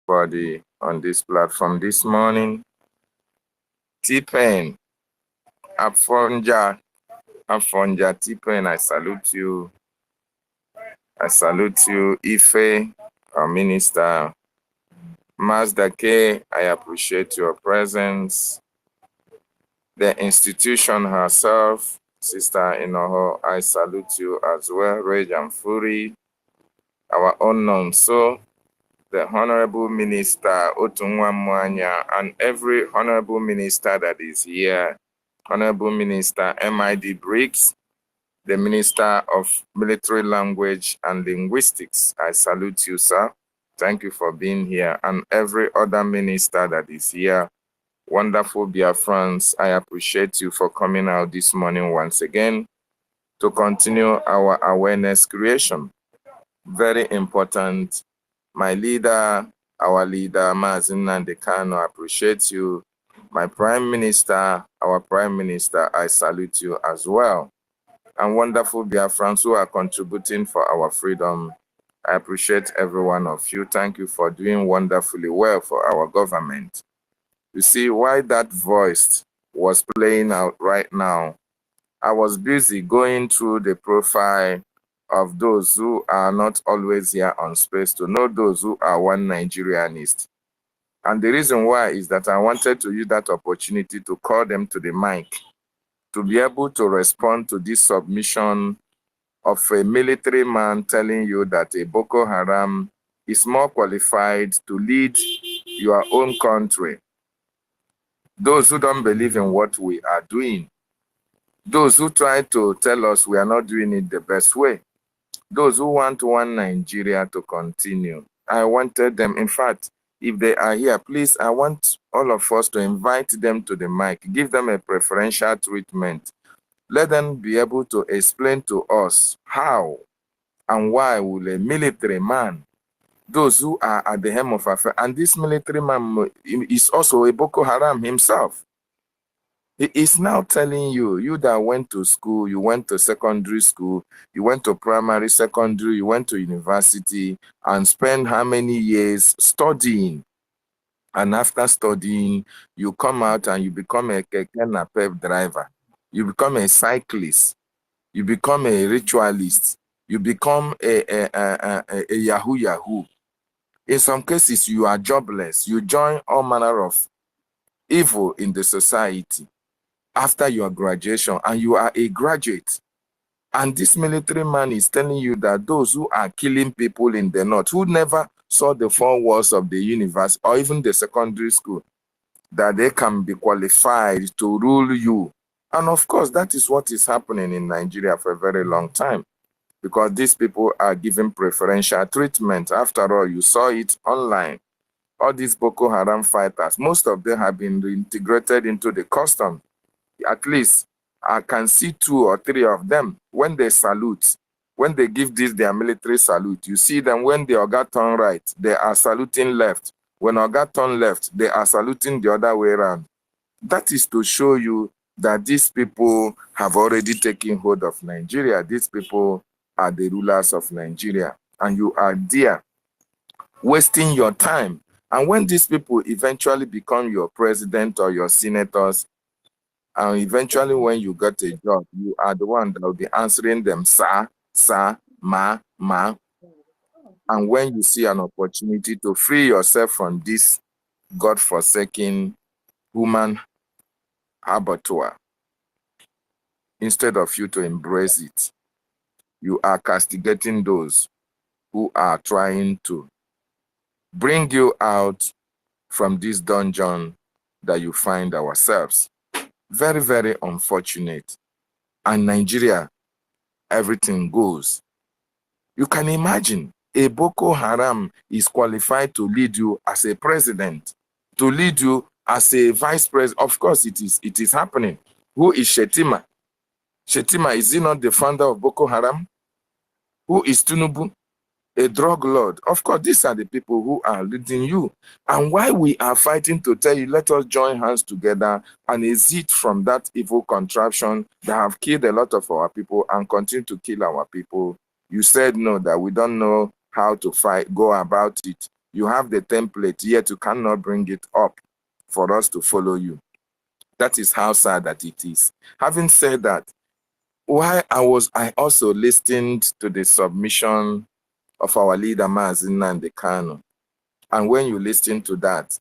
everybody on this platform this morning. T-Pain, Afonja, T-Pain, I salute you. I salute you, Ife, our minister. Mazda K, I appreciate your presence. The institution herself, Sister Inoho, I salute you as well. Rage and Fury, our unknown soul, the Honorable Minister Otunwa Mwanya, and every Honorable Minister that is here, Honorable Minister M.I.D. Briggs, the Minister of Military Language and Linguistics. I salute you, sir. Thank you for being here, and every other minister that is here. Wonderful Biafrans, I appreciate you for coming out this morning once again to continue our awareness creation. Very important. My leader, our leader, Mazin Nandekano, I appreciate you. My Prime Minister, our Prime Minister, I salute you as well. And wonderful Biafrans who are contributing for our freedom, I appreciate every one of you. Thank you for doing wonderfully well for our government. You see, why that voice was playing out right now, I was busy going through the profile of those who are not always here on space to know those who are one Nigerianist. And the reason why is that I wanted to use that opportunity to call them to the mic, to be able to respond to this submission of a military man telling you that a Boko Haram is more qualified to lead your own country. Those who don't believe in what we are doing, those who try to tell us we are not doing it the best way, those who want one Nigeria to continue. I wanted them, in fact, if they are here, please, I want all of us to invite them to the mic, give them a preferential treatment. Let them be able to explain to us how and why will a military man, those who are at the helm of affairs, and this military man is also a Boko Haram himself. He is now telling you, you that went to school, you went to secondary school, you went to primary, secondary, you went to university, and spent how many years studying. And after studying, you come out and you become a keke napep driver. You become a cyclist. You become a ritualist. You become a Yahoo. In some cases, you are jobless. You join all manner of evil in the society after your graduation, and you are a graduate. And this military man is telling you that those who are killing people in the north, who never saw the four walls of the university or even the secondary school, that they can be qualified to rule you. And of course, that is what is happening in Nigeria for a very long time, because these people are given preferential treatment. After all, you saw it online. All these Boko Haram fighters, most of them have been reintegrated into the custom. At least I can see 2 or 3 of them when they salute, when they give this their military salute. You see them when the Oga turn right, they are saluting left. When Oga turn left, they are saluting the other way around. That is to show you that these people have already taken hold of Nigeria. These people are the rulers of Nigeria, and you are there wasting your time. And when these people eventually become your president or your senators, and eventually when you get a job, you are the one that will be answering them, sir, ma. And when you see an opportunity to free yourself from this godforsaken human abattoir, instead of you to embrace it, you are castigating those who are trying to bring you out from this dungeon that you find ourselves. Very, very unfortunate. And Nigeria, everything goes. You can imagine a Boko Haram is qualified to lead you as a president, to lead you as a vice president. Of course, it is happening. Who is Shetima? Shetima, is he not the founder of Boko Haram? Who is Tinubu? A drug lord. Of course, these are the people who are leading you. And why we are fighting to tell you, let us join hands together and exit from that evil contraption that have killed a lot of our people and continue to kill our people. You said no, that we don't know how to fight, go about it. You have the template, yet you cannot bring it up for us to follow you. That is how sad that it is. Having said that, while I also listened to the submission of our leader, Mazi Nnamdi Kanu. And when you listen to that,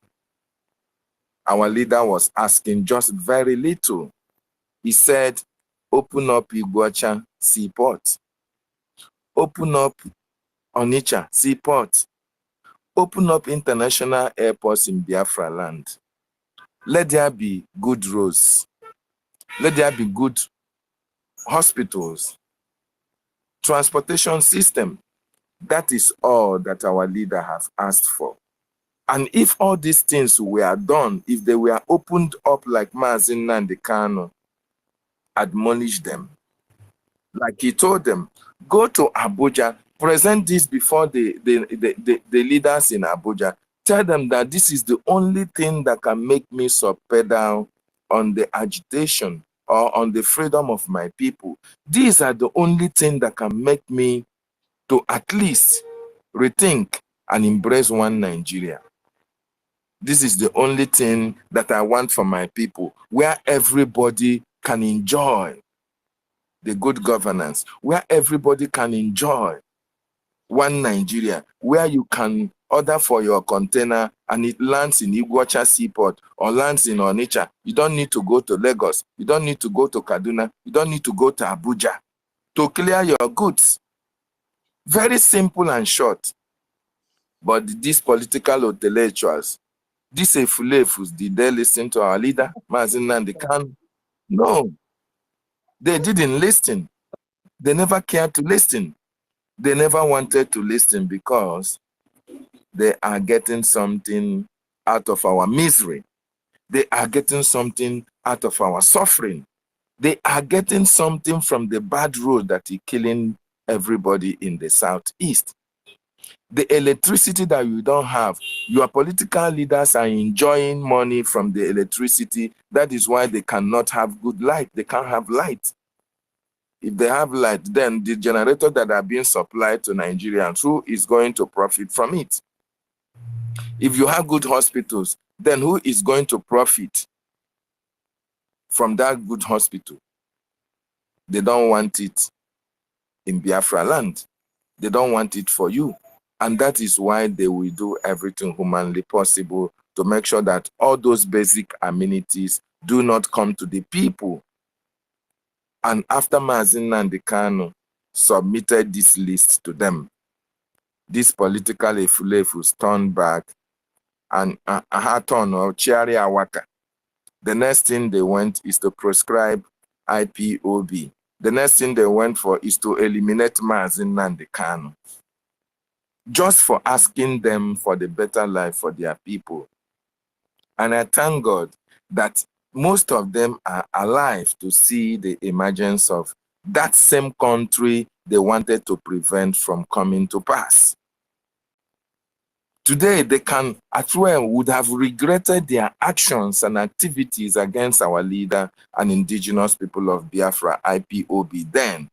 our leader was asking just very little. He said, open up OGOJA seaport. Open up Onitsha seaport. Open up international airports in Biafra land. Let there be good roads. Let there be good hospitals. Transportation system. That is all that our leader has asked for. And if all these things were done, if they were opened up like Mazi Nnamdi Kanu admonished them, like he told them, go to Abuja, present this before the leaders in Abuja, tell them that this is the only thing that can make me subpedal on the agitation or on the freedom of my people. These are the only thing that can make me to at least rethink and embrace one Nigeria. This is the only thing that I want for my people, where everybody can enjoy the good governance, where everybody can enjoy one Nigeria, where you can order for your container and it lands in OGOJA seaport or lands in Onitsha. You don't need to go to Lagos. You don't need to go to Kaduna. You don't need to go to Abuja to clear your goods. Very simple and short. But these political intellectuals, these efulefus, did they listen to our leader, Mazi Nnamdi Kanu? No. They didn't listen. They never cared to listen. They never wanted to listen because they are getting something out of our misery. They are getting something out of our suffering. They are getting something from the bad road that is killing everybody in the Southeast. The electricity that you don't have, your political leaders are enjoying money from the electricity. That is why they cannot have good light. They can't have light. If they have light, then the generator that are being supplied to Nigerians, who is going to profit from it? If you have good hospitals, then who is going to profit from that good hospital? They don't want it in Biafra land. They don't want it for you. And that is why they will do everything humanly possible to make sure that all those basic amenities do not come to the people. And after Mazi Nnamdi Kanu submitted this list to them, these political efulefus turned back and Ahaton or Chiari Awaka. The next thing they went is to prescribe IPOB. The next thing they went for is to eliminate Mazi Nnamdi Kanu, just for asking them for the better life for their people. And I thank God that most of them are alive to see the emergence of that same country they wanted to prevent from coming to pass. Today, they can, at well, would have regretted their actions and activities against our leader and indigenous people of Biafra, IPOB, then.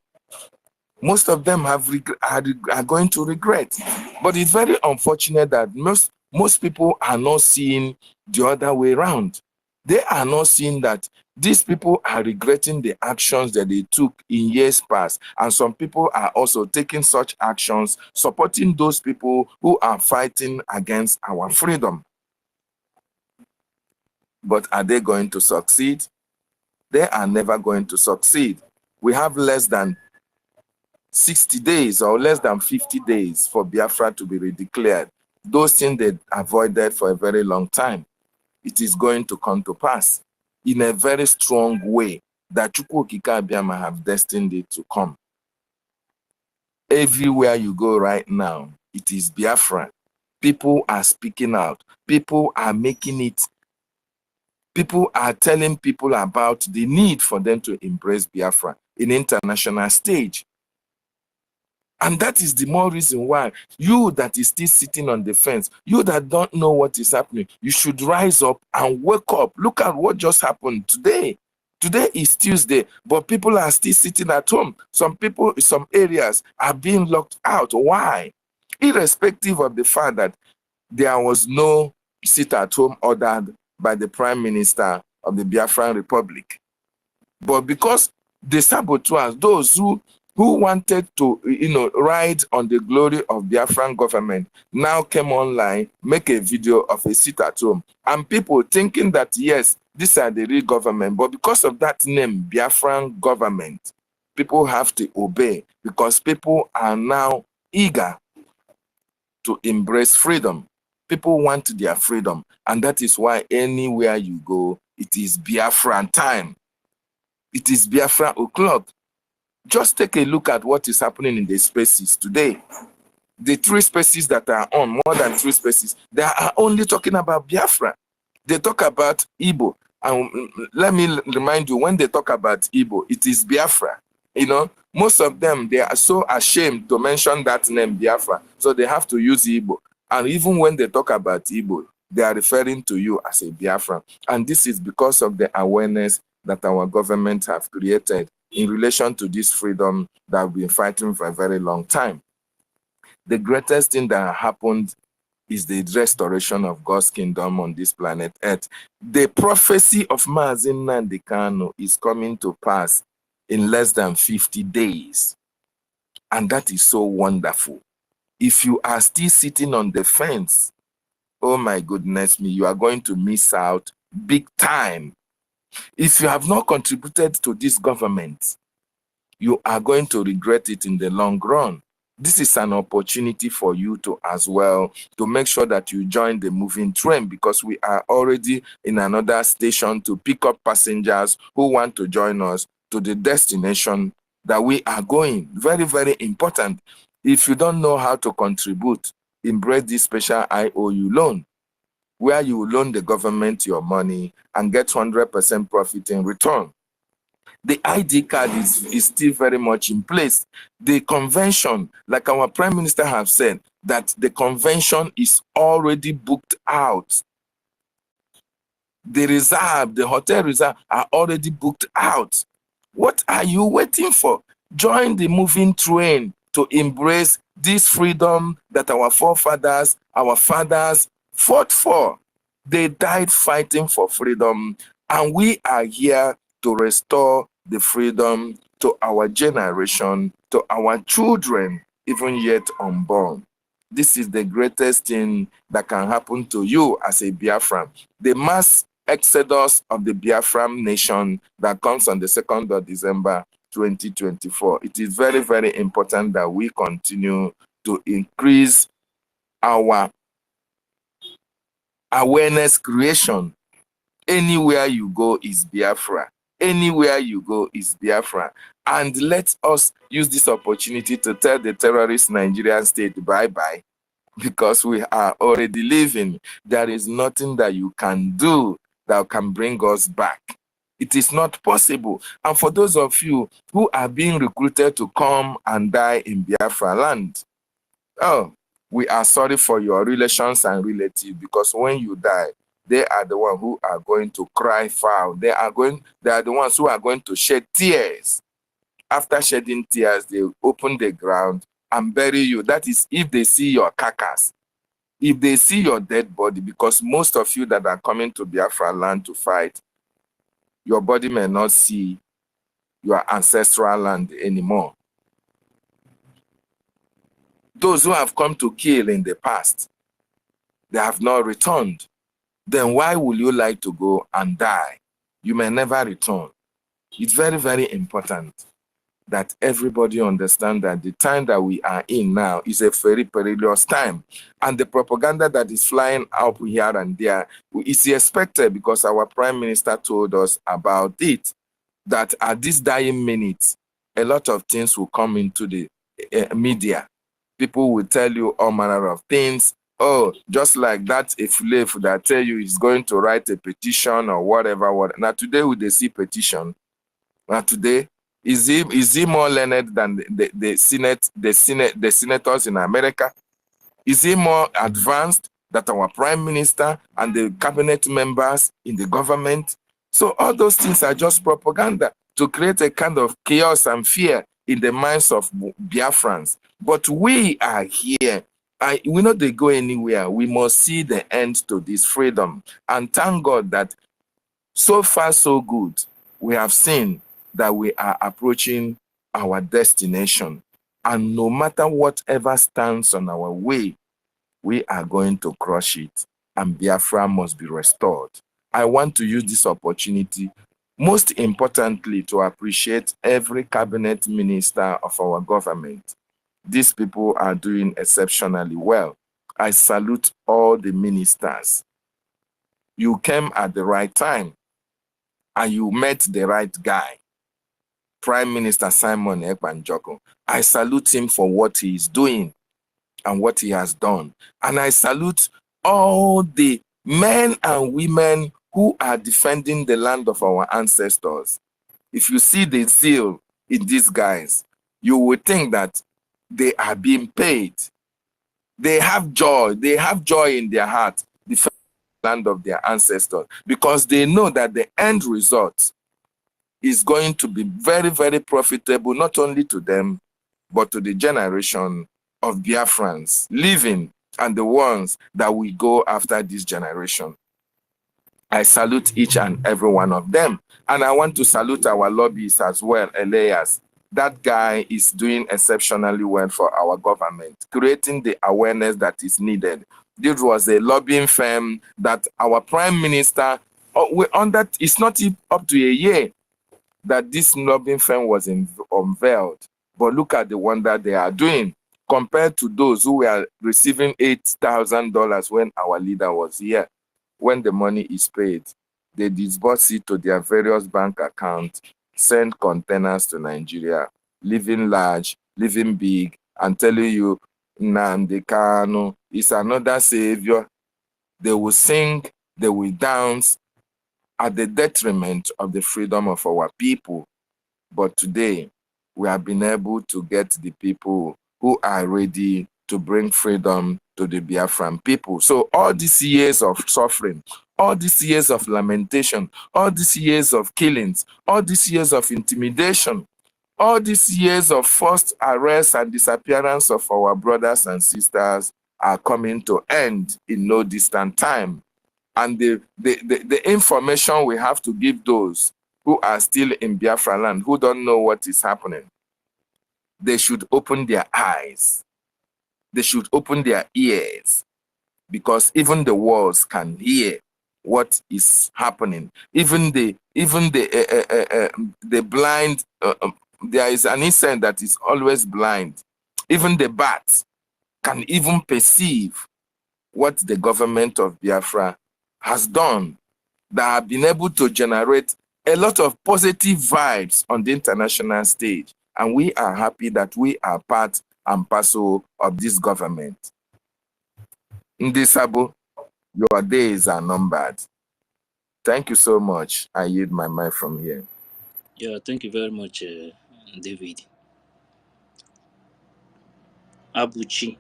Most of them are going to regret. But it's very unfortunate that most people are not seeing the other way around. They are not seeing that these people are regretting the actions that they took in years past. And some people are also taking such actions, supporting those people who are fighting against our freedom. But are they going to succeed? They are never going to succeed. We have less than 60 days or less than 50 days for Biafra to be redeclared. Those things they avoided for a very long time. It is going to come to pass in a very strong way that Chukwu Okike Abiama have destined it to come. Everywhere you go right now, it is Biafra. People are speaking out. People are making it. People are telling people about the need for them to embrace Biafra in international stage. And that is the more reason why you that is still sitting on the fence, you that don't know what is happening, you should rise up and wake up. Look at what just happened today. Today is Tuesday, but people are still sitting at home. Some people in some areas are being locked out. Why? Irrespective of the fact that there was no sit-at-home ordered by the Prime Minister of the Biafran Republic. But because the saboteurs, those who wanted to, ride on the glory of Biafran government, now came online, make a video of a sit-at-home, and people thinking that, yes, these are the real government, but because of that name, Biafran government, people have to obey, because people are now eager to embrace freedom. People want their freedom, and that is why anywhere you go, it is Biafran time. It is Biafra o'clock. Just take a look at what is happening in the spaces today. The 3 spaces that are on, more than 3 spaces, they are only talking about Biafra. They talk about Igbo. And let me remind you, when they talk about Igbo, it is Biafra. Most of them, they are so ashamed to mention that name, Biafra. So they have to use Igbo. And even when they talk about Igbo, they are referring to you as a Biafra. And this is because of the awareness that our government have created in relation to this freedom that we've been fighting for a very long time. The greatest thing that happened is the restoration of God's kingdom on this planet Earth. The prophecy of Mazi Nnamdi Kanu is coming to pass in less than 50 days. And that is so wonderful. If you are still sitting on the fence, oh my goodness me, you are going to miss out big time. If you have not contributed to this government, you are going to regret it in the long run. This is an opportunity for you to as well to make sure that you join the moving train, because we are already in another station to pick up passengers who want to join us to the destination that we are going. Very, very important. If you don't know how to contribute, embrace this special IOU loan, where you loan the government your money and get 100% profit in return. The ID card is still very much in place. The convention, like our Prime Minister have said, that the convention is already booked out. The reserve, the hotel reserve are already booked out. What are you waiting for? Join the moving train to embrace this freedom that our forefathers, our fathers fought for. They died fighting for freedom, and we are here to restore the freedom to our generation, to our children, even yet unborn. This is the greatest thing that can happen to you as a Biafran. The mass exodus of the Biafran nation that comes on the 2nd of December 2024. It is very, very important that we continue to increase our awareness creation. Anywhere you go is Biafra. Anywhere you go is Biafra. And let us use this opportunity to tell the terrorist Nigerian state bye-bye, because we are already leaving. There is nothing that you can do that can bring us back. It is not possible. And for those of you who are being recruited to come and die in Biafra land, oh, we are sorry for your relations and relatives, because when you die, they are the ones who are going to cry foul. They are the ones who are going to shed tears. After shedding tears, they open the ground and bury you. That is if they see your carcass. If they see your dead body, because most of you that are coming to Biafra land to fight, your body may not see your ancestral land anymore. Those who have come to kill in the past, they have not returned. Then why will you like to go and die? You may never return. It's very, very important that everybody understand that the time that we are in now is a very perilous time. And the propaganda that is flying up here and there is expected, because our Prime Minister told us about it, that at this dying minute, a lot of things will come into the media. People will tell you all manner of things. Oh, just like that, a slave that tell you he's going to write a petition or whatever. Now today, will they see petition? Now today, is he more learned than the senators in America? Is he more advanced than our Prime Minister and the cabinet members in the government? So all those things are just propaganda to create a kind of chaos and fear in the minds of Biafrans. But we are here We know they go anywhere. We must see the end to this freedom. And thank God that so far so good. We have seen that we are approaching our destination. And no matter whatever stands on our way, we are going to crush it. And Biafra must be restored. I want to use this opportunity, most importantly, to appreciate every cabinet minister of our government. These people are doing exceptionally well. I salute all the ministers. You came at the right time and you met the right guy, Prime Minister Simon Ekpa Njoko. I salute him for what he is doing and what he has done. And I salute all the men and women who are defending the land of our ancestors. If you see the zeal in these guys, you would think that they are being paid. They have joy. They have joy in their heart, defending the land of their ancestors, because they know that the end result is going to be very, very profitable, not only to them, but to the generation of Biafrans living and the ones that will go after this generation. I salute each and every one of them. And I want to salute our lobbyists as well, Elias. That guy is doing exceptionally well for our government, creating the awareness that is needed. This was a lobbying firm that our prime minister, it's not up to a year that this lobbying firm was unveiled. But look at the one that they are doing compared to those who were receiving $8,000 when our leader was here. When the money is paid, they disburse it to their various bank accounts, send containers to Nigeria, living large, living big, and telling you, Nnamdi Kanu is another savior. They will sing, they will dance at the detriment of the freedom of our people. But today, we have been able to get the people who are ready to bring freedom to the Biafran people. So all these years of suffering, all these years of lamentation, all these years of killings, all these years of intimidation, all these years of forced arrest and disappearance of our brothers and sisters are coming to end in no distant time. And the information we have to give those who are still in Biafra land, who don't know what is happening, they should open their eyes. They should open their ears, because even the walls can hear what is happening. Even the blind, there is an insect that is always blind. Even the bats can even perceive what the government of Biafra has done, that have been able to generate a lot of positive vibes on the international stage. And we are happy that we are part and parcel of this government. Ndisabo, your days are numbered. Thank you so much. I yield my mic from here. Yeah, thank you very much, David. Abuchi.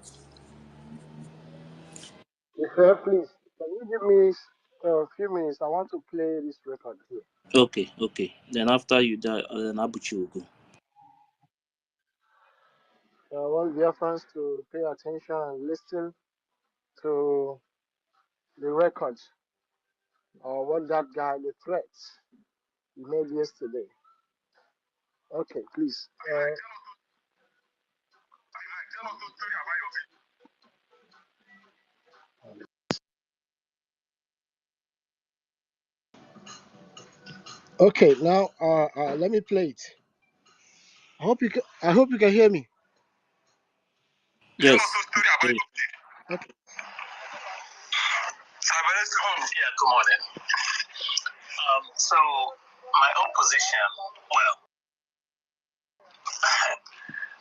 Please, can you give me a few minutes? I want to play this record here. Okay. Then after you die, then Abuchi will go. I want Biafrans to pay attention and listen to the records or what that guy, the threats he made yesterday. Okay, please. Okay, now let me play it. I hope you can hear me. Yes. Okay. Yeah, good morning. So my own position, well,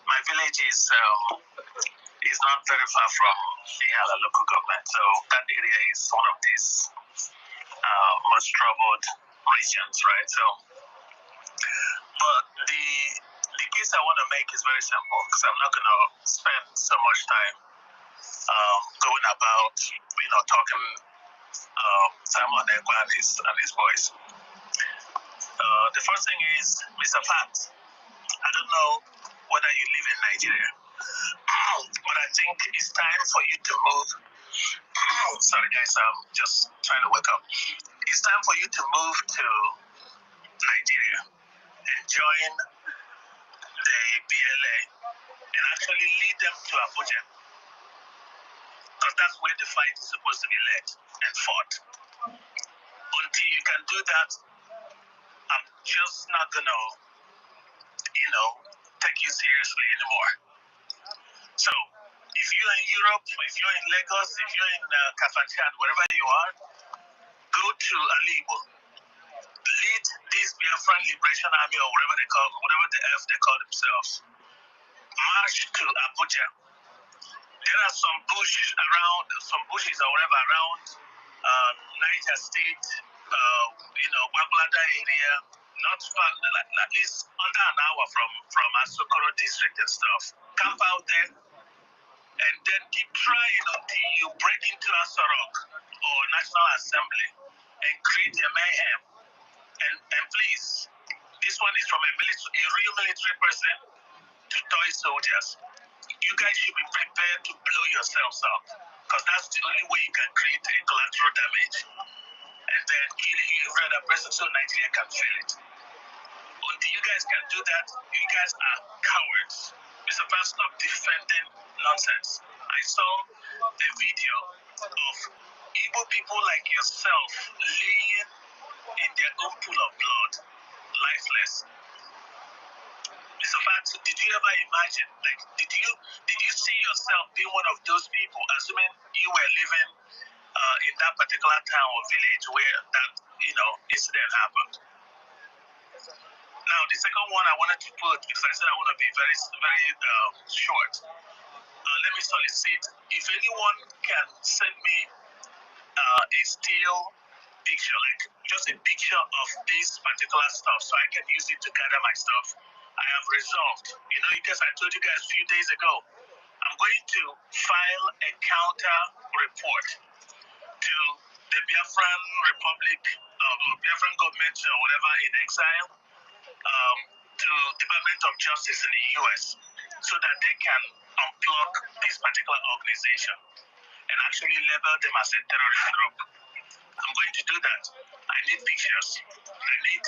my village is not very far from the Hala local government, so that area is one of these most troubled regions, right? So, but the case I want to make is very simple, because I'm not going to spend so much time going about, talking Simon Ekpa and his boys. The first thing is, Mr. Pat, I don't know whether you live in Nigeria. But I think it's time for you to move. Sorry, guys, I'm just trying to wake up. It's time for you to move to Nigeria and join the BLA and actually lead them to Abuja, because that's where the fight is supposed to be led and fought. Until you can do that, I'm just not gonna, take you seriously anymore. So, if you're in Europe, if you're in Lagos, if you're in Kafanchan, wherever you are, go to Alibo. Lead this Biafran Liberation Army or whatever the F they call themselves. March to Abuja. There are some bushes or whatever around Niger State, Bablada area, not far, at least under an hour from Asokoro district and stuff. Camp out there and then keep trying until you break into Asorok or National Assembly and create a mayhem. And please, this one is from a real military person to toy soldiers. You guys should be prepared to blow yourselves up, because that's the only way you can create a collateral damage and then kill every other person so Nigeria can feel it. Until you guys can do that, you guys are cowards. Mr. President, stop defending nonsense. I saw a video of Igbo people like yourself laying in their own pool of blood, lifeless. Mr. Fact, did you ever imagine, did you see yourself being one of those people, assuming you were living in that particular town or village where that, incident happened? Now, the second one I wanted to put, because I said I want to be very, very short. Let me solicit, if anyone can send me a still picture, just a picture of this particular stuff, so I can use it to gather my stuff. I have resolved, because I told you guys a few days ago, I'm going to file a counter report to the Biafran Republic, or Biafran government, or whatever, in exile, to Department of Justice in the U.S., so that they can unplug this particular organization and actually label them as a terrorist group. I'm going to do that. I need pictures. I need,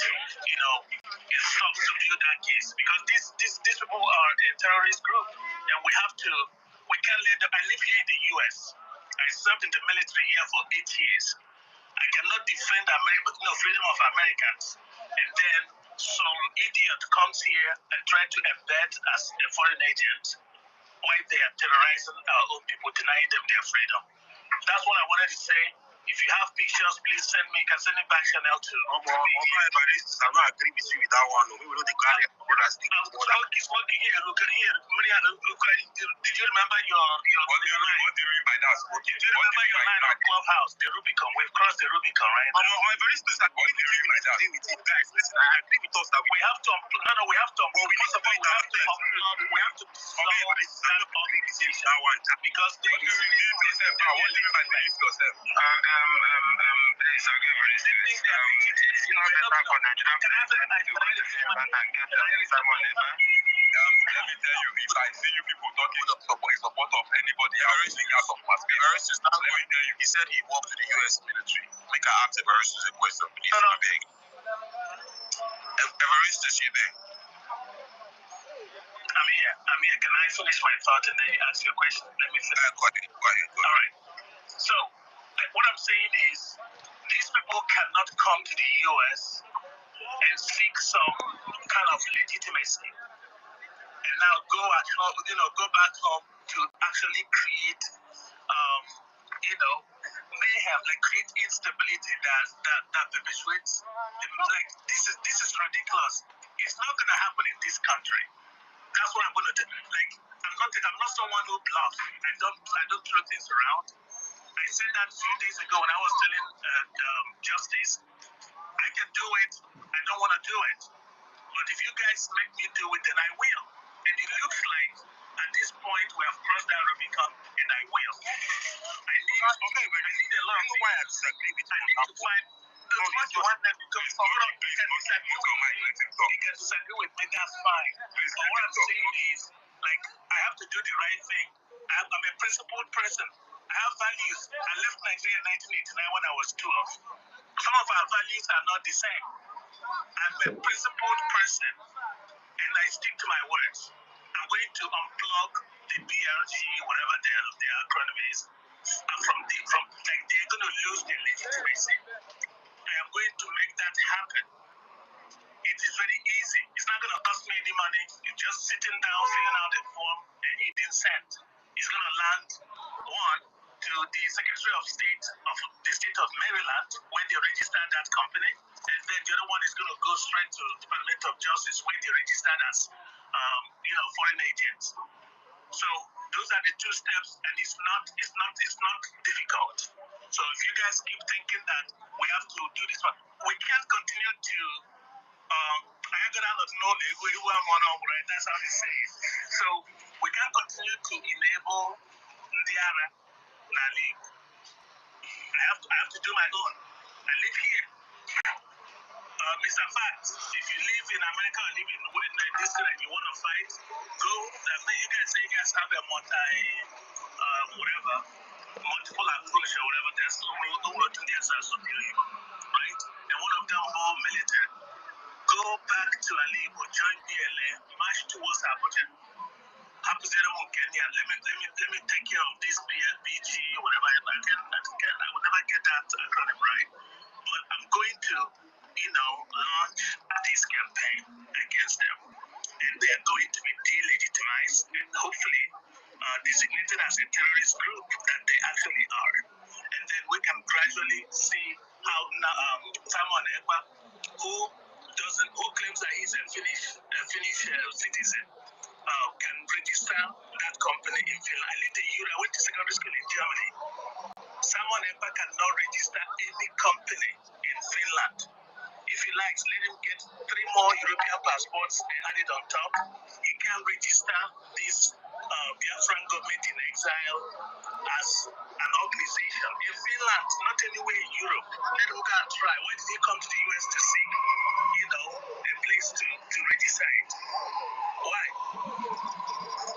stuff to build that case, because these people are a terrorist group, and we can't let them. I live here in the U.S. I served in the military here for 8 years. I cannot defend freedom of Americans, and then some idiot comes here and try to embed as a foreign agent while they are terrorizing our own people, denying them their freedom. That's what I wanted to say. If you have pictures, please send me. You can send it back Chanel too. I don't agree with you with that one. We will not declare brothers. It's working here. Look here. Did you remember your What do you mean by that? Did you remember your line on Clubhouse, the Rubicon? We've crossed the Rubicon, right? What do you mean by that? Guys, listen, I agree with us that we have to. We have to. But we need to find out. We have to solve that organization because they. What do you mean by believe yourself? Please, I'll give you this. It's not better for Nigerian president to go to Finland and get Simon Lever. Let me tell you, if I see you people talking in support of anybody, I always think out of my spirit. Let me tell you, he said he worked with the U.S. military. Make her ask Everest a question, please. No. Beg. Everest is you there? I'm here. Can I finish my thought and then you ask your question? Let me finish. Go ahead. All right. So, what I'm saying is, these people cannot come to the U.S. and seek some kind of legitimacy, and now go back home to actually create, mayhem, create instability that perpetuates. This is ridiculous. It's not going to happen in this country. That's what I'm going to do. I'm not someone who bluffs. I don't throw things around. I said that a few days ago when I was telling Justice, I can do it. I don't want to do it. But if you guys make me do it, then I will. And it looks like at this point we have crossed that Rubicon, and I will. I need a lot. I know why I disagree with you. I need to find. you want them to come from, you can disagree with me, that's fine. But what I'm saying is, like, I have to do the right thing. I'm a principled person. I have values. I left Nigeria in 1989 when I was 12. Some of our values are not the same. I'm a principled person, and I stick to my words. I'm going to unplug the BRG, whatever their acronym is, from like they're going to lose their legitimacy. I am going to make that happen. It is very easy. It's not going to cost me any money. You're just sitting down, filling out a form, and hitting send. It's going to land one to the Secretary of State of the state of Maryland when they register that company, and then the other one is going to go straight to the Department of Justice when they registered as, foreign agents. So those are the two steps, and it's not difficult. So if you guys keep thinking that we have to do this one, we can't continue to. That's how they say it. So we can't continue to enable Ndiara Nali. I have to do my own. I live here. Mr. Fact, if you live in America or live in this thing and you want to fight, go. You guys say you guys have a multiple approach or whatever. There's no Indians are superior, right? And one of them all military. Go back to Alibo, join PLA, march towards Abuja. Let me take care of this BG, whatever. I will never get that acronym right. But I'm going to, launch this campaign against them. And they're going to be delegitimized and hopefully designated as a terrorist group that they actually are. And then we can gradually see how Simon Ekpa, who claims that he's a Finnish citizen, can register that company in Finland. I lived in Europe. I went to secondary school in Germany. Simon Ekpa cannot register any company in Finland. If he likes, let him get 3 more European passports and add it on top. He can register this Biafran government in exile as an organization in Finland, not anywhere in Europe. Let him go and try. Why did he come to the US to seek, a place to register it? Why?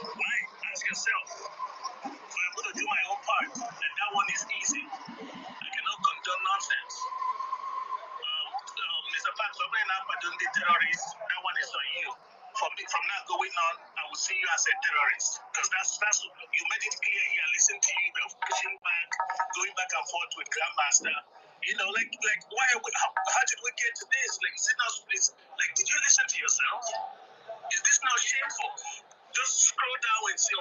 Why? Ask yourself. So I'm going to do my own part, and that one is easy. I cannot condone nonsense. Mr. Park, so when I'm the terrorist, that one is on you. From now going on, I will see you as a terrorist. Because that's you made it clear here. Listen to you, you're pushing back, going back and forth with Grandmaster. Why? How did we get to this? Is it not? Did you listen to yourself? Is this not shameful? Just scroll down and see.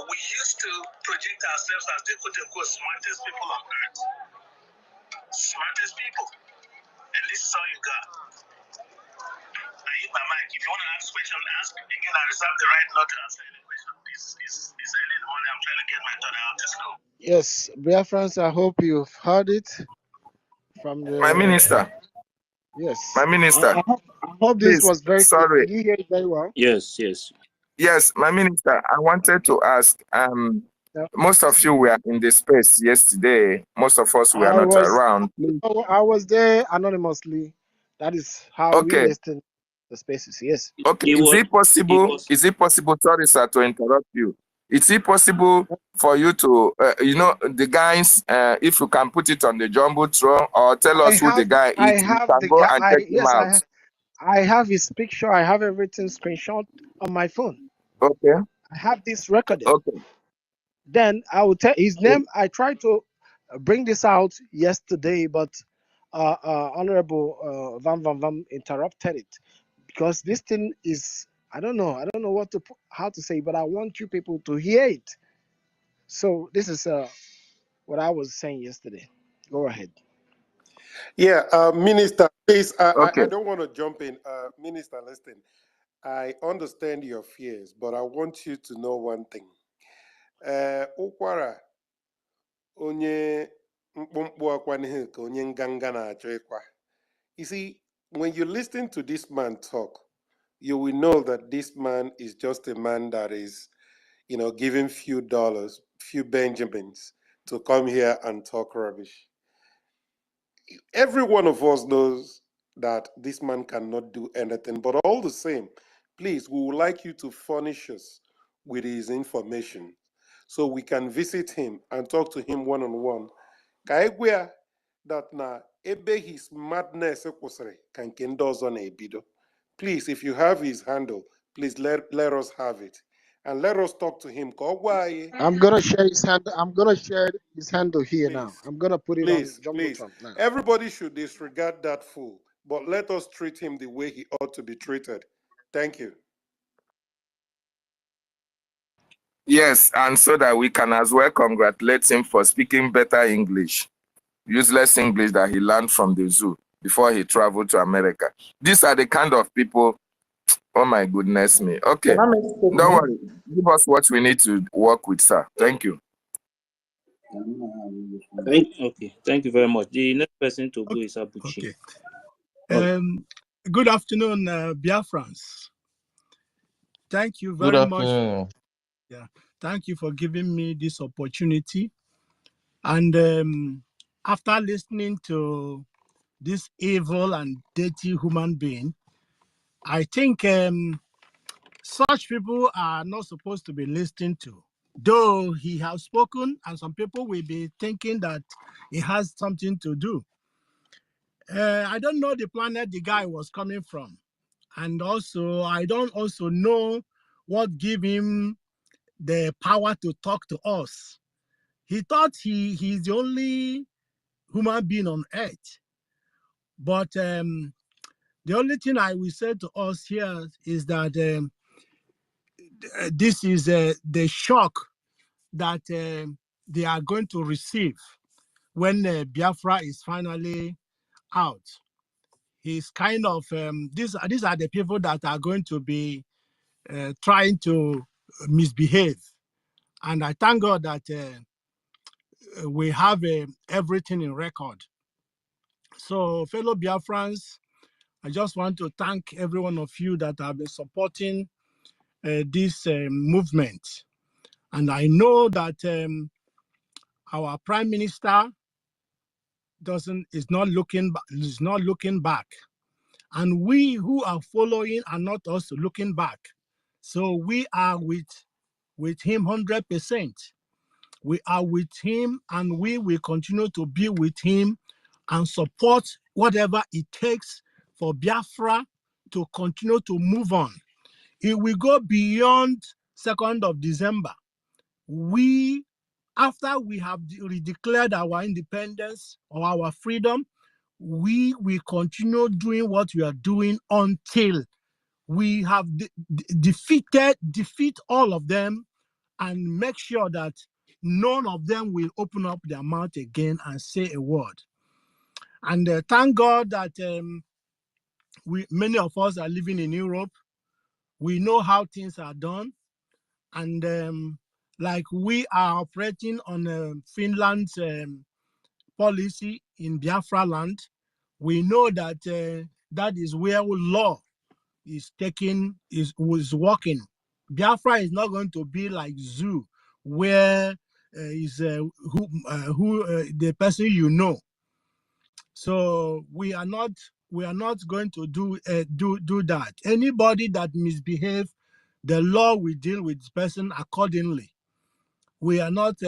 We used to project ourselves as the quote-unquote smartest people on earth. Smartest people. And this is all you got. I use my mic. If you want to ask questions, ask. Again, I reserve the right not to answer any question. It's early in the morning. I'm trying to get my daughter out to school. Yes, Biafrans, I hope you've heard it from the... My minister. Yes. My minister. I hope this Please, was very sorry. clear. Did you hear it very well? Yes. Yes, my minister, I wanted to ask, most of you were in the space yesterday. Most of us were not around. I was there anonymously. That is how we listen to the spaces, yes. Okay, is it possible, sorry sir, to interrupt you. Is it possible for you to, the guys, if you can put it on the Jumbotron or tell us who the guy is, I have can the go guy, and check him out. I have his picture. I have everything screenshot on my phone. Okay. I have this recorded. Okay. Then I will tell his name. I tried to bring this out yesterday, but Honorable Van interrupted it because this thing is, I don't know how to say, but I want you people to hear it. So this is what I was saying yesterday. Go ahead. Yeah, Minister, please, I don't want to jump in. Minister, listen, I understand your fears, but I want you to know one thing. Ụkwara onye mkpụmkpụ akwa n'ihe ka onye nganga na-achọ ịkwa. You see, when you listen to this man talk, you will know that this man is just a man that is, giving few dollars, few Benjamins to come here and talk rubbish. Every one of us knows that this man cannot do anything, but all the same, please, we would like you to furnish us with his information so we can visit him and talk to him one-on-one. Kaigwea that na ebe his madness can kendozo na ebido. Please, if you have his handle, please let us have it. And let us talk to him. I'm gonna share his handle. I'm gonna share his handle here Please, now. I'm gonna put it on Jumbotron now. Everybody should disregard that fool, but let us treat him the way he ought to be treated. Thank you. Yes, and so that we can as well congratulate him for speaking better English, useless English that he learned from the zoo before he traveled to America. These are the kind of people, oh my goodness me. Okay, don't worry. Give us what we need to work with, sir. Thank you. Okay, thank you very much. The next person to go is Abuchi. Okay. Good afternoon, Biafrans. Thank you very much. Yeah, thank you for giving me this opportunity. And after listening to this evil and dirty human being, I think such people are not supposed to be listened to. Though he has spoken, and some people will be thinking that he has something to do. I don't know the planet the guy was coming from. And also, I don't also know what gave him the power to talk to us. He thought he's the only human being on earth. But the only thing I will say to us here is that this is the shock that they are going to receive when Biafra is finally out. He's kind of, these are the people that are going to be trying to misbehave. And I thank God that we have everything in record. So, fellow Biafrans, I just want to thank every one of you that have been supporting this movement. And I know that our Prime Minister is not looking back. And we who are following are not also looking back. So we are with him 100%. We are with him, and we will continue to be with him and support whatever it takes for Biafra to continue to move on. It will go beyond 2nd of December. After we have declared our independence or our freedom, we will continue doing what we are doing until we have defeat all of them and make sure that none of them will open up their mouth again and say a word. And thank God that many of us are living in Europe. We know how things are done. And like we are operating on Finland's policy in Biafra land, we know that that is where law is working. Biafra is not going to be like zoo, where the person you know. So we are not going to do that. Anybody that misbehave, the law will deal with this person accordingly. We are not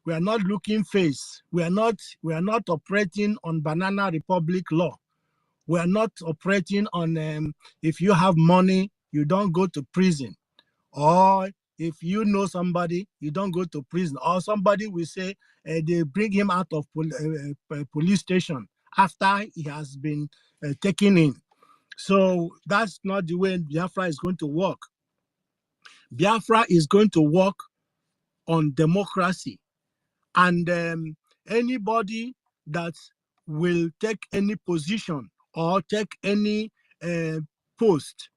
looking face. We are not operating on Banana Republic law. We are not operating on if you have money, you don't go to prison. Or if you know somebody, you don't go to prison. Or somebody will say they bring him out of police station after he has been taken in. So that's not the way Biafra is going to work. Biafra is going to work on democracy. And anybody that will take any position or take any post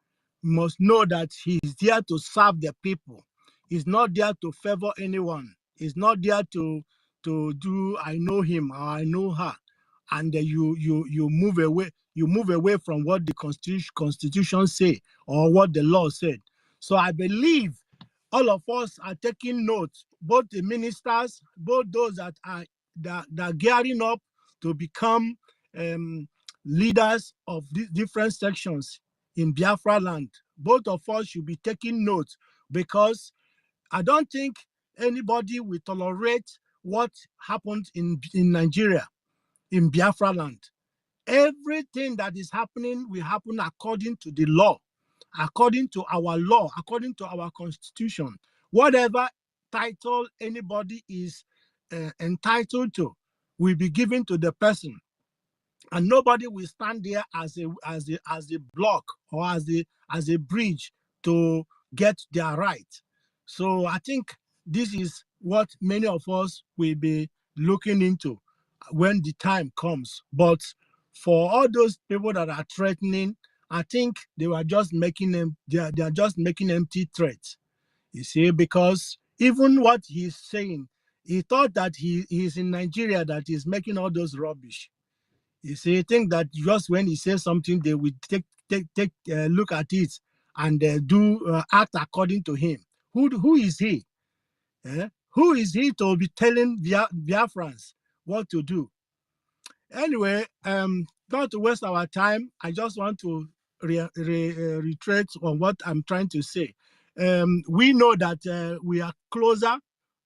must know that he is there to serve the people. He's not there to favor anyone. He's not there to do I know him or I know her. And you move away. You move away from what the constitution say or what the law said. So I believe all of us are taking notes, both the ministers, both those that are gearing up to become leaders of these different sections in Biafra land. Both of us should be taking notes, because I don't think anybody will tolerate what happened in Nigeria, in Biafra land. Everything that is happening will happen according to the law, according to our law, according to our constitution. Whatever title anybody is entitled to will be given to the person, and nobody will stand there as a block or as a bridge to get their right. So I think this is what many of us will be looking into when the time comes. But for all those people that are threatening, I think they were just making them, they are just making empty threats. You see, because even what he's saying, he thought that he's in Nigeria, that he's making all those rubbish. You see, think that just when he says something, they will take look at it and act according to him. Who is he? Who is he to be telling Biafrans what to do? Anyway, not to waste our time, I just want to reiterate on what I'm trying to say. We know that we are closer,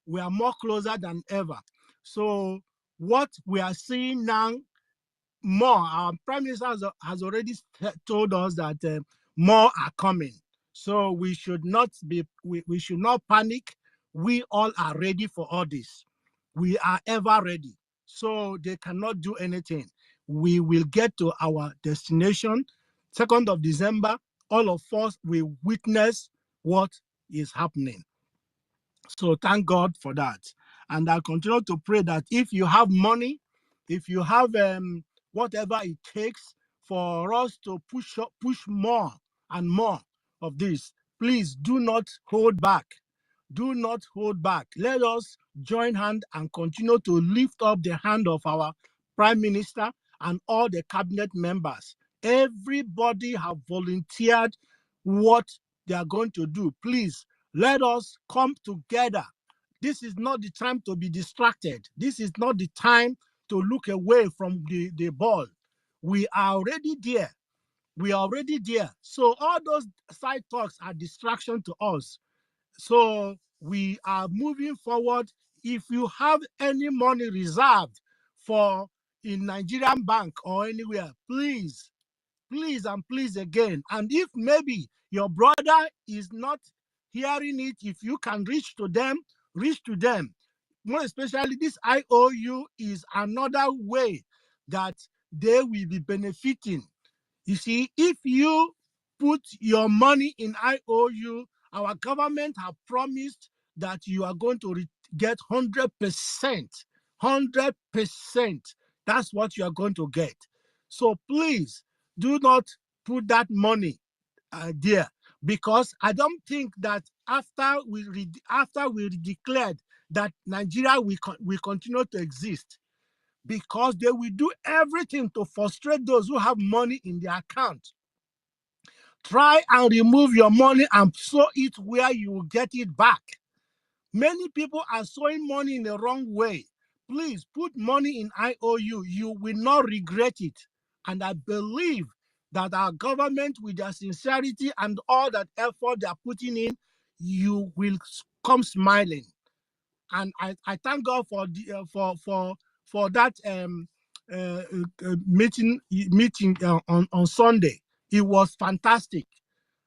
we are more closer than ever. So what we are seeing now, more, our Prime Minister has already told us that more are coming. So we should not panic. We all are ready for all this. We are ever ready. So they cannot do anything. We will get to our destination. 2nd of December, all of us will witness what is happening. So thank God for that. And I continue to pray that if you have money, if you have whatever it takes for us to push more and more of this, please do not hold back. Do not hold back. Let us join hands and continue to lift up the hand of our Prime Minister and all the cabinet members. Everybody have volunteered what they are going to do. Please, let us come together. This is not the time to be distracted. This is not the time to look away from the ball. We are already there. We are already there. So all those side talks are distraction to us. So we are moving forward. If you have any money reserved for in Nigerian bank or anywhere, please and please again. And if maybe your brother is not hearing it, if you can reach to them. More especially, this IOU is another way that they will be benefiting. You see, if you put your money in IOU, our government have promised that you are going to get 100%. 100%. That's what you are going to get. So please do not put that money there, because I don't think that after we declared that Nigeria will continue to exist, because they will do everything to frustrate those who have money in their account. Try and remove your money and sow it where you will get it back. Many people are sowing money in the wrong way. Please put money in IOU. You will not regret it. And I believe that our government, with their sincerity and all that effort they are putting in, you will come smiling. And I thank God for the for that meeting on Sunday. It was fantastic,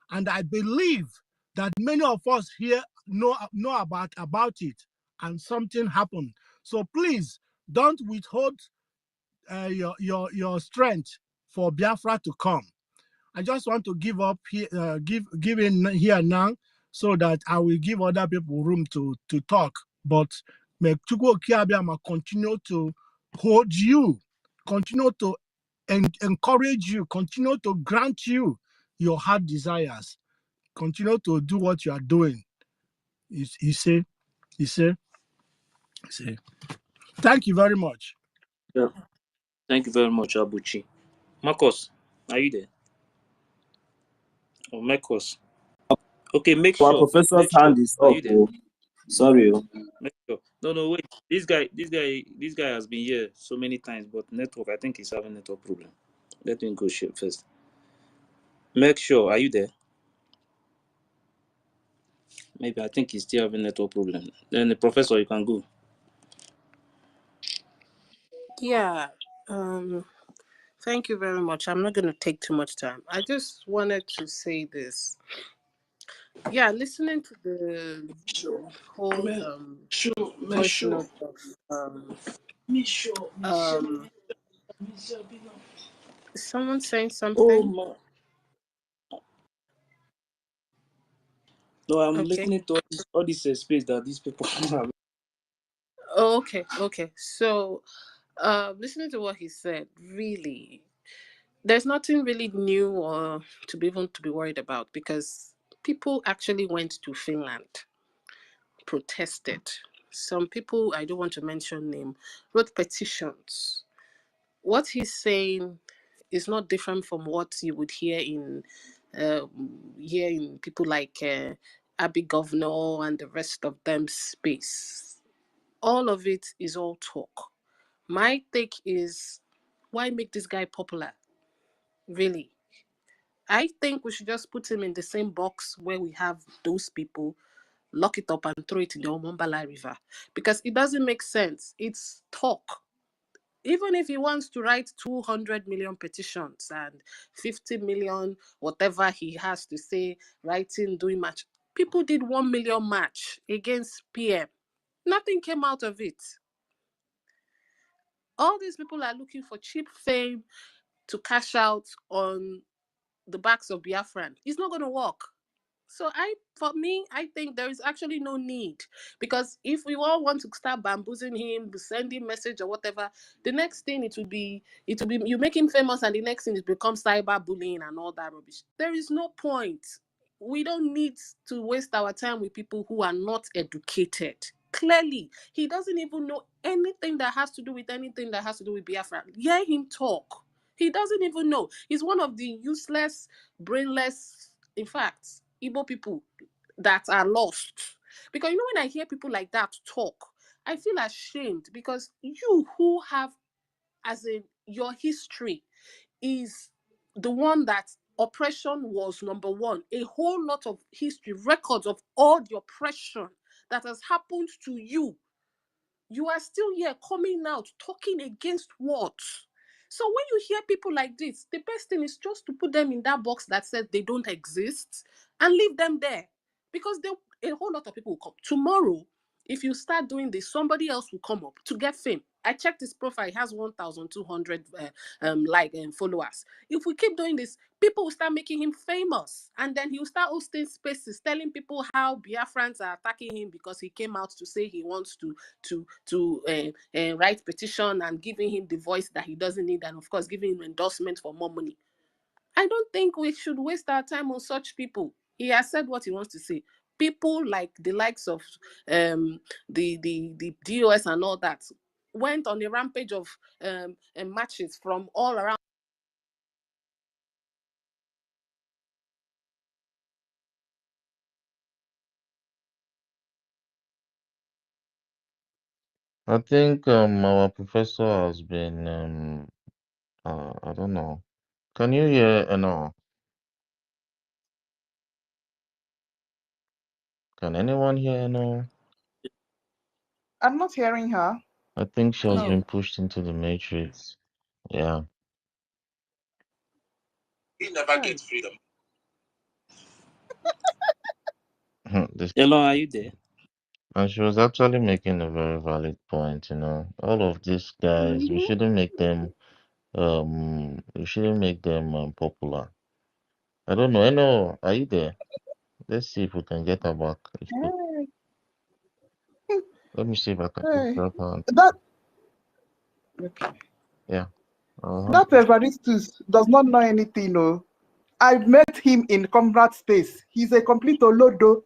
and I believe that many of us here know about it, and something happened. So please don't withhold your strength for Biafra to come. I just want to give up here, give in here now, so that I will give other people room to talk. But may Chukwu Okiabiama continue to hold you, continue to encourage you, continue to grant you your heart desires, continue to do what you are doing. He say. Thank you very much. Yeah. Thank you very much, Abuchi. Marcus, are you there? Oh, Marcus. Okay, make Our sure. professor's Make sure. hand is Are up. you there? Oh. Sorry. Oh. Make sure. No, wait. This guy has been here so many times, but network. I think he's having network problem. Let me go share first. Make sure. Are you there? Maybe I think he's still having network problem. Then the professor, you can go. Yeah. Thank you very much. I'm not going to take too much time. I just wanted to say this. Yeah, listening to the whole voice note of someone saying Oh something. my. No, I'm Okay. listening to all this space that these people have. Oh, okay. So, listening to what he said, really, there's nothing really new or to be worried about, because people actually went to Finland, protested. Some people, I don't want to mention name, wrote petitions. What he's saying is not different from what you would hear in people like Abbey Governor and the rest of them space. All of it is all talk. My take is, why make this guy popular? Really? I think we should just put him in the same box where we have those people, lock it up and throw it in the Omombala River. Because it doesn't make sense. It's talk. Even if he wants to write 200 million petitions and 50 million, whatever he has to say, writing, doing match. People did 1 million match against PM. Nothing came out of it. All these people are looking for cheap fame to cash out on the backs of Biafran. It's not going to work. So for me, I think there is actually no need, because if we all want to start bamboozling him, sending message or whatever, the next thing it will be you make him famous, and the next thing is become cyberbullying and all that rubbish. There is no point. We don't need to waste our time with people who are not educated. Clearly, he doesn't even know anything that has to do with Biafra. Hear him talk. He doesn't even know. He's one of the useless, brainless, in fact, Igbo people that are lost. Because when I hear people like that talk, I feel ashamed, because you who have, as in your history, is the one that oppression was number one. A whole lot of history, records of all the oppression that has happened to you. You are still here coming out, talking against what? So when you hear people like this, the best thing is just to put them in that box that says they don't exist and leave them there. Because a whole lot of people will come. Tomorrow, if you start doing this, somebody else will come up to get fame. I checked his profile, he has 1,200 followers. If we keep doing this, people will start making him famous, and then he will start hosting spaces telling people how Biafrans are attacking him because he came out to say he wants to write petition, and giving him the voice that he doesn't need, and of course giving him endorsement for more money. I don't think we should waste our time on such people. He has said what he wants to say. People like the likes of the DOS and all that went on a rampage of matches from all around. I think our professor has been I don't know. Can you hear no? Can anyone hear no? I'm not hearing her. I think she has No. been pushed into the matrix. Yeah. He never gets freedom. This, Hello, are you there? and she was actually making a very valid point, you know. All of these guys, we shouldn't make them popular. I don't know. I know, are you there? Let's see if we can get her back. Let me see if I can just grab her. That okay. Yeah. That Evaristus does not know anything. No, I met him in comrade space. He's a complete olodo,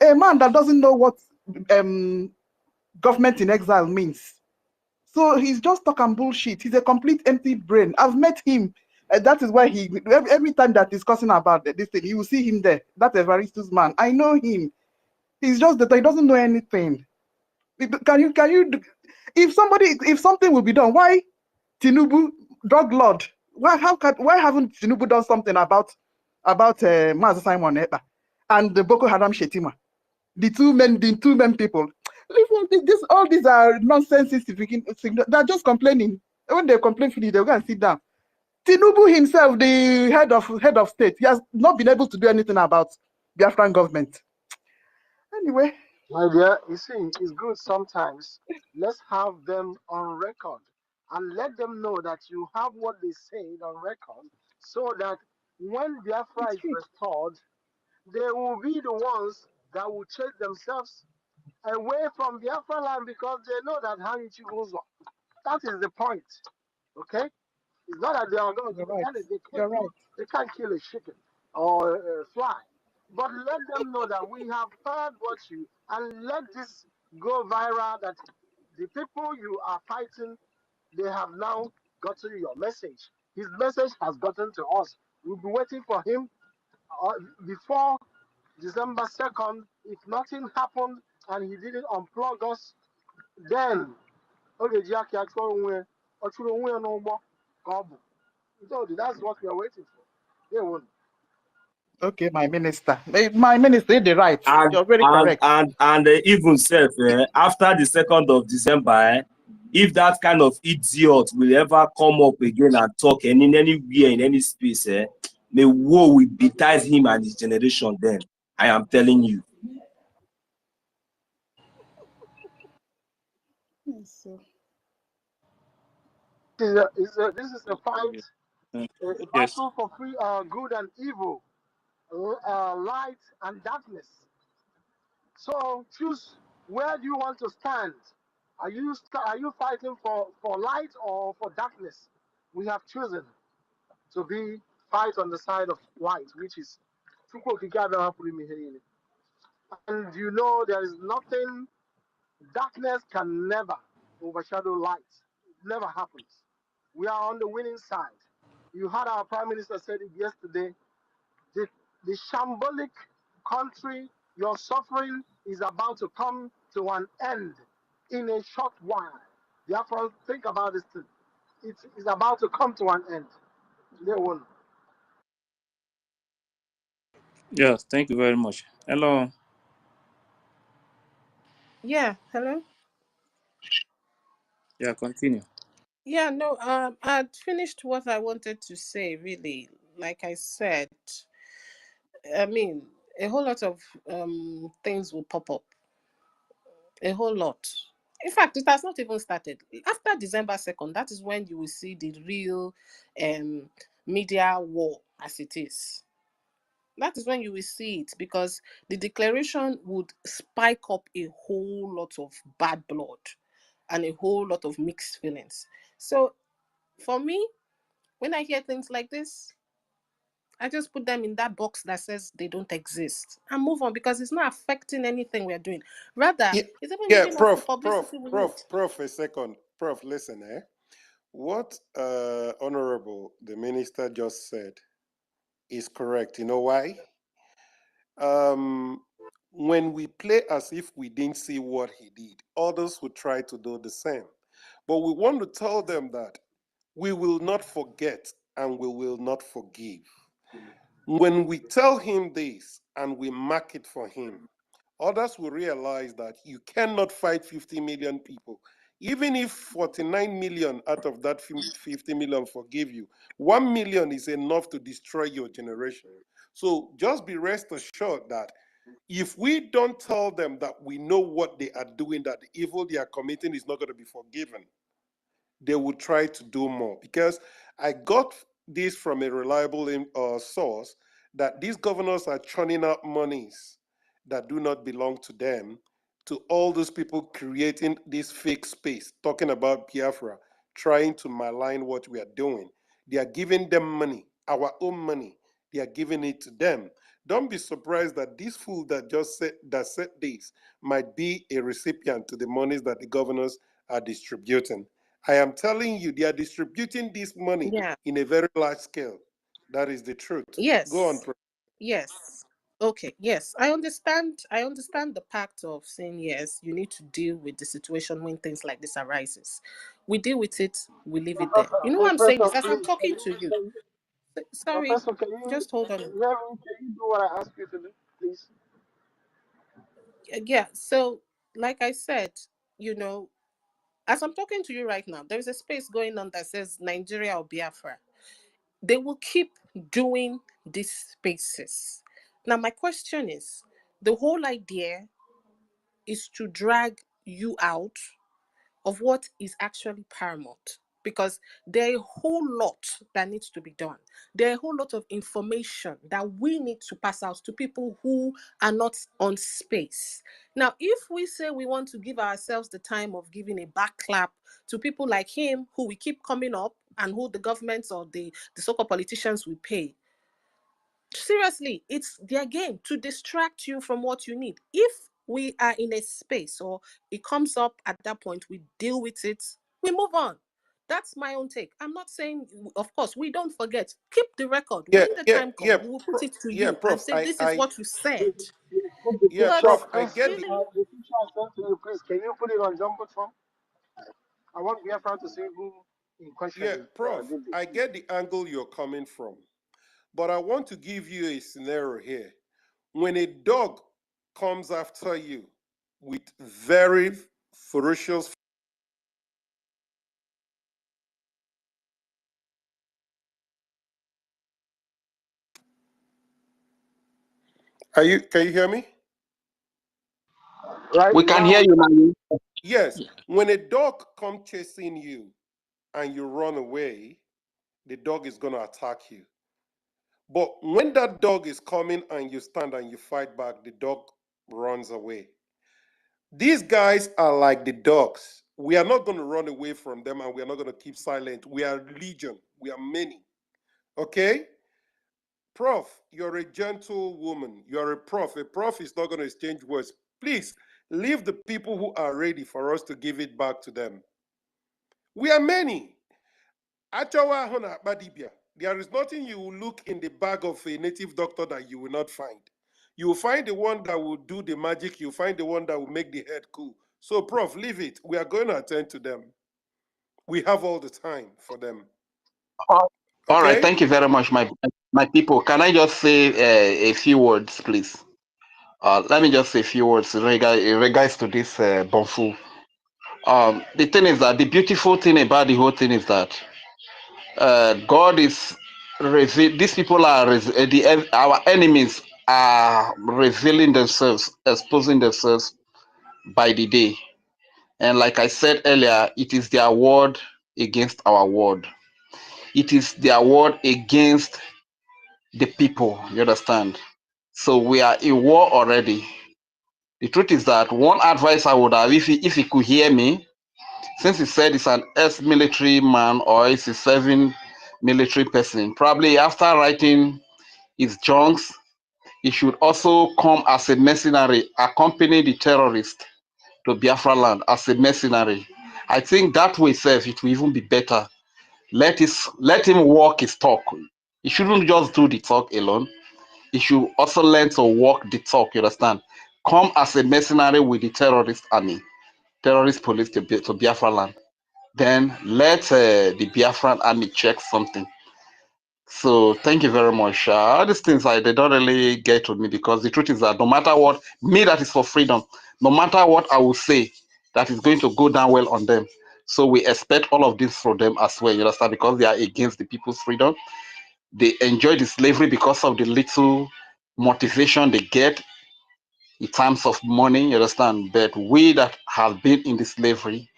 a man that doesn't know what government in exile means. So he's just talking bullshit. He's a complete empty brain. I've met him And that is why every time that discussing about this thing, you will see him there. That Evaristo's man. I know him. He's just that he doesn't know anything. Can you, if something will be done, why Tinubu, drug lord, why haven't Tinubu done something about Mazi Simon Ekpa and the Boko Haram Shetima? The two men people. All these are nonsense. They're just complaining. When they complain, they'll go and sit down. Tinubu himself, the head of state, he has not been able to do anything about Biafran government. Anyway. My dear, you see, it's good sometimes. Let's have them on record and let them know that you have what they said on record so that when Biafra is restored, they will be the ones that will take themselves away from Biafra land because they know that Hamichi goes on. That is the point. Okay? It's not that they are going to You're right. they can't kill a chicken or a fly. But let them know that we have heard what you, and let this go viral that the people you are fighting, they have now gotten your message. His message has gotten to us. We'll be waiting for him before December 2nd. If nothing happened and he didn't unplug us, then okay, Jackie, actually, no more. So that's what we are waiting for. They won't. Okay, my minister. My minister, you're right. You're very correct. And even self, after the 2nd of December, if that kind of idiot will ever come up again and talk in anywhere, in any space, may war will betize him and his generation then. I am telling you. Yes, sir. This is a fight, a Yes. battle for free, good and evil, light and darkness. So choose, where do you want to stand? Are you fighting for light or for darkness? We have chosen to fight on the side of light, which is, and you know there is nothing, darkness can never overshadow light. It never happens. We are on the winning side. You heard our Prime Minister said it yesterday. The shambolic country you're suffering is about to come to an end in a short while. Therefore, think about this thing. It is about to come to an end. They won't. Yes. Thank you very much. Hello. Yeah, hello. Yeah. Continue. Yeah, no, I'd finished what I wanted to say, really. Like I said, I mean, a whole lot of things will pop up. A whole lot. In fact, it has not even started. After December 2nd, that is when you will see the real um media war as it is. That is when you will see it because the declaration would spike up a whole lot of bad blood and a whole lot of mixed feelings. So for me, when I hear things like this, I just put them in that box that says they don't exist and move on because it's not affecting anything we're doing. Rather, Yeah, it's even yeah, giving us the Prof, publicity we need. a second. Prof, listen, What Honorable the Minister just said is correct. You know why? When we play as if we didn't see what he did, others will try to do the same. But we want to tell them that we will not forget and we will not forgive. When we tell him this and we mark it for him, others will realize that you cannot fight 50 million people. Even if 49 million out of that 50 million forgive you, 1 million is enough to destroy your generation. So just be rest assured that if we don't tell them that we know what they are doing, that the evil they are committing is not going to be forgiven, they will try to do more. Because I got this from a reliable source that these governors are churning out monies that do not belong to them to all those people creating this fake space, talking about Biafra, trying to malign what we are doing. They are giving them money, our own money. They are giving it to them. Don't be surprised that this fool that said this might be a recipient to the monies that the governors are distributing. I am telling you, they are distributing this money Yeah. in a very large scale. That is the truth. Go on. Yes. Yes. Okay. Yes. I understand. I understand the part of saying yes, you need to deal with the situation when things like this arises. We deal with it, we leave it there. You know what I'm saying is Professor, as I'm please, talking to you. Sorry, Professor, can you, just hold on. can you do what I asked you to do, please? Yeah. So, like I said, as I'm talking to you right now, there is a space going on that says Nigeria or Biafra. They will keep doing these spaces. Now, my question is, the whole idea is to drag you out of what is actually paramount, because there are a whole lot that needs to be done. There are a whole lot of information that we need to pass out to people who are not on space. Now, if we say we want to give ourselves the time of giving a back clap to people like him, who we keep coming up and who the governments or the so-called politicians will pay, seriously, it's their game to distract you from what you need. If we are in a space or it comes up at that point, we deal with it, we move on. That's my own take. I'm not saying, of course, we don't forget. Keep the record. When the time comes, we will put it to you and Prof. say, this is what you said. Put the But picture, Prof. I please, get really, the picture I sent to you, please. Can you put it on Jumbotron? I want Biafra to see who in question Prof. did this. I get the angle you're coming from, but I want to give you a scenario here. When a dog comes after you with very ferocious, can you hear me? Right We can now, hear we you can. now. Yes. When a dog comes chasing you and you run away, the dog is going to attack you. But when that dog is coming and you stand and you fight back, the dog runs away. These guys are like the dogs. We are not going to run away from them and we are not going to keep silent. We are legion. We are many. Okay? Prof, you're a gentle woman. You're a prof. A prof is not going to exchange words. Please leave the people who are ready for us to give it back to them. We are many. There is nothing you will look in the bag of a native doctor that you will not find. You will find the one that will do the magic. You'll find the one that will make the head cool. So, Prof, leave it. We are going to attend to them. We have all the time for them. All right, Okay? thank you very much, my people. Can I just say a few words, please? Let me just say a few words in regards to this Bonfu. The thing is that the beautiful thing about the whole thing is that God is these people are our enemies are revealing themselves, exposing themselves by the day. And like I said earlier, it is their word against our word. It is their word against the people. You understand? So we are in war already. The truth is that one advice I would have, if he could hear me, since he said he's an ex-military man or he's a serving military person, probably after writing his junks, he should also come as a mercenary, accompany the terrorist to Biafra land as a mercenary. I think that way itself, it will even be better. Let him walk his talk. He shouldn't just do the talk alone. He should also learn to walk the talk, you understand? Come as a mercenary with the terrorist army, terrorist police to Biafra land. Then let the Biafran army check something. So thank you very much. All these things they don't really get to me, because the truth is that no matter what, me that is for freedom, no matter what I will say, that is going to go down well on them. So we expect all of this from them as well, you understand, because they are against the people's freedom. They enjoy the slavery because of the little motivation they get in terms of money, you understand. But we that have been in the slavery,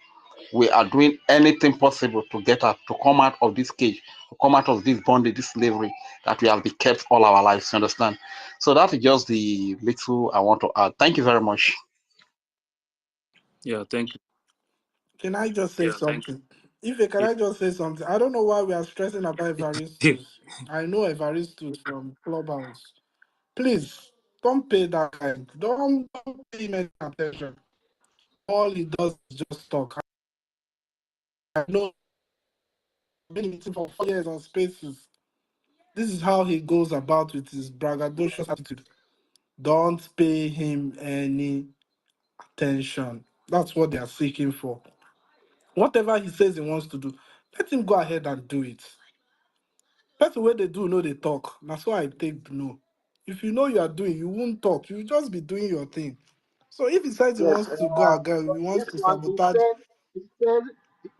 we are doing anything possible to get out, to come out of this cage, to come out of this bondage, this slavery that we have been kept all our lives, you understand. So that is just the little I want to add. Thank you very much. Yeah, thank you. Can I just say something? Can Yeah. I just say something? I don't know why we are stressing about Evaristus. I know Evaristus from Clubhouse. Please, don't pay that guy. Don't pay him any attention. All he does is just talk. I know been meeting for 4 years on Spaces. This is how he goes about with his braggadocious attitude. Don't pay him any attention. That's what they are seeking for. Whatever he says he wants to do, let him go ahead and do it. That's the way they do, no, they talk. That's why I take no. If you know you are doing, you won't talk. You just be doing your thing. So if he says he Yes, wants to go again, he wants this to one sabotage. he said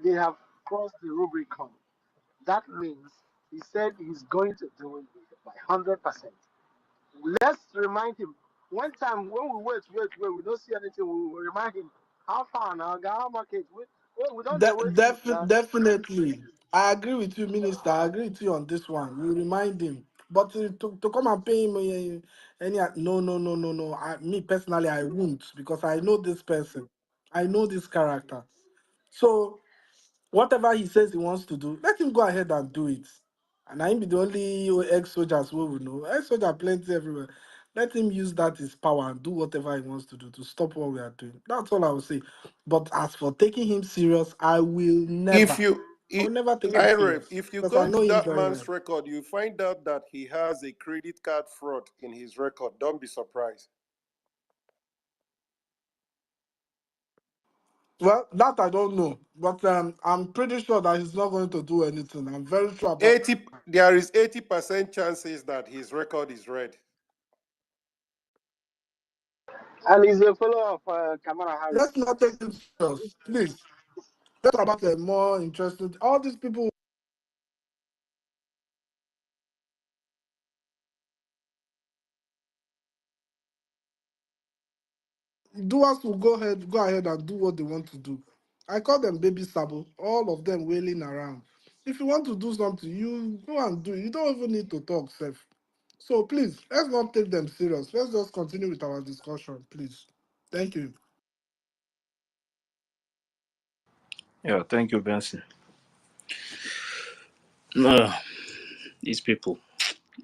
they have crossed the Rubicon. That means he said he's going to do it by 100%. Let's remind him. One time when we wait, we don't see anything. We will remind him how far now, how market. We don't wait since now. Definitely. I agree with you, Minister. I agree with you on this one. You remind him. But to come and pay him any no. Me personally, I won't, because I know this person. I know this character. So whatever he says he wants to do, let him go ahead and do it. And I be the only ex-soldiers who will know. Ex-soldier plenty everywhere. Let him use that his power and do whatever he wants to do to stop what we are doing. That's all I will say. But as for taking him serious, I will If never. you, I if, will never take him IREF, serious if you because I go know to him that very well. man's record, you find out that he has a credit card fraud in his record. Don't be surprised. Well, that I don't know, but I'm pretty sure that he's not going to do anything. I'm very sure about. There is 80% chances that his record is red. And he's a follower of Kamala Let's Harris. not take him serious, please. Let's talk about a more interesting. All these people doers will go ahead and do what they want to do. I call them baby sabo, all of them wailing around. If you want to do something, you go and do it. You don't even need to talk, Seth. So please, let's not take them serious. Let's just continue with our discussion, please. Thank you. Yeah, thank you, Benson. No, these people.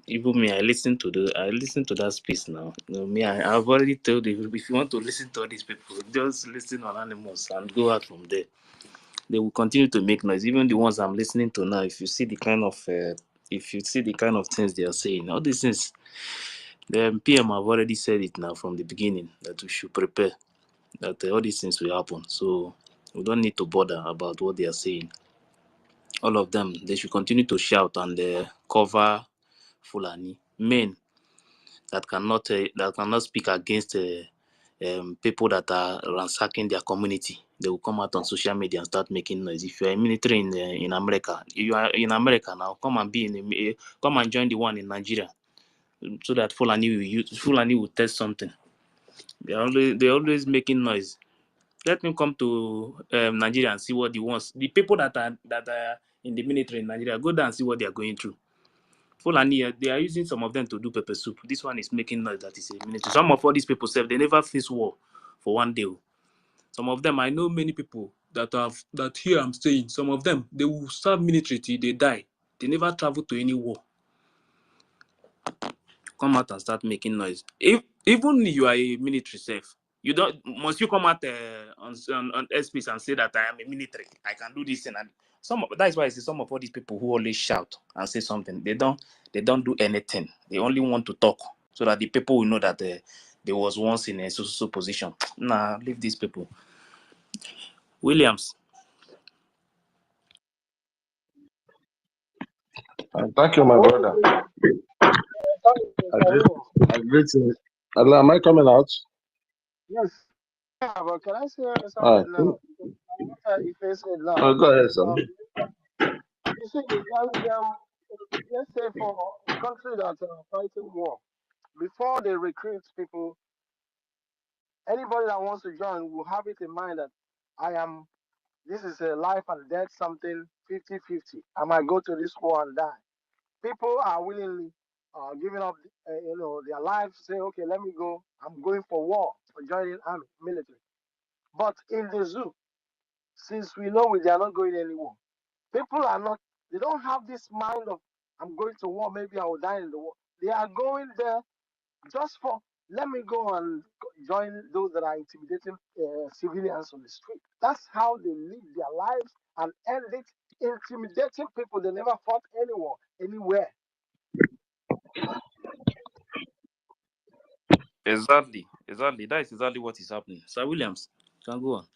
Even me, I listen to that space now. You know, me, I've already told you, if you want to listen to all these people, just listen on Animals and go out from there. They will continue to make noise. Even the ones I'm listening to now, if you see the kind of things they are saying, all these things, the PM have already said it now from the beginning that we should prepare, that all these things will happen. So we don't need to bother about what they are saying. All of them, they should continue to shout and cover Fulani men that cannot speak against people that are ransacking their community. They will come out on social media and start making noise. If you are a military in America, you are in America now. Come and join the one in Nigeria, so that Fulani will test something. They always making noise. Let me come to Nigeria and see what the people that are in the military in Nigeria, go down and see what they are going through. Fulani, they are using some of them to do pepper soup. This one is making noise that is a military. Some of all these people say they never face war for one day. Some of them, I know many people that here I'm saying, some of them, they will serve military till they die. They never travel to any war. Come out and start making noise. If even you are a military self, must you come out on space and say that I am a military, I can do this, and that's why I see some of all these people who always shout and say something. They don't do anything. They only want to talk so that the people will know that they was once in a so position. Nah, leave these people. Williams. Thank you, my brother. Okay, I greet, I greet you. Allah, am I coming out? yes. Yeah, but can I say Ah, something now? What if I said now? oh, go ahead, son. Um, you see, let's say for a country that's fighting war, before they recruit people, anybody that wants to join will have it in mind that I am. This is a life and death something 50-50. I might go to this war and die. People are willingly giving up, their lives. Say, okay, let me go. I'm going for war, for joining army, military. But in the zoo, since we know they are not going anywhere, people are not. They don't have this mind of I'm going to war. Maybe I will die in the war. They are going there just for let me go and join those that are intimidating civilians on the street. That's how they live their lives and end it intimidating people. They never fought anyone, anywhere. Exactly. That is exactly what is happening. Sir Williams, you can go on.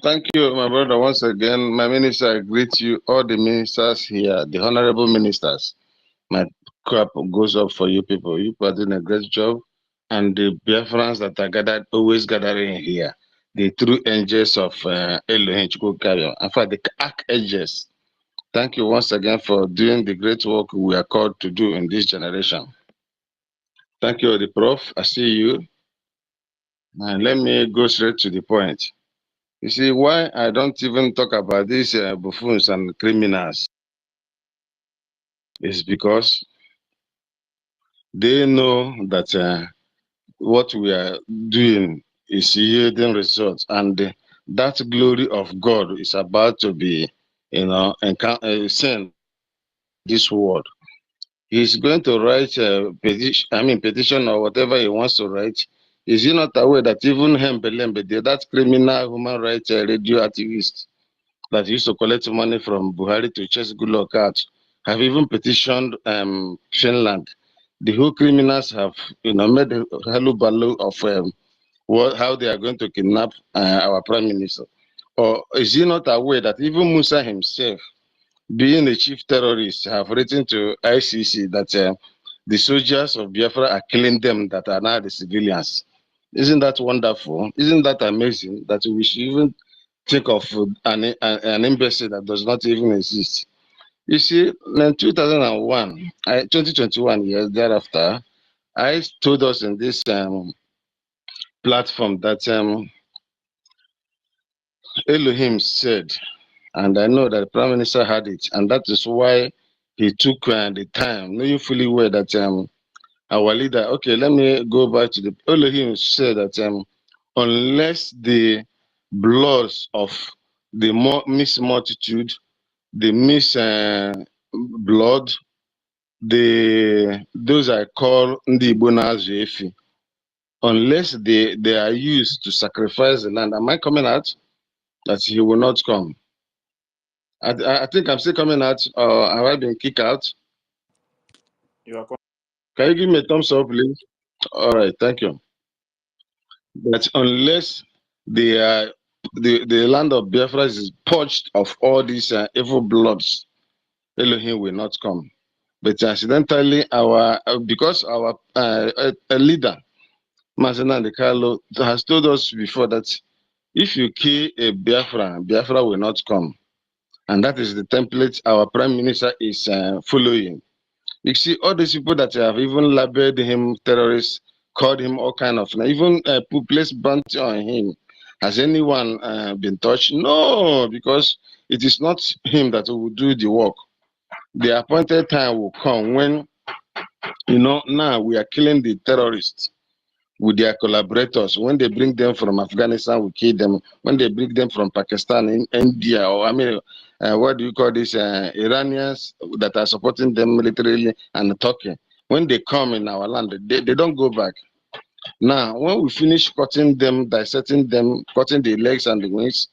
Thank you, my brother, once again. My minister, I greet you, all the ministers here, the honorable ministers. My cup goes up for you people. You are doing a great job. And the Biafrans that are gathered, always gathering here, the true angels of Elohim Chukwukayo. In fact, the archangels. Thank you once again for doing the great work we are called to do in this generation. Thank you, the Prof. I see you. And let me go straight to the point. You see, why I don't even talk about these buffoons and criminals is because they know that what we are doing is yielding results, and that glory of God is about to be, seen this world. He's going to write a petition or whatever he wants to write. Is he not aware that even Hembelembe, that criminal human rights radio activist that used to collect money from Buhari to chase Goodluck out, have even petitioned Finland? The whole criminals have, made a hullabaloo of how they are going to kidnap our prime minister. Or is he not aware that even Musa himself, being a chief terrorist, have written to ICC that the soldiers of Biafra are killing them that are now the civilians? Isn't that wonderful? Isn't that amazing that we should even think of an embassy that does not even exist? You see, in 2001, 2021 years thereafter, I told us in this platform that Elohim said, and I know that the Prime Minister had it, and that is why he took the time, knowing fully well that our leader, okay, let me go back to the Elohim said that unless the bloods of the miss multitude, the miss blood, those I call Ndi Igbo na-azụ efi, unless they are used to sacrifice the land. Am I coming out? That he will not come. I think I'm still coming out, or have I been kicked out? You are Can you give me a thumbs up, please? All right, thank you. But unless the land of Biafra is purged of all these evil bloods, Elohim will not come. But accidentally, because our leader, Mazina Dekalo, has told us before that if you kill a Biafra will not come. And that is the template our prime minister is following. You see, all these people that have even labeled him terrorist, called him all kind of, even put place bounty on him. Has anyone been touched? No, because it is not him that will do the work. The appointed time will come when, now we are killing the terrorists with their collaborators. When they bring them from Afghanistan, we kill them. When they bring them from Pakistan, India, or what do you call this? Iranians that are supporting them militarily, and Turkey. When they come in our land, they don't go back. Now, when we finish cutting them, dissecting them, cutting the legs and the wings,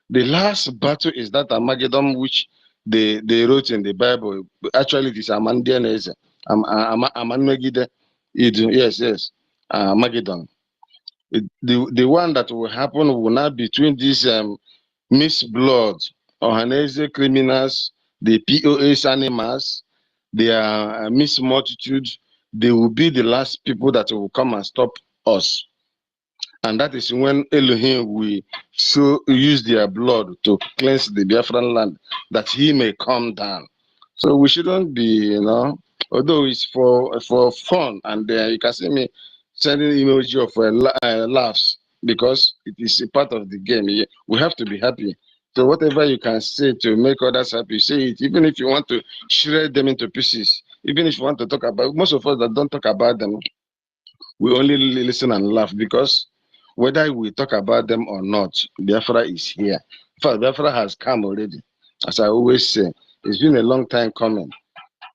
the last battle is that Armageddon, which they wrote in the Bible. Actually, it is Amandian, Amanmegide. Yes. Armageddon. The one that will happen will not between these mixed blood, Ohanese criminals, the POS animals, their mixed multitude. They will be the last people that will come and stop us. And that is when Elohim will use their blood to cleanse the Biafran land, that he may come down. So we shouldn't be, although it's for fun, and you can see me sending emoji of laughs, because it is a part of the game. We have to be happy. So whatever you can say to make others happy, say it. Even if you want to shred them into pieces, even if you want to talk about, most of us that don't talk about them, we only listen and laugh, because whether we talk about them or not, Biafra is here. In fact, Biafra has come already. As I always say, it's been a long time coming.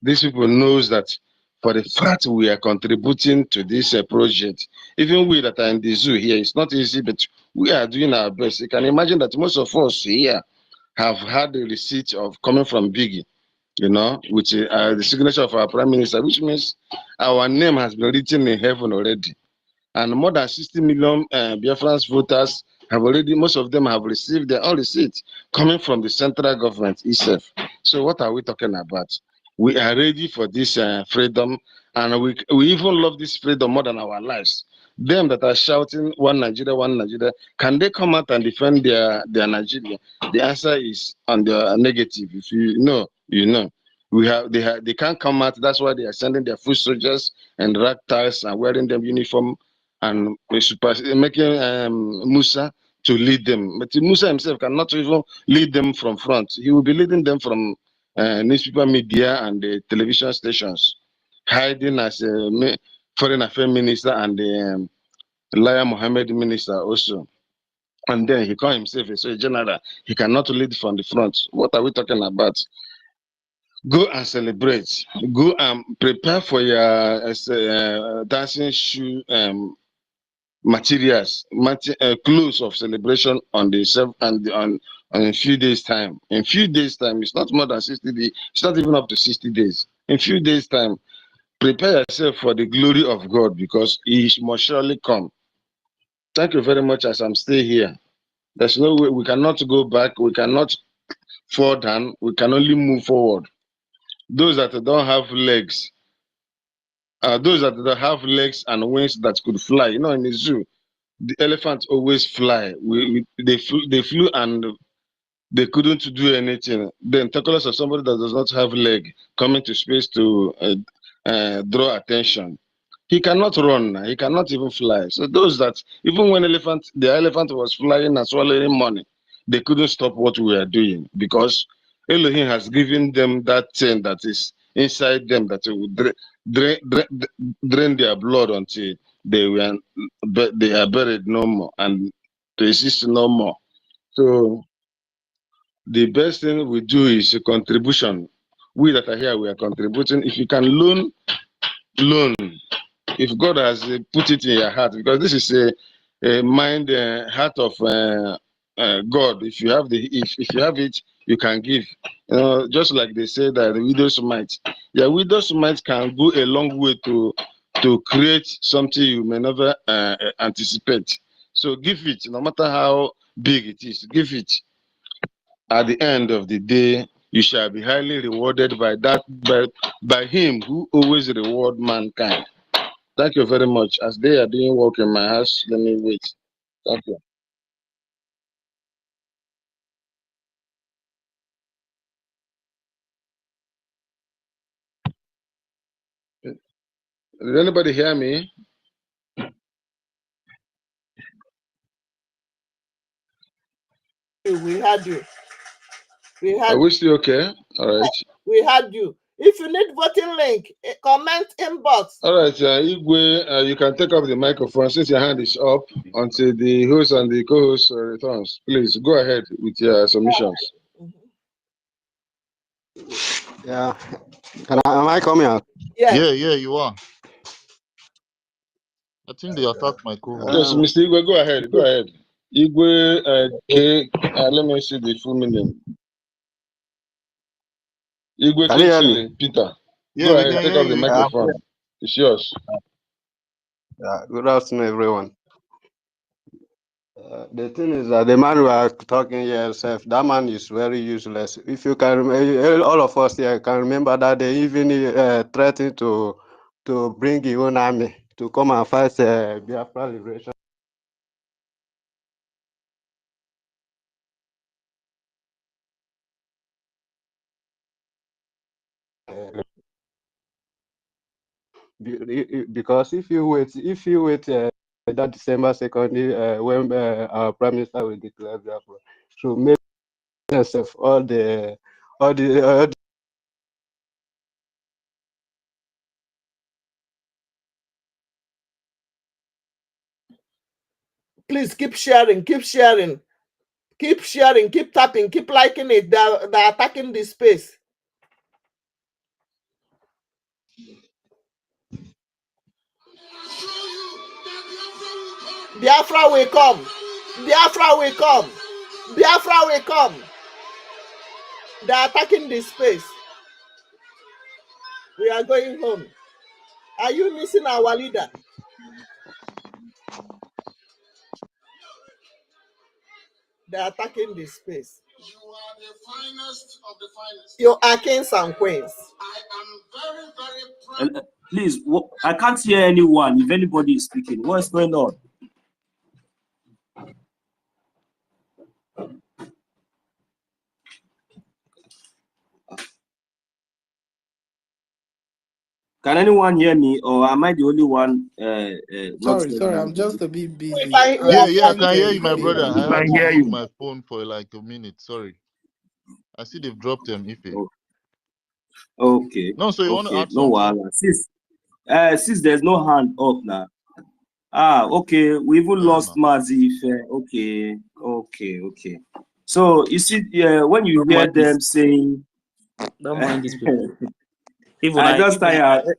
These people knows that for the fact we are contributing to this project, even we that are in the zoo here, it's not easy, but we are doing our best. You can imagine that most of us here have had the receipt of coming from Biggie, you know, which is the signature of our Prime Minister, which means our name has been written in heaven already. And more than 60 million Biafrans voters have already, most of them have received their own receipts coming from the central government itself. So what are we talking about? We are ready for this freedom, and we even love this freedom more than our lives. Them that are shouting one Nigeria, can they come out and defend their Nigeria? The answer is on the negative. If you know, you know. They can't come out. That's why they are sending their foot soldiers and rag ties and wearing them uniform and making Musa to lead them. But Musa himself cannot even lead them from front. He will be leading them from newspaper media and the television stations, hiding as a foreign affairs minister and the Liar Mohammed minister also. And then he called himself a general. He cannot lead from the front. What are we talking about? Go and celebrate. Go and prepare for your dancing shoe materials, clothes of celebration on the on a few days time. In few days time, it's not more than 60 days. It's not even up to 60 days. In few days time, prepare yourself for the glory of God because He must surely come. Thank you very much. As I'm still here, there's no way we cannot go back. We cannot fall down. We can only move forward. Those that don't have legs, those that don't have legs and wings that could fly, you know, in the zoo, the elephants always fly. They flew and they couldn't do anything. Then talk less of somebody that does not have leg coming to space to draw attention. He cannot run. He cannot even fly. So those that even when the elephant was flying and swallowing money, they couldn't stop what we are doing because Elohim has given them that thing that is inside them that will drain their blood until they are buried no more and to exist no more. So the best thing we do is a contribution. We that are here, we are contributing. If you can loan. If God has put it in your heart, because this is a mind, heart of God. If you have if you have it, you can give. You know, just like they say that the widow's mite. Yeah, widow's mite can go a long way to create something you may never anticipate. So give it, no matter how big it is. Give it. At the end of the day, you shall be highly rewarded by Him who always reward mankind. Thank you very much. As they are doing work in my house, let me wait. Thank you. Did anybody hear me? We had you. We Are had we still okay? All right. we had you. If you need voting link, comment inbox. All right, Igwe, you can take up the microphone since your hand is up until the host and the co-host returns. Please go ahead with your submissions. Yeah. Am I coming out? Yes. Yeah, you are. I think they attacked my Yes, co-host. Mr. Igwe, go ahead. Go ahead. Igwe, let me see the full name. Igwe Can you hear me? Kingsley, Peter. Yeah, Go we ahead, can take hear up the you. microphone. It's yours. Good afternoon, everyone. The thing is that the man we are talking here, self, that man is very useless. If you can, all of us here can remember that they even threatened to bring his own army to come and fight Biafra liberation. Because if you wait that December 2nd, when our Prime Minister will declare Biafra, so make yourself all the Please keep sharing, keep sharing, keep sharing, keep tapping, keep liking it. They're attacking this space. Biafra will come. Biafra will come. Biafra will come. They are attacking the space. We are going home. Are you missing our leader? They are attacking the space. You are the finest of the finest. You are kings and queens. I am very, very proud. Please, I can't hear anyone. If anybody is speaking, what's going on? Can anyone hear me, or am I the only one not Sorry, hearing I'm just me? a bit busy. Yeah, I Can't can hear hear you you, my brother. clearly. I I had can to hear use you. my phone for like a minute. Sorry. I see they've dropped them, Ife. Oh, okay. No, so you want to Okay, add no something? wahala. Since there's no hand up now. Okay. We even Yeah, lost no. Mazi. Okay. So you see, when you Don't hear mind this. them saying, Don't mind these people.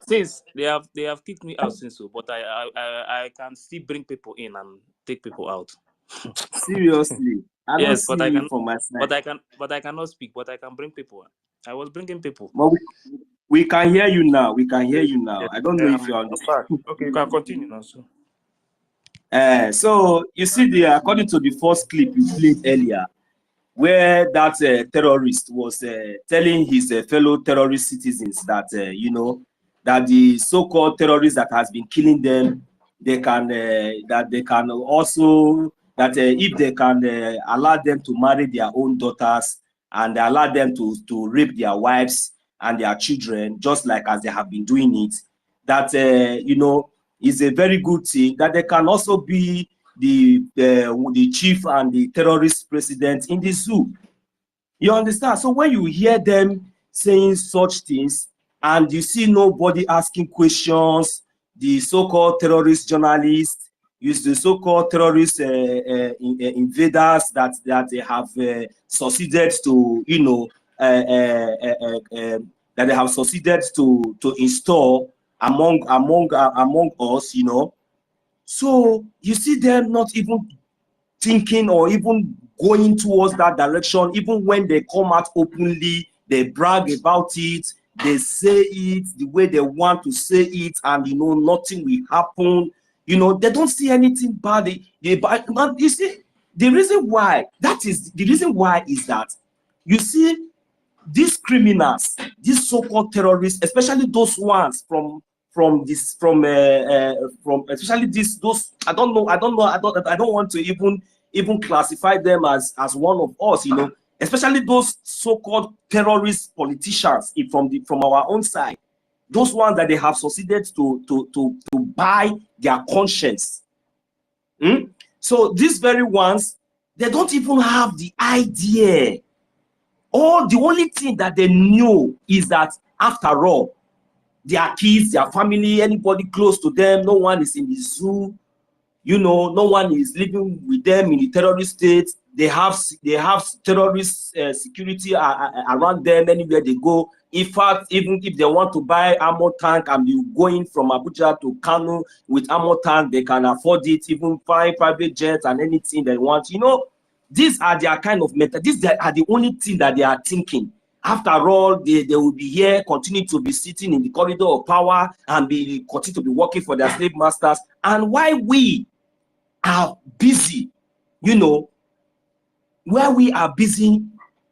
Since they have kicked me out since so, but I can still bring people in and take people out. seriously, I don't Yes, but I see it can, from my side. but I cannot speak. But I can bring people. I was bringing people. But we can hear you now. We can hear Yes, you now. yes. I don't know if you I'm back. understand. Okay, you can continue now. So. So you see, according to the first clip you played earlier, where that terrorist was telling his fellow terrorist citizens that that the so-called terrorists that has been killing them, they can also that if they can allow them to marry their own daughters and allow them to rape their wives and their children, just like as they have been doing it, that is a very good thing. That they can also be the chief and the terrorist president in the zoo. You understand? So when you hear them saying such things and you see nobody asking questions, the so-called terrorist journalists, use the so-called terrorist invaders that they have succeeded to, that they have succeeded to install among us, So you see them not even thinking or even going towards that direction. Even when they come out openly, they brag about it, they say it the way they want to say it, and nothing will happen. They don't see anything bad. But you see, the reason why is that you see these criminals, these so-called terrorists, especially those ones from especially those I don't want to even classify them as one of us, especially those so-called terrorist politicians from our own side, those ones that they have succeeded to buy their conscience. So these very ones, they don't even have the idea. The only thing that they knew is that after all, their kids, their family, anybody close to them, no one is in the zoo, no one is living with them in the terrorist state. They have terrorist security around them anywhere they go. In fact, even if they want to buy armor tank and be going from Abuja to Kano with armor tank, they can afford it, even buy private jets and anything they want. These are their kind of method. These are the only thing that they are thinking. After all, they will be here, continue to be sitting in the corridor of power and continue to be working for their slave masters. And why we are busy, where we are busy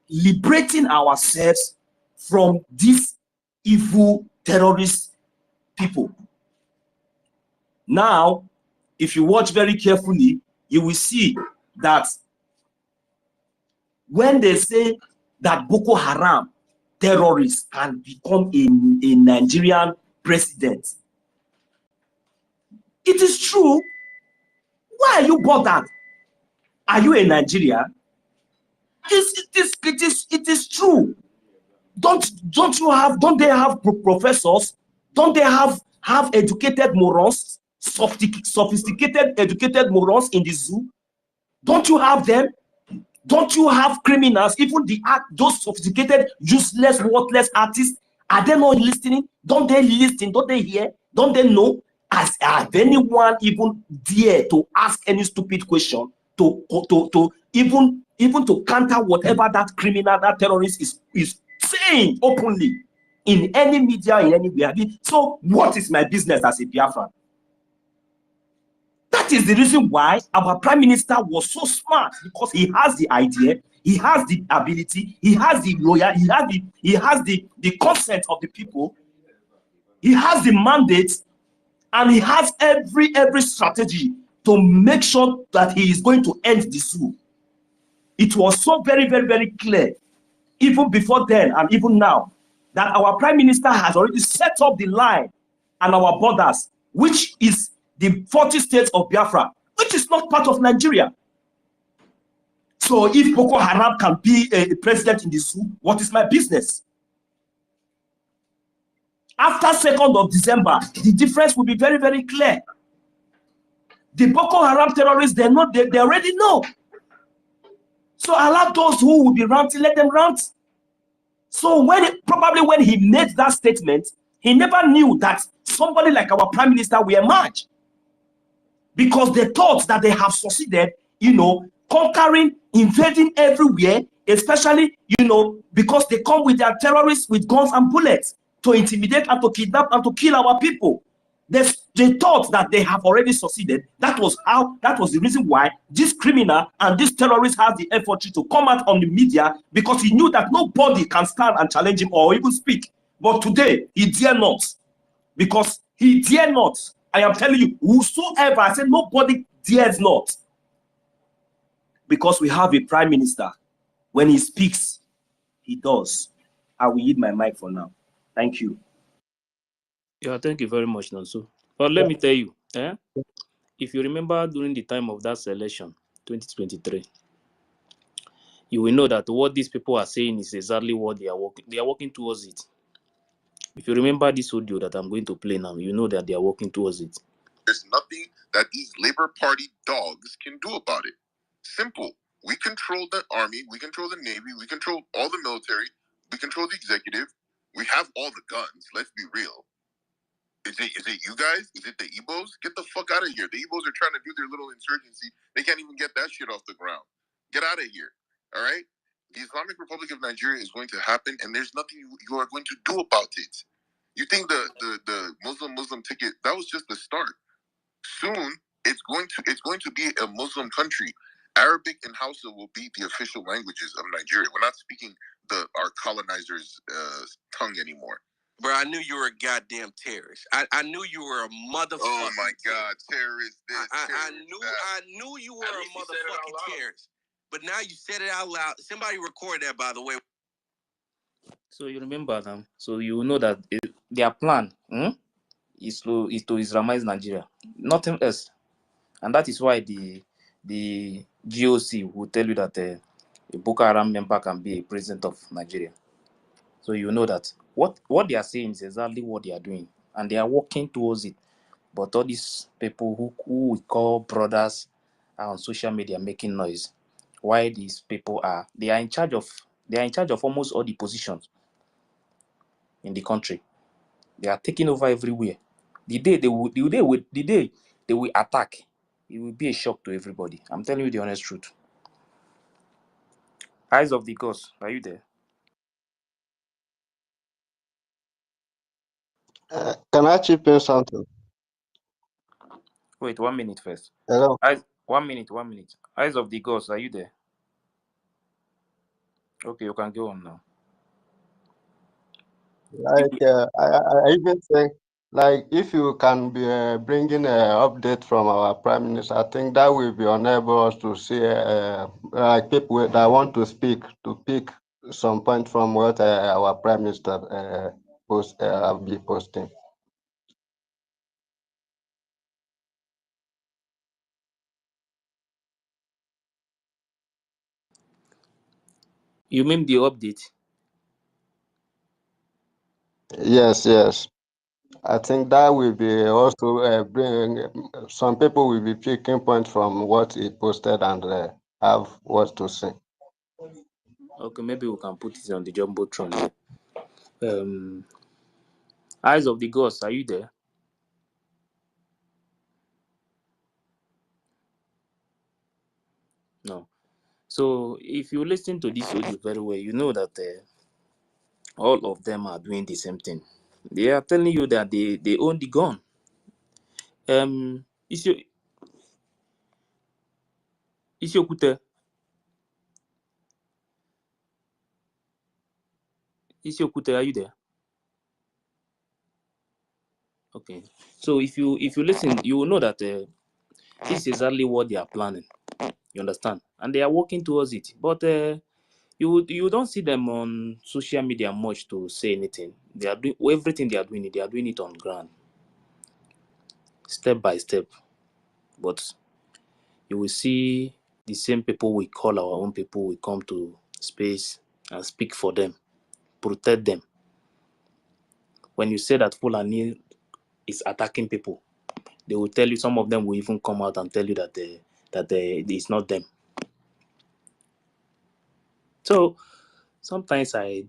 liberating ourselves from these evil terrorist people. Now, if you watch very carefully, you will see that when they say that Boko Haram terrorists can become a Nigerian president, it is true. Why are you bothered? Are you a Nigerian? It is true. Don't they have professors? Don't they have educated morons, sophisticated educated morons in the zoo? Don't you have them? Don't you have criminals? Even those sophisticated, useless, worthless artists, are they not listening? Don't they listen? Don't they hear? Don't they know? Has anyone even dare to ask any stupid question? to even to counter whatever that criminal, that terrorist is saying openly in any media, in anywhere. So what is my business as a Biafran? That is the reason why our prime minister was so smart, because he has the idea, he has the ability, he has the lawyer, he has the consent of the people, he has the mandate, and he has every strategy to make sure that he is going to end the zoo. It was so very clear, even before then and even now, that our prime minister has already set up the line and our borders, which is the 40 states of Biafra, which is not part of Nigeria. So if Boko Haram can be a president in the zoo, what is my business? After 2nd of December, the difference will be very clear. The Boko Haram terrorists, they already know. So allow those who will be ranting, let them rant. So probably when he made that statement, he never knew that somebody like our prime minister will emerge, because they thought that they have succeeded, conquering, invading everywhere, especially, because they come with their terrorists with guns and bullets to intimidate and to kidnap and to kill our people. They thought that they have already succeeded. That was the reason why this criminal and this terrorist has the effort to come out on the media, because he knew that nobody can stand and challenge him or even speak. But today, he dare not, because he dare not. I am telling you, whosoever, I said nobody dares not, because we have a prime minister. When he speaks, he does. I will yield my mic for now. Thank you. Yeah, thank you very much, Nansu. But let me tell you, if you remember during the time of that election, 2023, you will know that what these people are saying is exactly what they are working. They are working towards it. If you remember this audio that I'm going to play now, you know that they are working towards it. There's nothing that these Labour Party dogs can do about it. Simple. We control the army, we control the navy, we control all the military, we control the executive, we have all the guns. Let's be real. Is it you guys? Is it the Igbos? Get the fuck out of here. The Igbos are trying to do their little insurgency. They can't even get that shit off the ground. Get out of here. All right? The Islamic Republic of Nigeria is going to happen, and there's nothing you are going to do about it. You think the Muslim ticket, that was just the start. Soon it's going to be a Muslim country. Arabic and Hausa will be the official languages of Nigeria. We're not speaking our colonizers' tongue anymore. Bro, I knew you were a goddamn terrorist. I knew you were a motherfucking Oh my god, terrorist this, I knew you were a motherfucking terrorist. But now you said it out loud. Somebody record that, by the way. So you remember them. So you know that their plan is to Islamize Nigeria. Nothing else. And that is why the GOC will tell you that a Boko Haram member can be a president of Nigeria. So you know that what they are saying is exactly what they are doing, and they are working towards it. But all these people who we call brothers are on social media making noise. Why these people they are in charge of almost all the positions in the country. They are taking over everywhere. The day they will attack, it will be a shock to everybody. I'm telling you the honest truth. Eyes of the gods, are you there? Can I chip in something? Wait, 1 minute first. Hello. Eyes, 1 minute. Eyes of the gods, are you there? Okay, you can go on now. Like I even think, like, if you can be bringing an update from our prime minister, I think that will be enable us to see like people that want to speak to pick some point from what our prime minister be posting. You mean the update? Yes. I think that will be also bring some people will be picking point from what he posted and have what to say. Okay, maybe we can put it on the jumbotron. Eyes of the gods, are you there? So if you listen to this audio very well, you know that all of them are doing the same thing. They are telling you that they own the gun. Isiokute, are you there? Okay. So if you listen, you will know that this is exactly what they are planning. You understand? And they are working towards it. But you don't see them on social media much to say anything. They are doing everything they are doing it on ground, step by step. But you will see the same people we call our own people will come to space and speak for them, protect them. When you say that Fulani is attacking people, they will tell you, some of them will even come out and tell you that it's not them. So sometimes I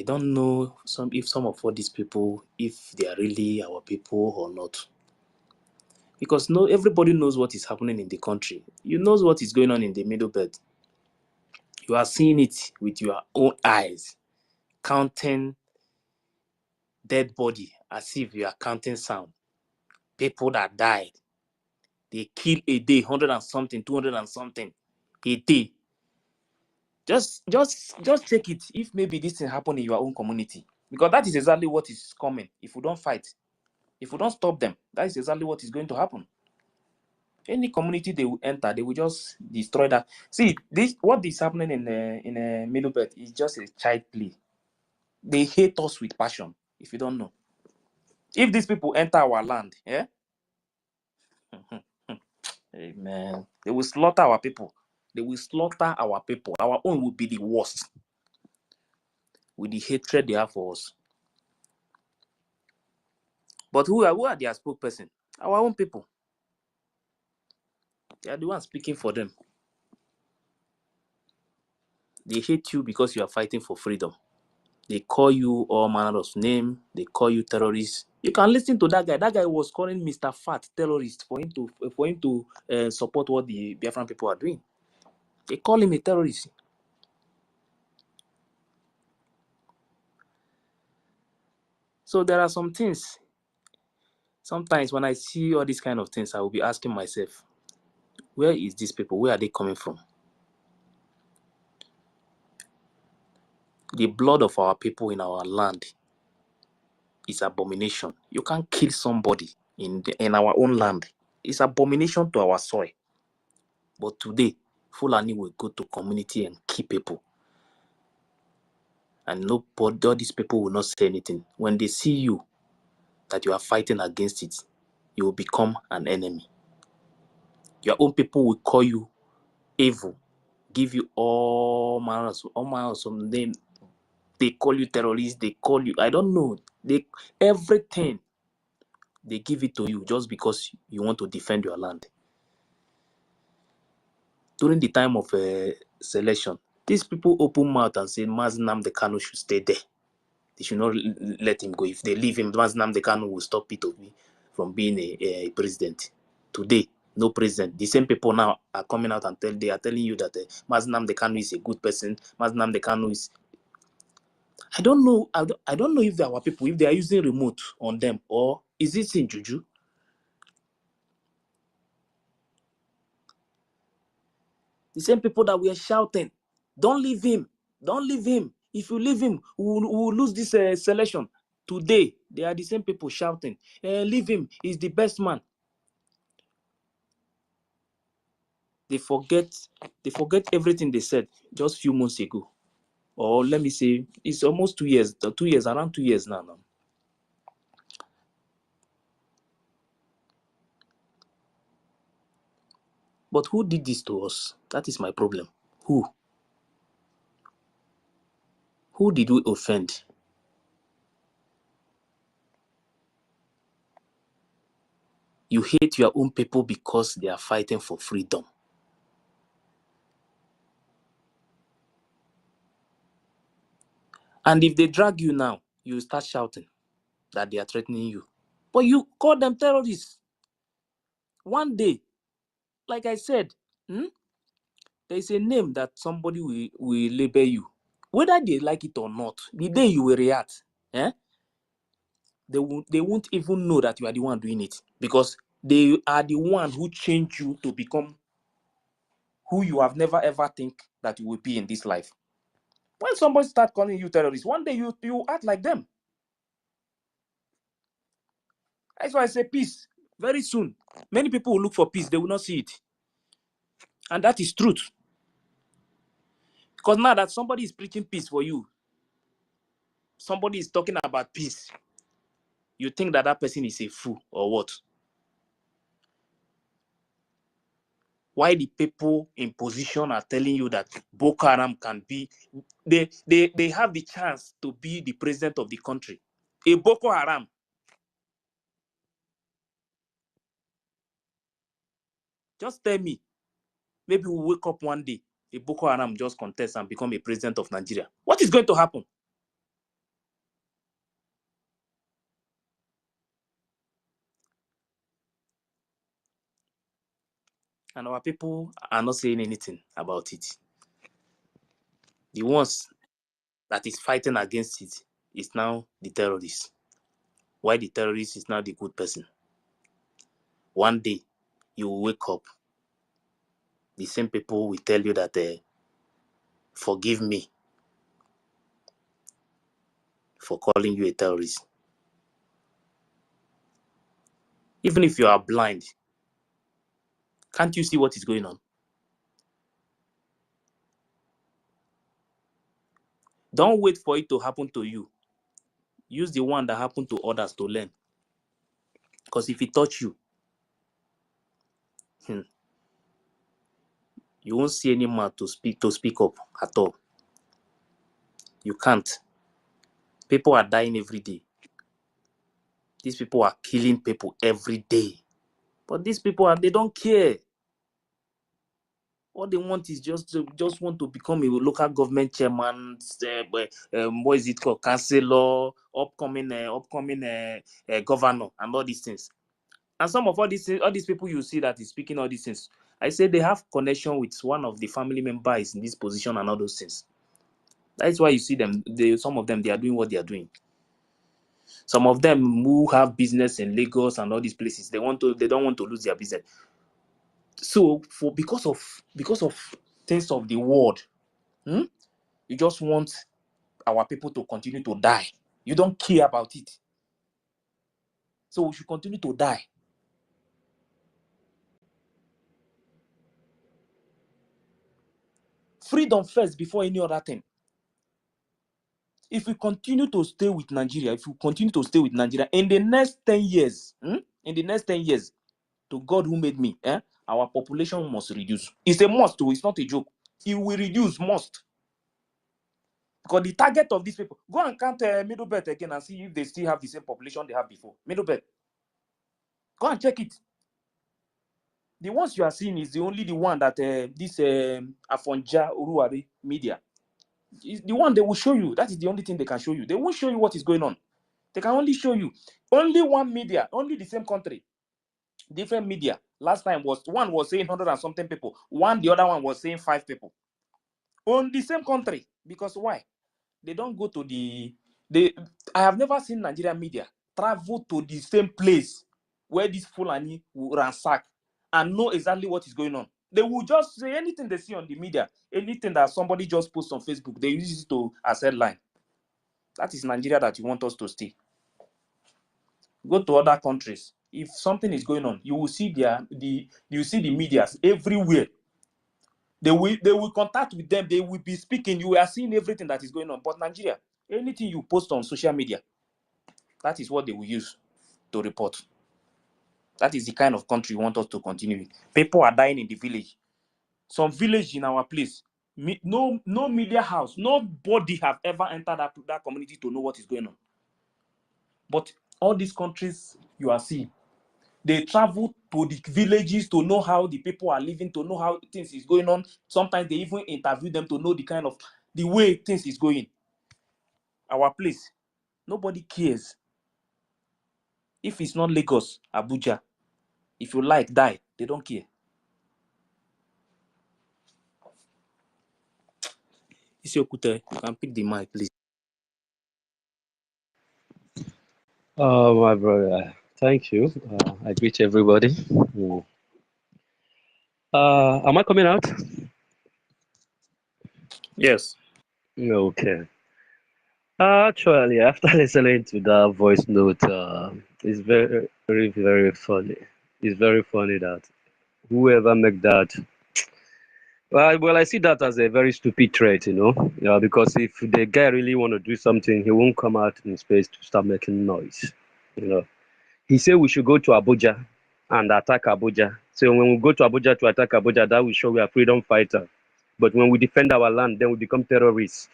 don't know if some of all these people, if they are really our people or not. Because everybody knows what is happening in the country. You know what is going on in the Middle Belt. You are seeing it with your own eyes, counting dead body as if you are counting sound. People that died. They kill a day, 100 and something, 200 and something a day. Just take it if maybe this thing happen in your own community. Because that is exactly what is coming if we don't fight. If we don't stop them, that is exactly what is going to happen. Any community they will enter, they will just destroy that. See, what is happening in the Middle Belt is just a child play. They hate us with passion, if you don't know. If these people enter our land, yeah, amen, they will slaughter our people. They will slaughter our people. Our own will be the worst with the hatred they have for us. But who are their spokesperson? Our own people. They are the ones speaking for them. They hate you because you are fighting for freedom. They call you all manner of name. They call you terrorists. You can listen to that guy. That guy was calling Mr. Fat terrorist for him to support what the Biafran people are doing. They call him a terrorist. So there are some things. Sometimes when I see all these kind of things, I will be asking myself, where is these people? Where are they coming from? The blood of our people in our land is abomination. You can't kill somebody in our own land. It's abomination to our soil. But today, Fulani will go to community and kill people. And nobody, all these people will not say anything. When they see you, that you are fighting against it, you will become an enemy. Your own people will call you evil, give you all manners of name. They call you terrorists, they call you, I don't know, everything, they give it to you just because you want to defend your land. During the time of selection, these people open mouth and say Mazi Nnamdi Kanu should stay there. They should not let him go. If they leave him, Mazi Nnamdi Kanu will stop P2B from being a president. Today, no president. The same people now are coming out and they are telling you that Mazi Nnamdi Kanu is a good person. Mazi Nnamdi Kanu is... I don't know. I don't know if they are our people, if they are using remote on them, or is it in juju? The same people that we are shouting, don't leave him, don't leave him. If you leave him, we will lose this selection. Today, they are the same people shouting, leave him, he's the best man. They forget everything they said just a few months ago. Or let me say, it's almost 2 years, around 2 years now. But who did this to us? That is my problem. Who? Who did we offend? You hate your own people because they are fighting for freedom. And if they drag you now, you start shouting that they are threatening you. But you call them terrorists. One day, like I said, there is a name that somebody will label you. Whether they like it or not, the day you will react, they won't even know that you are the one doing it, because they are the one who changed you to become who you have never ever think that you will be in this life. When somebody start calling you terrorists, one day you act like them. That's why I say peace. Very soon, many people will look for peace. They will not see it. And that is truth. Because now that somebody is preaching peace for you, somebody is talking about peace, you think that that person is a fool or what? Why the people in position are telling you that Boko Haram can be, they have the chance to be the president of the country. A Boko Haram. Just tell me, maybe we'll wake up one day, a Boko Haram just contest and become a president of Nigeria. What is going to happen? And our people are not saying anything about it. The ones that is fighting against it is now the terrorists. Why the terrorist is now the good person? One day, you will wake up, the same people will tell you that forgive me for calling you a terrorist. Even if you are blind, can't you see what is going on? Don't wait for it to happen to you. Use the one that happened to others to learn. Because if it touch you, you won't see any man to speak up at all. You can't. People are dying every day. These people are killing people every day. But these people they don't care. All they want is just want to become a local government chairman, what is it called, councillor, upcoming governor, and all these things. And some of all these people you see that is speaking all these things, I say they have connection with one of the family members in this position and all those things. That's why you see them. Some of them, they are doing what they are doing. Some of them who have business in Lagos and all these places, they don't want to lose their business. So because of things of the world, you just want our people to continue to die. You don't care about it. So we should continue to die. Freedom first before any other thing. If we continue to stay with Nigeria, in the next 10 years, to God who made me, our population must reduce. It's a must, too. It's not a joke. It will reduce, must. Because the target of these people, go and count Middle Belt again and see if they still have the same population they have before. Middle Belt. Go and check it. The ones you are seeing is the one that this Afonja Uruwari media is the one they will show you. That is the only thing they can show you. They won't show you what is going on. They can only show you only one media, only the same country, different media. Last time one was saying 100 and something people, the other one was saying 5 people. On the same country. Because why? They don't go to I have never seen Nigerian media travel to the same place where this Fulani will ransack and know exactly what is going on. They will just say anything they see on the media, anything that somebody just posts on Facebook, they use it to as headline. That is Nigeria that you want us to stay. Go to other countries. If something is going on, you will see you see the medias everywhere. They will contact with them. They will be speaking. You are seeing everything that is going on. But Nigeria, anything you post on social media, that is what they will use to report. That is the kind of country you want us to continue with. People are dying in the village. Some village in our place, no media house, nobody have ever entered that community to know what is going on. But all these countries you are seeing, they travel to the villages to know how the people are living, to know how things is going on. Sometimes they even interview them to know the way things is going. Our place, nobody cares. If it's not Lagos, Abuja, if you like, die. They don't care. Isiokute, you can pick the mic, please. My brother, thank you. I greet everybody. Am I coming out? Yes. Okay. Actually, after listening to that voice note, it's very, very, very funny. It's very funny that whoever make that. Well, I see that as a very stupid threat, because if the guy really want to do something, he won't come out in space to start making noise, you know. He said we should go to Abuja and attack Abuja. So when we go to Abuja to attack Abuja, that will show we are freedom fighter. But when we defend our land, then we become terrorists.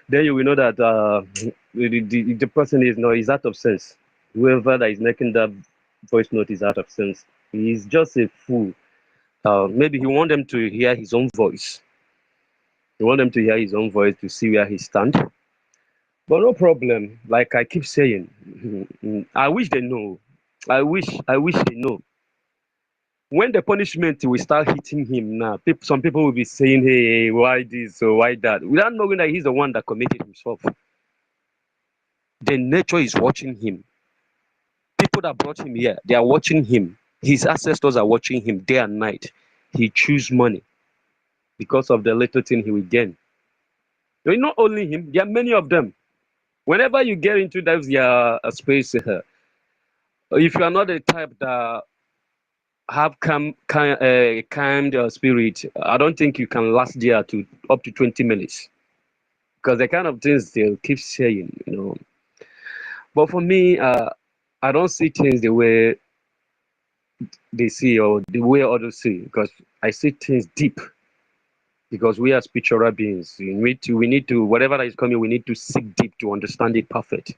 Then you will know that the person is out of sense. Whoever that is making that voice note is out of sense. He's just a fool. Maybe he want them to hear his own voice. He want them to hear his own voice to see where he stands. But no problem. Like I keep saying, I wish they know. I wish they know. When the punishment will start hitting him now, some people will be saying, hey, why this or why that? Without knowing that he's the one that committed himself. The nature is watching him. People that brought him here, they are watching him. His ancestors are watching him day and night. He choose money because of the little thing he will gain. Not only him, there are many of them. Whenever you get into that space, if you are not the type that have kind spirit, I don't think you can last there to up to 20 minutes because the kind of things they'll keep saying. But for me, I don't see things the way they see or the way others see because I see things deep because we are spiritual beings. We need to, whatever that is coming, we need to seek deep to understand it perfect.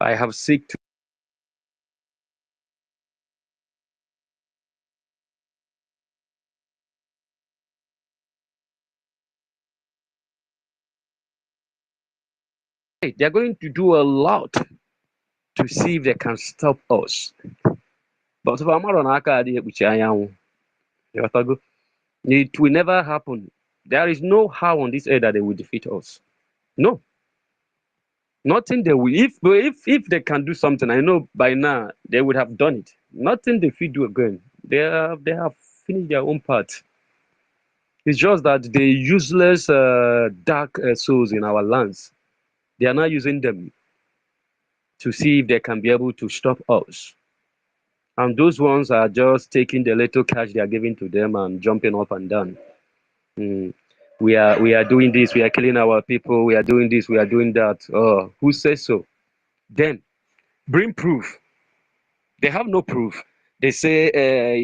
I have seek to. They're going to do a lot to see if they can stop us. But if I'm on it will never happen. There is no how on this earth that they will defeat us. No, nothing they will. If they can do something, I know by now they would have done it. Nothing they will do again. They have finished their own part. It's just that the useless dark souls in our lands, they are not using them to see if they can be able to stop us. And those ones are just taking the little cash they are giving to them and jumping up and down. We are doing this, we are killing our people, we are doing this, we are doing that. Oh, who says so? Then bring proof. They have no proof. They say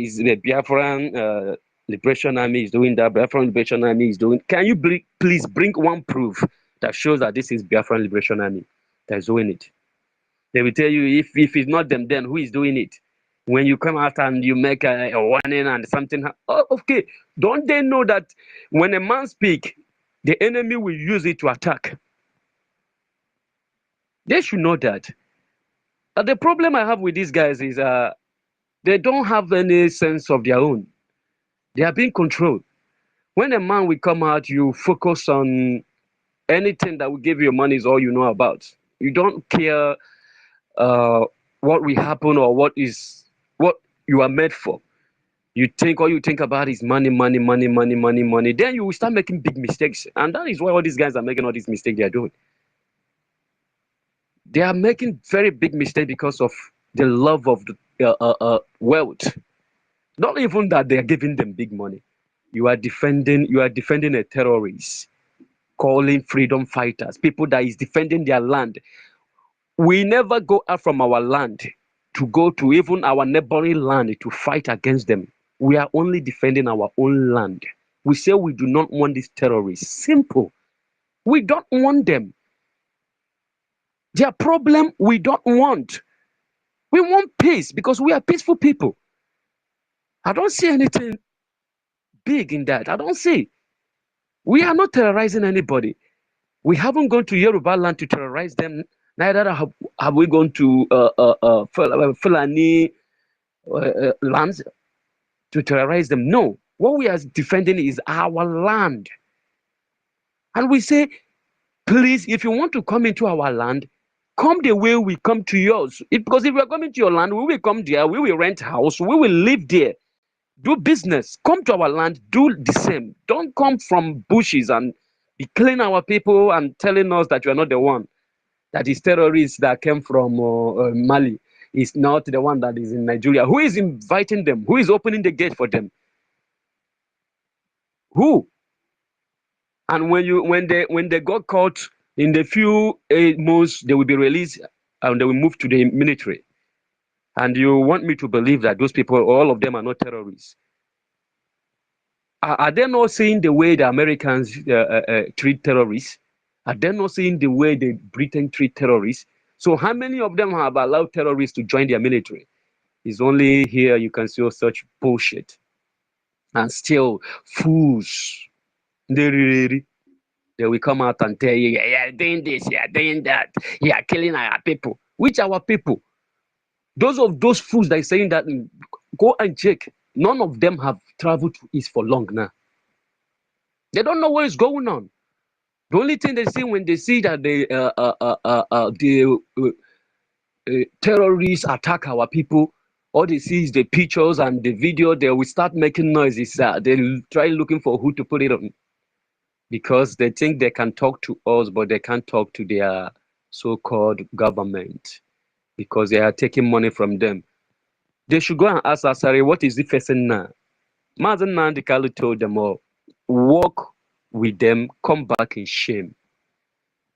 is the Biafran Liberation Army is doing that, Biafran Liberation Army is doing. Can you please bring one proof that shows that this is Biafran Liberation Army that is doing it? They will tell you if it's not them, then who is doing it? When you come out and you make a warning and something, oh, okay, don't they know that when a man speak, the enemy will use it to attack? They should know that. The problem I have with these guys is they don't have any sense of their own. They are being controlled. When a man will come out, you focus on anything that will give you money is all you know about. You don't care what will happen or what you are made for. All you think about is money, money, money, money, money, money. Then you will start making big mistakes. And that is why all these guys are making all these mistakes they are doing. They are making very big mistakes because of the love of the wealth. Not even that they are giving them big money. You are defending a terrorist, calling freedom fighters, people that is defending their land. We never go out from our land to go to even our neighboring land to fight against them. We are only defending our own land. We say we do not want these terrorists. Simple. We don't want them. Their problem we don't want. We want peace because we are peaceful people. I don't see anything big in that. I don't see. We are not terrorizing anybody. We haven't gone to Yoruba land to terrorize them. Neither have we gone to Fulani lands to terrorize them. No. What we are defending is our land. And we say, please, if you want to come into our land, come the way we come to yours. Because if we are coming to your land, we will come there, we will rent house, we will live there, do business. Come to our land, do the same. Don't come from bushes and be killing our people and telling us that you are not the one. That is terrorists that came from Mali. Is not the one that is in Nigeria. Who is inviting them? Who is opening the gate for them? Who? And when they got caught, in the few months they will be released and they will move to the military. And you want me to believe that those people, all of them, are not terrorists? Are they not seeing the way the Americans treat terrorists? Are they not seeing the way the Britain treat terrorists? So how many of them have allowed terrorists to join their military? It's only here you can see such bullshit. And still, fools, they will come out and tell you, yeah, you're doing this, you're doing that, you are killing our people. Which our people? Those fools that are saying that, go and check. None of them have traveled to East for long now. They don't know what is going on. The only thing they see when they see that the terrorists attack our people, all they see is the pictures and the video. They will start making noises. They try looking for who to put it on, because they think they can talk to us, but they can't talk to their so-called government because they are taking money from them. They should go and ask Asari, what is the facing now? Mazen Nandi Kalu told them all, walk with them, come back in shame.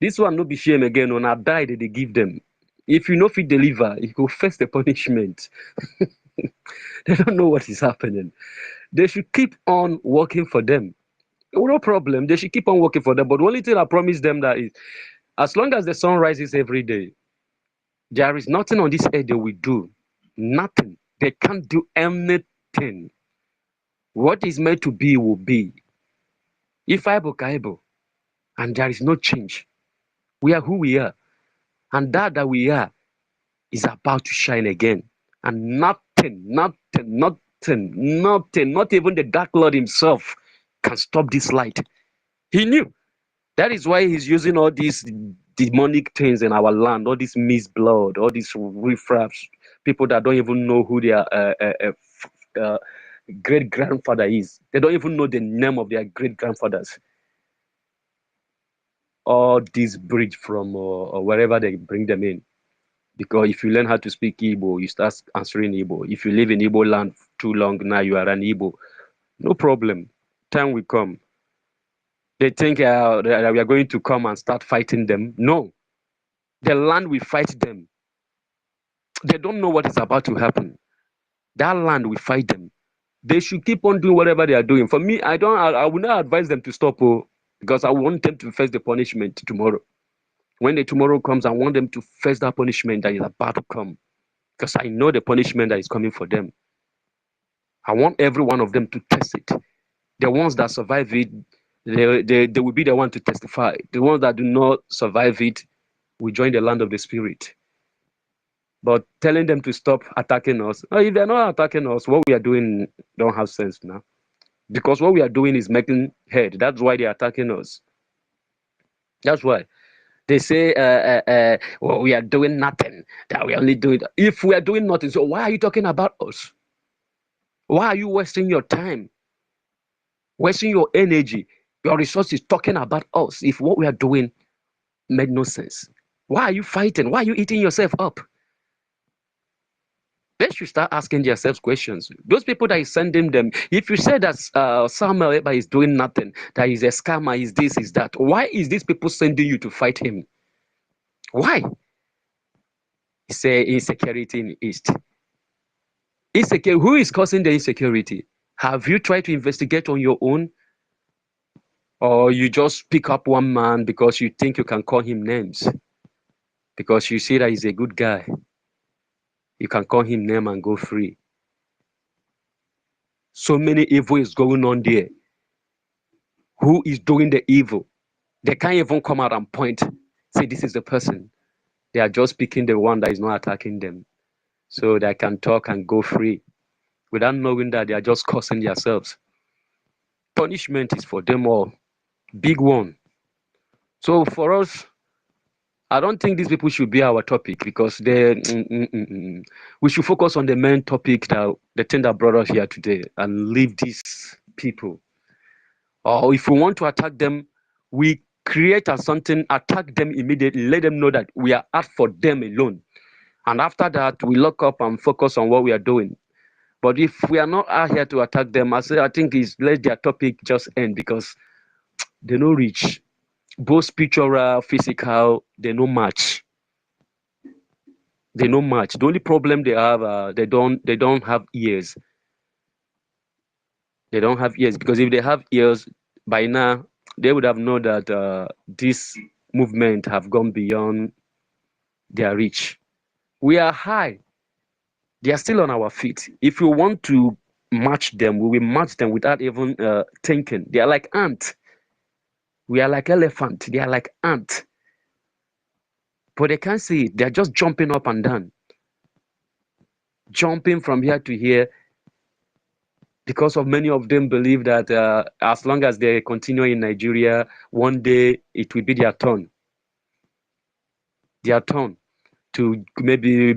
This one no be shame again. When I die, they give them. If you know if you deliver, you go face the punishment. They don't know what is happening. They should keep on working for them. No problem. They should keep on working for them. But the only thing I promise them that is, as long as the sun rises every day, there is nothing on this earth they will do. Nothing. They can't do anything. What is meant to be will be. EFIK-IBIBIO, and there is no change. We are who we are. And that we are is about to shine again. And nothing, not even the Dark Lord himself can stop this light. He knew. That is why he's using all these demonic things in our land, all this mixed blood, all these riffraffs, people that don't even know who their great grandfather is. They don't even know the name of their great grandfathers. All these bridge from wherever they bring them in. Because if you learn how to speak Igbo, you start answering Igbo. If you live in Igbo land too long, now you are an Igbo. No problem. Time will come. They think that we are going to come and start fighting them. No. The land will fight them. They don't know what is about to happen. That land will fight them. They should keep on doing whatever they are doing. For me, I will not advise them to stop, because I want them to face the punishment tomorrow. When the tomorrow comes, I want them to face that punishment that is about to come. Because I know the punishment that is coming for them. I want every one of them to test it. The ones that survive it, they will be the one to testify. The ones that do not survive it will join the land of the spirit. But telling them to stop attacking us, if they're not attacking us, what we are doing don't have sense now. Because what we are doing is making head. That's why they're attacking us. That's why. They say, well, we are doing nothing. That we only doing. If we are doing nothing, so why are you talking about us? Why are you wasting your time? Wasting your energy, your resources talking about us if what we are doing made no sense? Why are you fighting? Why are you eating yourself up? They should start asking themselves questions. Those people that is sending them, if you say that Samuel Eba is doing nothing, that is a scammer, is this, is that, why is these people sending you to fight him? Why? He say insecurity in the East. Who is causing the insecurity? Have you tried to investigate on your own? Or you just pick up one man because you think you can call him names? Because you see that he's a good guy. You can call him name and go free. So many evil is going on there. Who is doing the evil? They can't even come out and point, say this is the person. They are just picking the one that is not attacking them. So they can talk and go free without knowing that they are just causing themselves. Punishment is for them all. Big one. So for us, I don't think these people should be our topic because they. We should focus on the main topic, that the thing that brought us here today, and leave these people. Or if we want to attack them, we create something, attack them immediately, let them know that we are out for them alone. And after that, we lock up and focus on what we are doing. But if we are not out here to attack them, I think it's let their topic just end because they no reach. Both spiritual, physical, they no match. They no match. The only problem they have, they don't have ears. They don't have ears, because if they have ears, by now they would have known that this movement have gone beyond their reach. We are high. They are still on our feet. If we want to match them, we will match them without even thinking. They are like ants. We are like elephant. They are like ants. But they can't see it. They are just jumping up and down. Jumping from here to here, because of many of them believe that as long as they continue in Nigeria, one day it will be their turn. Their turn to maybe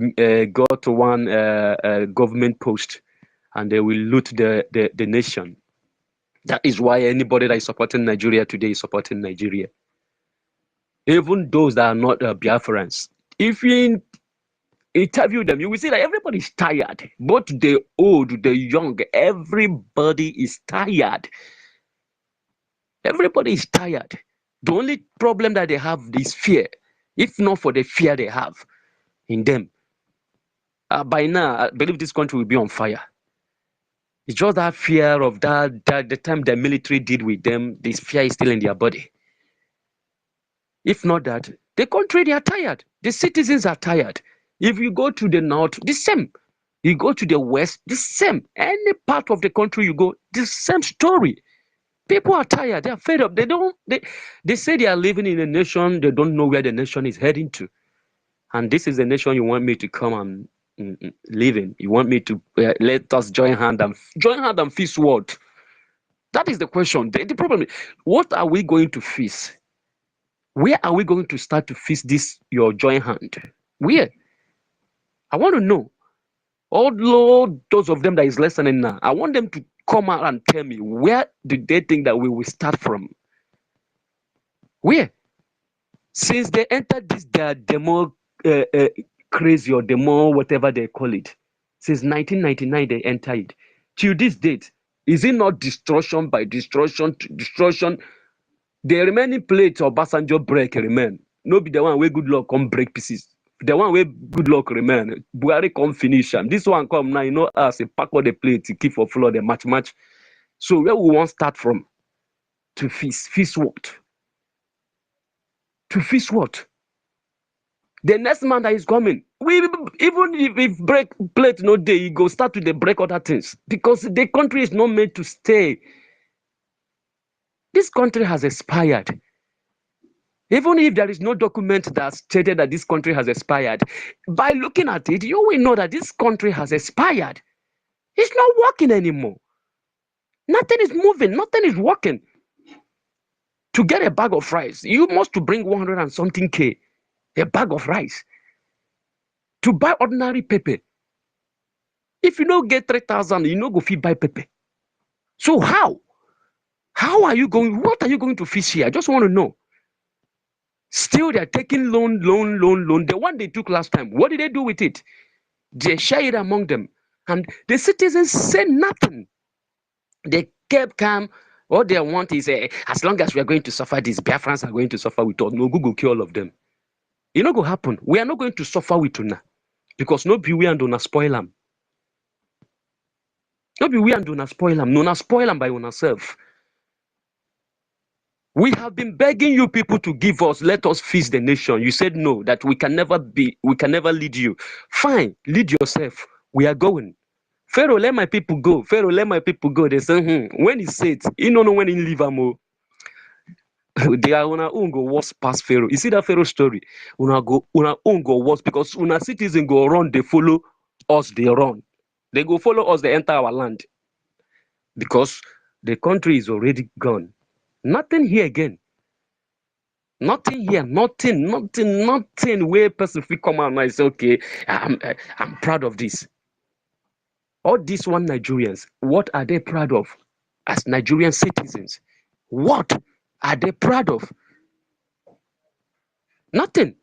go to one government post, and they will loot the nation. That is why anybody that is supporting Nigeria today is supporting Nigeria. Even those that are not Biafrans. If you interview them, you will see that everybody is tired. Both the old, the young, everybody is tired. Everybody is tired. The only problem that they have is fear. If not for the fear they have in them, by now, I believe this country will be on fire. It's just that fear of that the time the military did with them, this fear is still in their body. If not that, the country, they are tired. The citizens are tired. If you go to the north, the same. You go to the west, the same. Any part of the country you go, the same story. People are tired. They are fed up. They say they are living in a nation. They don't know where the nation is heading to. And this is the nation you want me to come and live in. You want me to let us join hand and feast what? That is the question. The problem is, what are we going to feast? Where are we going to start to feast this your joint hand? Where? I want to know. All those of them that is listening now, I want them to come out and tell me, where do they think that we will start from? Where? Since they entered this their demo crazy, or demo whatever they call it, since 1999 they entered it. Till this date, is it not destruction by destruction to destruction? The remaining plates of Basanjo break remain. No be the one where good luck come break pieces. The one where good luck remain. Buhari come finish them. This one come now, as a pack of the plate to keep for floor the match. So where we want start from? To feast. Feast what? To feast what? The next man that is coming, even if break plate no day, he go start to the break other things, because the country is not made to stay. This country has expired. Even if there is no document that stated that this country has expired, by looking at it, you will know that this country has expired. It's not working anymore. Nothing is moving. Nothing is working. To get a bag of rice, you must to bring 100 and something K, a bag of rice. To buy ordinary pepper, if you don't get 3,000, you no go fit buy pepper. So how are you going? What are you going to fish here? I just want to know. Still, they're taking loan. The one they took last time, what did they do with it? They share it among them, and the citizens said nothing. They kept calm. All they want is, as long as we are going to suffer, these Biafrans are going to suffer with us. No, Google kill all of them. It not go happen. We are not going to suffer with Una, because no be we and Una spoil them. No be we and Una spoil them. No, spoil them by ourselves. We have been begging you people to give us, let us feast the nation. You said no, that we can never lead you. Fine, lead yourself. We are going. Pharaoh, let my people go. Pharaoh, let my people go. They say, when he said, you don't know when he leave them. They are una own go worse past Pharaoh. You see that Pharaoh story? Una own go worse, because una citizen go run, they follow us, they run. They go follow us, they enter our land. Because the country is already gone. Nothing here again. Nothing here, nothing where person fit come out and say, okay, I'm proud of this. All these one Nigerians, what are they proud of as Nigerian citizens? What are they proud of? Nothing.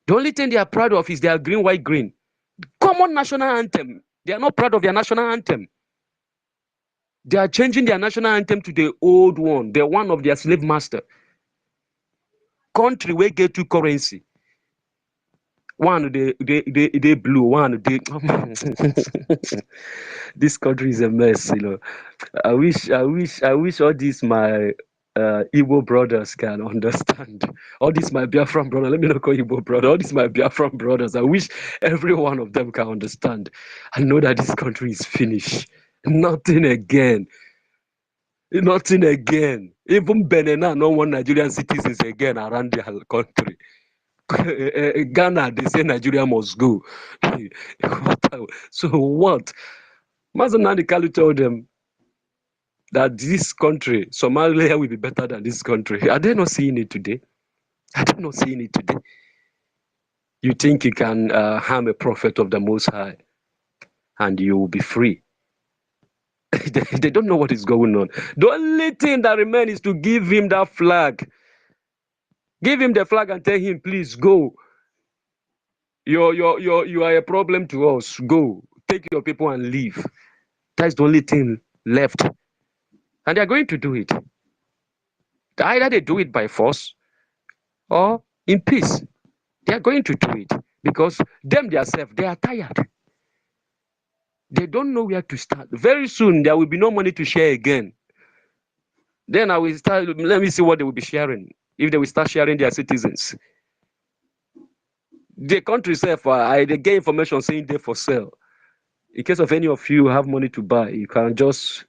The only thing they are proud of is their green, white, green. Common national anthem. They are not proud of their national anthem. They are changing their national anthem to the old one, the one of their slave master. Country where get two currency. One they blue, one they this country is a mess, you know. I wish all these my Igbo brothers can understand. All these my Biafran brother, let me not call Igbo brother, all these my Biafran brothers, I wish every one of them can understand. I know that this country is finished. Nothing again. Nothing again. Even Benin no one Nigerian citizens again around their country. Ghana, they say Nigeria must go. So what? Mazen Nandi Kalu told them that this country, Somalia, will be better than this country. Are they not seeing it today? Are they not seeing it today? You think you can harm a prophet of the Most High and you will be free? They don't know what is going on. The only thing that remains is to give him that flag. Give him the flag and tell him, please go. You are a problem to us. Go. Take your people and leave. That's the only thing left. And they're going to do it. Either they do it by force or in peace. They are going to do it because them themselves, they are tired. They don't know where to start. Very soon, there will be no money to share again. Then I will start, let me see what they will be sharing. If they will start sharing their citizens. The country itself, they get information saying they're for sale. In case of any of you have money to buy, you can just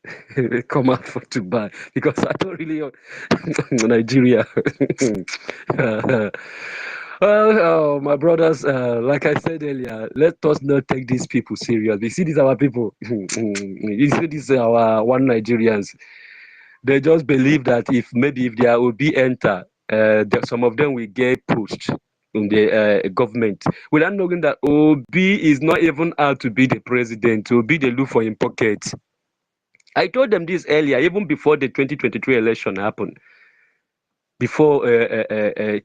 come out to buy because I don't really Nigeria. Well, my brothers, like I said earlier, let us not take these people serious. You see, these are our people. You see, these are our one Nigerians. They just believe that if there will be enter, some of them will get pushed in the government without knowing that Obi is not even out to be the president. Obi they look for him pocket. I told them this earlier, even before the 2023 election happened, before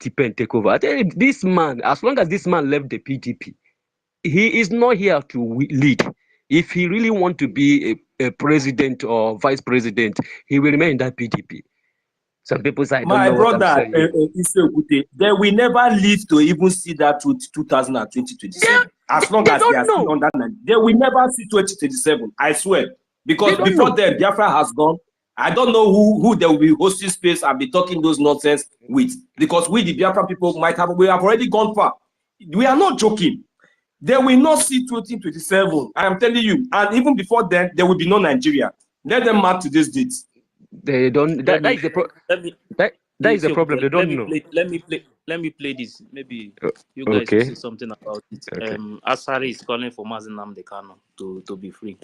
Tipen take over. I tell you, this man, as long as this man left the PDP, he is not here to lead. If he really want to be a president or vice president, he will remain in that PDP. Some people say, I don't My know what I'm brother, saying. they will never live to even see that 2027. As long They as they don't are still know. under 90, they will never see 2027. I swear. Because before then, Biafra has gone. I don't know who they will be hosting space and be talking those nonsense with. Because we, the Biafra people, we have already gone far. We are not joking. They will not see 2027. I am telling you. And even before then, there will be no Nigeria. Let them mark to this date. They don't. That is the problem. They don't know. Let me play this. Maybe you guys will say something about it. Okay. Asari is calling for Mazen Nnamdi Kanu to be free.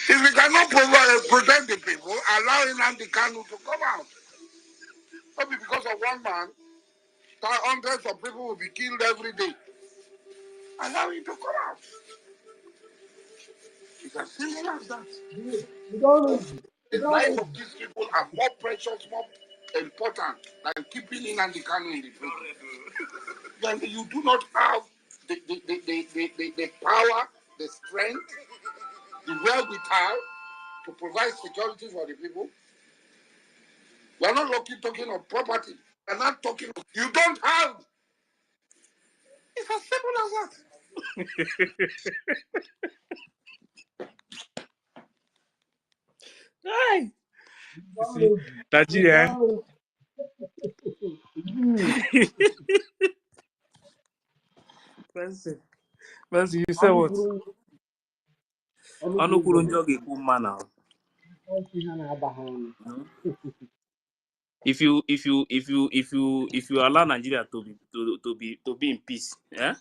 If we cannot protect the people, allow Nnamdi Kanu to come out. Maybe because of one man, hundreds of people will be killed every day. Allow him to come out. It's as simple as that. The life of these people are more precious, more important than keeping Nnamdi Kanu in the prison. Then you do not have the power, the strength, the wherewithal to provide security for the people. We are not talking of property. We are not talking of, you don't have. It's as simple as that. Hey. You see, Nigeria. Fancy, you say what? If you allow Nigeria to be in peace, yeah,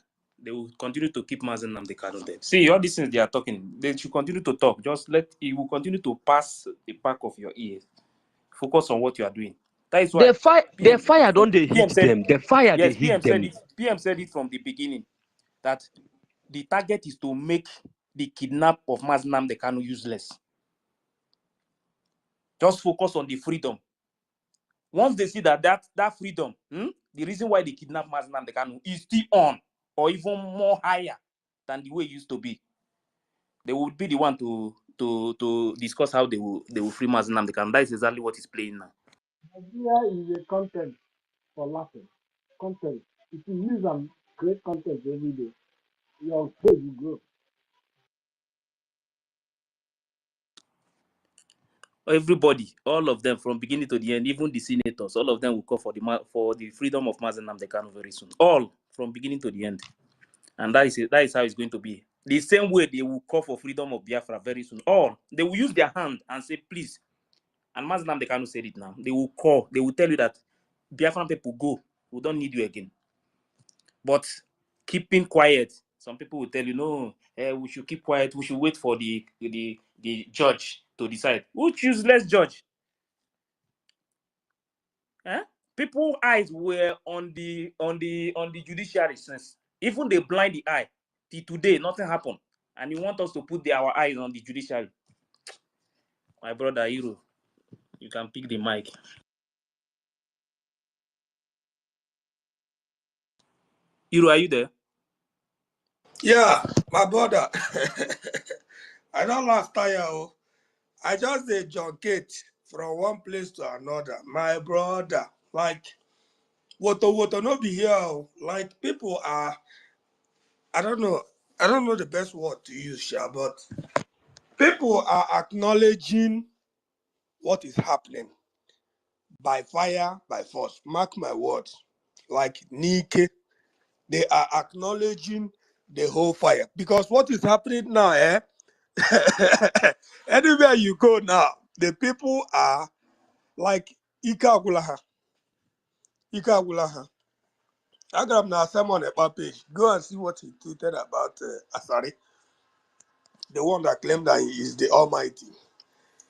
they will continue to keep Mazen Nnamdi Kanu there. See, all these things they are talking, they should continue to talk. Just let it will continue to pass the back of your ears. Focus on what you are doing. That is why The fire don't they PM hit said them. The fire they yes. hit them. PM said it from the beginning that the target is to make the kidnap of Maznam the Kanu useless. Just focus on the freedom. Once they see that freedom, the reason why they kidnap Maznam the Kanu is still on, or even more higher than the way it used to be, they would be the one to discuss how they will free Maznam the Kanu. That is exactly what is playing now. Nigeria is a content for laughing. Content. If you use them, create content every day, your page will grow. Everybody, all of them, from beginning to the end, even the senators, all of them will call for the freedom of Mazenam Dekano very soon. All from beginning to the end, and that is how it's going to be. The same way they will call for freedom of Biafra very soon. All they will use their hand and say, please. And Mazenam Dekano said it now. They will call. They will tell you that Biafran people go. We don't need you again. But keeping quiet. Some people will tell you, no, we should keep quiet. We should wait for the judge to decide. Which useless judge? People's eyes were on the judiciary since. Even they blind the eye. Till today, nothing happened. And you want us to put our eyes on the judiciary. My brother Hiro, you can pick the mic. Hiro, are you there? Yeah, my brother. I don't last tire. I just a junkate from one place to another. My brother, like what no be here. Like people are, I don't know the best word to use, Sha, but people are acknowledging what is happening by fire, by force. Mark my words. Like Nike, they are acknowledging the whole fire. Because what is happening now, anywhere you go now, the people are like Ikagulaha. I got now someone at my page. Go and see what he tweeted about Asari, the one that claimed that he is the Almighty.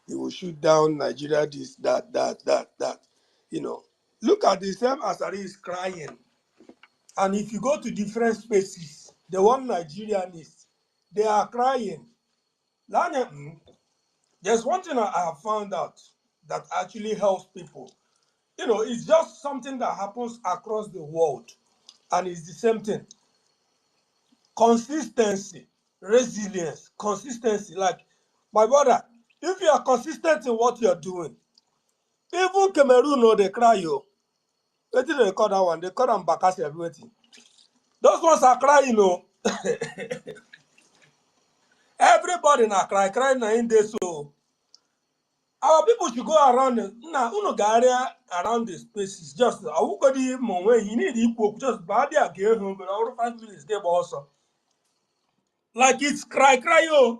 He will shoot down Nigeria, this, that. You know, look at the same Asari is crying. And if you go to different spaces, the one Nigerian is, they are crying. There's one thing I have found out that actually helps people. You know, it's just something that happens across the world. And it's the same thing. Consistency, resilience, consistency. Like, my brother, if you are consistent in what you're doing, even Cameroon, no, they cry you. What did they call that one? They call them Bakasi everything. Those ones are crying, Everybody now crying now in this. So our people should go around now, around the spaces. Just I will go the moment you need equal, just body again home, but over 5 minutes they also. Like it's cry, oh.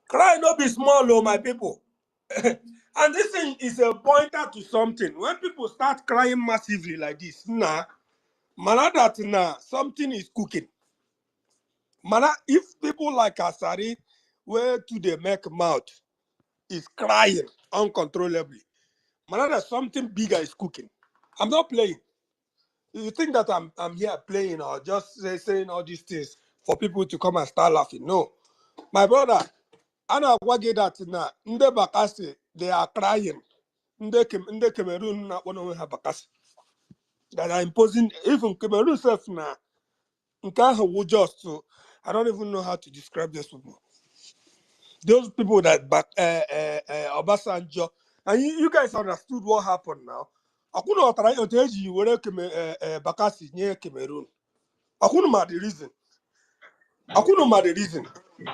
Cry no be small, my people. And this thing is a pointer to something. When people start crying massively like this, something is cooking. If people like Asari, where to they make mouth, is crying uncontrollably, something bigger is cooking. I'm not playing. You think that I'm here playing or just saying all these things for people to come and start laughing? No, my brother. I know what get that now. Nde Bakasi, they are crying. Nde Cameroon not one of Bakasi. That are imposing even Cameroon self now. Nkaha just so I don't even know how to describe this people. Those people that back Obasanjo, and you guys understood what happened now. Akuno try oteji were Bakasi near Cameroon. Akuno ma the reason.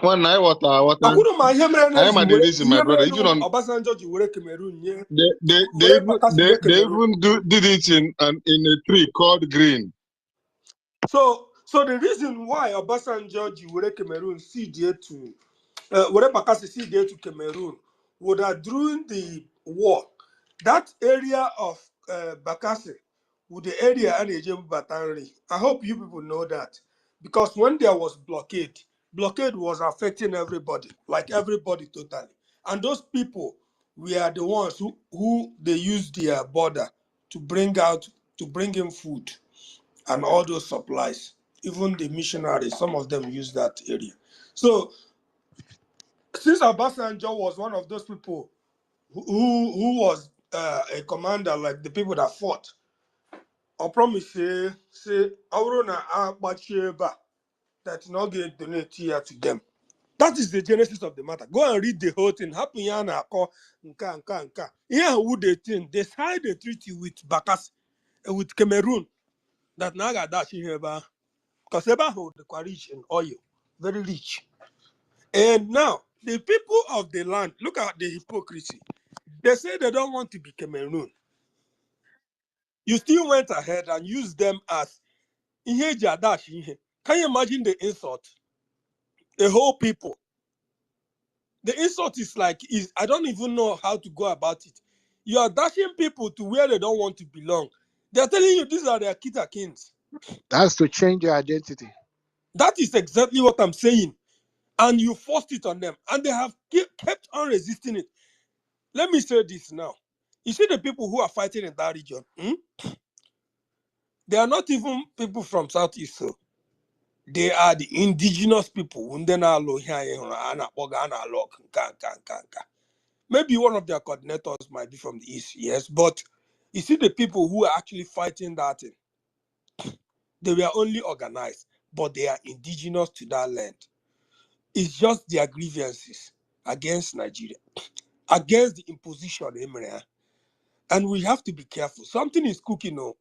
One night water. Akuno ma I am yemre at the reason, my brother. If you don't, Obasanjo ji were Cameroon near they Cameroon. even did it in a tree called green. So the reason why Obasanjo ji were Cameroon see there to were Bakasi see there to Cameroon was that during the war, that area of Bakassi with the area and Ejebu Batanri. I hope you people know that. Because when there was blockade was affecting everybody, like everybody totally. And those people we are the ones who they use their border to bring in food and all those supplies. Even the missionaries, some of them use that area. So since Obasanjo was one of those people who was a commander, like the people that fought, I promise you, say, Aurona Abacheba, that's not going to donate here to them. That is the genesis of the matter. Go and read the whole thing. Happen yana ko nka. Here who they think they signed a treaty with Bakas, with Cameroon, that naga dash here because Eba hold the rich in oil, very rich. And now the people of the land, look at the hypocrisy. They say they don't want to be Cameroon. You still went ahead and used them as ihe jadash ihe. Can you imagine the insult? The whole people. The insult is like, I don't even know how to go about it. You are dashing people to where they don't want to belong. They're telling you these are their kins. That's to change your identity. That is exactly what I'm saying. And you forced it on them. And they have kept on resisting it. Let me say this now. You see the people who are fighting in that region, they are not even people from Southeast. So they are the indigenous people. Maybe one of their coordinators might be from the East, yes. But you see the people who are actually fighting that thing, they were only organized, but they are indigenous to that land. It's just their grievances against Nigeria, against the imposition of Emirates. And we have to be careful. Something is cooking now.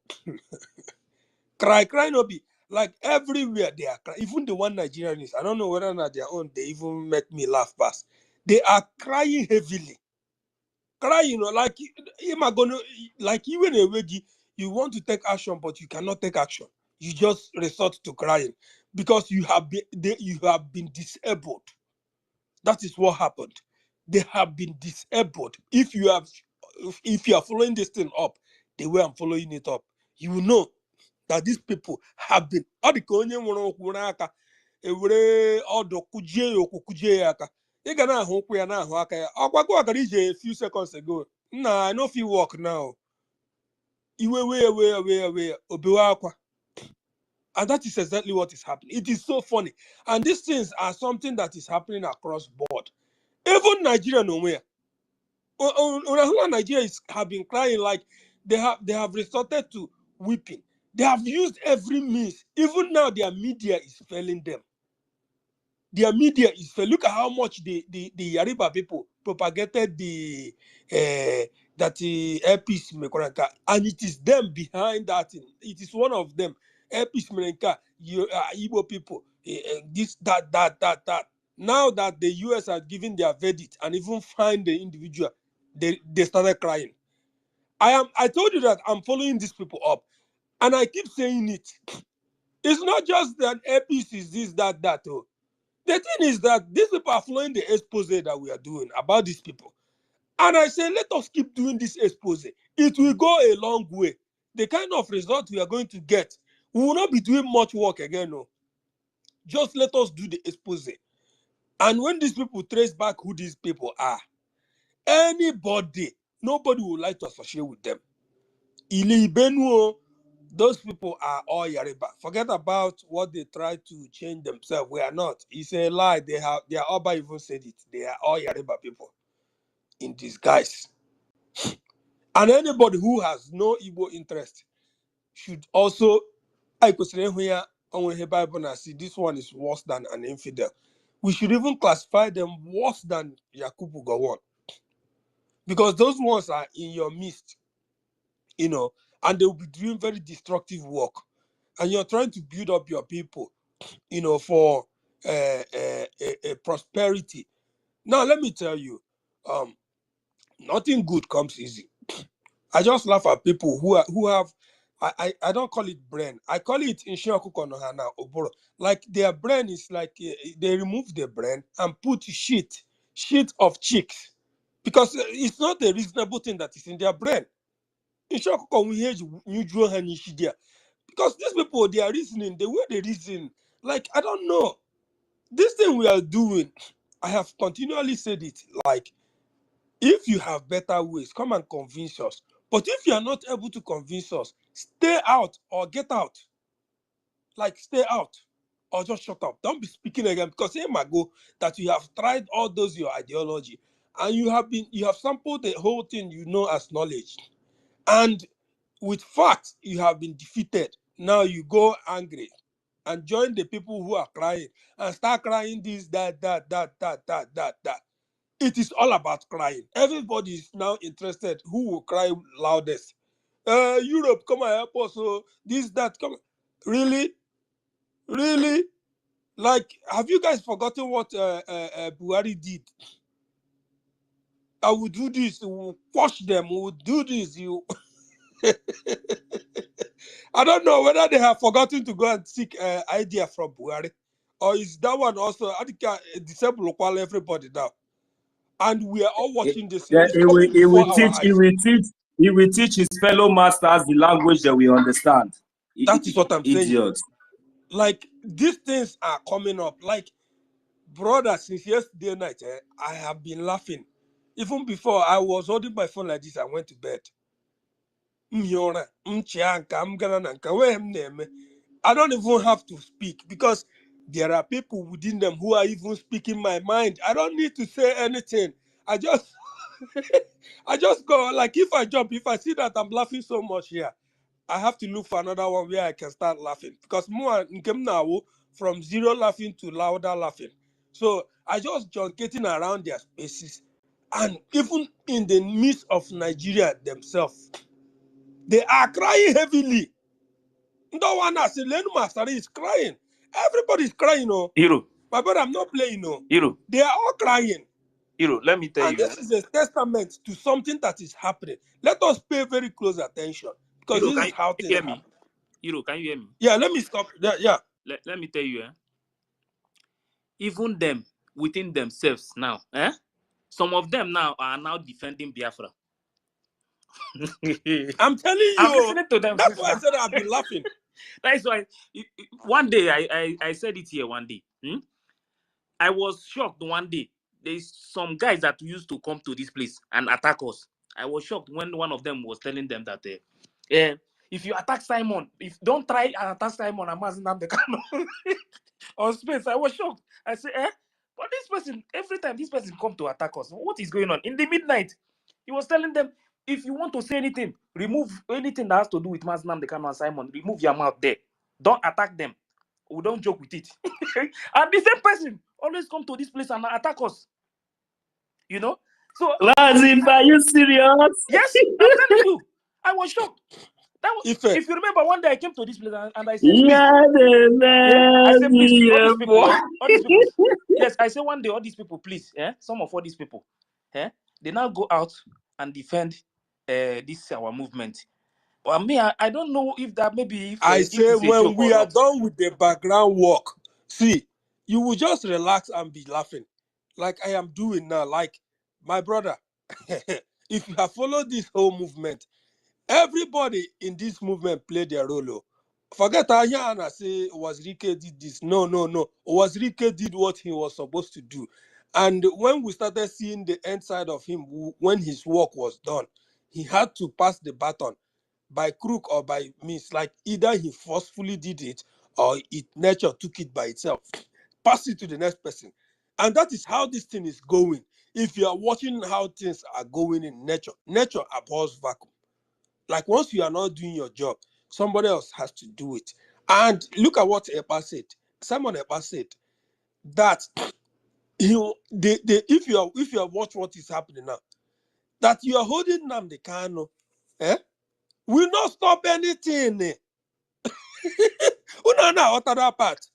Cry no be. Like everywhere they are crying. Even the one Nigerians, I don't know whether or not their own, they even make me laugh past. They are crying heavily. Crying, like even a wegi, you want to take action, but you cannot take action. You just resort to crying because you have been disabled. That is what happened. They have been disabled. If you are following this thing up the way I'm following it up, you will know that these people have been. Ị ga na-ahụ ụkwụ ya na-ahụ aka ya. Ọgwago agara ije a few seconds ago. Nah, I know if you walk now. Iwe we obewe akwa. And that is exactly what is happening. It is so funny. And these things are something that is happening across board. Even Nigeria nowhere. Nigeria have been crying like they have resorted to weeping. They have used every means. Even now their media is failing them. Their media is fair. Look at how much the Yariba people propagated the airpiece Mekoranka, and it is them behind that thing. It is one of them. Airpiece Mekoranka, Igbo people, this, that. Now that the US are giving their verdict and even find the individual, they started crying. I told you that I'm following these people up, and I keep saying it. It's not just that airpiece is this, that. Oh. The thing is that these people are following the expose that we are doing about these people. And I say, let us keep doing this expose. It will go a long way. The kind of result we are going to get, we will not be doing much work again. No. Just let us do the expose. And when these people trace back who these people are, nobody would like to associate with them. Ili Benue, those people are all Yariba. Forget about what they try to change themselves. We are not. It's a lie. Their Oba even said it. They are all Yariba people in disguise. And anybody who has no Igbo interest should also, I consider here on the Bible and see this one is worse than an infidel. We should even classify them worse than Yakubu Gowon. Because those ones are in your midst, and they will be doing very destructive work. And you're trying to build up your people, for a prosperity. Now, let me tell you, nothing good comes easy. I just laugh at people who have, I don't call it brain. I call it Inshokukonohana Oboro. Like their brain is like, they remove the brain and put shit of chicks. Because it's not a reasonable thing that is in their brain. Because these people, they are reasoning, the way they reason, like, I don't know. This thing we are doing, I have continually said it, like, If you have better ways, come and convince us. But if you are not able to convince us, stay out or get out. Like, stay out or just shut up. Don't be speaking again, because it might go that you have tried all those your ideology and you have sampled the whole thing as knowledge. And with facts, you have been defeated. Now you go angry and join the people who are crying and start crying this, that. It is all about crying. Everybody is now interested who will cry loudest. Europe, come and help us. So this, that, come. Really? Really? Like, have you guys forgotten what Buhari did? I will do this. We will quash them. We will do this. You. I don't know whether they have forgotten to go and seek idea from Buhari, or is that one also? I think disable everybody now, and we are all watching this. Yeah, It's coming before our eyes. He will teach his fellow masters the language that we understand. That is what I'm saying. Idiot. Like, these things are coming up. Like, brother, since yesterday night, I have been laughing. Even before I was holding my phone like this, I went to bed. I don't even have to speak, because there are people within them who are even speaking my mind. I don't need to say anything. I just I just go, like, if I jump, if I see that I'm laughing so much here, I have to look for another one where I can start laughing, because more now from zero laughing to louder laughing. So I just getting around their spaces, and even in the midst of Nigeria themselves, they are crying heavily. No one has Master is crying. Everybody's crying, Hero, My brother, I'm not playing, Hero, They are all crying. Hero, let me tell And you. this is a testament to something that is happening. Let us pay very close attention, because Hero, this can is how you things hear me? happen. Hero, can you hear me? Yeah, let me stop. Yeah. Let me tell you, even them within themselves now, some of them now are now defending Biafra. I'm telling I'm you, listening to them that's since why I now. said I've been laughing. That's why one day I said it here one day. I was shocked one day. There's some guys that used to come to this place and attack us. I was shocked when one of them was telling them that if you attack Simon, if don't try and attack Simon, I'm asking them the on space. I was shocked. I said, but this person, every time this person come to attack us, what is going on? In the midnight, he was telling them, if you want to say anything, remove anything that has to do with Maznam, the and Simon, remove your mouth there. Don't attack them. We don't joke with it. And the same person always come to this place and attack us. You know? So Razin, are you serious? yes, I'm telling you. I was shocked. That was, If if you remember, one day I came to this place and I said, please. Yeah, I said, please, all these people, boy. all these people. Yes, I said one day, all these people, please, some of all these people, they now go out and defend this our movement. But me, I don't know if that maybe I if say, it's a when joke we or are not. done with the background work, see, you will just relax and be laughing, like I am doing now. Like, my brother, if you have followed this whole movement, everybody in this movement played their role. Forget Ayana say Wazirike did this. No. Wazirike did what he was supposed to do. And when we started seeing the end side of him, when his work was done, he had to pass the baton by crook or by means. Like, either he forcefully did it, or nature took it by itself. Pass it to the next person. And that is how this thing is going. If you are watching how things are going in nature, nature abhors vacuum. Like, once you are not doing your job, somebody else has to do it. And look at what Epa said. Simon Epa said that if you have watched what is happening now, that you are holding Nnamdi Kanu, will not stop anything. Una na that part.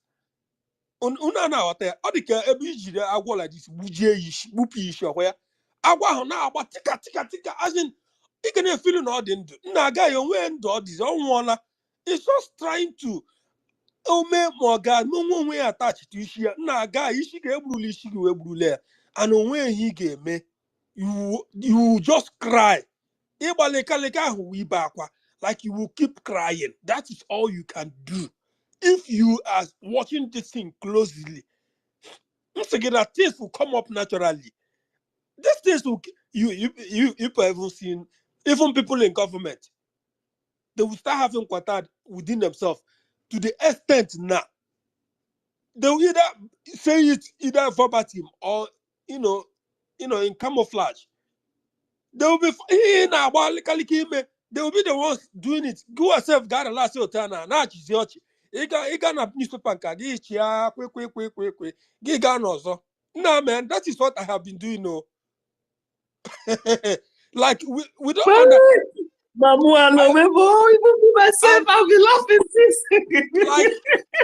Una na ọ dị ka ebe ijiri agwọ like this gbujie isi gbupụ isi ọkwa ya. Agwọ ahụ na-agba tika as in ị ga na-efili na ọ dị ndụ. Nna agaghị onwe ndụ ọ dịzi, ọ nwụọla. It's just trying to ome ma ọ ga onwe ya attach to isi ya. Nna aga isi ga-egburula isi gị wee gburula ya. And onwe ihe ị ga-eme. You just cry. Ịgbalịkalịka ahụ wee ibe akwa. Like, you will keep crying. That is all you can do. If you are watching this thing closely, that things will come up naturally. These things will, you even seen, even people in government, they will start having quarter within themselves to the extent now. They will either say it either verbatim or in camouflage. They will be they will be the ones doing it. Go yourself, got a last hotel now. You got a newspaper, no man, that is what I have been doing. No, like we don't under. Mamu, I love it, boy. Even me myself, I'll be laughing this. Like,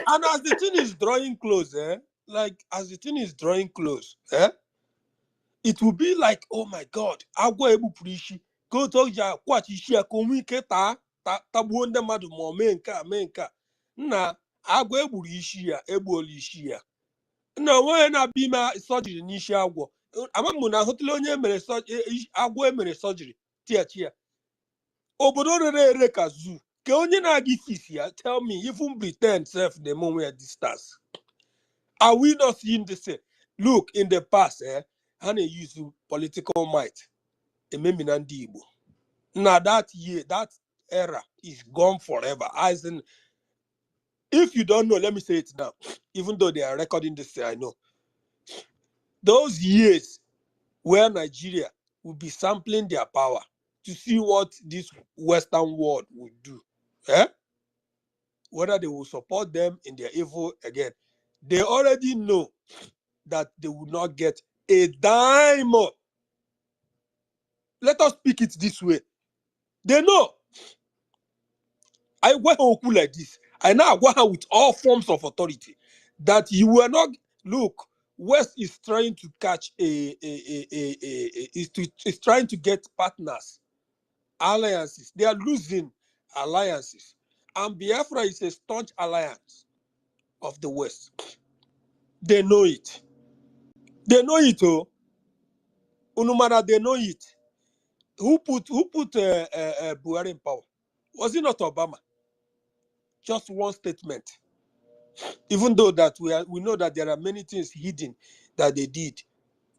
and as the thing is drawing close, it will be like, oh my God, agwa ebu purishi. Go to ya kwachi shi akomi keta tabu nde madu mo menka. Na agwa ebu ishi ya ebu oli ishi ya. Na why na bima surgery nishi agwa. Amamu na hotelo onye mere surgery agwa emere surgery tia. Obodo rere kazu. Ke onye na-agi fisi ya, tell me, even pretend self the moment at distance. Are we not seeing the same? Look, in the past, how they use political might. Now that year, that era is gone forever. As in, if you don't know, let me say it now. Even though they are recording this, I know. Those years where Nigeria will be sampling their power to see what this Western world would do. Whether they will support them in their evil again. They already know that they will not get a dime more. Let us speak it this way. They know. I wear Oku like this. I now go her with all forms of authority. That you will not look. West is trying to catch is trying to get partners, alliances. They are losing alliances. And Biafra is a staunch alliance of the West. They know it. They know it, oh. Unumara, they know it. Who put Buhari in power? Was it not Obama? Just one statement. Even though that we know that there are many things hidden that they did,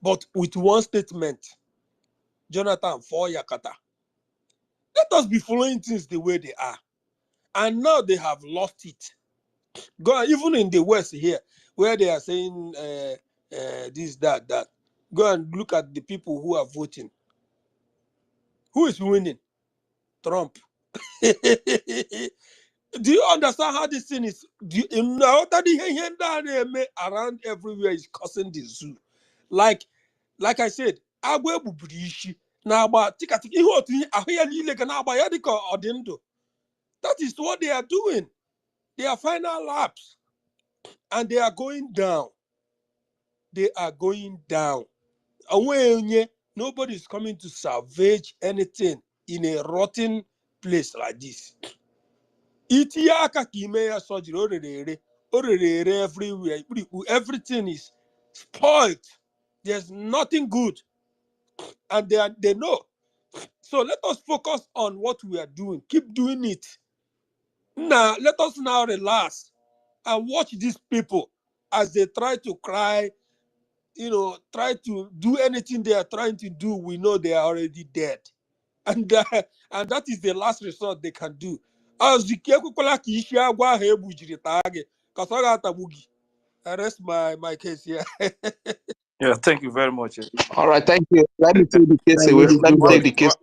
but with one statement, Jonathan for Yakata. Let us be following things the way they are. And now they have lost it. Go even in the West here, where they are saying this, that. Go and look at the people who are voting. Who is winning? Trump. Do you understand how this thing is? Do you know that the around everywhere is causing the zoo? Like I said, agwa ebubiri ishi na agba tikatik ihe otu ahụ ya niile ga na-agba ya dịka ọ dị ndụ. That is what they are doing. They are final laps and they are going down. They are going down. Nobody is coming to salvage anything in a rotten place like this. Itinye aka ka ime ya surgery everywhere. Everything is spoiled. There's nothing good. And they know. So let us focus on what we are doing. Keep doing it. Now, let us now relax and watch these people as they try to cry, try to do anything they are trying to do. We know they are already dead. And that is the last resort they can do. I rest my case here. Yeah, thank you very much. All right, thank you. Let me take the case Thank away. you Let so me much. take the case.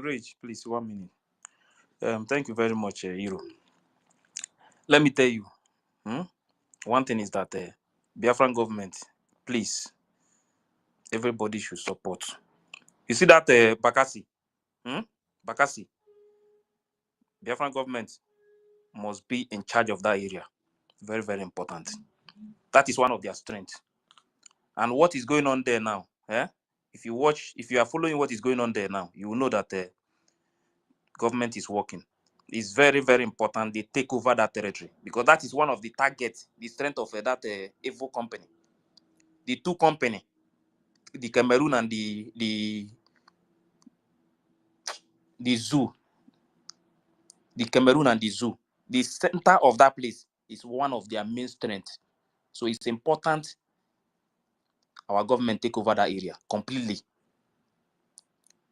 Rage, please, 1 minute. Thank you very much, Hiro. Let me tell you, one thing is that Biafran government, please, everybody should support. You see that Bakassi, Bakassi, Biafran government must be in charge of that area. Very, very important. That is one of their strengths. And what is going on there now? If you are following what is going on there now, you will know that government is working. It's very, very important they take over that territory because that is one of the targets, the strength of that evil company. The two company, the Cameroon and the zoo, the Cameroon and the zoo, the center of that place is one of their main strengths. So it's important our government take over that area completely.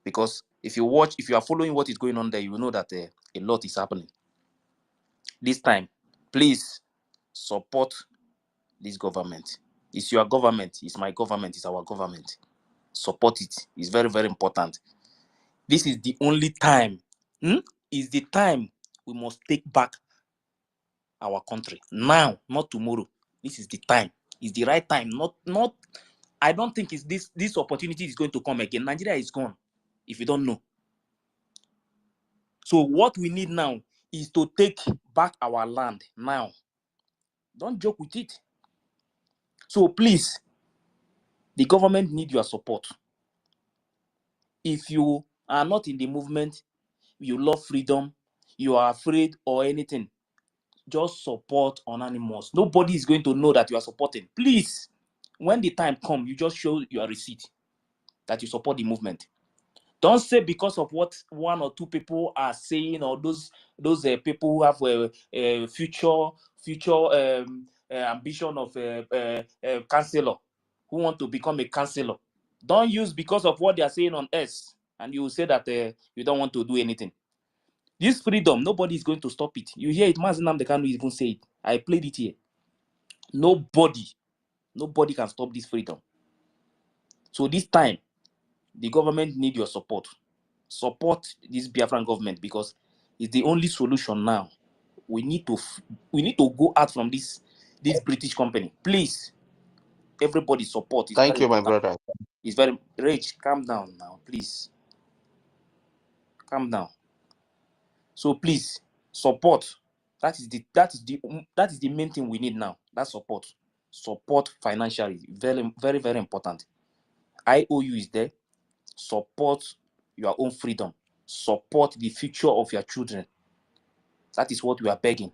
Because if you are following what is going on there, you will know that a lot is happening. This time, please support this government. It's your government, it's my government, it's our government. Support it. It's very, very important. This is the only time, is the time we must take back our country. Now, not tomorrow. This is the time. It's the right time. Not. I don't think it's this opportunity is going to come again. Nigeria is gone, if you don't know. So what we need now is to take back our land now. Don't joke with it. So please, the government need your support. If you are not in the movement, you love freedom, you are afraid or anything, just support Anonymous. Nobody is going to know that you are supporting. Please, when the time comes, you just show your receipt that you support the movement. Don't say because of what one or two people are saying, or those people who have a future ambition of a councillor, who want to become a councillor. Don't use because of what they are saying on S, and you will say that you don't want to do anything. This freedom, nobody is going to stop it. You hear it, Mazi Nnamdi Kanu even say it. I played it here. Nobody can stop this freedom. So this time, the government need your support. Support this Biafran government, because it's the only solution now. We need to go out from this British company. Please, everybody support. It's Thank very you, my important. brother. It's very rich. Calm down now, please. Calm down. So please support. That is the main thing we need now. That support. Support financially. Very, very, very important. IOU is there. Support your own freedom. Support the future of your children. That is what we are begging.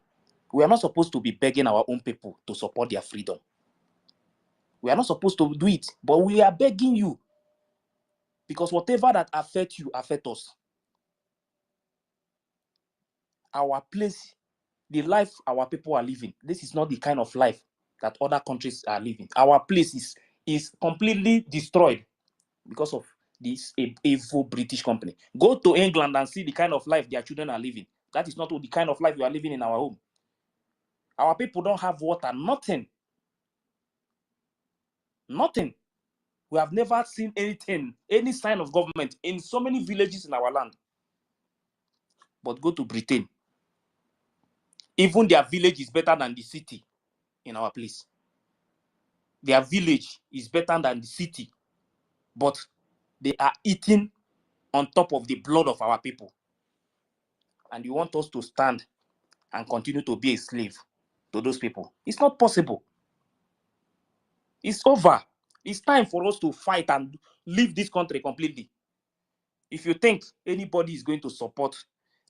We are not supposed to be begging our own people to support their freedom. We are not supposed to do it, but we are begging you, because whatever that affects you affects us. Our place, the life our people are living, this is not the kind of life that other countries are living. Our place is completely destroyed because of this evil British company. Go to England and see the kind of life their children are living. That is not the kind of life we are living in our home. Our people don't have water, nothing. Nothing. We have never seen anything, any sign of government in so many villages in our land. But go to Britain. Even their village is better than the city in our place. Their village is better than the city. But they are eating on top of the blood of our people. And you want us to stand and continue to be a slave to those people. It's not possible. It's over. It's time for us to fight and leave this country completely. If you think anybody is going to support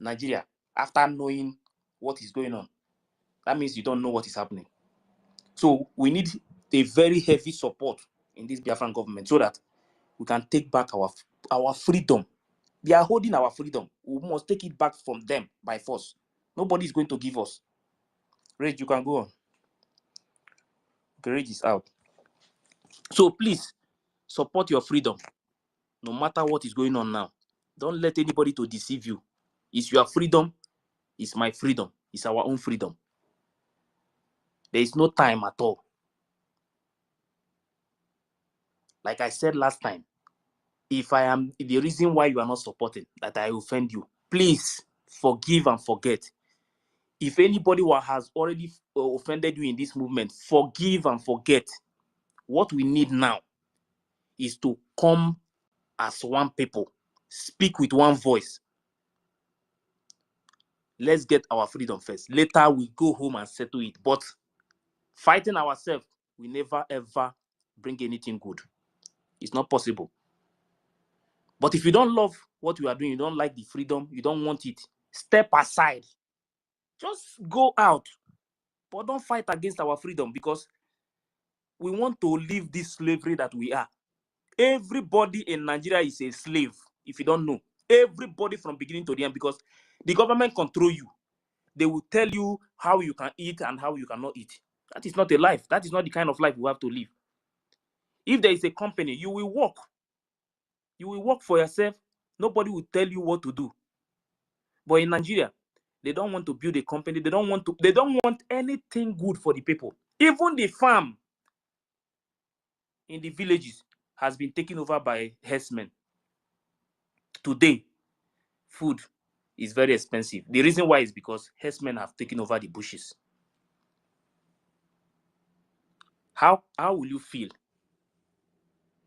Nigeria after knowing what is going on, that means you don't know what is happening. So we need a very heavy support in this Biafran government so that we can take back our freedom. They are holding our freedom. We must take it back from them by force. Nobody is going to give us. Rage, you can go on. Okay, Rage is out. So please support your freedom, no matter what is going on now. Don't let anybody to deceive you. It's your freedom. It's my freedom. It's our own freedom. There is no time at all. Like I said last time, if I am the reason why you are not supporting, that I offend you, please forgive and forget. If anybody has already offended you in this movement, forgive and forget. What we need now is to come as one people, speak with one voice. Let's get our freedom first. Later, we go home and settle it. But fighting ourselves, we never ever bring anything good. It's not possible. But if you don't love what you are doing, you don't like the freedom, you don't want it, step aside. Just go out. But don't fight against our freedom, because we want to leave this slavery that we are. Everybody in Nigeria is a slave, if you don't know. Everybody from beginning to the end, because the government control you. They will tell you how you can eat and how you cannot eat. That is not a life. That is not the kind of life we have to live. If there is a company, you will work. You will work for yourself. Nobody will tell you what to do. But in Nigeria, they don't want to build a company. They don't want anything good for the people. Even the farm in the villages has been taken over by herdsmen. Today, food is very expensive. The reason why is because herdsmen have taken over the bushes. How will you feel?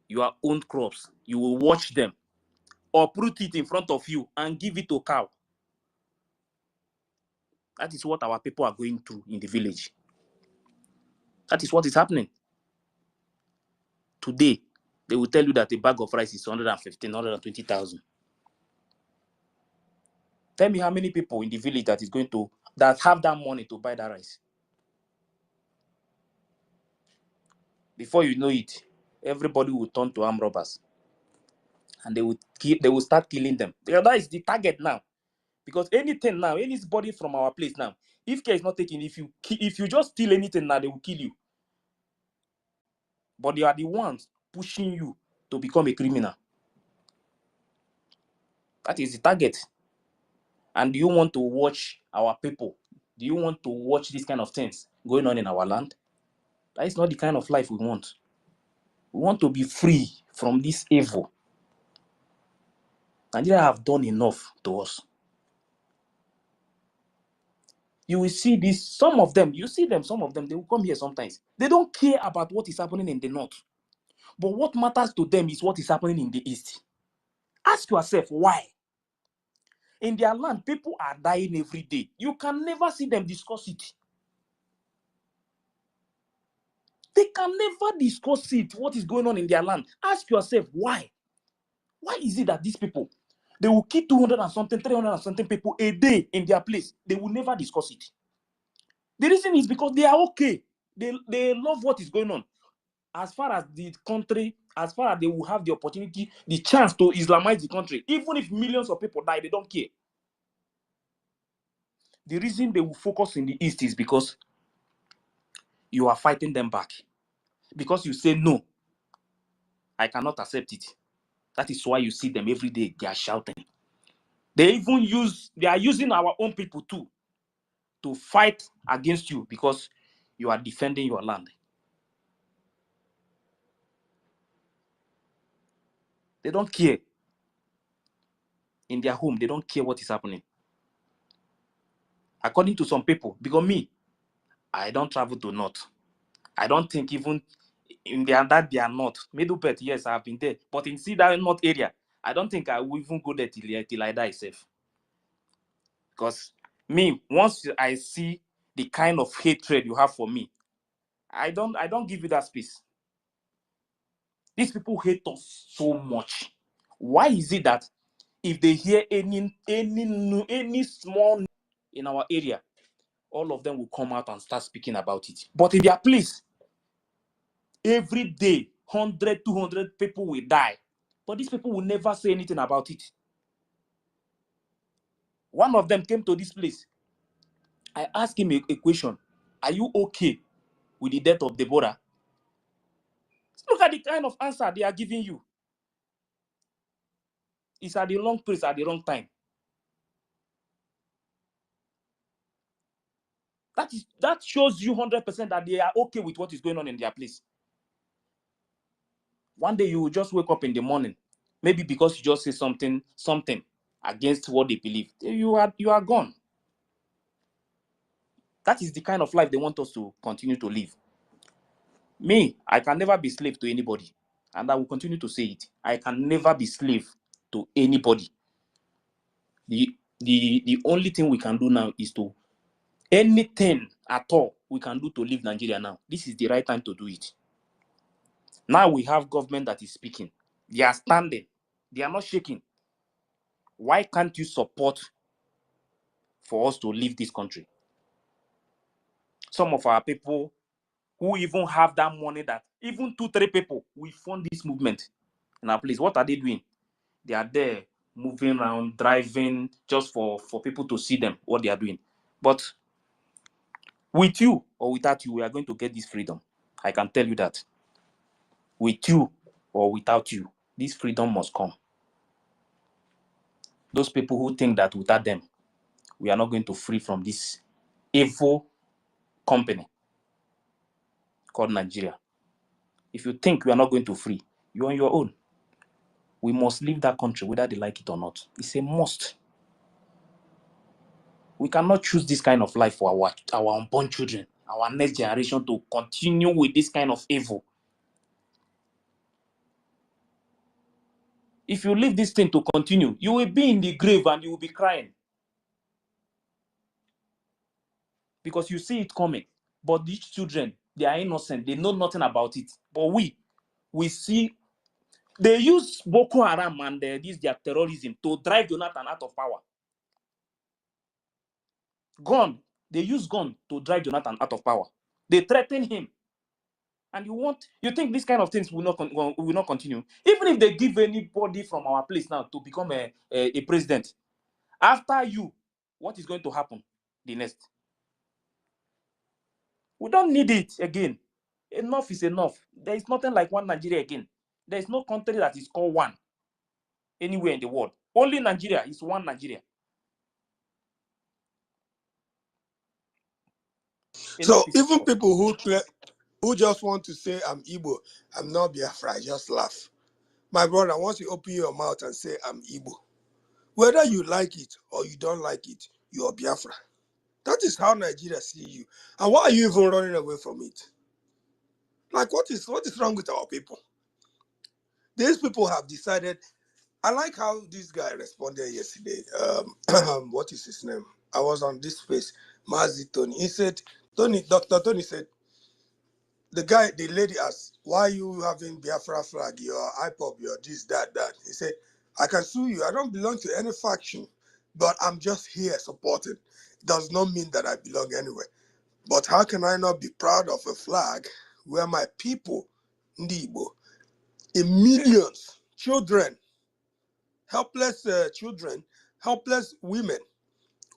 Your own crops, you will watch them, uproot it in front of you and give it to cow. That is what our people are going through in the village. That is what is happening. Today, they will tell you that a bag of rice is 115,000, 120,000. Tell me how many people in the village that have that money to buy that rice. Before you know it, everybody will turn to armed robbers, and they will start killing them. That is the target now. Because anything now, anybody from our place now, if care is not taken, if you just steal anything now, they will kill you. But they are the ones pushing you to become a criminal. That is the target. And do you want to watch our people? Do you want to watch these kind of things going on in our land? That is not the kind of life we want. We want to be free from this evil. Nigeria have done enough to us. You will see this, some of them, some of them, they will come here sometimes. They don't care about what is happening in the north. But what matters to them is what is happening in the east. Ask yourself why. In their land, people are dying every day. You can never see them discuss it. They can never discuss it, what is going on in their land. Ask yourself why. Why is it that these people, they will kill 200 and something, 300 and something people a day in their place? They will never discuss it. The reason is because they are okay. They love what is going on. As far as the country, as far as they will have the opportunity, the chance to Islamize the country, even if millions of people die, they don't care. The reason they will focus in the east is because you are fighting them back. Because you say, no, I cannot accept it. That is why you see them every day, they are shouting. They are using our own people too to fight against you because you are defending your land. They don't care. In their home, they don't care what is happening. According to some people, because me, I don't travel to north. I don't think even in they are not. Middle Belt, yes, I've been there. But in that north area, I don't think I will even go there till I die safe. Because me, once I see the kind of hatred you have for me, I don't give you that space. These people hate us so much. Why is it that if they hear any small in our area, all of them will come out and start speaking about it? But in their place, every day, 100, 200 people will die. But these people will never say anything about it. One of them came to this place. I asked him a question. Are you okay with the death of Deborah? Look at the kind of answer they are giving you. It's at the wrong place at the wrong time. That shows you 100% that they are okay with what is going on in their place. One day you will just wake up in the morning, maybe because you just say something against what they believe. You are gone. That is the kind of life they want us to continue to live. Me, I can never be slave to anybody, and I will continue to say it. I can never be slave to anybody. The only thing we can do now is to anything at all we can do to leave Nigeria now. This is the right time to do it. Now we have government that is speaking. They are standing. They are not shaking. Why can't you support for us to leave this country? Some of our people who even have that money, that even 2-3 people will fund this movement in our place. What are they doing? They are there moving around, driving, just for people to see them, what they are doing. But with you or without you, we are going to get this freedom. I can tell you that. With you or without you, this freedom must come. Those people who think that without them, we are not going to free from this evil company called Nigeria. If you think we are not going to free, you're on your own. We must leave that country whether they like it or not. It's a must. We cannot choose this kind of life for our unborn children, our next generation to continue with this kind of evil. If you leave this thing to continue, you will be in the grave and you will be crying. Because you see it coming. But these children, they are innocent. They know nothing about it. But we see, they use Boko Haram and their terrorism to drive Jonathan out of power. Gun. They use gun to drive Jonathan out of power. They threaten him. And you think these kind of things will not continue? Even if they give anybody from our place now to become a president, after you, what is going to happen the next? We don't need it again. Enough is enough. There is nothing like one Nigeria again. There is no country that is called one anywhere in the world. Only Nigeria is one Nigeria. So Enough is even enough. people who just want to say I'm Igbo, I'm not Biafra, just laugh. My brother, once you open your mouth and say I'm Igbo, whether you like it or you don't like it, you are Biafra. That is how Nigeria see you. And why are you even running away from it? Like, what is wrong with our people? These people have decided. I like how this guy responded yesterday. What is his name? I was on this space, Mazi Tony. He said, Dr. Tony said, the lady asked, why you having Biafra flag, your IPOP, your this, that. He said, I can sue you. I don't belong to any faction, but I'm just here supporting. Does not mean that I belong anywhere. But how can I not be proud of a flag where my people, Ndibo, in millions, children, helpless children, helpless women,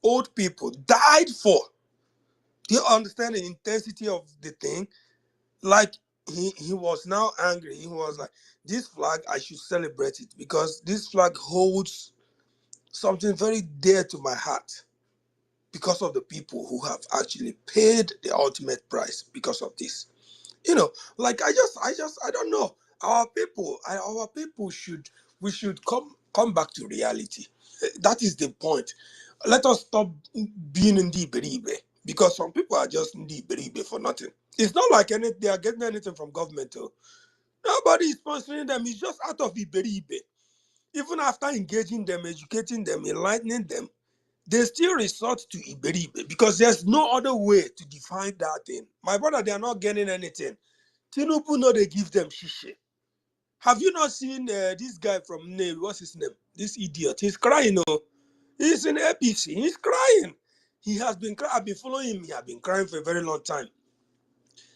old people died for? Do you understand the intensity of the thing? Like, he was now angry. He was like, this flag, I should celebrate it because this flag holds something very dear to my heart because of the people who have actually paid the ultimate price because of this. Like, I don't know. Our people should come back to reality. That is the point. Let us stop being in the Iberibe, because some people are just in the Iberibe for nothing. It's not like they are getting anything from government. Nobody is sponsoring them. It's just out of Iberibe. Even after engaging them, educating them, enlightening them, they still resort to Iberibe because there's no other way to define that thing. My brother, they are not getting anything. Tinubu know they give them shishe. Have you not seen this guy from name? What's his name? This idiot. He's crying. Oh, he's in APC. He's crying. He has been crying. I've been following him. He has been crying for a very long time.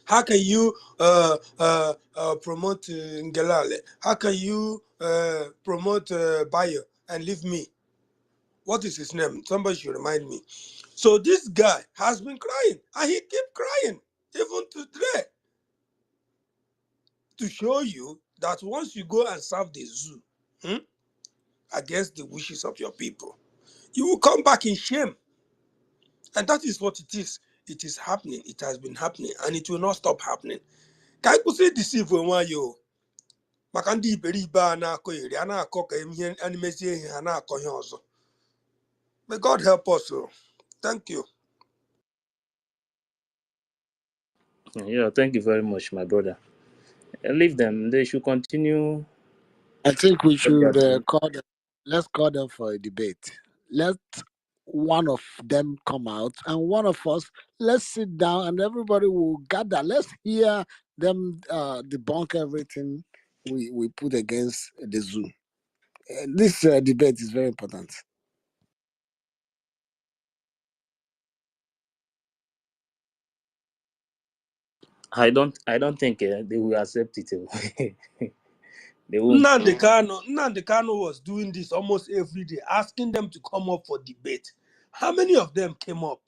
How can you promote Ngelale? How can you promote Bayo and leave me? What is his name? Somebody should remind me. So this guy has been crying, and he keep crying even today, to show you that once you go and serve the zoo against the wishes of your people, you will come back in shame. And that is what it is. It is happening. It has been happening, and it will not stop happening. Can you say deceive when you? Maka ndị iberibe a na-akọ iri a na-akọ ka ihe a na-emezie ihe ha na-akọ ihe ọzọ. May God help us. Thank you. Yeah, thank you very much, my brother. Leave them. They should continue I think we what they are should doing. let's call them for a debate. Let one of them come out and one of us, let's sit down and everybody will gather. Let's hear them debunk everything we put against the zoo. This debate is very important. I don't think they will accept it. They won't. Nnamdi Kanu was doing this almost every day, asking them to come up for debate. How many of them came up?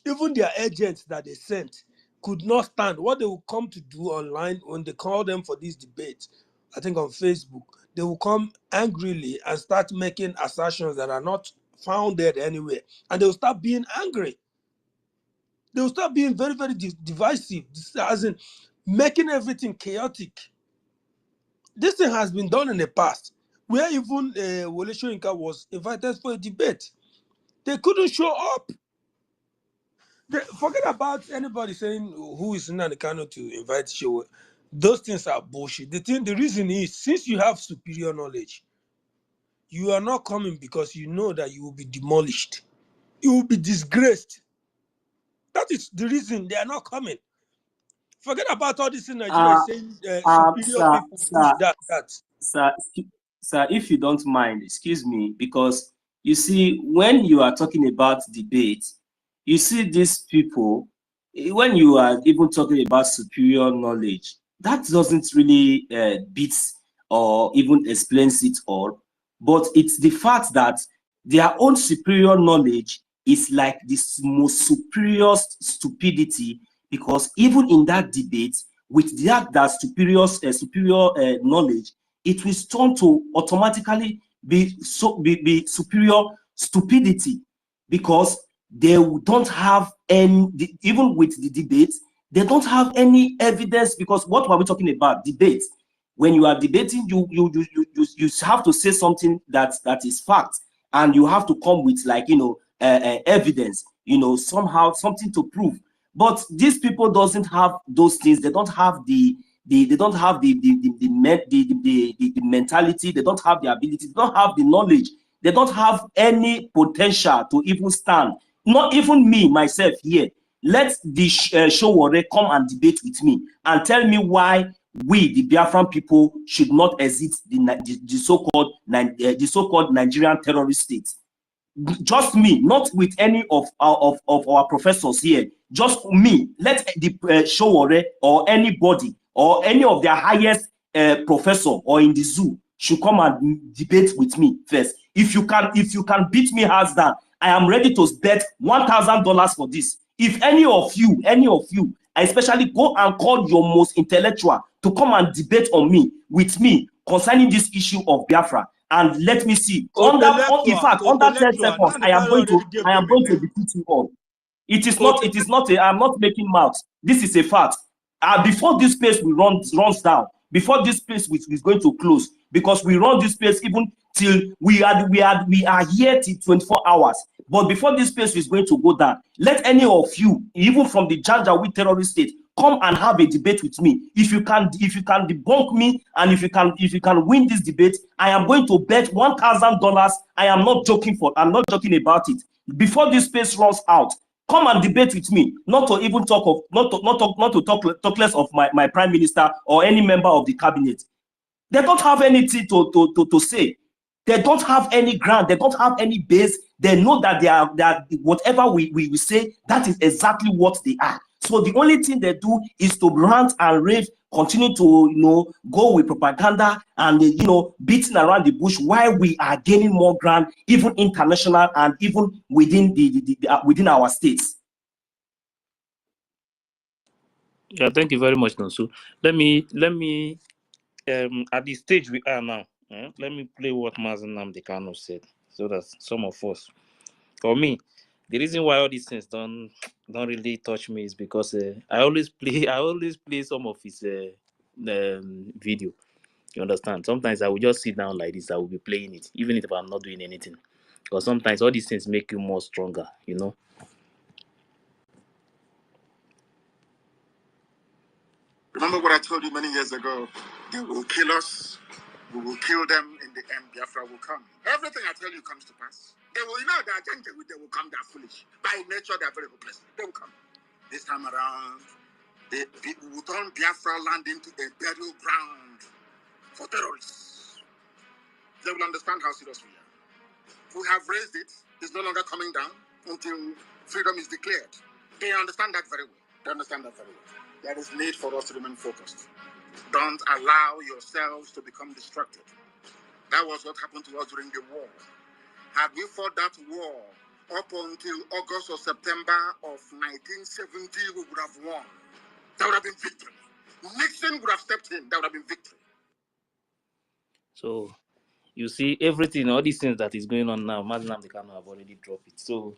Even their agents that they sent could not stand what they would come to do online when they call them for this debate. I think on Facebook, they will come angrily and start making assertions that are not founded anywhere. And they will start being angry. They will start being very, very divisive, as in making everything chaotic. This thing has been done in the past, where even Wole Soyinka was invited for a debate. They couldn't show up. Forget about anybody saying who is Nnamdi Kanu to invite show. Those things are bullshit. The reason is, since you have superior knowledge, you are not coming because you know that you will be demolished. You will be disgraced. That is the reason they are not coming. Forget about all this in Nigeria saying superior people push that. Sir, if you don't mind, excuse me, because you see, when you are talking about debate, you see these people, when you are even talking about superior knowledge, that doesn't really beat or even explains it all. But it's the fact that their own superior knowledge is like this most superior stupidity, because even in that debate, with that superior knowledge, it will turn to automatically be superior stupidity, because they don't have any, even with the debate, they don't have any evidence. Because what were we talking about? Debate. When you are debating, you have to say something that is fact, and you have to come with, like, evidence, somehow something to prove. But these people doesn't have those things. They don't have the mentality. They don't have the ability. They don't have the knowledge. They don't have any potential to even stand. Not even me myself here. Let the Showore come and debate with me and tell me why we, the Biafran people, should not exit the so-called Nigerian terrorist state. Just me, not with any of our professors here. Just me. Let the Showore or anybody or any of their highest professor or in the zoo should come and debate with me first. If you can beat me hands down, I am ready to bet $1,000 for this. If any of you, I especially go and call your most intellectual to come and debate with me concerning this issue of Biafra, and let me see. Under 10 seconds, I am going to defeat you all. It is not. I'm not making mouth. This is a fact. Before this place runs down, before this place is going to close, because we run this place even till we are here till 24 hours. But before this place is going to go down, let any of you, even from the Janjaweed terrorist state, come and have a debate with me. If you can debunk me, and if you can win this debate, I am going to bet $1,000. I'm not joking about it. Before this space runs out, come and debate with me. Not to even talk less of my prime minister or any member of the cabinet. They don't have anything to say. They don't have any ground. They don't have any base. They know that they are whatever we say, that is exactly what they are. So the only thing they do is to rant and rave, continue to go with propaganda and beating around the bush, while we are gaining more ground, even international and even within within our states. Yeah, thank you very much, Nonso. Let me at the stage we are now, let me play what Mazen Nnamdi Kanu said, so that some of us, for me, the reason why all these things don't really touch me is because I always play some of his video. You understand? Sometimes I will just sit down like this. I will be playing it, even if I'm not doing anything, because sometimes all these things make you more stronger. Remember what I told you many years ago? They will kill us. We will kill them. In the end, Biafra will come. Everything I tell you comes to pass. They will, they are gentle. They will come. They're foolish. By nature, they are very hopeless. They will come. This time around, we will turn Biafra land into a burial ground for terrorists. They will understand how serious we are. We have raised it. It's no longer coming down until freedom is declared. They understand that very well. There is need for us to remain focused. Don't allow yourselves to become distracted. That was what happened to us during the war. Had we fought that war up until August or September of 1970, we would have won. That would have been victory. Nixon would have stepped in. That would have been victory. So you see everything, all these things that is going on now, Mazinam they cannot have already dropped it. So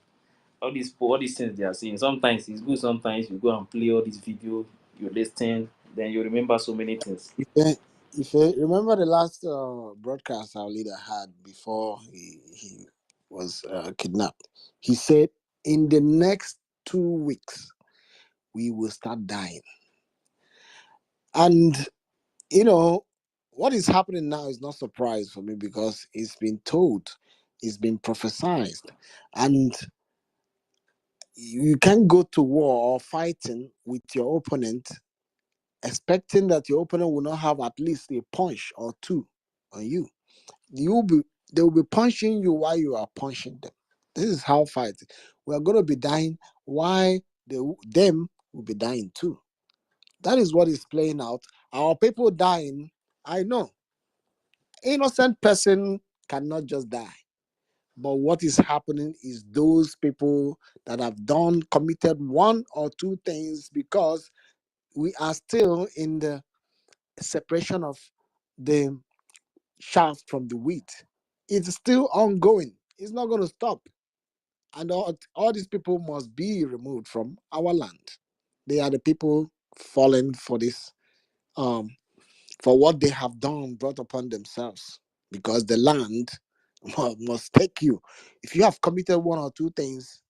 all these things they are saying, sometimes it's good, sometimes you go and play all these video, you listen, then you remember so many things. If you remember the last broadcast our leader had before he was kidnapped, he said in the next 2 weeks we will start dying. And you know what is happening now is not surprise for me because it's been told, it's been prophesied, and you can't go to war or fighting with your opponent expecting that your opponent will not have at least a punch or two on you. They will be punching you while you are punching them. This is how fighting. We are going to be dying while them will be dying too. That is what is playing out. Our people dying, I know. Innocent person cannot just die. But what is happening is those people that have committed one or two things, because we are still in the separation of the chaff from the wheat. It's still ongoing. It's not going to stop. And all these people must be removed from our land. They are the people fallen for this, for what they have done, brought upon themselves. Because the land must take you. If you have committed one or two things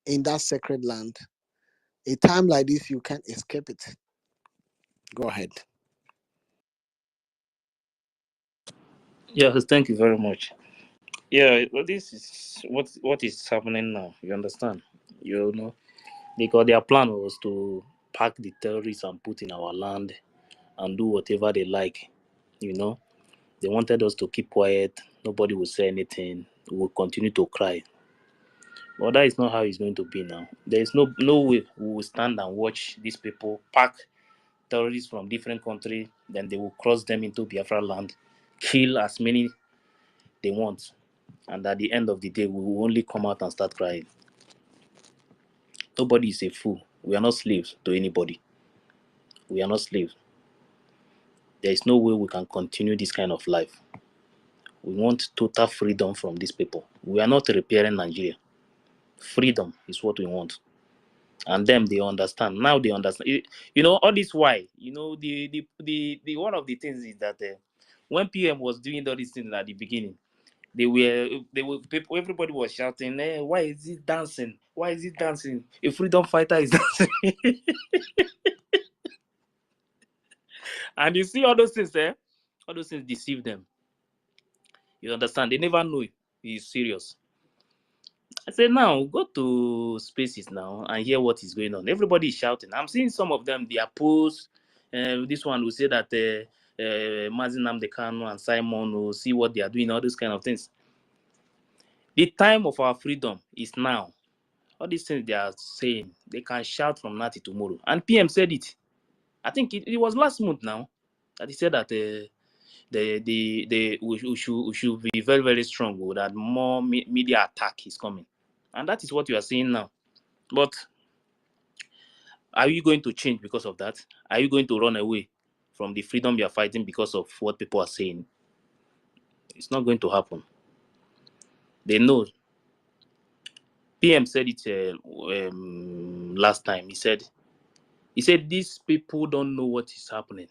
in that sacred land, a time like this, you can't escape it. Go ahead. Yeah, thank you very much. Yeah, well, this is what is happening now. You understand? You know, because their plan was to pack the terrorists and put in our land and do whatever they like. You know, they wanted us to keep quiet. Nobody will say anything. We will continue to cry. But that is not how it's going to be now. There is no way we will stand and watch these people pack terrorists from different countries. Then they will cross them into Biafra land, kill as many they want, and at the end of the day, we will only come out and start crying. Nobody is a fool. We are not slaves to anybody. We are not slaves. There is no way we can continue this kind of life. We want total freedom from these people. We are not repairing Nigeria. Freedom is what we want. And them, they understand. Now they understand. You know, all this why. You know, the one of the things is that when PM was doing all these things at the beginning, they were people, everybody was shouting, why is he dancing? Why is he dancing? A freedom fighter is dancing. And you see all those things, all those things deceive them. You understand? They never know he's serious. I said, now go to spaces now and hear what is going on. Everybody is shouting. I'm seeing some of them, their posts. This one will say that Mazinam Dekano and Simon will see what they are doing, all those kind of things. The time of our freedom is now. All these things they are saying, they can shout from now to tomorrow. And PM said it. I think it was last month now that he said that we should be very, very strong, that more media attack is coming. And that is what you are seeing now. But are you going to change because of that? Are you going to run away from the freedom you are fighting because of what people are saying? It's not going to happen. They know. PM said it last time. He said these people don't know what is happening.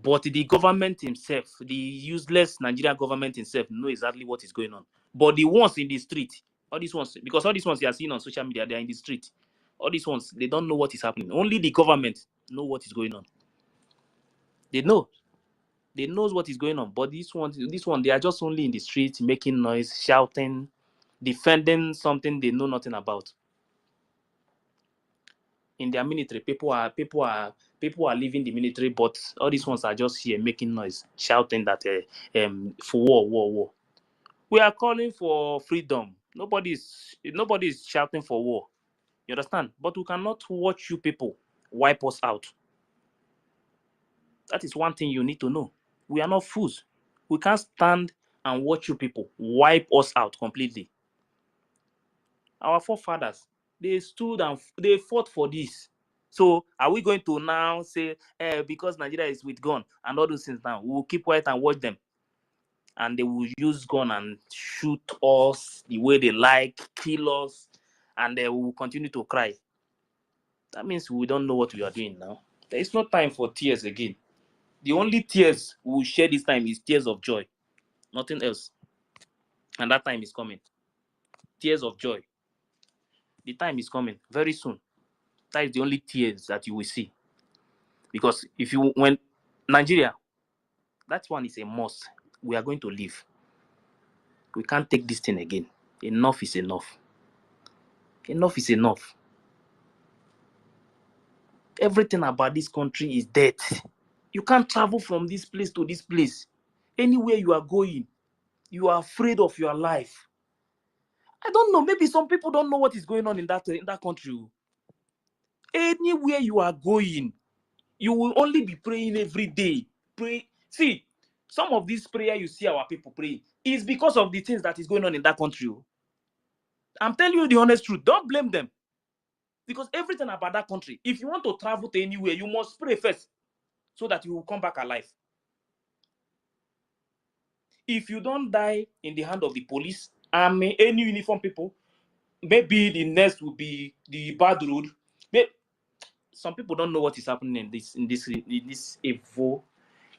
But the government himself, the useless Nigerian government himself, know exactly what is going on. But the ones in the street, all these ones, because all these ones you are seeing on social media, they are in the street. All these ones, they don't know what is happening. Only the government know what is going on. They know. They knows what is going on. But this one, they are just only in the street making noise, shouting, defending something they know nothing about. In their military, people are leaving the military, but all these ones are just here making noise, shouting that for war. We are calling for freedom. Nobody is shouting for war. You understand? But we cannot watch you people wipe us out. That is one thing you need to know. We are not fools. We can't stand and watch you people wipe us out completely. Our forefathers, they stood and they fought for this. So are we going to now say, because Nigeria is with gun and all those things now, we will keep quiet and watch them? and they will use gun and shoot us the way they like, kill us, and they will continue to cry. That means we don't know what we are doing now. There is no time for tears again. The only tears we will share this time is tears of joy, nothing else. And that time is coming. Tears of joy. The time is coming very soon. That is the only tears that you will see. Because if you when Nigeria, that one is a must. We are going to leave. We can't take this thing again. Enough is enough. Enough is enough. Everything about this country is dead. You can't travel from this place to this place. Anywhere you are going, you are afraid of your life. I don't know. Maybe some people don't know what is going on in that country. Anywhere you are going, you will only be praying every day. Pray. See, some of this prayer you see our people praying is because of the things that is going on in that country. I'm telling you the honest truth. Don't blame them. Because everything about that country, if you want to travel to anywhere, you must pray first so that you will come back alive. If you don't die in the hand of the police, army, any uniform people, maybe the next will be the bad road. Maybe some people don't know what is happening in this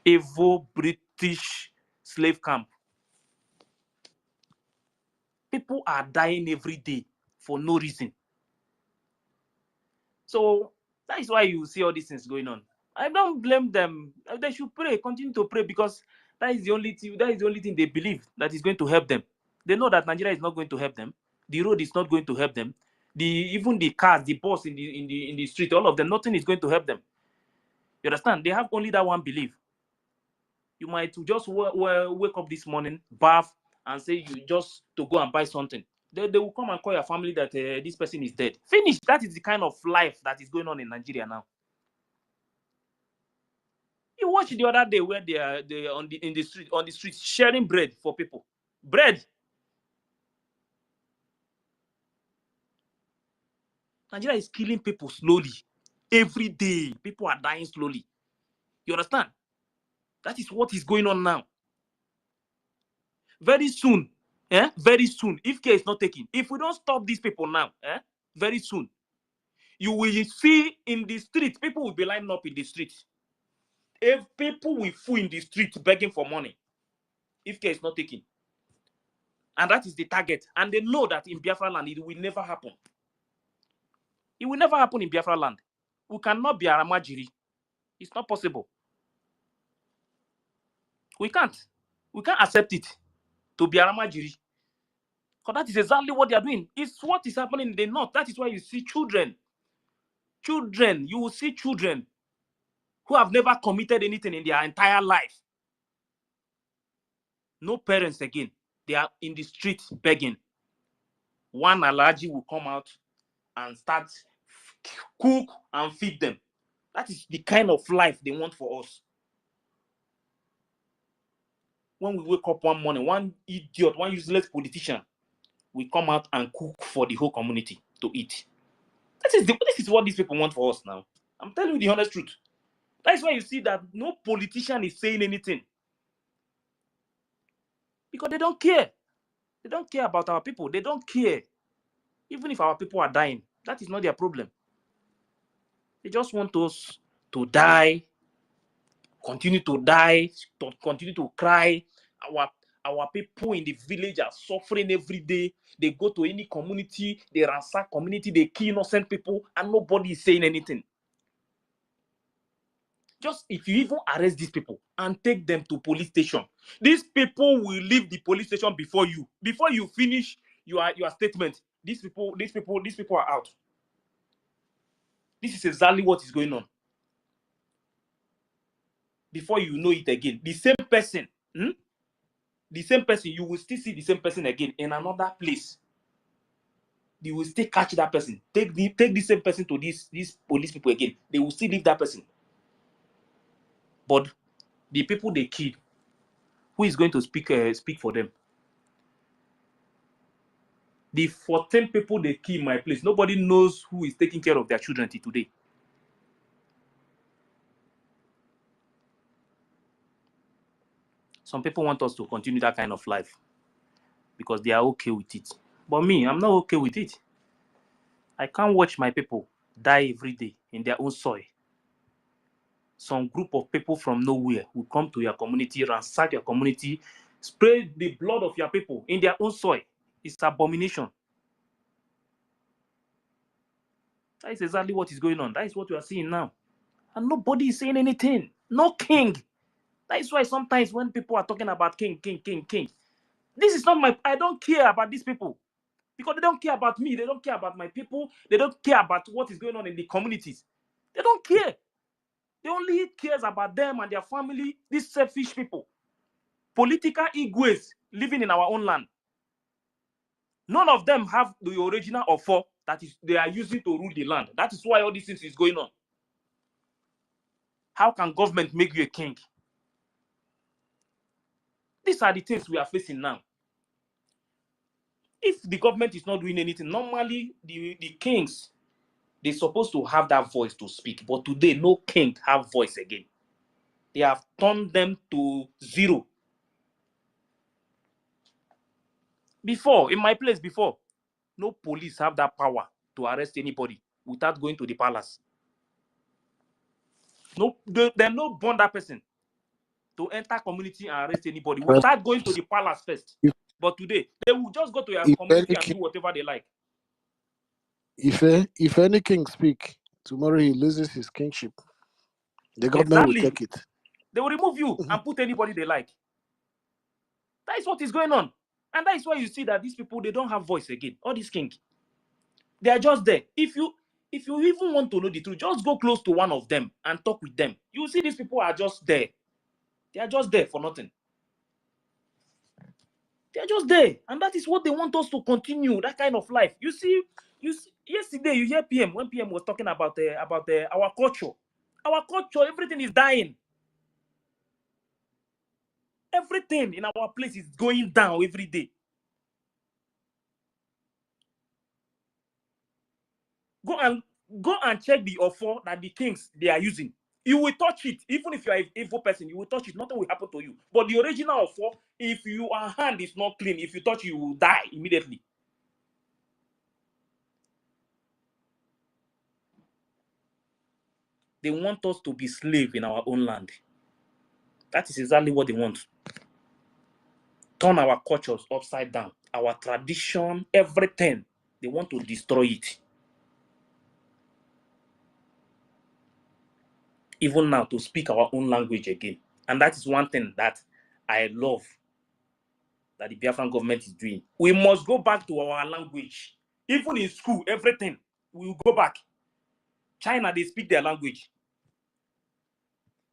evil British slave camp. People are dying every day for no reason. So that is why you see all these things going on. I don't blame them. They should pray, continue to pray, because that is the only thing. That is the only thing they believe that is going to help them. They know that Nigeria is not going to help them. The road is not going to help them. Even the cars, the bus in the street, all of them, nothing is going to help them. You understand? They have only that one belief. You might just wake up this morning, bath, and say you just to go and buy something. They will come and call your family that this person is dead. Finish. That is the kind of life that is going on in Nigeria now. You watched the other day where they are on the street sharing bread for people. Bread. Nigeria is killing people slowly. Every day, people are dying slowly. You understand? That is what is going on now. Very soon, very soon, if care is not taken, if we don't stop these people now, very soon, you will see in the street, people will be lining up in the street. If people will fool in the street begging for money, if care is not taken. And that is the target. And they know that in Biafra land, it will never happen. It will never happen in Biafra land. We cannot be Aramajiri. It's not possible. We can't. We can't accept it to be Aramajiri. Because that is exactly what they are doing. It's what is happening in the north. That is why you see children. Children, you will see children who have never committed anything in their entire life. No parents again. They are in the street begging. One allergy will come out and start cook and feed them. That is the kind of life they want for us. When we wake up one morning, one idiot, one useless politician will come out and cook for the whole community to eat. This is what these people want for us now. I'm telling you the honest truth. That's why you see that no politician is saying anything. Because they don't care. They don't care about our people. They don't care. Even if our people are dying, that is not their problem. They just want us to die, continue to die, to continue to cry. Our people in the village are suffering every day. They go to any community, they ransack community, they kill innocent people, and nobody is saying anything. Just if you even arrest these people and take them to police station, these people will leave the police station before you. Before you finish your statement, these people are out. This is exactly what is going on. Before you know it again, the same person, you will still see the same person again in another place. They will still catch that person. Take the same person to these police people again. They will still leave that person. But the people they kill, who is going to speak for them? The 14 people they kill in my place, nobody knows who is taking care of their children till today. Some people want us to continue that kind of life because they are okay with it. But me, I'm not okay with it. I can't watch my people die every day in their own soil. Some group of people from nowhere will come to your community, ransack your community, spray the blood of your people in their own soil. It's abomination. That is exactly what is going on. That is what we are seeing now. And nobody is saying anything. No king. That is why sometimes when people are talking about king, this is not my... I don't care about these people. Because they don't care about me. They don't care about my people. They don't care about what is going on in the communities. They don't care. They only cares about them and their family, these selfish people. Political egoists living in our own land. None of them have the original offer that is they are using to rule the land. That is why all these things is going on. How can government make you a king? These are the things we are facing now. If the government is not doing anything, normally the kings, they're supposed to have that voice to speak. But today, no king have voice again. They have turned them to zero. Before, in my place before, no police have that power to arrest anybody without going to the palace. No, they no burn that person to enter community and arrest anybody without going to the palace first. But today, they will just go to your community and do whatever they like. If any king speak, tomorrow he loses his kingship. The government will take it. They will remove you and put anybody they like. That is what is going on. And that is why you see that these people, they don't have voice again. All these kings, they are just there. If you even want to know the truth, just go close to one of them and talk with them. You will see these people are just there. They are just there for nothing. They are just there. And that is what they want us to continue, that kind of life. You see yesterday you hear PM, when PM was talking about our culture. Our culture, everything is dying. Everything in our place is going down every day. Go and check the offer that the kings they are using. You will touch it. Even if you are an evil person, you will touch it. Nothing will happen to you. But the original offer, if your hand is not clean, if you touch it, you will die immediately. They want us to be slaves in our own land. That is exactly what they want. Turn our cultures upside down. Our tradition, everything. They want to destroy it. Even now, to speak our own language again. And that is one thing that I love that the Biafran government is doing. We must go back to our language. Even in school, everything, we will go back. China, they speak their language.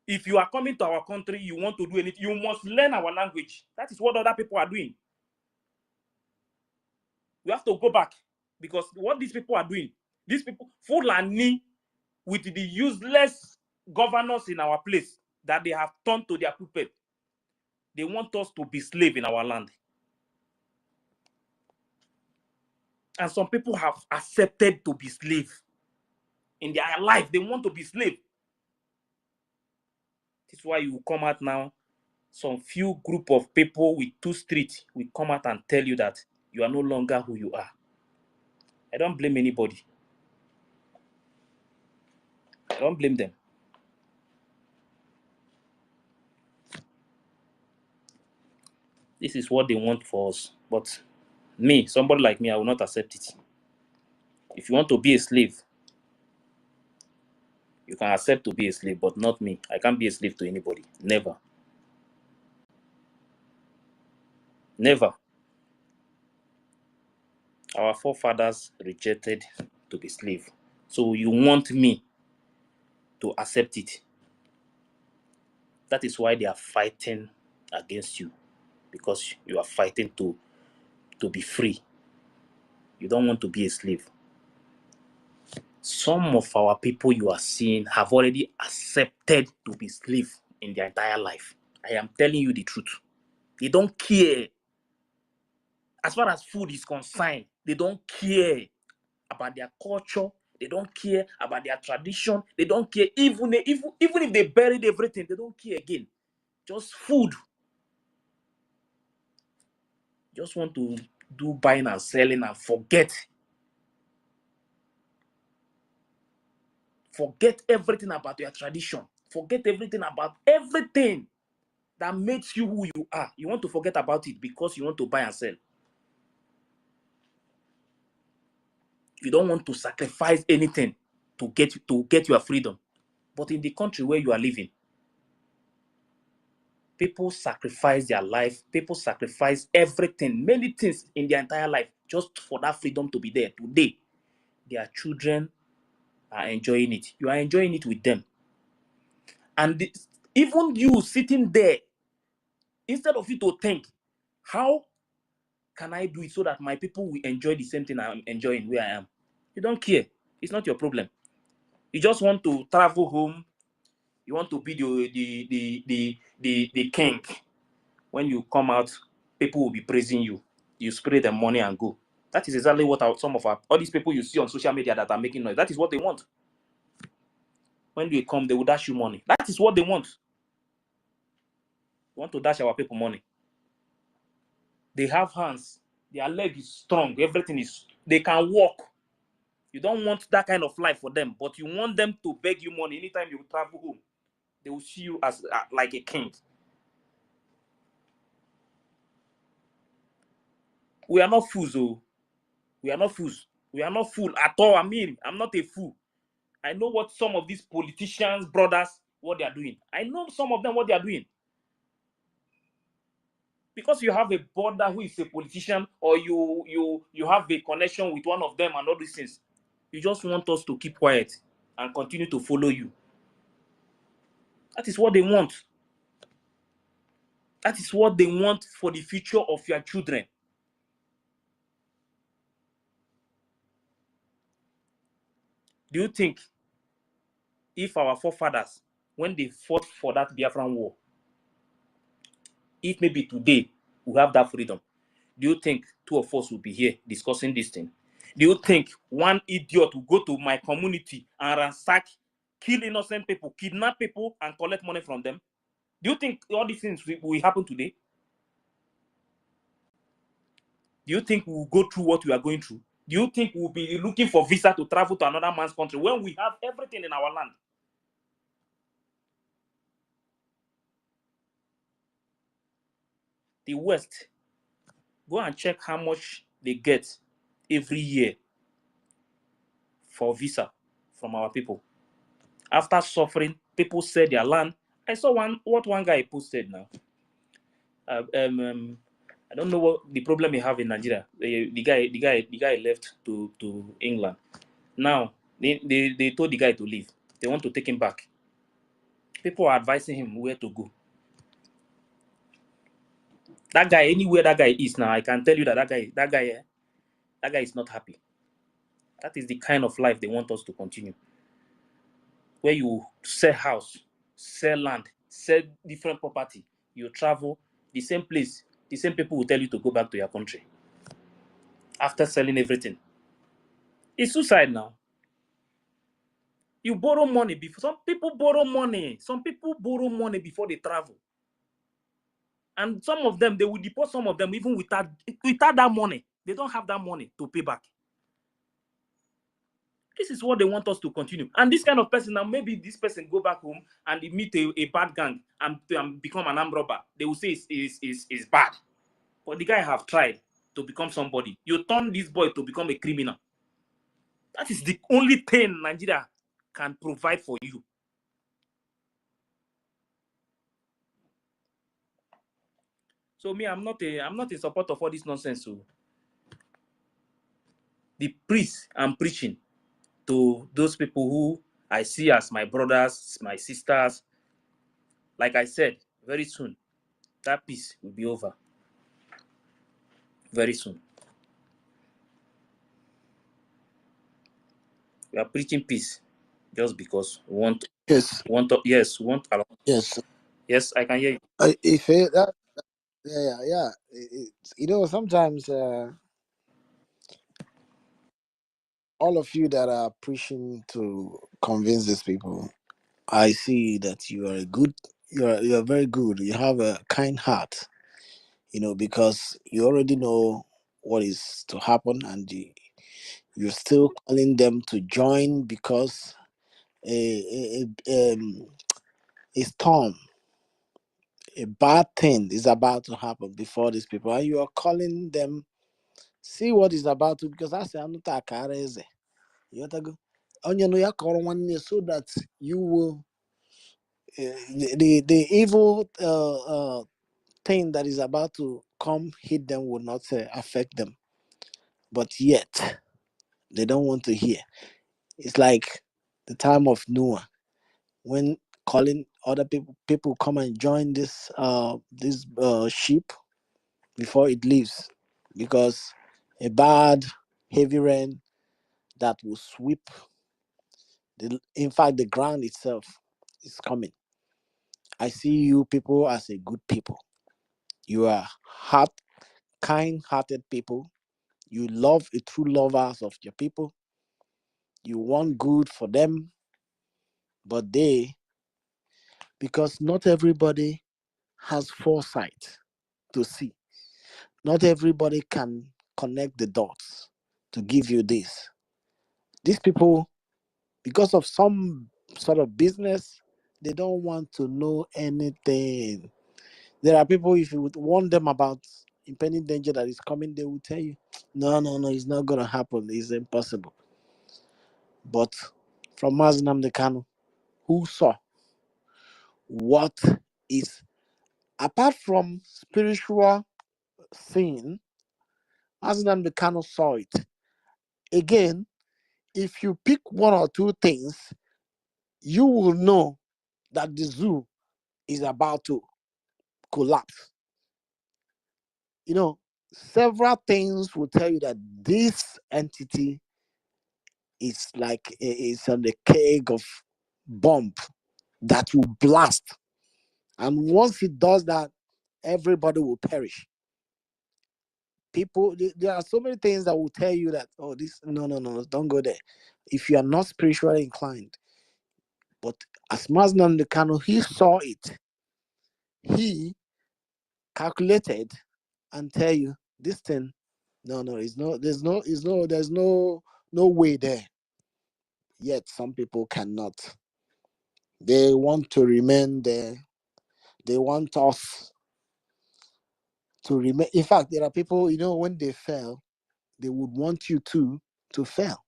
If you are coming to our country, you want to do anything, you must learn our language. That is what other people are doing. You have to go back. Because what these people are doing, these people, Fulani, with the useless governors in our place that they have turned to their puppet, they want us to be slaves in our land. And some people have accepted to be slaves. In their life, they want to be slaves. This is why you come out now. Some few group of people with 2 streets will come out and tell you that you are no longer who you are. I don't blame anybody. I don't blame them. This is what they want for us. But me, somebody like me, I will not accept it. If you want to be a slave, you can accept to be a slave, but not me. I can't be a slave to anybody. Never. Never. Our forefathers rejected to be slave. So you want me to accept it. That is why they are fighting against you. Because you are fighting to be free. You don't want to be a slave. Some of our people you are seeing have already accepted to be slave in their entire life. I am telling you the truth. They don't care. As far as food is concerned, they don't care about their culture. They don't care about their tradition. They don't care. Even if they buried everything, they don't care again. Just food. Just want to do buying and selling and forget. Forget everything about your tradition. Forget everything about everything that makes you who you are. You want to forget about it because you want to buy and sell. You don't want to sacrifice anything to get your freedom. But in the country where you are living, people sacrifice their life. People sacrifice everything, many things in their entire life, just for that freedom to be there. Today, their children are enjoying it. You are enjoying it with them. And even you sitting there, instead of you to think, how can I do it so that my people will enjoy the same thing I'm enjoying where I am? You don't care. It's not your problem. You just want to travel home. You want to be the king. When you come out, people will be praising you. You spray them money and go. That is exactly what some of all these people you see on social media that are making noise. That is what they want. When they come, they will dash you money. That is what they want. They want to dash our people money. They have hands. Their leg is strong. Everything is. They can walk. You don't want that kind of life for them, but you want them to beg you money anytime you travel home. They will see you as like a king. We are not fools, oh. We are not fools. We are not fools at all. I mean, I'm not a fool. I know what some of these politicians, brothers, what they are doing. I know some of them what they are doing. Because you have a brother who is a politician, or you have a connection with one of them and all these things, you just want us to keep quiet and continue to follow you. That is what they want. That is what they want for the future of your children. Do you think if our forefathers, when they fought for that Biafran war, if maybe today we have that freedom, do you think two of us will be here discussing this thing? Do you think one idiot will go to my community and ransack, kill innocent people, kidnap people, and collect money from them? Do you think all these things will happen today? Do you think we will go through what we are going through? Do you think we'll be looking for visa to travel to another man's country when we have everything in our land? The West, go and check how much they get every year for visa from our people. After suffering, people sell their land. I saw what one guy posted now. I don't know what the problem we have in Nigeria. The guy left to England. Now they told the guy to leave. They want to take him back. People are advising him where to go. That guy, anywhere that guy is now, I can tell you that that guy is not happy. That is the kind of life they want us to continue. Where you sell house, sell land, sell different property, you travel, the same place, the same people will tell you to go back to your country after selling everything. It's suicide now. You borrow money before. Some people borrow money. Some people borrow money before they travel. And some of them, they will deport some of them even without that money. They don't have that money to pay back. This is what they want us to continue. And this kind of person, now maybe this person go back home and they meet a bad gang and become an armed robber. They will say it's bad. But the guy have tried to become somebody. You turn this boy to become a criminal. That is the only thing Nigeria can provide for you. So me, I'm not in support of all this nonsense. So the priest I'm preaching to those people who I see as my brothers, my sisters. Like I said, very soon, that peace will be over. Very soon. We are preaching peace just because we want. Yes. We want. Yes. Yes, I can hear you. If yeah. Sometimes all of you that are preaching to convince these people, I see that you are you're very good. You have a kind heart. because you already know what is to happen, and you're still calling them to join because a storm, a bad thing is about to happen before these people, and you are calling them. See what is about to, because I say I'm not a careze. You got to go. Onye no ya kọrọ nwanne, so that you will the evil thing that is about to come hit them will not affect them. But yet they don't want to hear. It's like the time of Noah, when calling other people come and join this ship before it leaves, because a bad heavy rain that will sweep in fact the ground itself is coming. I see you people as a good people. You are kind-hearted people. You love a true lovers of your people. You want good for them, but because not everybody has foresight to see. Not everybody can connect the dots to give you this. These people, because of some sort of business, they don't want to know anything. There are people, if you would warn them about impending danger that is coming, they will tell you, no, it's not going to happen. It's impossible. But from Mazinam Dekano, who saw what is, apart from spiritual sin, Mazinam Dekano saw it. Again, if you pick one or two things, you will know that the zoo is about to collapse. Several things will tell you that this entity is like it's on the keg of bomb that will blast. And once it does that, everybody will perish. People, there are so many things that will tell you that, oh, this, no, don't go there. If you are not spiritually inclined. But as Maznan Kano, he saw it. He calculated and tell you this thing, no, there's no way there. Yet some people cannot. They want to remain there. They want us to remain. In fact, there are people, when they fail, they would want you to fail.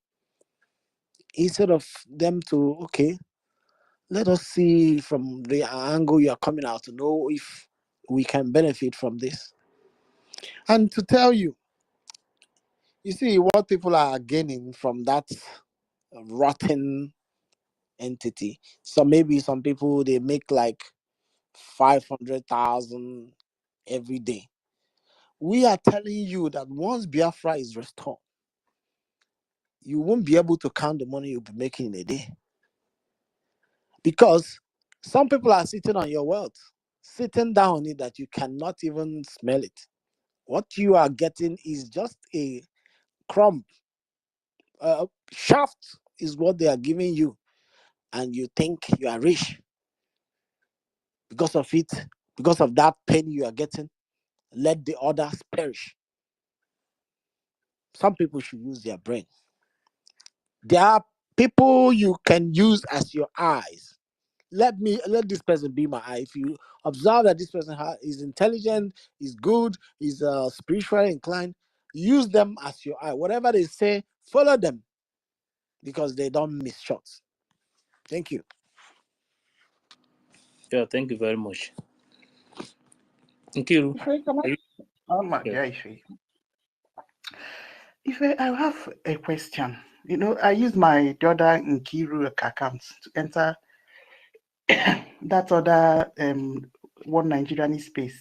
Instead of them to, okay, let us see from the angle you are coming out to know if we can benefit from this. And to tell you, you see what people are gaining from that rotten entity. So maybe some people, they make like 500,000 every day. We are telling you that once Biafra is restored, you won't be able to count the money you'll be making in a day. Because some people are sitting on your wealth, sitting down on it that you cannot even smell it. What you are getting is just a crumb. Shaft is what they are giving you. And you think you are rich. Because of it, because of that penny you are getting, let the others perish. Some people should use their brain. There are people you can use as your eyes. Let this person be my eye. If you observe that this person is intelligent, is good, is spiritually inclined, use them as your eye. Whatever they say, follow them, because they don't miss shots. Thank you. Yeah, thank you very much. Nkiru, Oh my yeah. God, If I have a question, I use my daughter Nkiru account to enter that other one Nigerian space.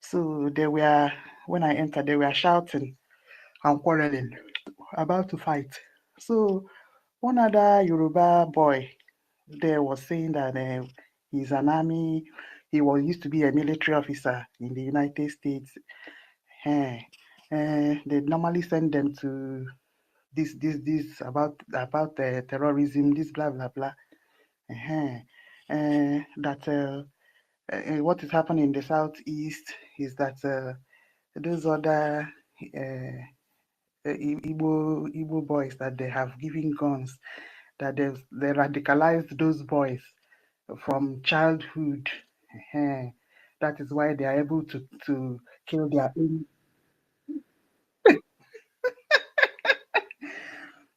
So when I entered, they were shouting and quarreling, about to fight. So one other Yoruba boy there was saying that he's an army. He used to be a military officer in the United States. They normally send them to this about terrorism, this blah blah blah. That what is happening in the southeast is that those other Igbo boys that they have given guns, that they radicalized those boys from childhood. That is why they are able to kill their own.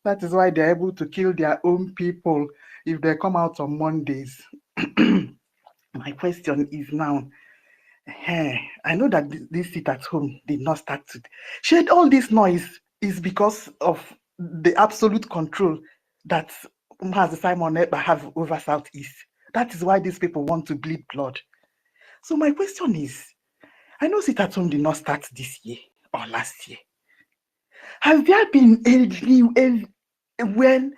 That is why they're able to kill their own people if they come out on Mondays. My question is now, I know that this sit at home did not start to shed all this noise is because of the absolute control that Mazi Simon Ekpa have over Southeast. That is why these people want to bleed blood. So my question is, I know sit at home did not start this year or last year. Has there been any when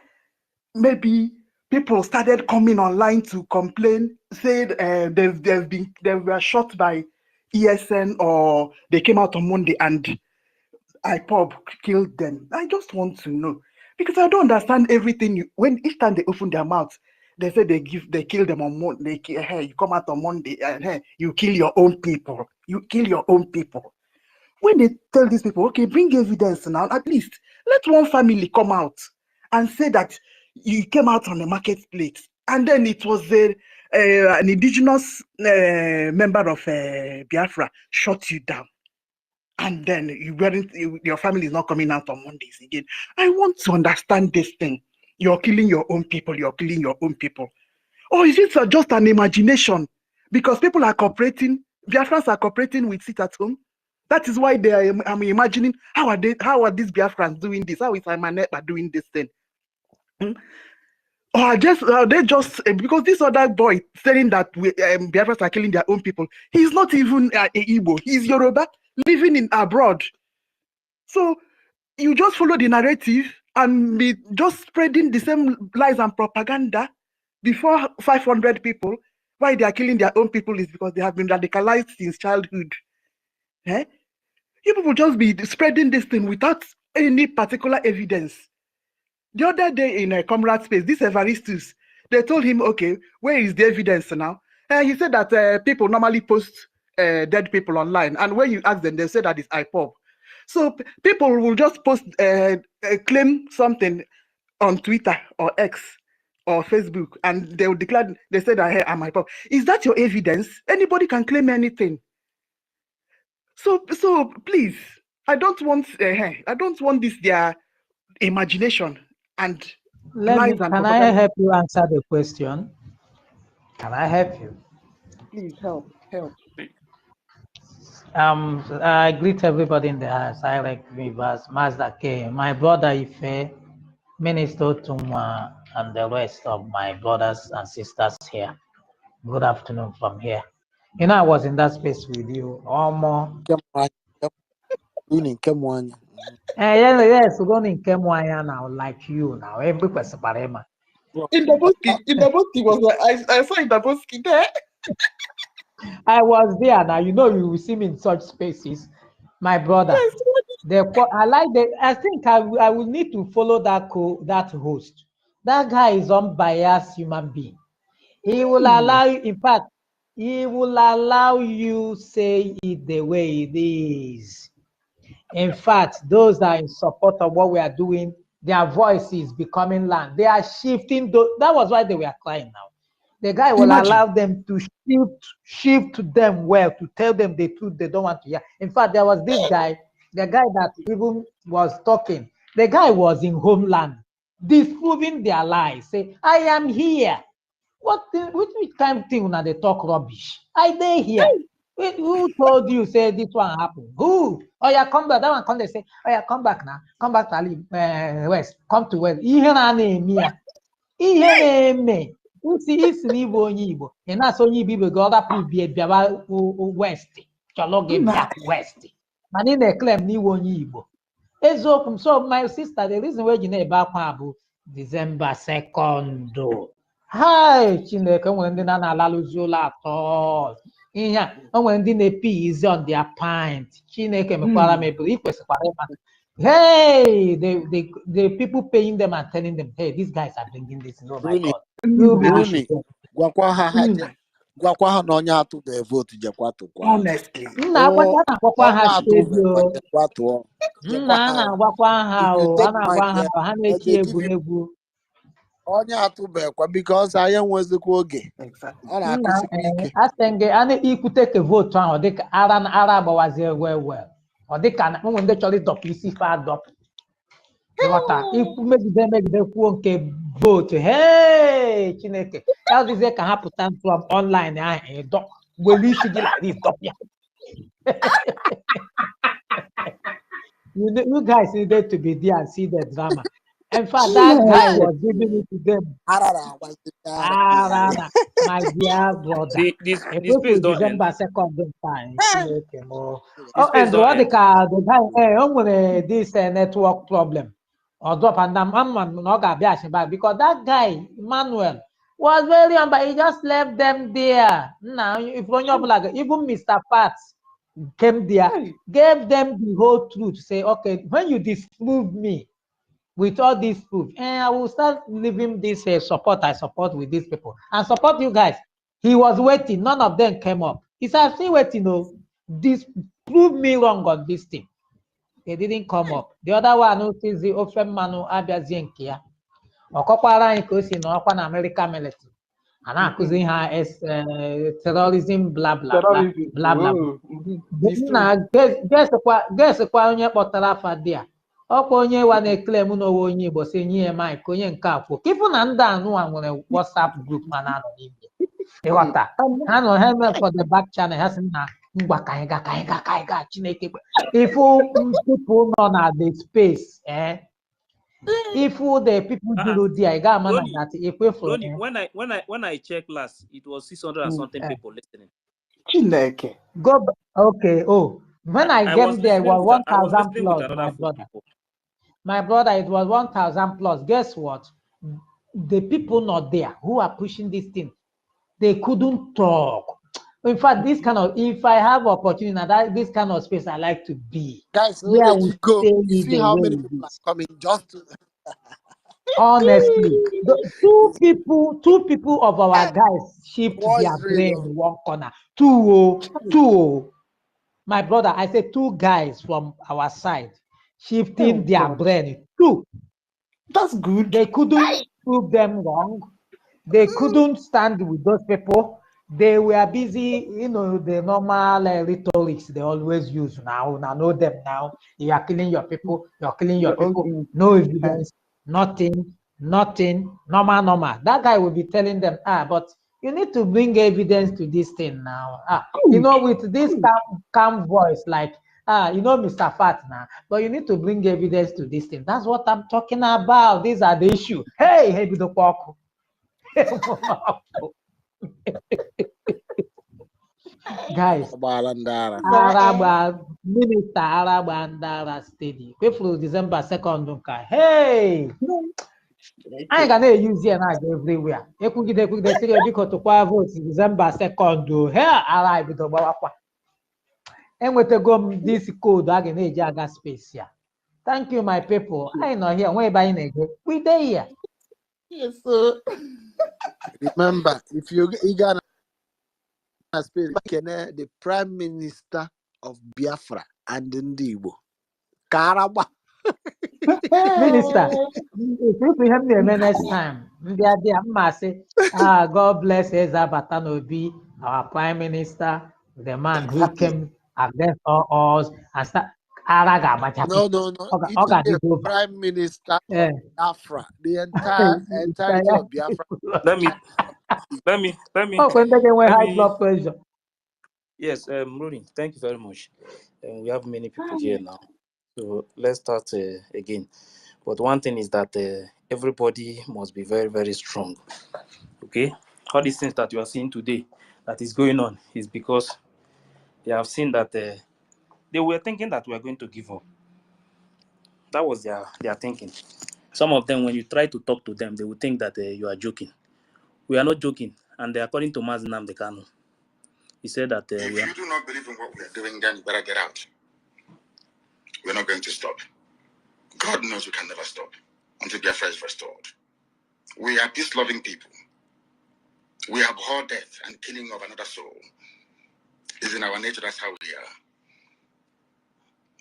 maybe people started coming online to complain, said they were shot by ESN or they came out on Monday and IPOB killed them? I just want to know because I don't understand everything. When each time they open their mouths, they say they kill them on Monday. Hey, you come out on Monday and hey, you kill your own people. You kill your own people. When they tell these people, okay, bring evidence now, at least let one family come out and say that you came out on the marketplace and then it was an indigenous member of Biafra shot you down. And then your family is not coming out on Mondays again. I want to understand this thing. You're killing your own people. You're killing your own people. Or is it just an imagination? Because people are cooperating, Biafrans are cooperating with sit at home. That is why I'm imagining how are these Biafrans doing this? How is Simon Ekpa doing this thing? Or are they just because this other boy saying that Biafrans are killing their own people? He's not even a Igbo. He's Yoruba living in abroad. So you just follow the narrative and be just spreading the same lies and propaganda before 500 people. Why they are killing their own people is because they have been radicalized since childhood. You people just be spreading this thing without any particular evidence. The other day in a comrade space, this Evaristus, they told him, okay, where is the evidence now? He said that people normally post dead people online. And when you ask them, they say that it's IPOB. So people will just post, claim something on Twitter or X or Facebook, and they will declare, they say that, hey, I'm IPOB. Is that your evidence? Anybody can claim anything. So please, I don't want this their imagination and lies and Can I help you answer the question? Can I help you? Please help. I greet everybody in the house. I like Vivas, Mazda K, my brother Ife, Minister Tuma, and the rest of my brothers and sisters here. Good afternoon from here. You know, I was in that space with you. Yes, we're going in Kemwaya now, like you now. Every person, In the Boski was like, I saw in the Boski there. I was there now. You know, you will see me in such spaces, my brother. Yes. I think I will need to follow that host. That guy is unbiased human being. He will allow you. In fact, he will allow you say it the way it is. In fact, those that are in support of what we are doing, their voice is becoming loud. They are shifting. That was why they were crying now. The guy will allow them to shift them well, to tell them the truth they don't want to hear. In fact, there was this guy, the guy that even was talking. The guy was in homeland, disproving their lies. Say, I am here. Which kind of thing when they talk rubbish? I dey here. Who told you say this one happened? Who? Oh yeah, come back. That one come. They say, oh yeah, come back now. Come back to West. Come to West. Ihe na na-eme ya. Ihe na-eme. Isi n'Igbo onye Igbo. Ị na-asị onye Igbo ga ọ rapụ bịawa West. Chọrọ gị bịa West. Mana ị na-eklem n'iwe onye Igbo. Eziokwu. So my sister, the reason why you na-ebe akwa bụ December 2nd. Hi, Chineke, nwere ndị na-alalụzi ụlọ atọ. Ihe a, o nwere ndị na-epi izi on their pint. Chineke mekwara m ebere, ikwesịkwara ịma. Hey, the people paying them and telling them, hey, these guys are bringing this. Oh my God. Really? gwakwa ha na onye atụbeghị votu jekwa tụkwa. Honestly. Nna agwacha na-agwakwa ha Onye atụbeghị stedio. jekwa tụọ. Nna a na-agwakwa ha If you o, a take my na-agwa ha ha na-echi they give you egwuregwu. onye atụbeghịkwa because anyị enwezikwa oge. Exactly. Ọ Nna na-akụsikwa ike. asị gị a na-ikwute ka vootu ahụ dịka ara agbawazie ewe ọ dịka na ụmụ ndị chọrọ ịdọpụ isi ife adọpụ ịghọta ikwu megide kwuo nke vootu hee Chineke ya dịzie ka ha pụta ntụ online ahụ were isi gị like dọpụ ya. You guys needed to be there and see the drama. In fact, that guy was giving it to them. My dear brother. The space don't end. December 2nd time. The space And don't what end. the guy, this network problem. Or drop and not back because that guy, Emmanuel, was very young, but he just left them there. Now, if even Mr. Fats came there, gave them the whole truth. Say, okay, when you disprove me with all this proof, and I will start leaving this support I support with these people and support you guys. He was waiting. None of them came up. He said, I'm still waiting. No, this prove me wrong on this thing. They didn't come up. The other one is the open manu abiazienkia. Okokwara anyị ka o si na ọkwa na America military. A na-akụzi ha terrorism bla bla bla bla bla. Na gesikwa onye kpọtara afa dị a. Ọkwa onye wa na-eklem n'onwe onye Igbo si nye ya Mike onye nke akwụ. Kifu na ndị anụwa nwere WhatsApp group mana anọ n'ime. Ịghọta. Ha nọ ha eme for the back channel ha sị na ngwa ka anyị ga Chineke. Ifu people nọ na the space if the people do there, I got man that if we for when I checked last, it was 600 and something people listening. Go okay. Oh, when I came there, it was 1,000 plus. My brother, my brother, it was 1,000 plus. Guess what? The people not there who are pushing this thing, they couldn't talk. In fact, this kind of if I have opportunity that this kind of space I like to be. Guys, where let's we go. stay See how many people are coming just to honestly, two people of our guys shift their brain in one corner. Two. My brother, I said 2 guys from our side shifting their brain. 2. That's good. They couldn't prove them wrong. They couldn't stand with those people. They were busy, the normal rhetorics they always use now. Now know them now. You are killing your people. You're killing your people. No evidence. Nothing, normal. That guy will be telling them, but you need to bring evidence to this thing now. With this calm voice, like, Mr. Fat now, but you need to bring evidence to this thing. That's what I'm talking about. These are the issue. Hey, the pork. Guys, Minister Arabandara steady. People December 2nd, hey, I ain't gonna use here now everywhere. Ekwugide say biko to vote December 2nd. Here arrive with Obawakwa. Enwetego m this code a ga-eji aga space ya. Thank you, my people. I know here. Where by na-ege? We there here. Yes, sir. Remember, if you got a space, the Prime Minister of Biafra and Ndibo. Karaba. Minister, if you help me next time, God bless Eza Batanobi, our Prime Minister, the man who came against all us and start. No. It's Prime Minister of Biafra, the entirety of Biafra. Let me. High blood pressure. Yes, Rooney, thank you very much. We have many people here now, so let's start again. But one thing is that everybody must be very, very strong. Okay, all these things that you are seeing today that is going on is because they have seen that they were thinking that we are going to give up. That was their thinking. Some of them, when you try to talk to them, they will think that you are joking. We are not joking, and according to Mazinam Dekano, he said that if you do not believe in what we are doing, then you better get out. We're not going to stop. God knows we can never stop until Biafra is restored. We are peace-loving people. We abhor death and killing of another soul. It's in our nature, that's how we are.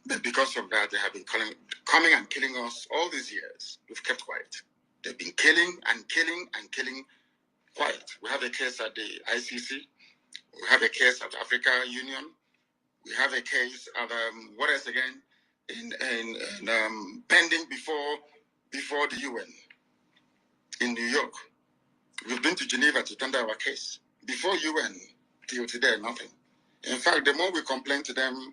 But because of that, they have been coming and killing us all these years. We've kept quiet. They've been killing and killing and killing quiet. We have a case at the ICC. We have a case at Africa Union. We have a case at what else again? Pending before the UN in New York. We've been to Geneva to tender our case. Before UN, till today, nothing. In fact, the more we complain to them,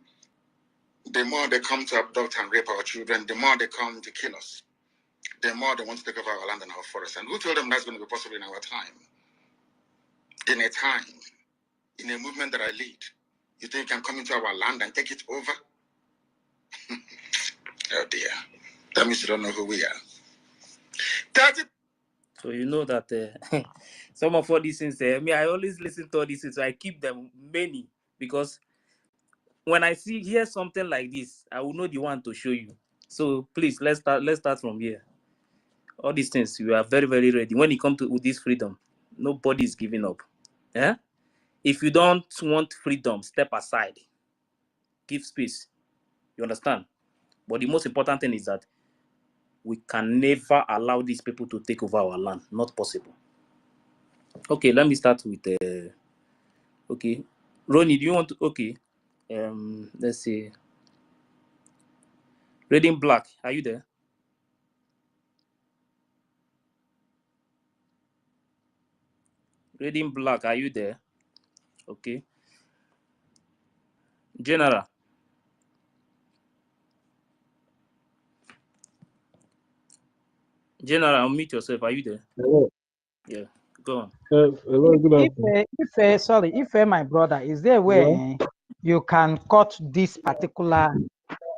the more they come to abduct and rape our children, the more they come to kill us, the more they want to take over our land and our forests. And who told them that's going to be possible in our time? In a time, in a movement that I lead, you think you can come into our land and take it over? Oh dear. That means you don't know who we are. That's it. So you know that some of all these things, I always listen to all these things, so I keep them many, because when I hear something like this, I will know the one to show you. So please, let's start from here. All these things, we are very, very ready. When it comes to this freedom, nobody is giving up. Yeah? If you don't want freedom, step aside. Give space. You understand? But the most important thing is that we can never allow these people to take over our land. Not possible. Okay, let me start with okay. Ronnie, do you want to let's see. Reading Black, are you there? Reading Black, are you there? Okay. General. General, unmute yourself. Are you there? Hello. Yeah, go on. Hello, good afternoon. If my brother, is there a way you can cut this particular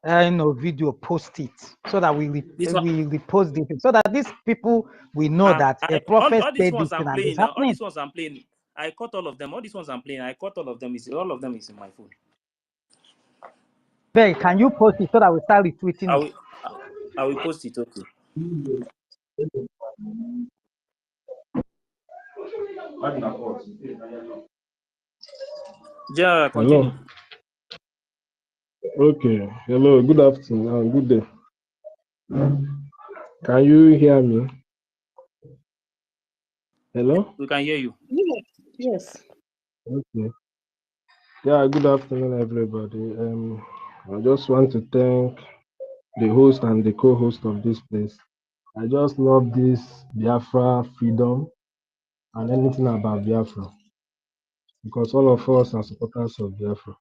video, post it, so that we repost it, so that these people will know that a prophet all these said ones this thing I'm and it's playing now. All happening. these ones I'm playing. I cut all of them. All these ones I'm playing. I cut all of them. All of them is in my phone. Hey, can you post it so that we start retweeting it? I will post it. Okay. General, continue. Hello. Okay. Hello. Good afternoon. Good day. Can you hear me? Hello. We can hear you. Yes. Okay. Yeah. Good afternoon, everybody. I just want to thank the host and the co-host of this place. I just love this Biafra freedom and anything about Biafra, because all of us are supporters of Biafra.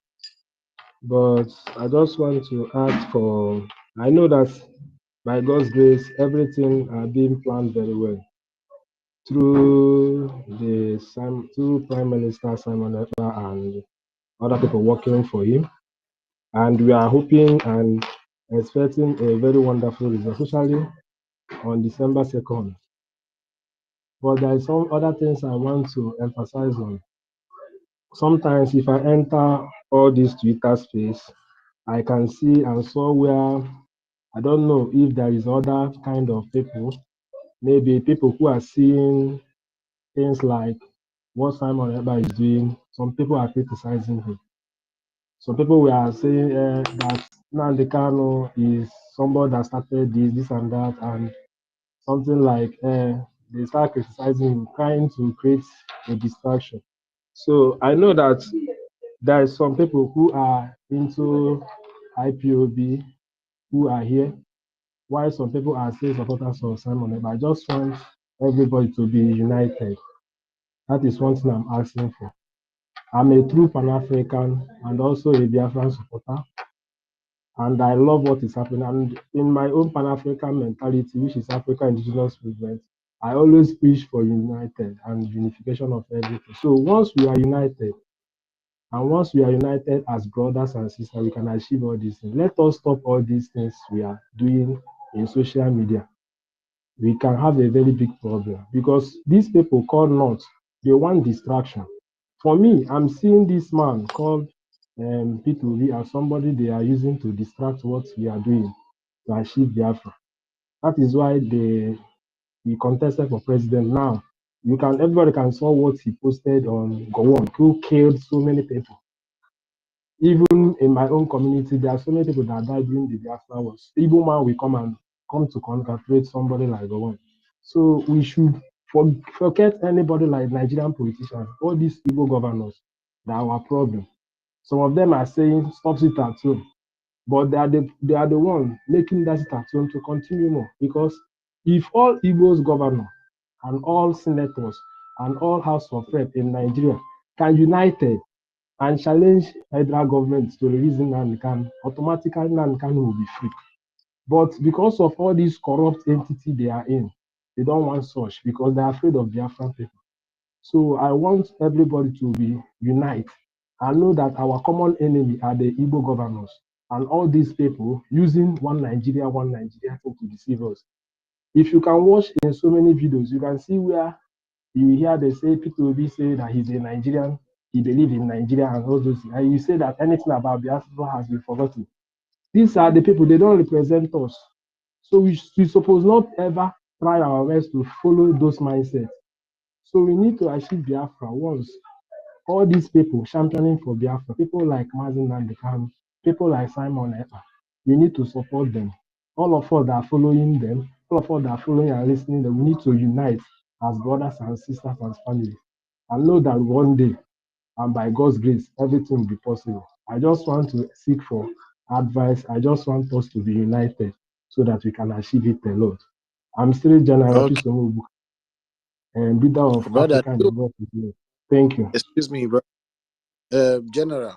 But I just want to ask for, I know that by God's grace, everything are being planned very well through Prime Minister Simon Ekpa and other people working for him. And we are hoping and expecting a very wonderful result, especially on December 2nd. But there are some other things I want to emphasize on. Sometimes if I enter all this Twitter space, I can see and saw where I don't know if there is other kind of people, maybe people who are seeing things like what Simon Ekpa is doing. Some people are criticizing him. Some people were saying that Nnamdi Kanu is somebody that started this and that, and something like they start criticizing him, trying to create a distraction. So I know that there are some people who are into IPOB who are here, while some people are still supporters of Simon Ekpa. I just want everybody to be united. That is one thing I'm asking for. I'm a true Pan-African and also a Biafran supporter, and I love what is happening. And in my own Pan-African mentality, which is African Indigenous Movement, I always preach for united and unification of everything. So once we are united, and once we are united as brothers and sisters, we can achieve all these things. Let us stop all these things we are doing in social media. We can have a very big problem because these people call not, they want distraction. For me, I'm seeing this man called P2V as somebody they are using to distract what we are doing to achieve Biafra. That is why he contested for president now. Everybody can saw what he posted on Gowon, who killed so many people. Even in my own community, there are so many people that died during the Biafra wars. Igbo man will come to congratulate somebody like Gowon. So we should forget anybody like Nigerian politicians, all these Igbo governors that are our problem. Some of them are saying stop it at home, but they are the ones making that sit at home to continue more. Because if all Igbo's governors and all senators and all House of Rep in Nigeria can united and challenge federal government to release Nnamdi, automatically Nnamdi will be free. But because of all these corrupt entity they are in, they don't want such because they're afraid of Biafran people. So I want everybody to be united and know that our common enemy are the Igbo governors and all these people using one Nigeria thing to deceive us. If you can watch in so many videos, you can see where you hear they say Peter Obi say that he's a Nigerian, he believes in Nigeria and all those things. And you say that anything about Biafra has been forgotten. These are the people, they don't represent us. So we suppose not ever try our best to follow those mindsets. So we need to achieve Biafra once. All these people championing for Biafra, people like Mazen Nandekam, people like Simon Epa, we need to support them. All of us that are following them, all of us that are following and listening, we need to unite as brothers and sisters and family. And know that one day, and by God's grace, everything will be possible. I just want to seek for advice. I just want us to be united so that we can achieve it a lot. I'm still General Okay, Chisomu and leader of brother. African Development. Thank you. Excuse me, bro. General.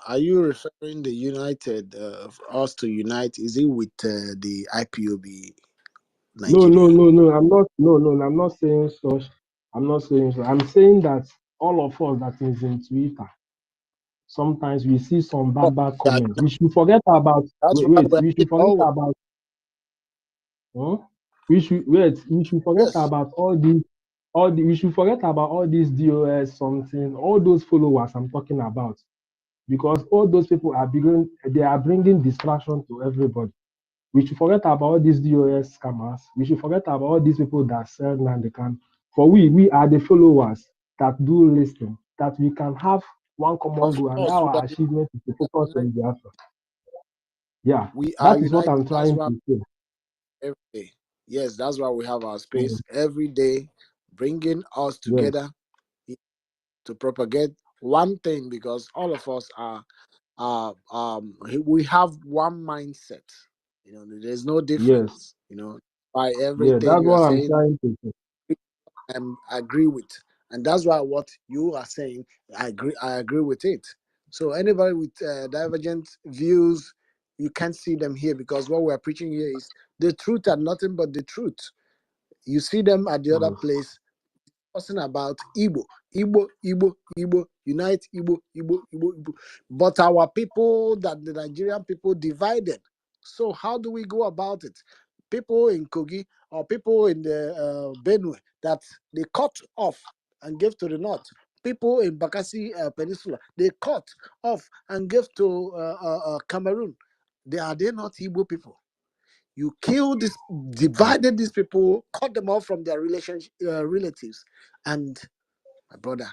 Are you referring the United for us to unite? Is it with the IPOB Nigeria? No. I'm not saying such. I'm not saying so. I'm saying that all of us that is in Twitter, sometimes we see some Oh, bad yeah, comments. We should forget about that's why wait. we're We saying should forget always. about we should wait. We should forget Yes. about we should forget about all these DOS something, all those followers I'm talking about, because all those people are bringing distraction to everybody. We should forget about all these DOS scammers. We should forget about all these people that sell Nandekan. For we are the followers that do listen, that we can have one common Of goal, and course, we our are achievement is to focus united. on Biafra. Yeah, We are that is what united. I'm That's trying why to say. every day. Yes, that's why we have our Mm, space every day, bringing us yes, together to propagate one thing, because all of us we have one mindset. There's no yes, difference. By yeah, everything that's you are what I'm saying, trying to say. I agree with, and that's why what you are saying, I agree with it. So anybody with divergent views, you can't see them here, because what we're preaching here is the truth and nothing but the truth. You see them at the other Yes, place talking about Igbo, unite Igbo. But our people, that the Nigerian people, divided. So how do we go about it? People in Kogi or people in the Benue that they cut off and gave to the north. People in Bakassi Peninsula, they cut off and gave to Cameroon. Are they not Igbo people? You kill this, divided these people, cut them off from their relatives, and my brother.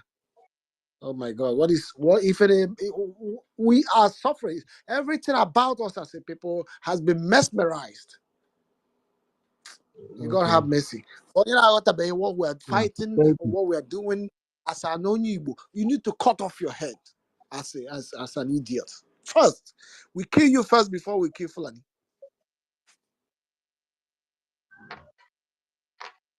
Oh my God! What if we are suffering? Everything about us as a people has been mesmerized. You gotta okay. have mercy. But what we're Yeah. fighting, Thank you. what we're doing as an Onyibo, you need to cut off your head as an idiot. First, we kill you first before we kill Fulani.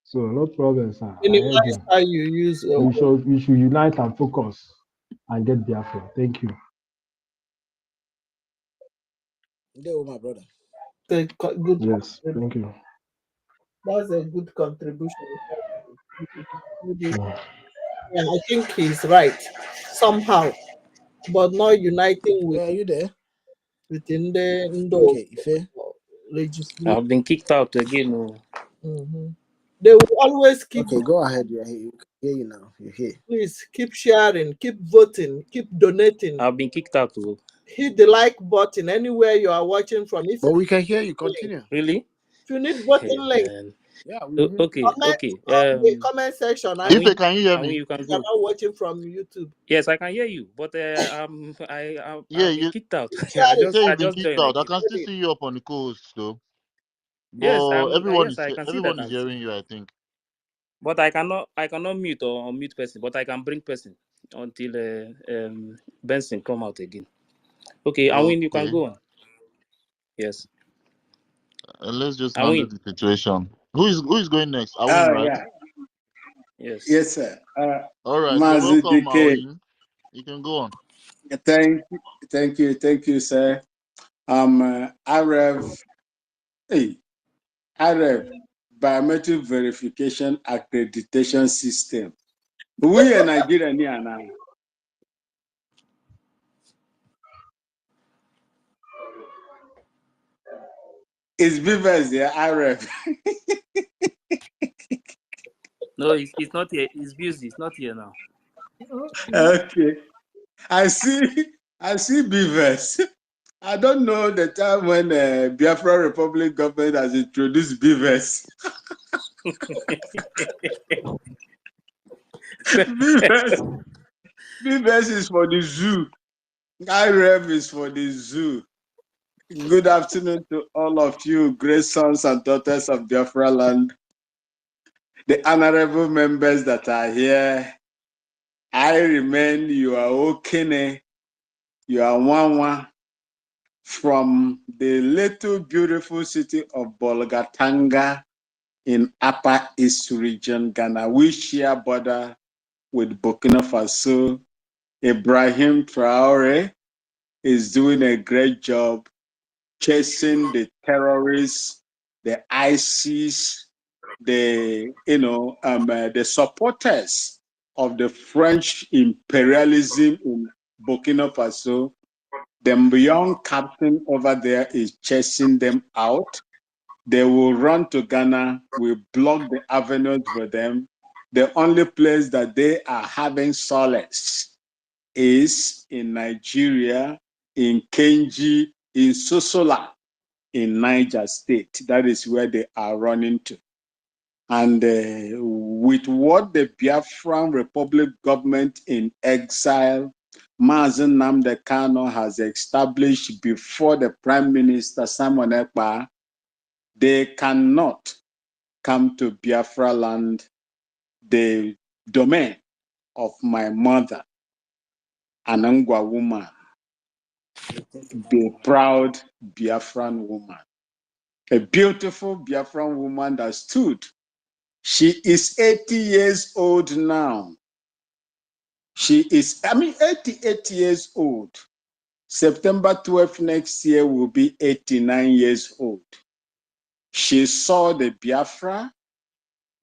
So no problem, sir. I heard Minimize you. how you use your word. We should unite and focus and get Biafra. Thank you. There, my brother. Good. Yes, thank you. That's a good contribution. Mm. Yeah, I think he's right somehow, but not uniting Are you there? within the Okay, Ife. legislation. I've been kicked out again. Oh. They will always keep. Okay, go ahead. You're here. You can hear you now. You're here. Please keep sharing, keep voting, keep donating. I've been kicked out. Oh. Hit the like button anywhere you are watching from. But we can hear you. Continue. Really? If you need voting Hey, link, man. Yeah, we hear you. Okay, Comment okay. on the comment section. I And mean, we, Ife, can you hear and we, me? you can you're go. not watching from YouTube. Yes, I can hear you, but Yeah, I've been you kicked out. Share you the say comment. you've I been just kicked joined out. I again. can still see you up on the coast though. Yes, But yes, I can see that. everyone is hearing you, I think. But I cannot mute or unmute person. But I can bring person until Benson come out again. Okay, Awin, you can Okay. go on. Yes, Let's just handle Awin. the situation. Who is going next? Awin, Oh, right? yeah. Yes. Yes, sir. All right. So Mazi welcome, DK. Awin. You can go on. Thank you, sir. Arab, hey, Arab Biometric Verification Accreditation System. We are Nigerian here now. It's Bivers there, Arab. No, it's not here. It's busy. It's not here now. Okay. I see Bivers. I don't know the time when Biafra Republic government has introduced Bivers. Bivers is for the zoo. IREV is for the zoo. Good afternoon to all of you, great sons and daughters of Biafra land. The honorable members that are here, I remain your Okene, your Wanwa, from the little beautiful city of Bolgatanga in Upper East Region, Ghana. We share border with Burkina Faso. Ibrahim Traore is doing a great job chasing the terrorists, the ISIS, the supporters of the French imperialism in Burkina Faso. The young captain over there is chasing them out. They will run to Ghana. We block the avenues for them. The only place that they are having solace is in Nigeria, in Kenji, in Sosola, in Niger State. That is where they are running to. And with what the Biafran Republic government in exile, Mazen Nnamdi Kanu has established before the Prime Minister Simon Ekpa, they cannot come to Biafra land, the domain of my mother, Anangwa woman, the proud Biafran woman, a beautiful Biafran woman that stood. She is 80 years old now. She is, 88 years old. September 12th next year will be 89 years old. She saw the Biafra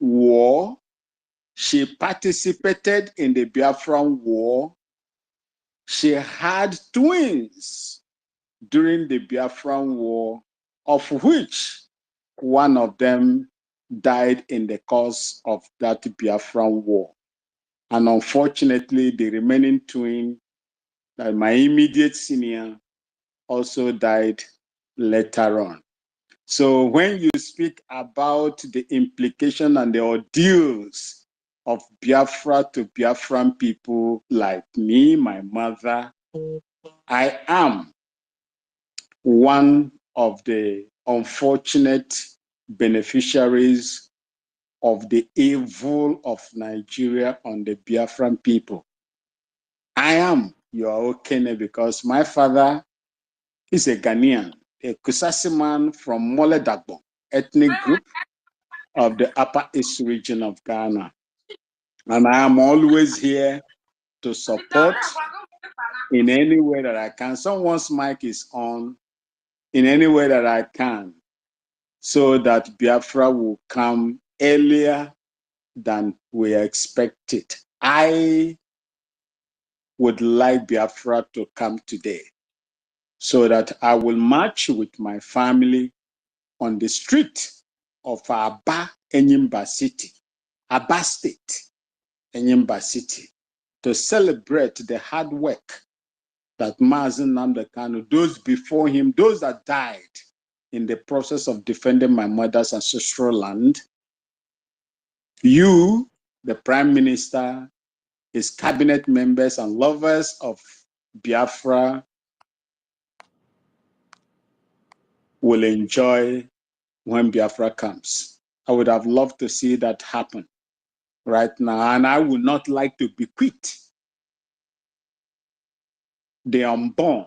war. She participated in the Biafran war. She had twins during the Biafran war, of which one of them died in the course of that Biafran war. And unfortunately, the remaining twin, my immediate senior, also died later on. So when you speak about the implication and the ordeals of Biafra to Biafran people like me, my mother, I am one of the unfortunate beneficiaries of the evil of Nigeria on the Biafran people. I am your Okene because my father is a Ghanaian, a Kusasi man from Mole Dagbo ethnic group of the Upper East region of Ghana. And I am always here to support in any way that I can. Someone's mic is on in any way that I can so that Biafra will come earlier than we expected. I would like Biafra to come today so that I will march with my family on the street of Aba, Enyimba City, Aba State, Enyimba City, to celebrate the hard work that Mazen Nnamdi Kanu, those before him, those that died in the process of defending my mother's ancestral land, You, the Prime Minister, his cabinet members and lovers of Biafra will enjoy when Biafra comes. I would have loved to see that happen right now, and I would not like to bequeath the unborn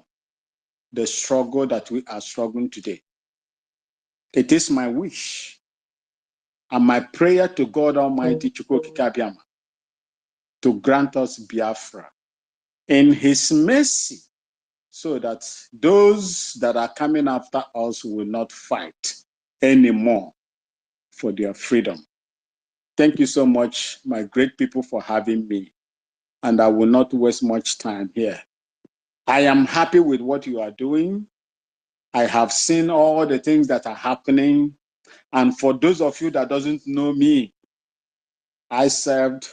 the struggle that we are struggling today. It is my wish and my prayer to God Almighty Chukwu Okike Abiama to grant us Biafra in his mercy, so that those that are coming after us will not fight anymore for their freedom. Thank you so much, my great people, for having me. And I will not waste much time here. I am happy with what you are doing. I have seen all the things that are happening. And for those of you that doesn't know me, I served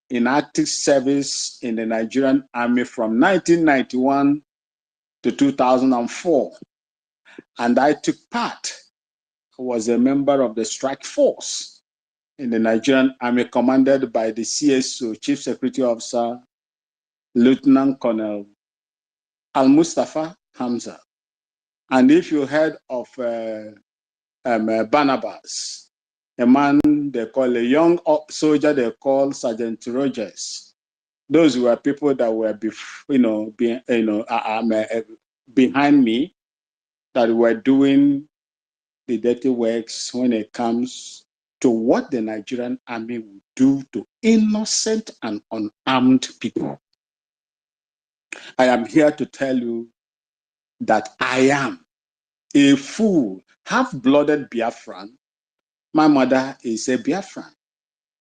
in active service in the Nigerian Army from 1991 to 2004. And I took part. I was a member of the strike force in the Nigerian Army, commanded by the CSO, Chief Security Officer, Lieutenant Colonel Al-Mustafa Hamza. And if you heard of Barnabas, a man they call a young soldier, they call Sergeant Rogers. Those were people that were, behind me, that were doing the dirty works when it comes to what the Nigerian Army would do to innocent and unarmed people. I am here to tell you that I am a full, half-blooded Biafran. My mother is a Biafran,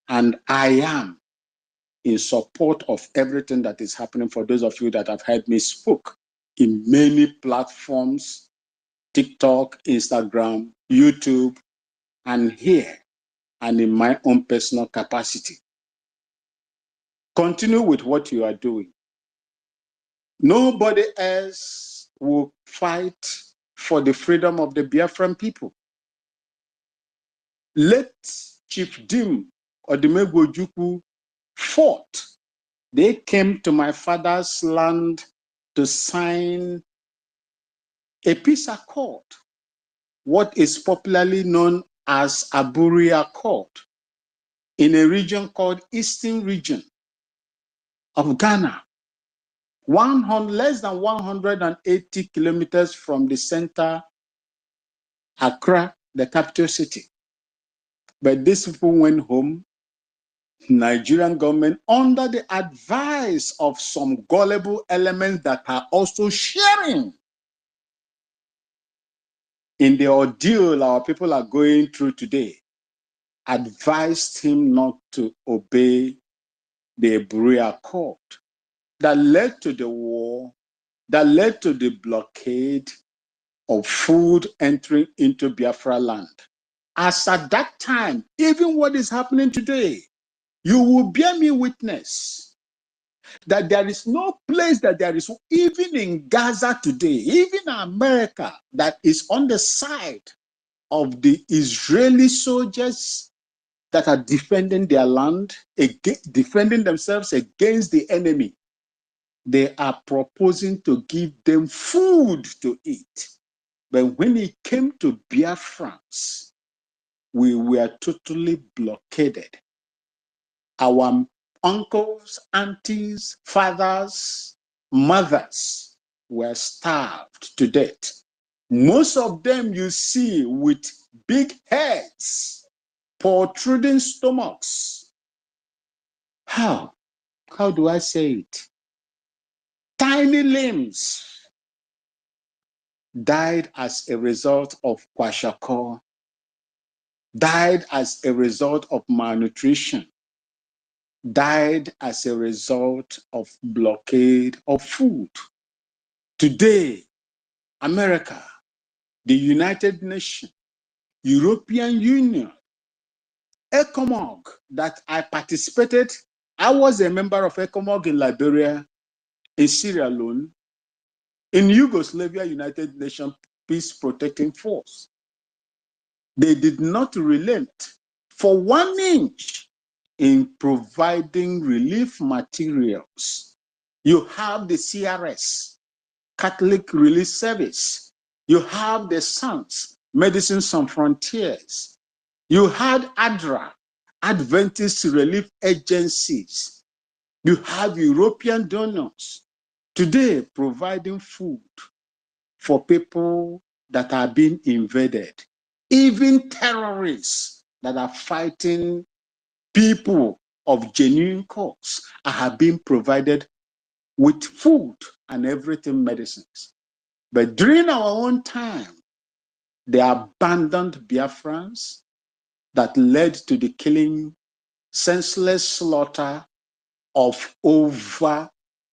and I am in support of everything that is happening. For those of you that have heard me speak in many platforms, TikTok, Instagram, YouTube, and here, and in my own personal capacity. Continue with what you are doing. Nobody else will fight for the freedom of the Biafran people. Let Chief Dim Odimegwu Ojukwu fought. They came to my father's land to sign a peace accord, what is popularly known as Aburi Accord, in a region called Eastern Region of Ghana, less than 180 kilometers from the center, Accra, the capital city. But these people went home. Nigerian government, under the advice of some gullible elements that are also sharing in the ordeal our people are going through today, advised him not to obey the Aburi Accord that led to the war, that led to the blockade of food entering into Biafra land. As at that time, even what is happening today, you will bear me witness that there is no place that there is, even in Gaza today, even in America, that is on the side of the Israeli soldiers that are defending their land, defending themselves against the enemy. They are proposing to give them food to eat. But when it came to Biafrans, we were totally blockaded. Our uncles, aunties, fathers, mothers were starved to death. Most of them you see with big heads, protruding stomachs. How do I say it? Tiny limbs died as a result of kwashiorkor, died as a result of malnutrition, died as a result of blockade of food. Today, America, the United Nations, European Union, EKOM, that I participated, I was a member of EKOM in Liberia, in Sierra Leone, in Yugoslavia, United Nations Peace Protecting Force. They did not relent for 1 inch in providing relief materials. You have the CRS, Catholic Relief Service. You have the SANS, Medicine Sans Frontiers. You had ADRA, Adventist Relief Agencies. You have European donors today providing food for people that are being invaded. Even terrorists that are fighting people of genuine cause are being provided with food and everything, medicines. But during our own time, they abandoned Biafrans that led to the killing, senseless slaughter of over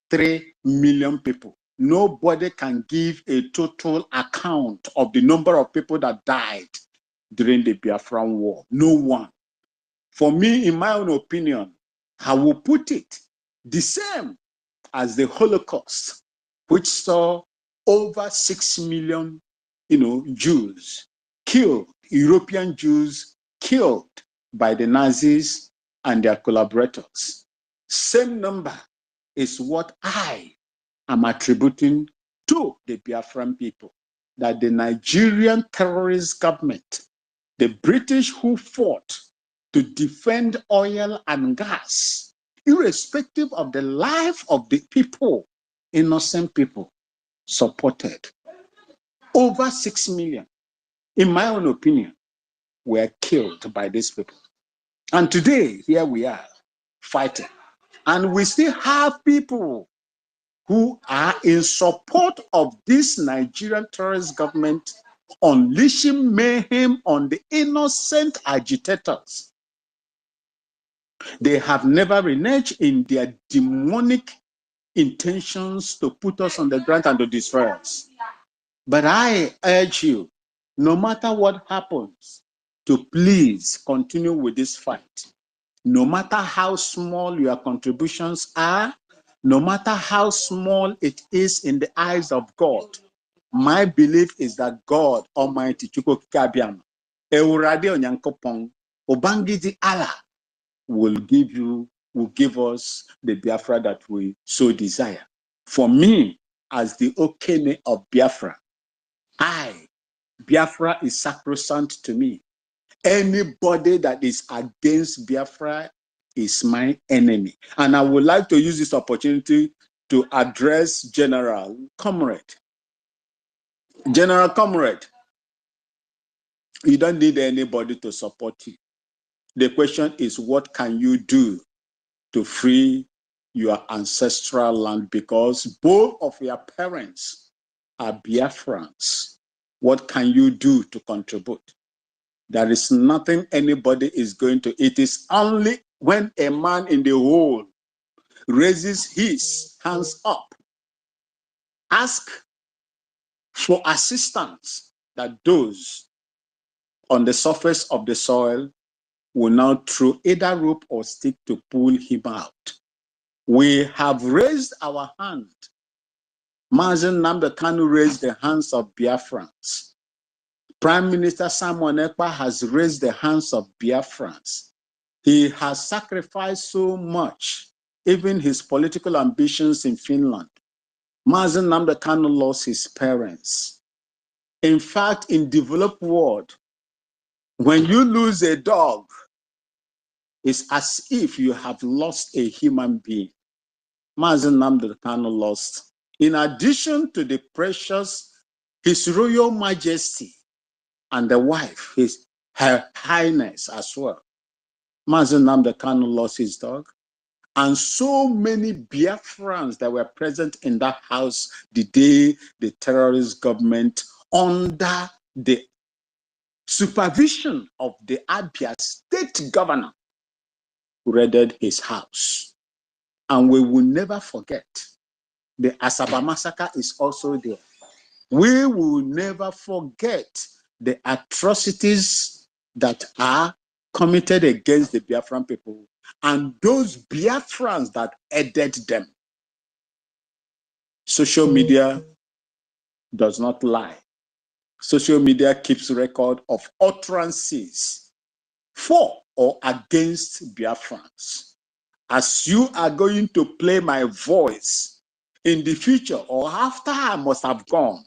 3 million people. Nobody can give a total account of the number of people that died during the Biafran War. No one. For me, in my own opinion, I will put it the same as the Holocaust, which saw over 6 million, Jews killed, European Jews killed by the Nazis and their collaborators. Same number is what I am attributing to the Biafran people, that the Nigerian terrorist government, the British who fought to defend oil and gas, irrespective of the life of the people, innocent people, supported. Over 6 million, in my own opinion, were killed by these people. And today, here we are fighting. And we still have people who are in support of this Nigerian terrorist government unleashing mayhem on the innocent agitators. They have never reneged in their demonic intentions to put us on the ground and to destroy us. But I urge you, no matter what happens, to please continue with this fight. No matter how small your contributions are, no matter how small it is in the eyes of God, my belief is that God Almighty, Ubangiji Allah, will give us the Biafra that we so desire. For me, as the Okene of Biafra, Biafra is sacrosanct to me. Anybody that is against Biafra is my enemy. And I would like to use this opportunity to address General Comrade. General Comrade, you don't need anybody to support you. The question is, what can you do to free your ancestral land? Because both of your parents are Biafrans. What can you do to contribute? There is nothing anybody is going to. It is only when a man in the hole raises his hands up, ask for assistance, that those on the surface of the soil will now throw either rope or stick to pull him out. We have raised our hand. Mazen Nnamdi Kanu raised the hands of Biafrans. Prime Minister Simon Ekpa has raised the hands of Biafrans. He has sacrificed so much, even his political ambitions in Finland. Mazen Nnamdi Kanu lost his parents. In fact, in developed world, when you lose a dog, it's as if you have lost a human being. Mazen Nnamdi Kanu lost. In addition to the precious, His Royal Majesty and the wife, Her Highness as well. Mazen Nnamdi Kanu lost his dog. And so many Biafrans that were present in that house the day the terrorist government, under the supervision of the Abia state governor, raided his house. And we will never forget. The Asaba massacre is also there. We will never forget the atrocities that are committed against the Biafran people and those Biafrans that aided them. Social media does not lie. Social media keeps record of utterances for or against Biafrans. As you are going to play my voice in the future or after I must have gone,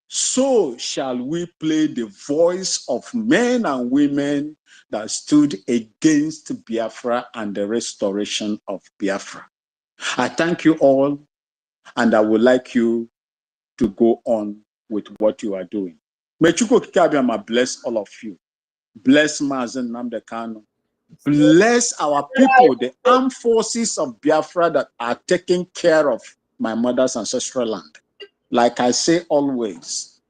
so shall we play the voice of men and women that stood against Biafra and the restoration of Biafra. I thank you all, and I would like you to go on with what you are doing. May Chukwu Kikabiama bless all of you. Bless Mazen Namdekano. Bless our people, the armed forces of Biafra that are taking care of my mother's ancestral land. Like I say always,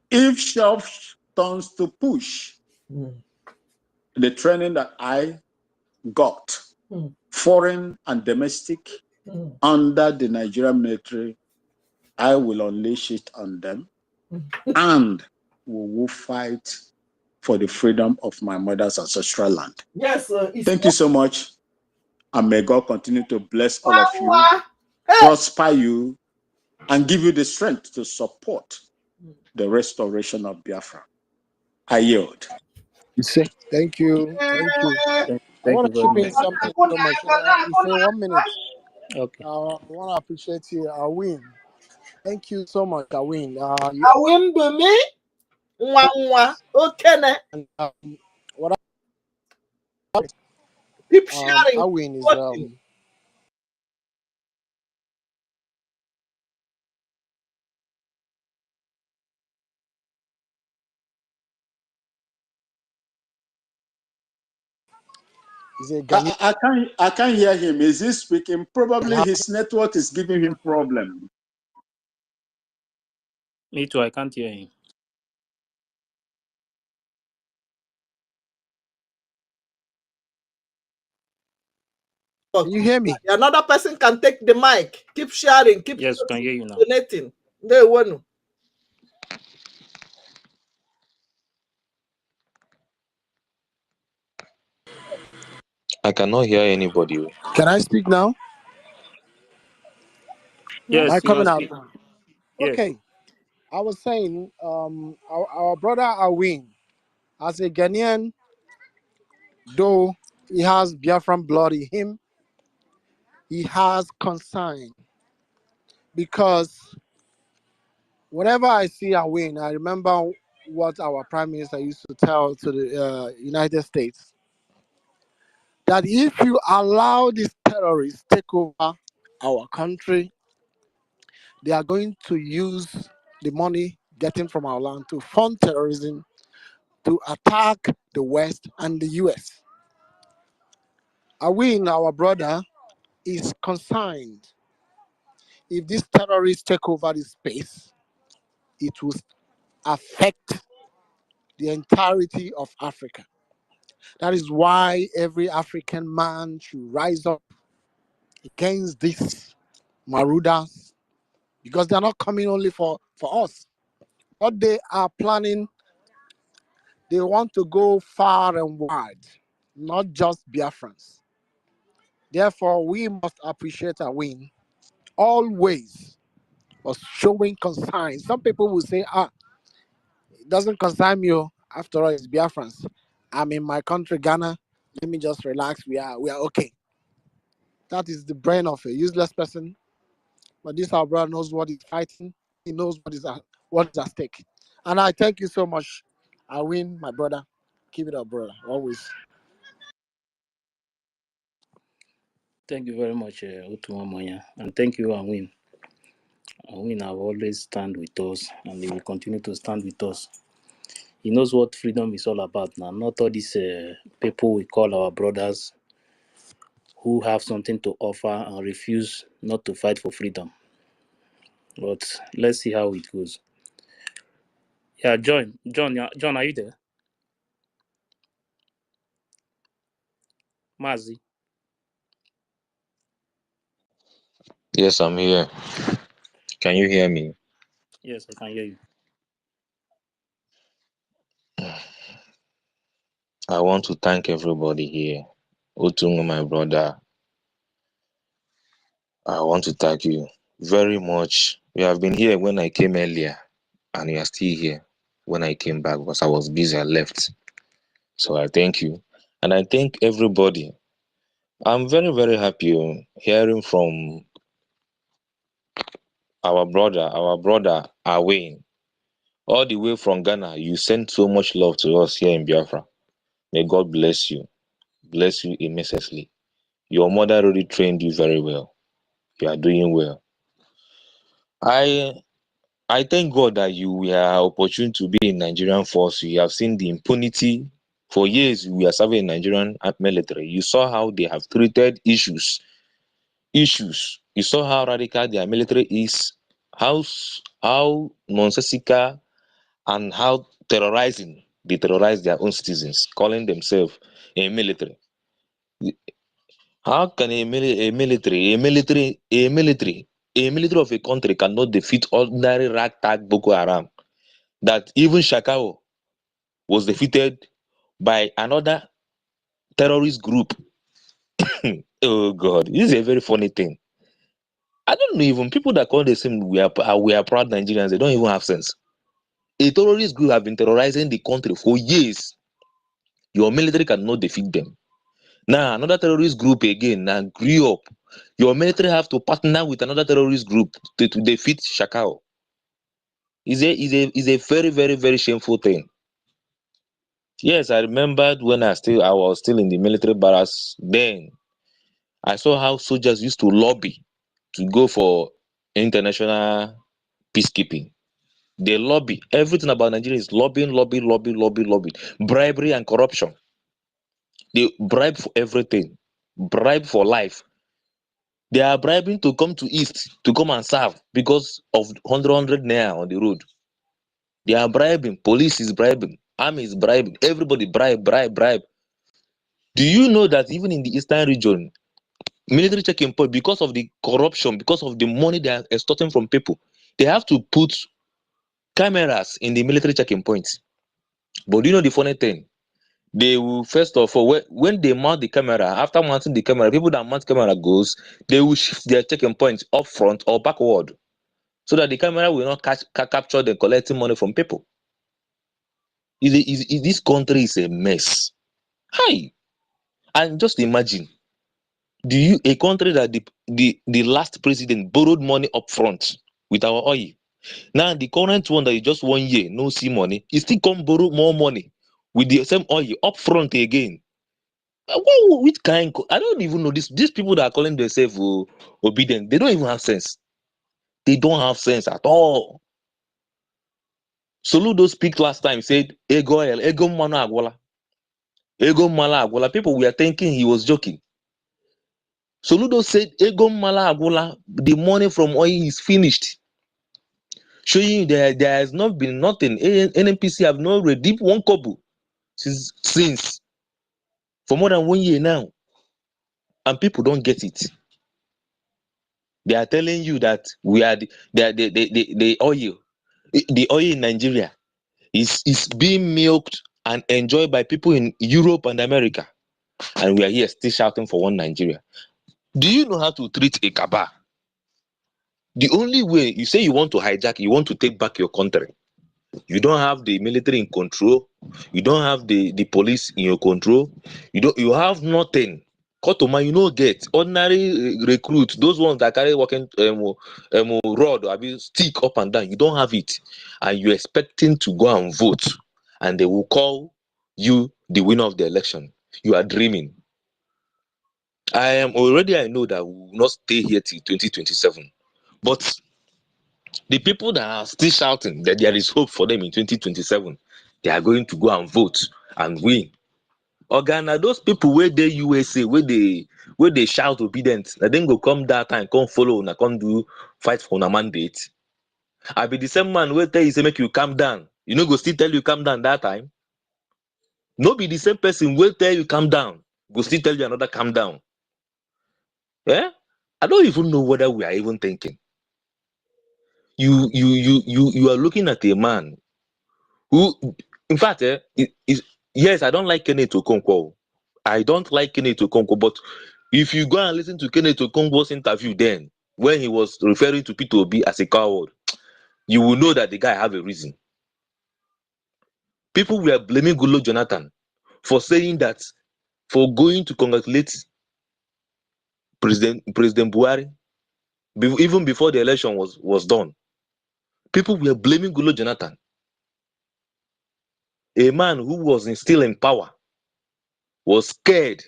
if shove turns to push, the training that I got, foreign and domestic, under the Nigerian military, I will unleash it on them, and we will fight for the freedom of my mother's ancestral land. Yes, sir. Thank you so much, and may God continue to bless all of you, prosper you, and give you the strength to support the restoration of Biafra. I yield. You say, thank you. Thank you. I Thank want you to very chip in much. something so much. You say 1 minute. Okay. I want to appreciate you, Awin. Thank you so much, Awin. Awin Bumi, okay. What Keep sharing. Awin is a Ghanaian. I can't hear him. Is he speaking? Probably his network is giving him problem. Me too, I can't hear him. Can you hear me? Another person can take the mic. Keep sharing. Keep Yes, we can hear you now. donating. They want. I cannot hear anybody. Can I speak now? Am I Yes, you can coming out speak. now? Yes. Okay. I was saying, our brother Awin, as a Ghanaian, though he has Biafran blood in him, he has concern, because whenever I see Awin, I remember what our prime minister used to tell to the United States, that if you allow these terrorists take over our country, they are going to use the money getting from our land to fund terrorism, to attack the West and the US. Awin, our brother, is concerned. If these terrorists take over this space, it will affect the entirety of Africa. That is why every African man should rise up against these marauders, because they're not coming only for us. What they are planning, they want to go far and wide, not just Biafrans. Therefore, we must appreciate Awin always was showing concern. Some people will say, it doesn't concern me. After all, it's Biafrans. I'm in my country, Ghana. Let me just relax. We are okay. That is the brain of a useless person. But this our brother knows what he's fighting. He knows what is at stake. And I thank you so much. I win, my brother. Keep it up, brother. Always. Thank you very much, Utuma Moya. And thank you, Awin. Awin have always stand with us, and he will continue to stand with us. He knows what freedom is all about now. Not all these people we call our brothers who have something to offer and refuse not to fight for freedom. But let's see how it goes. Yeah, John, are you there? Mazi? Yes, I'm here. Can you hear me? Yes, I can hear you. I want to thank everybody here. Otungo, my brother, I want to thank you very much. You have been here when I came earlier, and you are still here when I came back, because I was busy, I left. So I thank you. And I think everybody, I'm very, very happy hearing from our brother Away, all the way from Ghana. You sent so much love to us here in Biafra. May God bless you immensely. Your mother really trained you very well. You are doing well. I thank God that you were opportune to be in Nigerian force. You have seen the impunity. For years, we are serving in Nigerian military. You saw how they have treated issues. You saw how radical their military is, how nonsensical and how terrorizing they terrorize their own citizens, calling themselves a military. How can a military of a country cannot defeat ordinary ragtag Boko Haram? That even Shakao was defeated by another terrorist group. Oh God, this is a very funny thing. I don't know, even people that call themselves we are proud Nigerians, they don't even have sense. A terrorist group have been terrorizing the country for years. Your military cannot defeat them. Now another terrorist group again now grew up. Your military have to partner with another terrorist group to defeat Shakao. Is a very, very, very shameful thing. Yes, I remembered when I was still in the military barracks. Then I saw how soldiers used to lobby to go for international peacekeeping. They lobby. Everything about Nigeria is lobbying, lobbying. Bribery and corruption. They bribe for everything. Bribe for life. They are bribing to come to East to come and serve because of 100 naira on the road. They are bribing. Police is bribing. Army is bribing. Everybody bribe. Do you know that even in the Eastern region, military checking point, because of the corruption, because of the money they are extorting from people, they have to put cameras in the military checking points. But do you know the funny thing? They will first of all, when they mount the camera, after mounting the camera, people that mount camera goes, they will shift their checking points up front or backward, so that the camera will not capture them collecting money from people. This country is a mess. Hi, and just imagine, a country that the last president borrowed money up front with our oil. Now the current one that is just 1 year, no see money, he still come borrow more money with the same oil up front again. Which kind? I don't even know this. These people that are calling themselves obedient, they don't even have sense. They don't have sense at all. Soludo speak last time, said ego mana agwala. Ego mala agwala. People were thinking he was joking. Soludo said ego mala agwala, the money from oil is finished. Showing you there has not been nothing. NNPC have not redeemed one kobo since for more than 1 year now. And people don't get it. They are telling you that we are the oil. The oil in Nigeria is being milked and enjoyed by people in Europe and America. And we are here still shouting for one Nigeria. Do you know how to treat a kaba? The only way you say you want to hijack, you want to take back your country. You don't have the military in control. You don't have the police in your control. You have nothing. Kotoma, you know, get ordinary recruits, those ones that carry walking rod or stick up and down. You don't have it, and you're expecting to go and vote, and they will call you the winner of the election. You are dreaming. I know that we will not stay here till 2027, but the people that are still shouting that there is hope for them in 2027, they are going to go and vote and win. Organa, those people where they USA, where they shout obedience, na then go come that time, come follow, na come do fight for a mandate. I be the same man where tell you say make you calm down. You know, go still tell you calm down that time. No be the same person will tell you calm down, go still tell you another calm down. Yeah? I don't even know whether we are even thinking. You are looking at a man who, in fact, yes, I don't like Kenneth Okonkwo. I don't like Kenneth Okonkwo, but if you go and listen to Kenneth Okonkwo's interview then, when he was referring to Peter Obi as a coward, you will know that the guy have a reason. People were blaming Goodluck Jonathan for saying that for going to congratulate President Buhari even before the election was done. People were blaming Goodluck Jonathan, a man who was still in power, was scared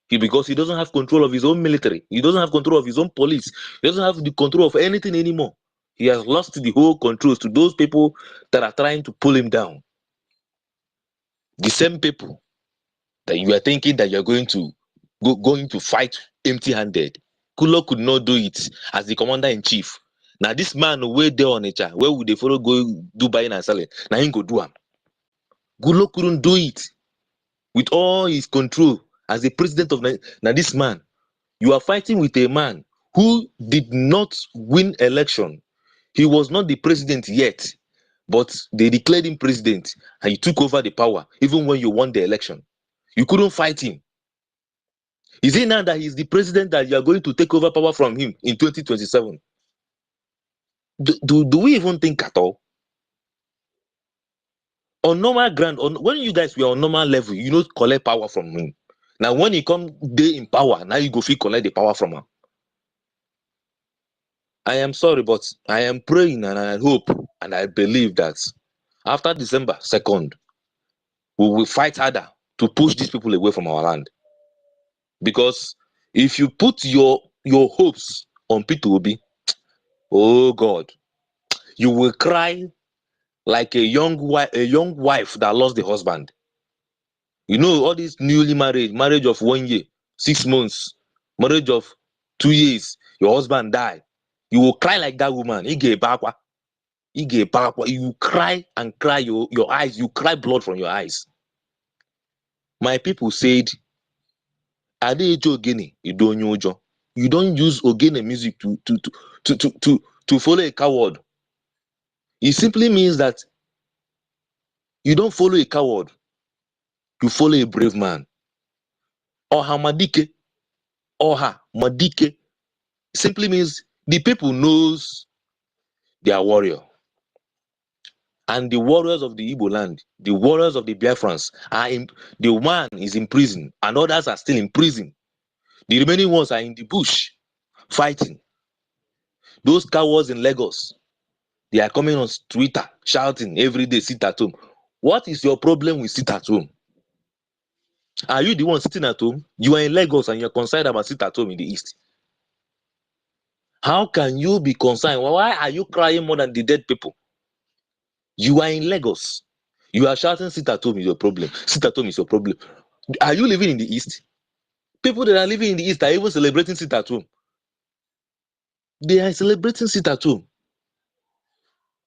because he doesn't have control of his own military. He doesn't have control of his own police. He doesn't have the control of anything anymore. He has lost the whole controls to those people that are trying to pull him down. The same people that you are thinking that you are going to fight empty-handed. Goodluck could not do it as the commander-in-chief. Now this man way there on nature, where would they follow go do buying and selling? Now he go do him. Goodluck couldn't do it with all his control as the president of now this man. You are fighting with a man who did not win election. He was not the president yet, but they declared him president and he took over the power even when you won the election. You couldn't fight him. Is it now that he's the president that you are going to take over power from him in 2027? Do we even think at all? On normal ground, when you guys were on normal level, you don't collect power from him. Now when he come there in power, now you go feel collect the power from him. I am sorry, but I am praying and I hope and I believe that after December 2nd, we will fight harder to push these people away from our land. Because if you put your hopes on P2B, oh God, you will cry like a young wife that lost the husband. You know, all these newly marriage of 1 year, 6 months, marriage of 2 years, your husband died. You will cry like that woman. You cry and cry your eyes, you cry blood from your eyes. My people said, Ogene, you don't use Ogene music to follow a coward. It simply means that you don't follow a coward, you follow a brave man. Oha Madike simply means the people knows their warrior. And the warriors of the Igbo land, the warriors of the Biafrans, the one is in prison and others are still in prison. The remaining ones are in the bush fighting. Those cowards in Lagos, they are coming on Twitter shouting every day, sit at home. What is your problem with sit at home? Are you the one sitting at home? You are in Lagos and you're concerned about sit at home in the East. How can you be concerned? Why are you crying more than the dead people? You are in Lagos. You are shouting sit at home is your problem. Sit at home is your problem. Are you living in the East? People that are living in the East are even celebrating sit at home. They are celebrating sit at home.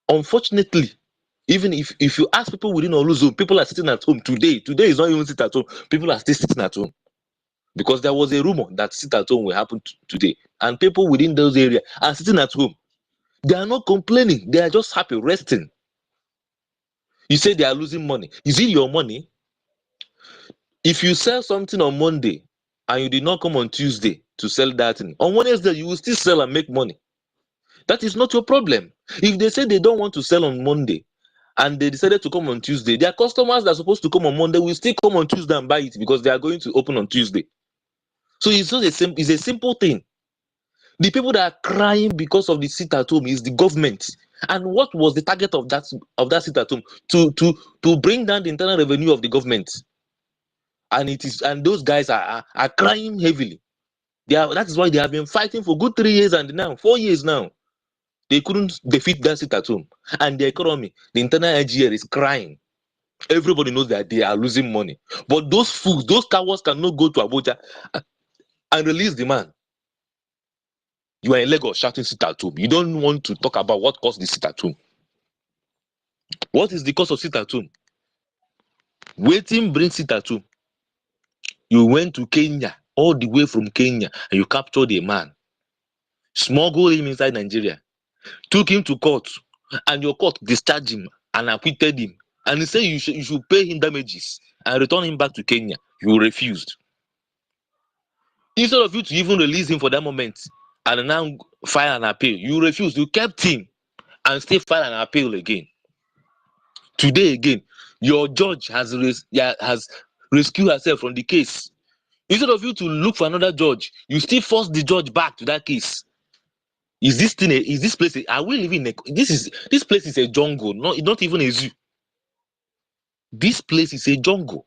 Unfortunately, even if you ask people within Oluzon, people are sitting at home today. Today is not even sit at home. People are still sitting at home. Because there was a rumor that sit at home will happen today. And people within those areas are sitting at home. They are not complaining. They are just happy, resting. You say they are losing money. Is it your money? If you sell something on Monday and you did not come on Tuesday to sell that thing, on Wednesday you will still sell and make money. That is not your problem. If they say they don't want to sell on Monday and they decided to come on Tuesday, their customers that are supposed to come on Monday will still come on Tuesday and buy it because they are going to open on Tuesday. So it's not it's a simple thing. The people that are crying because of the sit at home is the government. And what was the target of that sit at home? To bring down the internal revenue of the government. And those guys are crying heavily. That is why they have been fighting for good 3 years and now 4 years now. They couldn't defeat that sit at home. And the economy, the internal IGR is crying. Everybody knows that they are losing money. But those fools, those cowards cannot go to Abuja and release the man. You are in Lagos shouting sit at home. You don't want to talk about what caused the sit at home. What is the cause of sit at home? Waiting brings sit at home. You went to Kenya, all the way from Kenya, and you captured a man. Smuggled him inside Nigeria. Took him to court, and your court discharged him and acquitted him. And he said you should pay him damages and return him back to Kenya. You refused. Instead of you to even release him for that moment and now file an appeal, you refused. You kept him and still file an appeal again. Today again, Your judge has rescued herself from the case. Instead of you to look for another judge, you still force the judge back to that case. Is this place? Are we living in this place is a jungle, not even a zoo. This place is a jungle.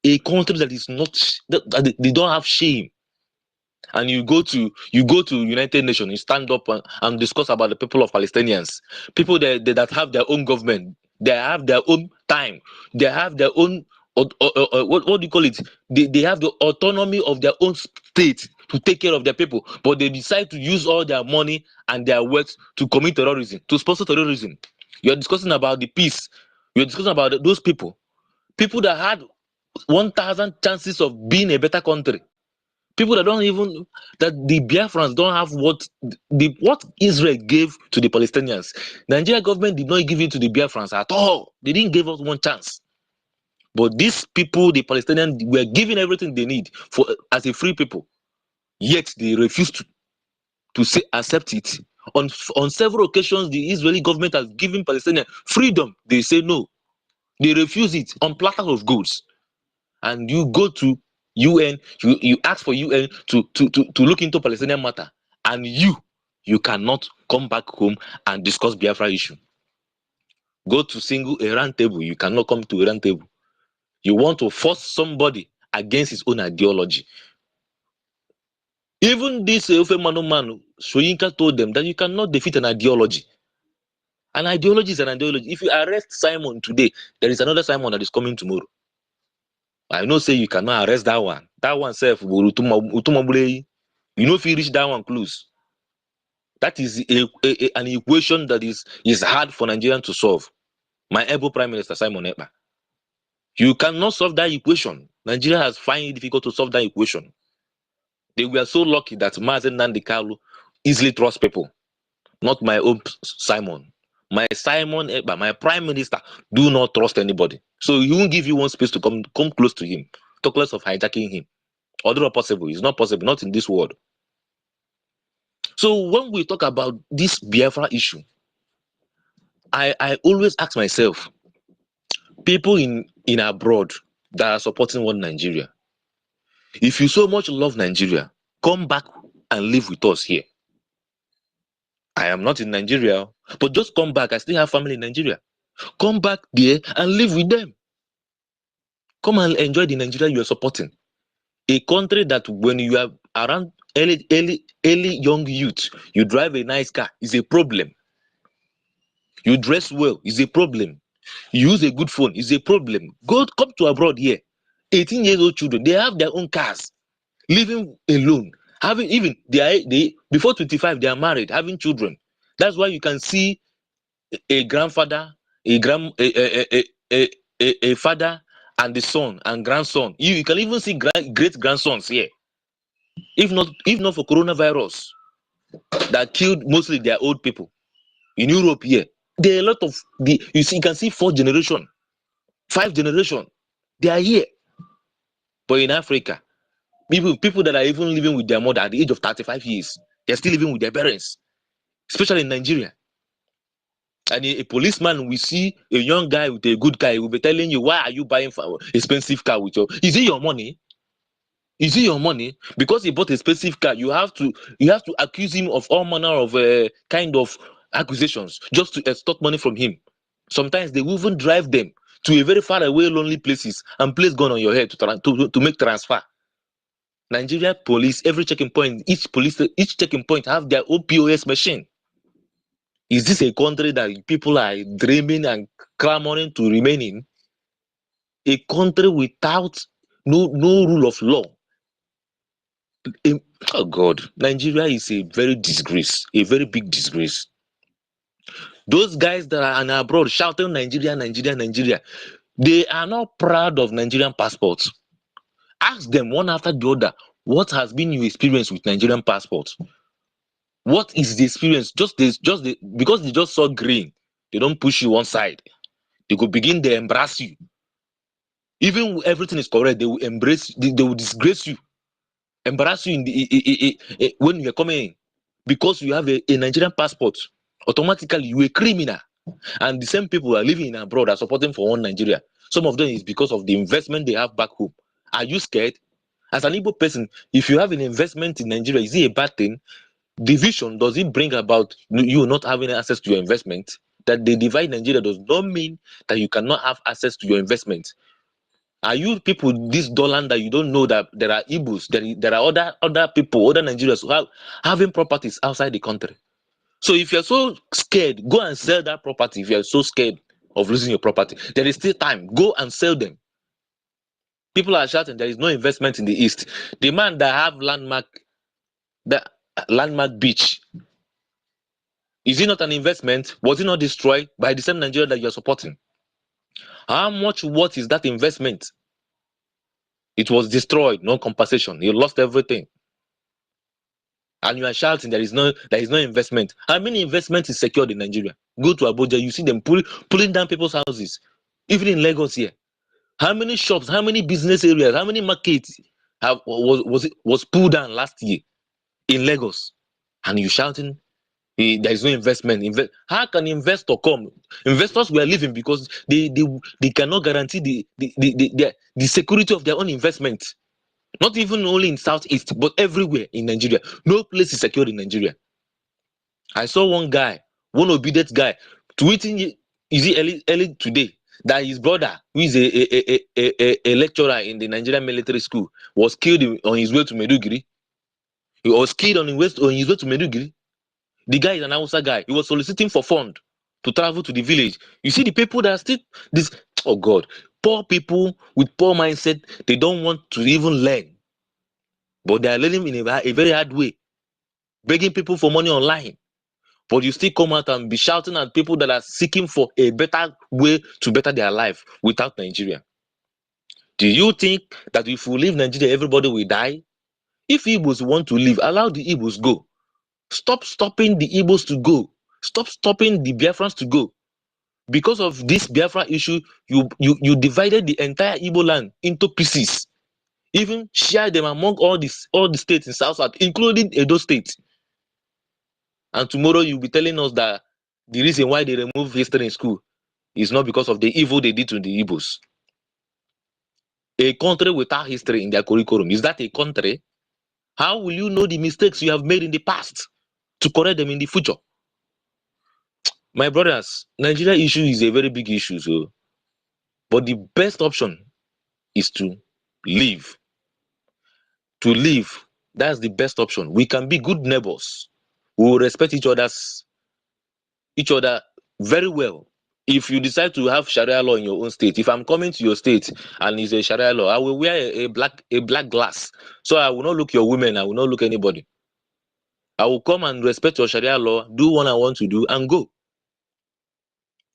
A country that is not that they don't have shame. And you go to United Nations, you stand up and discuss about the people of Palestinians, people that have their own government, they have their own time, they have their own what do you call it? They have the autonomy of their own state to take care of their people, but they decide to use all their money and their wealth to commit terrorism, to sponsor terrorism. You're discussing about the peace. You're discussing about those people that had 1,000 chances of being a better country. People that the Biafrans don't have what Israel gave to the Palestinians. Nigeria government did not give it to the Biafrans at all. They didn't give us one chance. But these people, the Palestinians, were given everything they need as a free people. Yet they refused to accept it. On several occasions, the Israeli government has given Palestinians freedom. They say no. They refuse it on platters of goods. And you go to UN, you ask for UN to look into Palestinian matter, and you cannot come back home and discuss Biafra issue. Go to a round table, you cannot come to a round table. You want to force somebody against his own ideology. Even this man, Soyinka told them that you cannot defeat an ideology. An ideology is an ideology. If you arrest Simon today, there is another Simon that is coming tomorrow. I know say you cannot arrest that one. That one self will you know if you reach that one close. That is an equation that is hard for Nigerians to solve. My able Prime Minister Simon Ekpa. You cannot solve that equation. Nigeria has found it difficult to solve that equation. They were so lucky that Mazen Nandikalu easily trust people. Not my own Simon. My Simon Ekpa, my Prime Minister, do not trust anybody. So he won't give you one space to come close to him. Talk less of hijacking him. Although possible, it's not possible, not in this world. So when we talk about this Biafra issue, I always ask myself, people in abroad that are supporting one Nigeria, if you so much love Nigeria, come back and live with us here. I am not in Nigeria, but just come back. I still have family in Nigeria. Come back there and live with them. Come and enjoy the Nigeria you are supporting. A country that when you are around early young youth, you drive a nice car is a problem. You dress well is a problem. You use a good phone is a problem. Come to abroad here. 18 years old children, they have their own cars, living alone, having even they before 25 they are married, having children. That's why you can see a grandfather, a father and the son and grandson. You can even see great grandsons here. If not for coronavirus that killed mostly their old people in Europe here, there are a lot of you can see 4th generation, 5th generation, they are here. But in Africa, people that are even living with their mother at the age of 35 years, they're still living with their parents, especially in Nigeria. And a policeman will see a young guy with a good car, he will be telling you, why are you buying an expensive car with is it your money? Is it your money? Because he bought a expensive car, you have to accuse him of all manner of kind of accusations just to extort money from him. Sometimes they will even drive them to a very far away, lonely places and place gun on your head to make transfer. Nigeria police, every checking point, each checking point have their own POS machine. Is this a country that people are dreaming and clamoring to remain in? A country without no rule of law. Oh God, Nigeria is a very disgrace, a very big disgrace. Those guys that are abroad shouting Nigeria, Nigeria, Nigeria, they are not proud of Nigerian passports. Ask them one after the other, what has been your experience with Nigerian passports? What is the experience? Because they just saw green, they don't push you one side. They could begin to embrace you. Even when everything is correct, they will embrace, they will disgrace you, embarrass you when you're coming in. Because you have a Nigerian passport, automatically you're a criminal. And the same people who are living in abroad are supporting for one Nigeria. Some of them is because of the investment they have back home. Are you scared? As an Igbo person, if you have an investment in Nigeria, is it a bad thing? Division, does it bring about you not having access to your investment? That they divide Nigeria does not mean that you cannot have access to your investment. Are you people this dollar that you don't know that there are Igbos, there are other people, other Nigerians who have having properties outside the country? So if you're so scared, go and sell that property. If you're so scared of losing your property, there is still time. Go and sell them. People are shouting there is no investment in the East. The man that have the landmark beach, is it not an investment? Was it not destroyed by the same Nigeria that you're supporting? How much worth is that investment? It was destroyed, no compensation. You lost everything. And you are shouting there is no investment. How many investment is secured in Nigeria? Go to Abuja, you see them pulling down people's houses. Even in Lagos here. How many shops, how many business areas, how many markets was pulled down last year in Lagos? And you shouting there is no investment. How can investor come? Investors were leaving because they cannot guarantee the security of their own investment. Not even only in Southeast, but everywhere in Nigeria. No place is secure in Nigeria. I saw one guy, one obedient guy, tweeting, is it early today, that his brother, who is a lecturer in the Nigerian military school, was killed on his way to Meduguri. He was killed on his way to Meduguri. The guy is an Hausa guy. He was soliciting for fund to travel to the village. You see the people that are still this. Oh God, poor people with poor mindset. They don't want to even learn, but they are learning in a very hard way, begging people for money online. But you still come out and be shouting at people that are seeking for a better way to better their life without Nigeria. Do you think that if we leave Nigeria, everybody will die? If Igbos want to leave, allow the Igbos go. Stop stopping the Igbos to go. Stop stopping the Biafrans to go. Because of this Biafra issue, you divided the entire Igbo land into pieces. Even share them among all the states in South, including Edo State. And tomorrow you'll be telling us that the reason why they remove history in school is not because of the evil they did to the Igbos. A country without history in their curriculum, is that a country? How will you know the mistakes you have made in the past to correct them in the future? My brothers, Nigeria issue is a very big issue, but the best option is to leave. To leave, that's the best option. We can be good neighbors. We will respect each other very well. If you decide to have Sharia law in your own state, if I'm coming to your state and it's a Sharia law, I will wear a black glass. So I will not look your women, I will not look anybody. I will come and respect your Sharia law, do what I want to do, and go.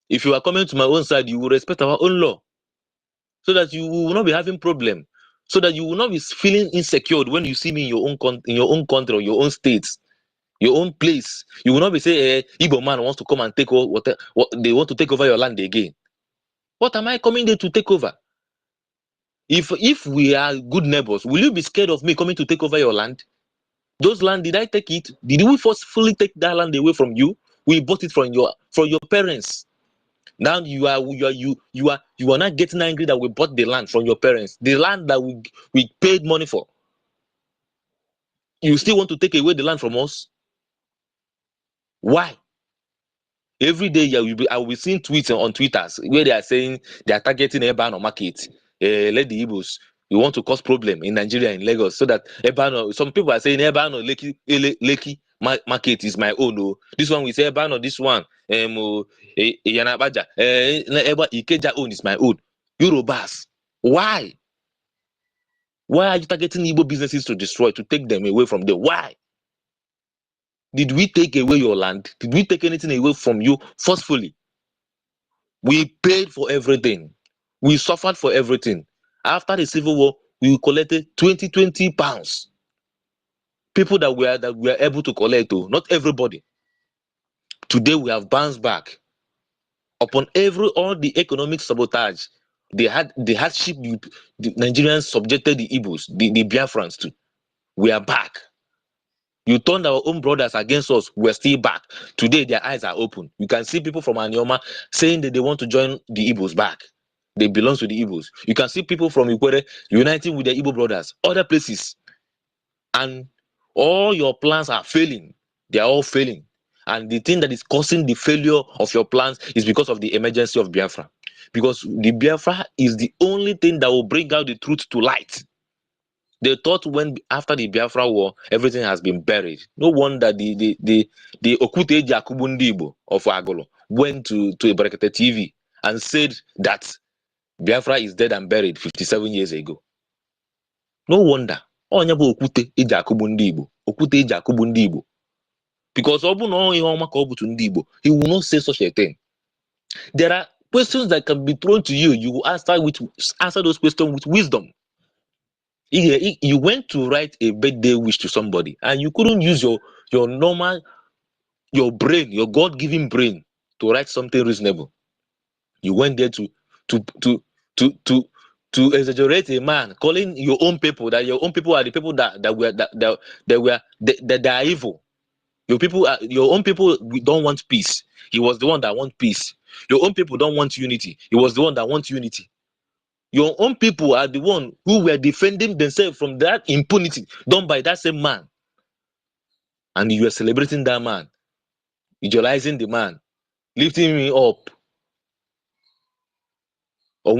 If you are coming to my own side, you will respect our own law, so that you will not be having problem, so that you will not be feeling insecure when you see me in your own country or your own state, your own place. You will not be saying, Igbo man wants to come and take over what they want to take over your land again. What am I coming there to take over? If we are good neighbors, will you be scared of me coming to take over your land? Those land, did I take it? Did we forcefully take that land away from you? We bought it from your parents. Now you are not getting angry that we bought the land from your parents, the land that we paid money for. You still want to take away the land from us? Why? Every day I will be seeing tweets on Twitter where they are saying they are targeting Ebano market. Let the Igbos, we want to cause problem in Nigeria, in Lagos, so that Ebano, some people are saying Ebano Lekki market is my own. Oh. This one we say Ebano, this one Yanabaja, Ikeja own is my own. Yorubas. Why? Why are you targeting Igbo businesses to destroy, to take them away from them? Why? Did we take away your land? Did we take anything away from you forcefully? We paid for everything. We suffered for everything. After the Civil War, we collected 20 pounds. People that were able to collect, not everybody. Today we have bounced back. Upon all the economic sabotage, the hardship the Nigerians subjected the Igbos, the Biafrans to. We are back. You turned our own brothers against us. We're still back. Today, their eyes are open. You can see people from Anioma saying that they want to join the Igbos back. They belong to the Igbos. You can see people from Ikwere uniting with their Igbo brothers, other places. And all your plans are failing. They are all failing. And the thing that is causing the failure of your plans is because of the emergency of Biafra. Because the Biafra is the only thing that will bring out the truth to light. They thought when after the Biafra war, everything has been buried. No wonder the Okute Jakubundibo of Agolo went to Ibarakete TV and said that Biafra is dead and buried 57 years ago. No wonder. Onye bụ Okwute eji akụgbu ndị Igbo. Okwute eji akụgbu ndị Igbo. Because ọ bụ na ọ ihe ọma ka ọ bụ to ndị Igbo, he will not say such a thing. There are questions that can be thrown to you. You will answer those questions with wisdom. You went to write a birthday wish to somebody and you couldn't use your normal, your brain, your God-given brain to write something reasonable. You went there to exaggerate a man, calling your own people that your own people are the people that are evil. Your own people don't want peace. He was the one that wants peace. Your own people don't want unity. He was the one that wants unity. Your own people are the one who were defending themselves from that impunity done by that same man. And you are celebrating that man, visualizing the man, lifting me up. Up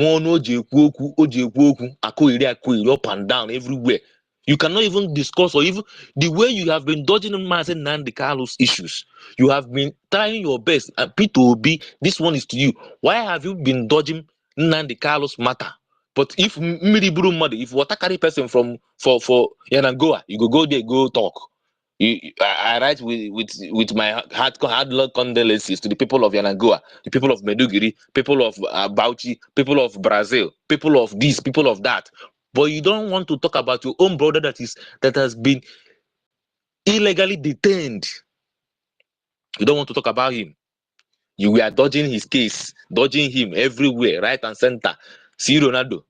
and down everywhere. You cannot even discuss or even the way you have been dodging Nnamdi Kalu's issues. You have been trying your best. And P2B, this one is to you. Why have you been dodging Nnamdi Kalu's matter? But if if water carry person for Yanangoa, you go there, go talk. I write with my hard luck condolences to the people of Yanangoa, the people of Meduguri, people of Bauchi, people of Brazil, people of this, people of that. But you don't want to talk about your own brother that has been illegally detained. You don't want to talk about him. You were dodging his case, dodging him everywhere, right and center. See Ronaldo.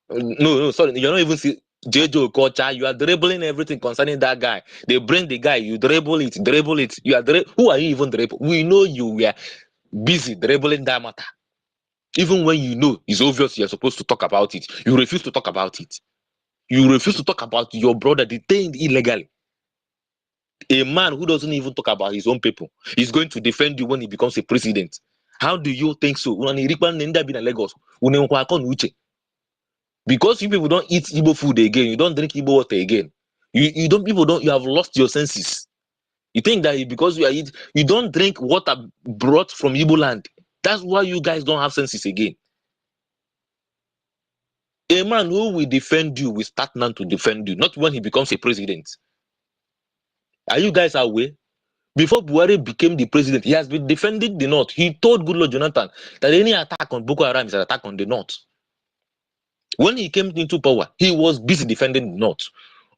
No, sorry, you're not even see Jejo Kocha. You are dribbling everything concerning that guy. They bring the guy, you dribble it. You are who are you even dribbling? We know you were busy dribbling that matter. Even when you know it's obvious you're supposed to talk about it, you refuse to talk about it. You refuse to talk about your brother detained illegally. A man who doesn't even talk about his own people is going to defend you when he becomes a president. How do you think so? Because you people don't eat Igbo food again, you don't drink Igbo water again. You have lost your senses. You think that because you don't drink water brought from Igbo land. That's why you guys don't have senses again. A man who will defend you will start now to defend you, not when he becomes a president. Are you guys aware? Before Buhari became the president, he has been defending the North. He told Goodluck Jonathan that any attack on Boko Haram is an attack on the North. When he came into power, he was busy defending the North.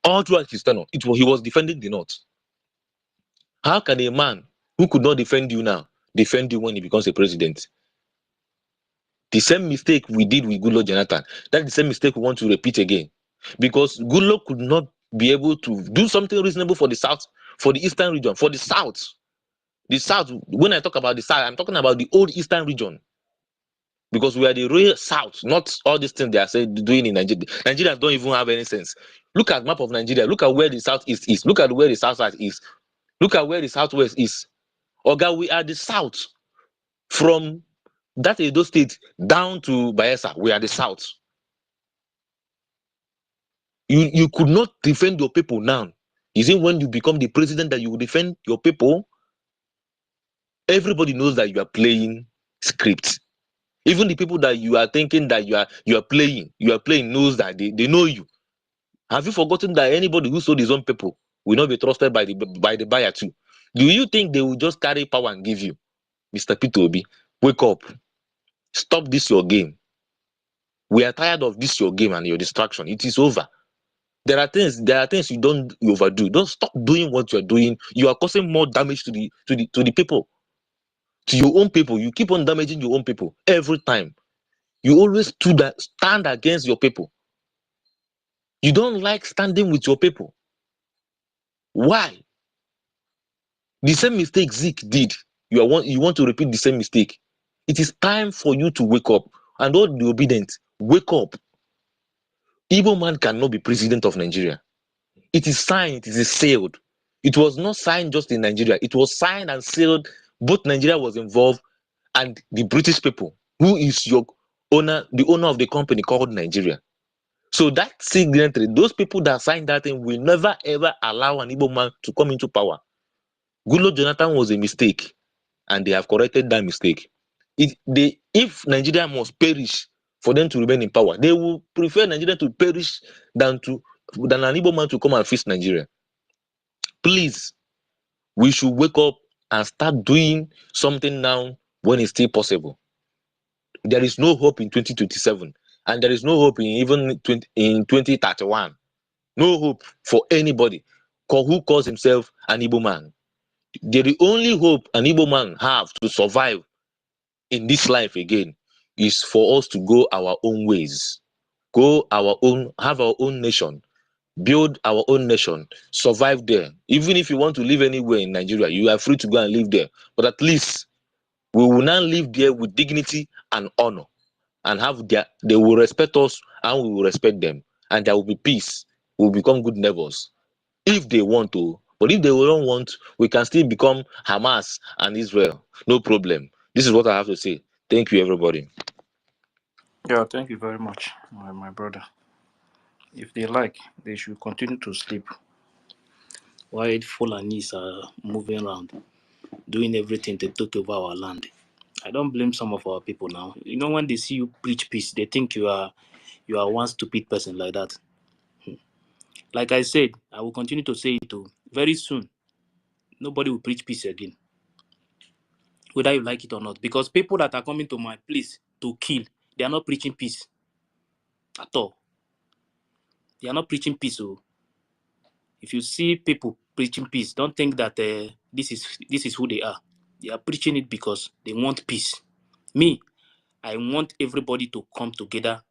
All throughout his tenure, he was defending the North. How can a man who could not defend you now defend you when he becomes a president? The same mistake we did with Goodluck Jonathan, that's the same mistake we want to repeat again. Because Goodluck could not be able to do something reasonable for the South, for the Eastern region, for the South. The South, when I talk about the South, I'm talking about the old Eastern region. Because we are the real South, not all these things they are saying doing in Nigeria. Nigerians don't even have any sense. Look at the map of Nigeria. Look at where the Southeast is. Look at where the Southwest is. Look at where the Southwest is. Oga, we are the South. From that Edo State down to Bayelsa, we are the South. You could not defend your people now. Is it when you become the president that you will defend your people? Everybody knows that you are playing script. Even the people that you are thinking that you are playing knows that they know you. Have you forgotten that anybody who sold his own people will not be trusted by the buyer too? Do you think they will just carry power and give you? Mr. P2B, wake up. Stop this your game. We are tired of this your game and your distraction. It is over. There are things you don't overdo. Don't stop doing what you are doing. You are causing more damage to the people, to your own people. You keep on damaging your own people every time. You always stand against your people. You don't like standing with your people. Why? The same mistake Zeke did. You want to repeat the same mistake. It is time for you to wake up. And all the obedient, wake up. Igbo man cannot be president of Nigeria. It is signed, it is sealed. It was not signed just in Nigeria. It was signed and sealed. Both Nigeria was involved and the British people, who is your owner, the owner of the company called Nigeria. So that signatory, those people that signed that thing will never ever allow an Igbo man to come into power. Goodluck Jonathan was a mistake, and they have corrected that mistake. If Nigeria must perish for them to remain in power, they will prefer Nigeria to perish than an Igbo man to come and fix Nigeria. Please, we should wake up and start doing something now when it's still possible. There is no hope in 2027, and there is no hope in 2031. No hope for anybody who calls himself an Igbo man. The only hope an Igbo man have to survive in this life again is for us to go our own ways, have our own nation, build our own nation, survive there. Even if you want to live anywhere in Nigeria, you are free to go and live there. But at least we will now live there with dignity and honor, and they will respect us and we will respect them, and there will be peace. We will become good neighbors if they want to. But if they don't want, we can still become Hamas and Israel. No problem. This is what I have to say. Thank you, everybody. Yeah, thank you very much, my brother. If they like, they should continue to sleep while Fulanis are moving around, doing everything to take over our land. I don't blame some of our people now. You know, when they see you preach peace, they think you are one stupid person like that. Like I said, I will continue to say it too. Very soon, nobody will preach peace again, whether you like it or not. Because people that are coming to my place to kill, they are not preaching peace at all. They are not preaching peace. So if you see people preaching peace, don't think that this is who they are. They are preaching it because they want peace. Me, I want everybody to come together.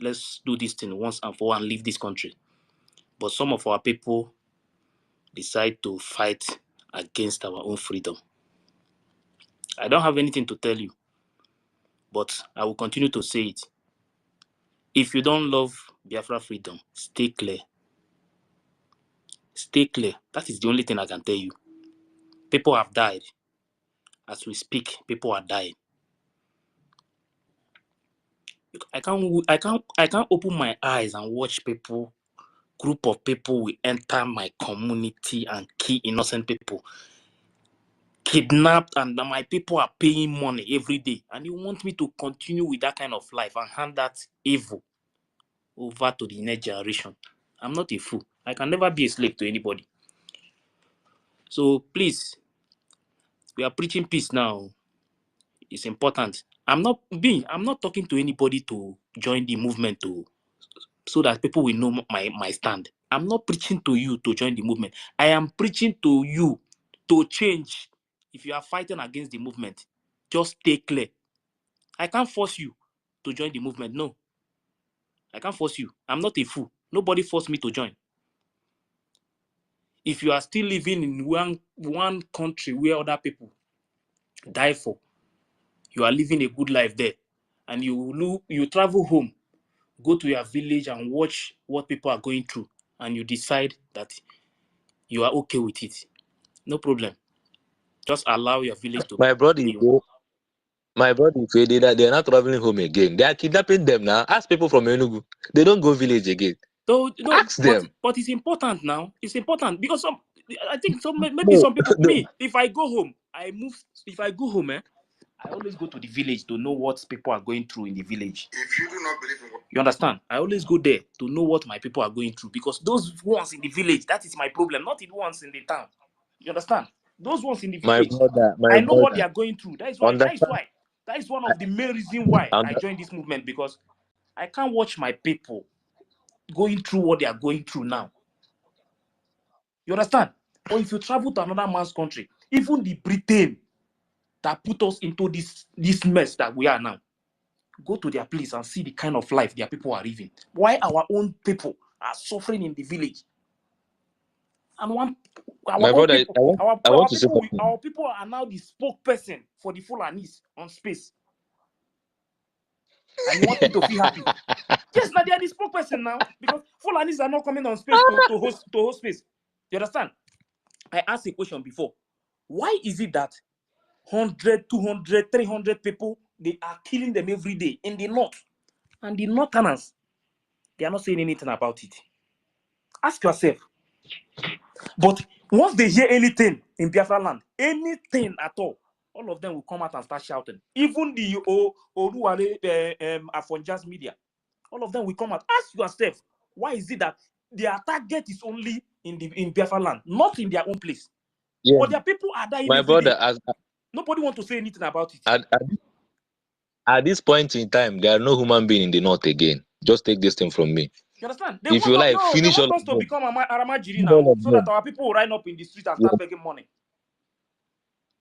Let's do this thing once and for all and leave this country. But some of our people decide to fight against our own freedom. I don't have anything to tell you, but I will continue to say it. If you don't love Biafra freedom, stay clear. Stay clear. That is the only thing I can tell you. People have died. As we speak, people are dying. I can't open my eyes and watch people, group of people will enter my community and kill innocent people. Kidnapped, and my people are paying money every day. And you want me to continue with that kind of life and hand that evil over to the next generation? I'm not a fool. I can never be a slave to anybody. So please, we are preaching peace now. It's important. I'm not talking to anybody to join the movement so that people will know my stand. I'm not preaching to you to join the movement. I am preaching to you to change. If you are fighting against the movement, just stay clear. I can't force you to join the movement. No. I can't force you. I'm not a fool. Nobody forced me to join. If you are still living in one country where other people die for, you are living a good life there, and you travel home, go to your village and watch what people are going through, and you decide that you are okay with it. No problem. Just allow your village to My brother, be. they are not traveling home again. They are kidnapping them now. Ask people from Enugu. They don't go village again. So, no, Ask them. but it's important now. It's important because I think maybe No, some people. no. Me, if I go home, If I go home, I always go to the village to know what people are going through in the village. If you do not believe in what You understand? I always go there to know what my people are going through, because those ones in the village, that is my problem, not the ones in the town. You understand? Those ones in the My village, brother, I know what they are going through. That is why. understand. That is one of the main reasons why I Under, joined this movement, because I can't watch my people going through what they are going through now. You understand? Or if you travel to another man's country, even the Britain that put us into this mess that we are now, go to their place and see the kind of life their people are living. Why our own people are suffering in the village? And My our own brother, people, I want to say something. our people are now the spokesperson for the Fulanis on space. And you want me to feel happy? Yes, now they are the spokesperson now because Fulanis are not coming on space to host space. You understand? I asked a question before. Why is it that 100, 200, 300 people, they are killing them every day in the north? And the northerners, they are not saying anything about it. Ask yourself. But once they hear anything in Biafra land, anything at all of them will come out and start shouting. Even the Oruwale Afonja's media, all of them will come out. Ask yourself, why is it that their target is only in Biafra land, not in their own place? Yeah. But their people are dying My every brother, day. Nobody wants to say anything about it. At this point in time, there are no human being in the north again. Just take this thing from me. You understand? They If you like, finish all want us of to them. become Aramajiri All now, of so them. that our people will rise up in the street and Yeah. start begging money.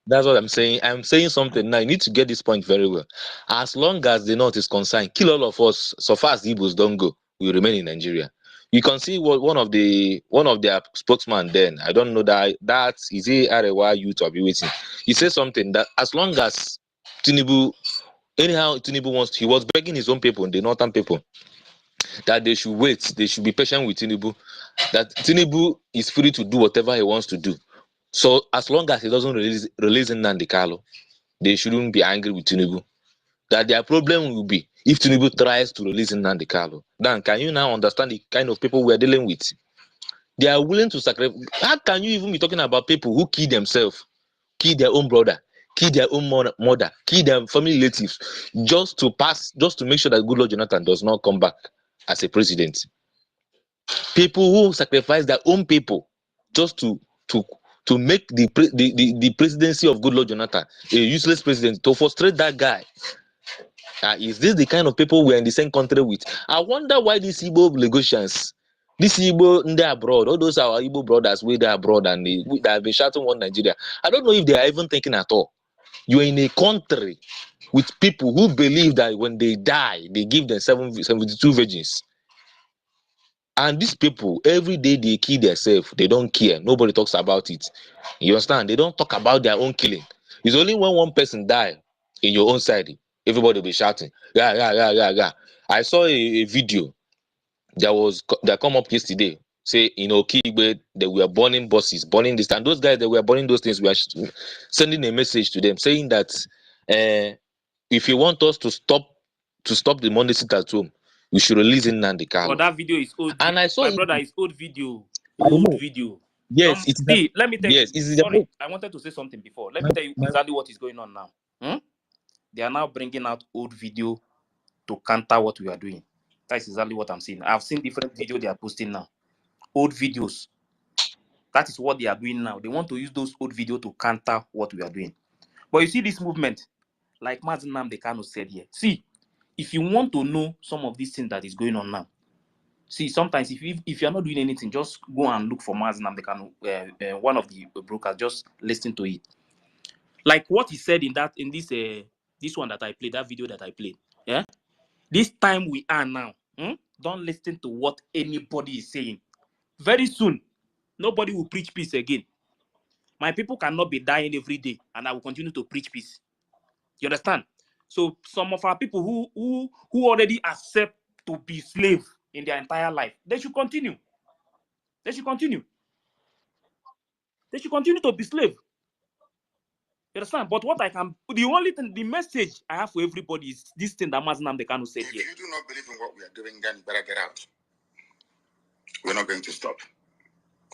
That's what I'm saying. I'm saying something now. You need to get this point very well. As long as the north is concerned, kill all of us. So far as the Igbos don't go, we remain in Nigeria. You can see what one of their spokesman then. I don't know that is a Arewa youth or be waiting. He said something that as long as Tinubu, anyhow Tinubu wants, he was begging his own people, the northern people, that they should wait, they should be patient with Tinubu, that Tinubu is free to do whatever he wants to do. So as long as he doesn't release Nnamdi Kanu, they shouldn't be angry with Tinubu. That their problem will be if Tinubu tries to release Nnamdi Kanu. Then can you now understand the kind of people we're dealing with? They are willing to sacrifice. How can you even be talking about people who kill themselves, kill their own brother, kill their own mother, kill their family relatives, just to make sure that Goodluck Jonathan does not come back as a president? People who sacrifice their own people just to make the presidency of Goodluck Jonathan a useless president, to frustrate that guy. Is this the kind of people we're in the same country with? I wonder why these Igbo Lagosians, these Igbo in the abroad, all those our Igbo brothers with the abroad and that have been shouting one Nigeria, I don't know if they are even thinking at all. You're in a country with people who believe that when they die, they give them 72 virgins. And these people, every day they kill themselves. They don't care. Nobody talks about it. You understand? They don't talk about their own killing. It's only when one person die in your own side, everybody will be shouting, yeah, yeah, yeah, yeah, yeah. I saw a video that come up yesterday. Say, Okigwe, they were burning buses, burning this. And those guys that were burning those things, we are sending a message to them saying that if you want us to stop the money sit at home, we should release Nnamdi Kanu. But that video is old. And I saw My it. brother, is old video. I don't Old know. video. Yes, it's that. See, let me tell Yes, you. it's Sorry, I wanted to say something before. Let me tell you my, exactly what is going on now. They are now bringing out old video to counter what we are doing. That's exactly what I'm seeing. I've seen different videos they are posting now. Old videos. That is what they are doing now. They want to use those old videos to counter what we are doing. But you see this movement, like Mazi Nnamdi Kanu said here. See, if you want to know some of these things that is going on now, see, sometimes if you're not doing anything, just go and look for Mazi Nnamdi Kanu, one of the brokers, just listen to it. Like what he said in this one that I played, that video that I played. Yeah, this time we are now. Don't listen to what anybody is saying. Very soon, nobody will preach peace again. My people cannot be dying every day, and I will continue to preach peace. You understand? So some of our people who already accept to be slave in their entire life, they should continue. They should continue. They should continue to be slave. You understand? But what the only thing, the message I have for everybody is this thing that Mazi Nnamdi Kanu said here. If you do not believe in what we are doing, then you better get out. We're not going to stop.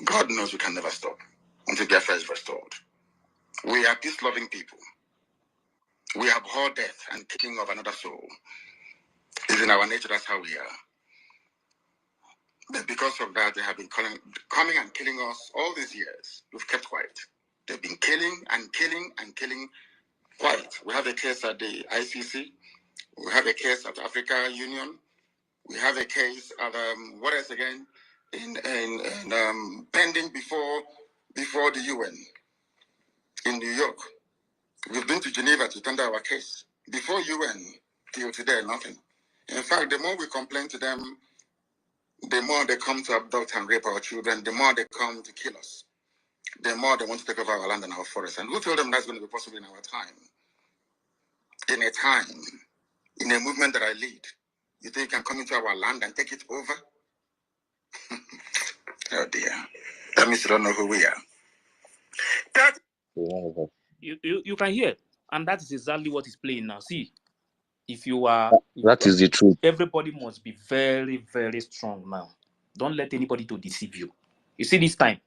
God knows we can never stop until Biafra is restored. We are peace-loving people. We abhor death and killing of another soul. It's in our nature, that's how we are. But because of that, they have been coming and killing us all these years. We've kept quiet. They've been killing and killing and killing quiet. We have a case at the ICC. We have a case at Africa Union. We have a case at what else again? In pending before the UN in New York. We've been to Geneva to tender our case. Before UN, till today, nothing. In fact, the more we complain to them, The more they come to abduct and rape our children, the more they come to kill us. The more they want to take over our land and our forests. And who told them that's going to be possible in our time? In a time, in a movement that I lead, you think you can come into our land and take it over? Oh dear. That means you don't know who we are. That you can hear, and that is exactly what is playing now. See, if you are, That is the truth. everybody must be very, very strong now. Don't let anybody to deceive you. You see, this time,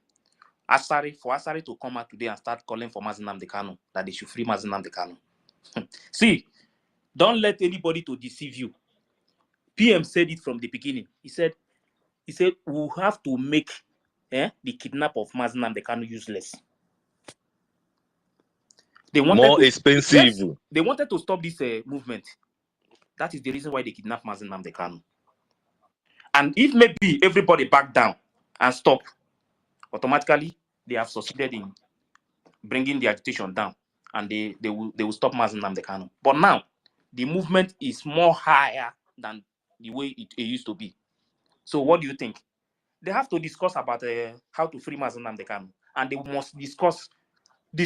Asari to come out today and start calling for Mazi Nnamdi Kanu, that they should free Mazi Nnamdi Kanu. See, don't let anybody to deceive you. PM said it from the beginning. He said we have to make the kidnap of Mazi Nnamdi Kanu useless. They wanted More expensive. Yes, they wanted to stop this movement. That is the reason why they kidnapped Mazi Nnamdi Kanu. And if maybe everybody back down and stop, automatically they have succeeded in bringing the agitation down, and they will stop Mazi Nnamdi Kanu. But now the movement is more higher than the way it used to be. So what do you think? They have to discuss about how to free Mazi Nnamdi Kanu, and they must discussion. They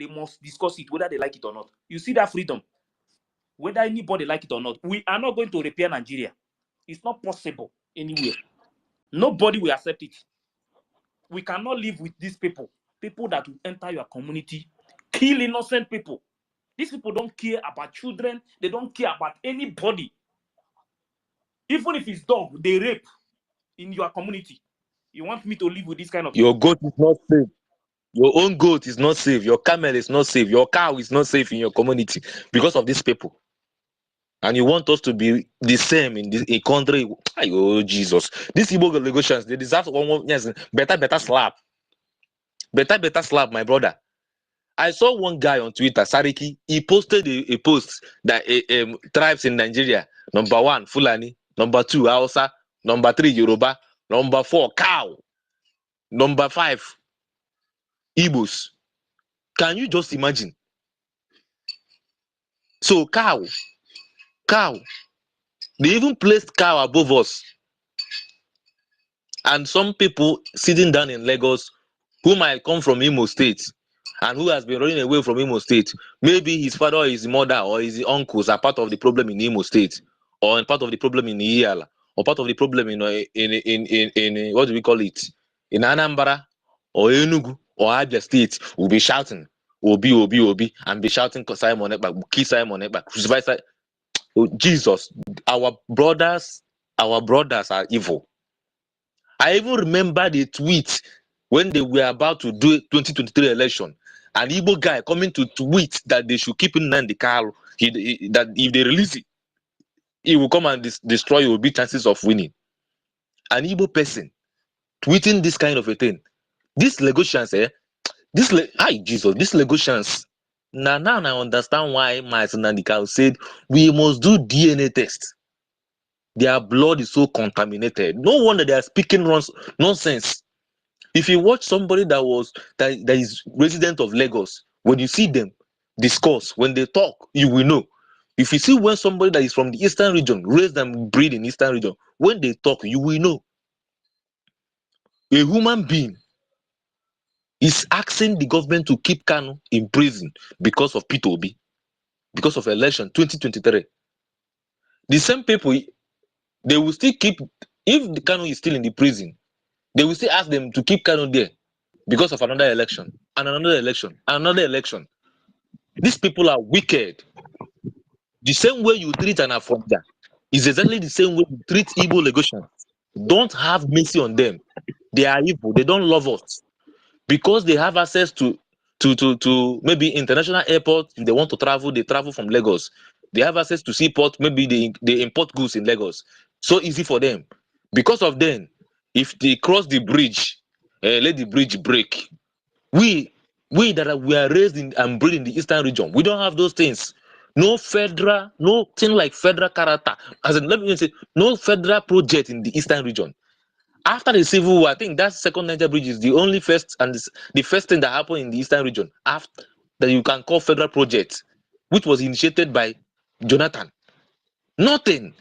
must discuss it whether they like it or not. You see that freedom, whether anybody like it or not. We are not going to repair Nigeria. It's not possible anywhere. Nobody will accept it. We cannot live with these people that will enter your community, kill innocent people. These people don't care about children. They don't care about anybody. Even if it's dog, they rape in your community. You want me to live with this kind of... Your goat is not safe. Your own goat is not safe. Your camel is not safe. Your cow is not safe in your community because of these people. And you want us to be the same in a country? Oh Jesus! These Igbo delegations, they deserve one yes, better slap. Better slap, my brother. I saw one guy on Twitter, Sariki. He posted a post that tribes in Nigeria: number 1, Fulani; number 2, Hausa; number 3, Yoruba; number 4, cow; number 5, Igbos. Can you just imagine? So cow. They even placed cow above us. And some people sitting down in Lagos who might come from Imo State and who has been running away from Imo State. Maybe his father or his mother or his uncles are part of the problem in Imo State, or part of the problem in Iyala, or part of the problem in what do we call it? In Anambra or Enugu or Abia State will be shouting Obi, and be shouting Simon Ekpa, kill Simon Ekpa, crucify Simon. Oh, Jesus, our brothers are evil. I even remember the tweet when they were about to do 2023 election. An Igbo guy coming to tweet that they should keep Nnamdi Kanu. That if they release it, he will come and destroy. There will be chances of winning. An Igbo person tweeting this kind of a thing. These Lagosians, these Lagosians. Now I understand why Mazi Nnamdi Kanu said we must do DNA test. Their blood is so contaminated. No wonder they are speaking nonsense. If you watch somebody that is resident of Lagos, when you see them discuss, when they talk, you will know. If you see when somebody that is from the eastern region, raised and breed in eastern region, when they talk, you will know. A human being is asking the government to keep Kanu in prison because of P2B, because of election 2023. The same people, they will still keep, if the Kanu is still in the prison, they will still ask them to keep Kanu there because of another election, and another election, and another election. These people are wicked. The same way you treat an Afroja is exactly the same way you treat Igbo Lagosians. Don't have mercy on them. They are evil. They don't love us because they have access to maybe international airport. If they want to travel, they travel from Lagos. They have access to seaport. Maybe they import goods in Lagos. So easy for them. Because of them, if they cross the bridge, let the bridge break. We are raised in and bred in the eastern region, we don't have those things. No thing like federal character. As in, let me say, no federal project in the eastern region. After the Civil War, I think that second Niger Bridge is the only first and the first thing that happened in the eastern region after that you can call federal project, which was initiated by Jonathan. Nothing.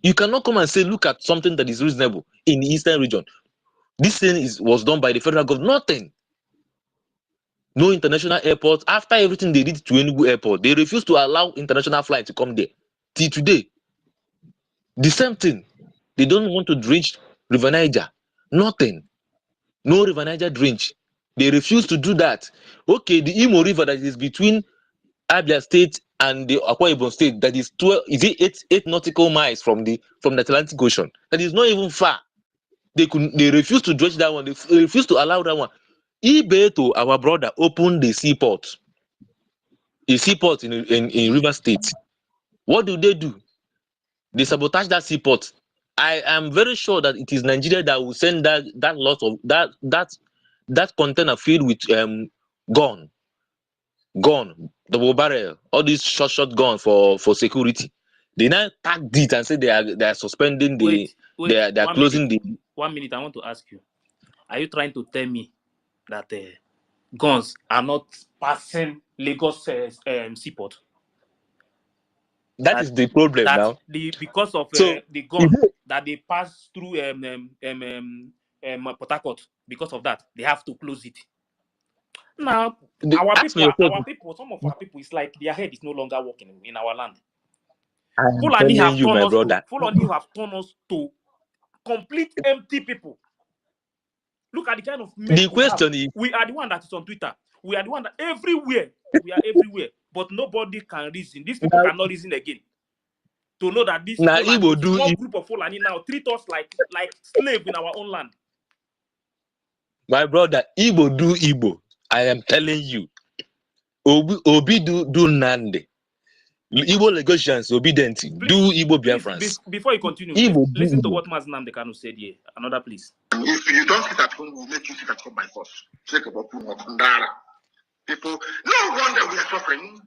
You cannot come and say, look at something that is reasonable in the eastern region. This thing was done by the federal government. Nothing. No international airport. After everything they did to Enugu airport, they refused to allow international flight to come there. Till today, the same thing. They don't want to dredge River Niger. Nothing. No River Niger dredge. They refuse to do that. Okay, the Imo River that is between Abia State and the Akwa Ibom State, that is 12, is it 8 nautical miles from the Atlantic Ocean? That is not even far. They refuse to dredge that one. They refuse to allow that one. Ibeto, our brother, opened the seaport. A seaport in River State. What do? They sabotage that seaport. I am very sure that it is Nigeria that will send that lot of that container filled with gun, double barrel, all these short gun for security. They now tagged it and say they are suspending Wait, they are closing the. 1 minute. I want to ask you: are you trying to tell me that guns are not passing Lagos seaport? That is the problem now. Because of So the gun that they pass through Port Harcourt, because of that, they have to close it. Now, our people, some of our people, it's like their head is no longer working in our land. Fulani have turned us to complete empty people. Look at the kind of men we are the one that is on Twitter. We are the one that everywhere. We are everywhere. But nobody can reason. These people cannot reason again. To know that this small group of Fulani now treat us like slave in our own land. My brother, Igbo do Igbo. I am telling you. Obi do Nande. Igbo Lagosians obedient. Do Igbo Biafrans. Before you continue, listen to what Maznam Dekanu said here. Another please. If you don't sit at home, we'll make you sit at home by force. People, no wonder we are suffering.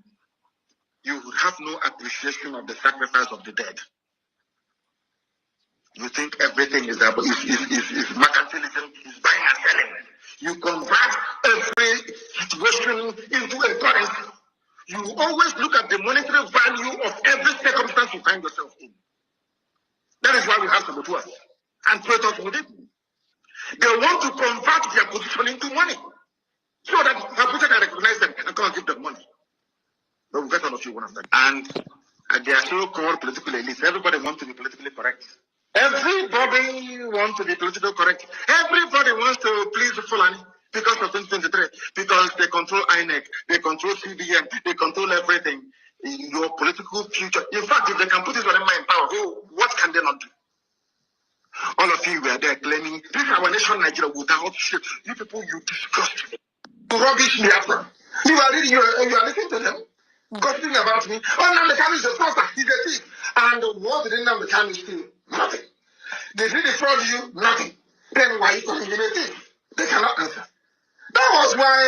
You have no appreciation of the sacrifice of the dead. You think everything is mercantilism, is buying and selling. You convert every situation into a currency. You always look at the monetary value of every circumstance you find yourself in. That is why we have saboteurs and traitors with it. They want to convert their position into money so that Abuja can recognize them and come and give them money. But we'll get on a few one of them. And they are so-called political elites. Everybody wants to be politically correct. Everybody wants to be politically correct. Everybody wants to please the Fulani because of 2023. Because they control INEC, they control CBN, they control everything. Your political future. In fact, if they can put this on in power, what can they not do? All of you were there claiming this is our nation, Nigeria, without shit. You people, you disgust me. You rubbish Biafra. You are listening to them. Gossiping about me. Oh, now the camera is a sponsor. He's a thief. And what did the camera steal? Nothing. They did defraud you? Nothing. Then why are you calling him a thief? They cannot answer. That was why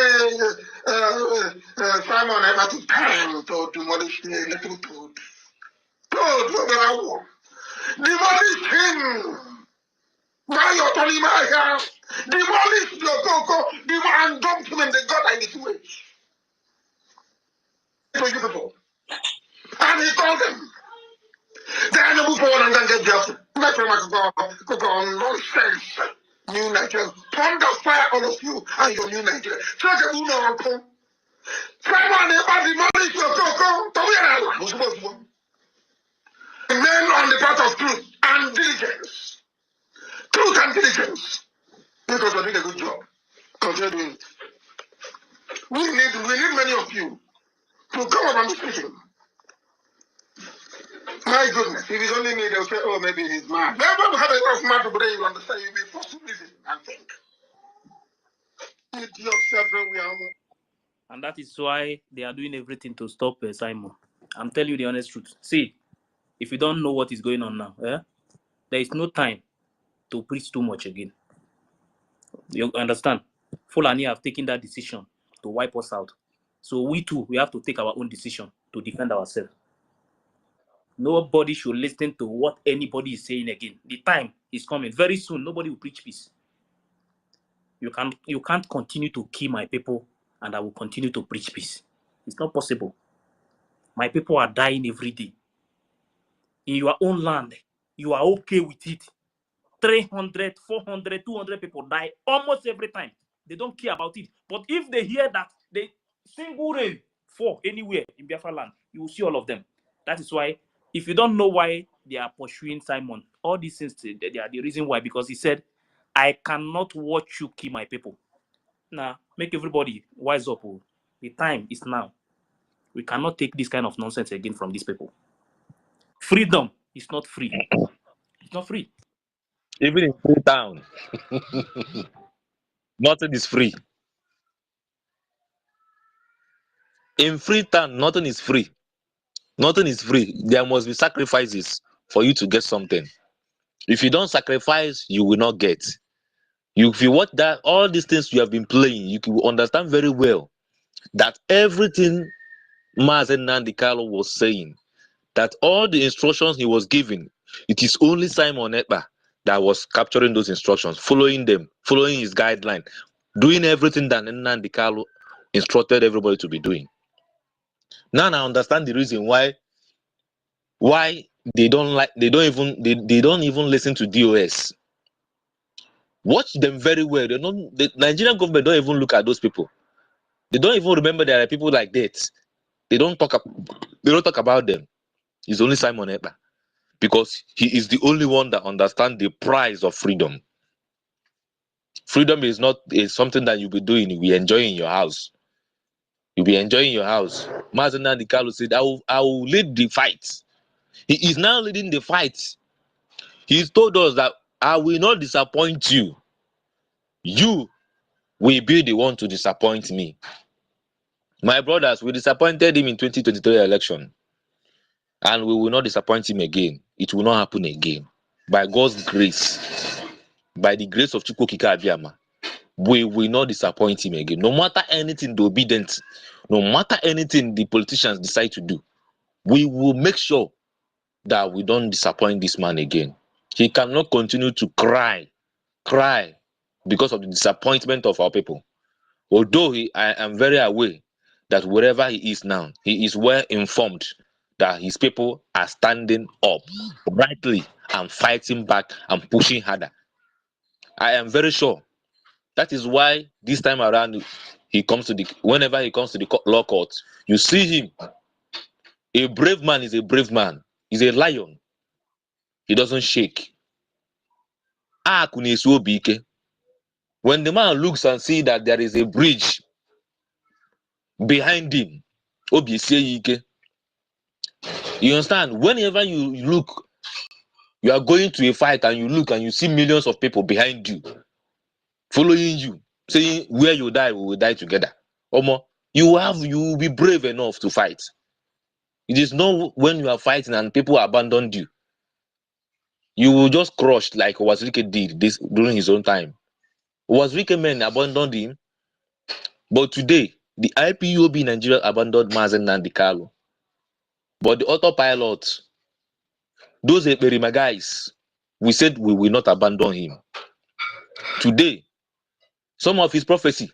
Simon ever took time to demolish the little toad. Demolish him! Now you're telling my house. Demolish your cocoa. And dump him in the gutter in the sewage. For you people. And he told them. They are not move forward and then get Biafra. Not very much go nonsense. New Nigeria. Turn the fire all of you and your new Nigeria. Try to do no uncle. Someone about demolish your cocoa. Men on the path of truth and diligence. Truth and diligence. Because we're doing a good job. Continue doing it. We need many of you to come up and be speaking. My goodness, if it's only me, they'll say, oh, maybe he's mad. Never have a lot of mad brain, you understand? You'll be forced to listen and think. Idiots everywhere. And that is why they are doing everything to stop Simon. I'm telling you the honest truth. See, if you don't know what is going on now, there is no time to preach too much again. You understand? Fulani have taken that decision to wipe us out. So we too, we have to take our own decision to defend ourselves. Nobody should listen to what anybody is saying again. The time is coming. Very soon, nobody will preach peace. You can't continue to kill my people and I will continue to preach peace. It's not possible. My people are dying every day. In your own land, you are okay with it. 300, 400, 200 people die almost every time. They don't care about it. But if they hear that the single rain fall anywhere in Biafra land, you will see all of them. That is why, if you don't know why they are pursuing Simon, all these things, they are the reason why. Because he said, I cannot watch you kill my people. Now, make everybody wise up. Oh. The time is now. We cannot take this kind of nonsense again from these people. Freedom is not free. It's not free. Even in Freetown, nothing is free. In Freetown, nothing is free. Nothing is free. There must be sacrifices for you to get something. If you don't sacrifice, you will not get. If you watch that, all these things you have been playing, you will understand very well that everything Mazen Nandikalo was saying, that all the instructions he was giving, it is only Simon Ekpa that was capturing those instructions, following them, following his guideline, doing everything that Nandikalo instructed everybody to be doing. Now I understand the reason why they don't even listen to DOS. Watch them very well. The Nigerian government don't even look at those people. They don't even remember there are people like that. They don't talk about them. It's only Simon Ekpa, because he is the only one that understands the price of freedom. Freedom is something that you'll be doing, you'll be enjoying in your house. You'll be enjoying your house. Mazen Nandikalo said, I will lead the fight. He is now leading the fight. He's told us that I will not disappoint you. You will be the one to disappoint me. My brothers, we disappointed him in 2023 election, and we will not disappoint him again. It will not happen again. By God's grace, by the grace of EFIK-IBIBIO, we will not disappoint him again. No matter anything the obedient, no matter anything the politicians decide to do, we will make sure that we don't disappoint this man again. He cannot continue to cry because of the disappointment of our people. Although I am very aware that wherever he is now, he is well informed that his people are standing up rightly and fighting back and pushing harder. I am very sure. That is why this time around, whenever he comes to the law court, you see him. A brave man is a brave man. He's a lion. He doesn't shake. When the man looks and see that there is a bridge behind him, you understand? Whenever you look, you are going to a fight and you look and you see millions of people behind you, following you, saying, where you die, we will die together. Omo, you will be brave enough to fight. It is not when you are fighting and people abandoned you. You will just crush like Wazirike did this during his own time. Wazirike men abandoned him, but today, the IPOB Nigeria abandoned Mazen Nandikalo. But the autopilot, those Eperima guys, we said we will not abandon him. Today, some of his prophecy,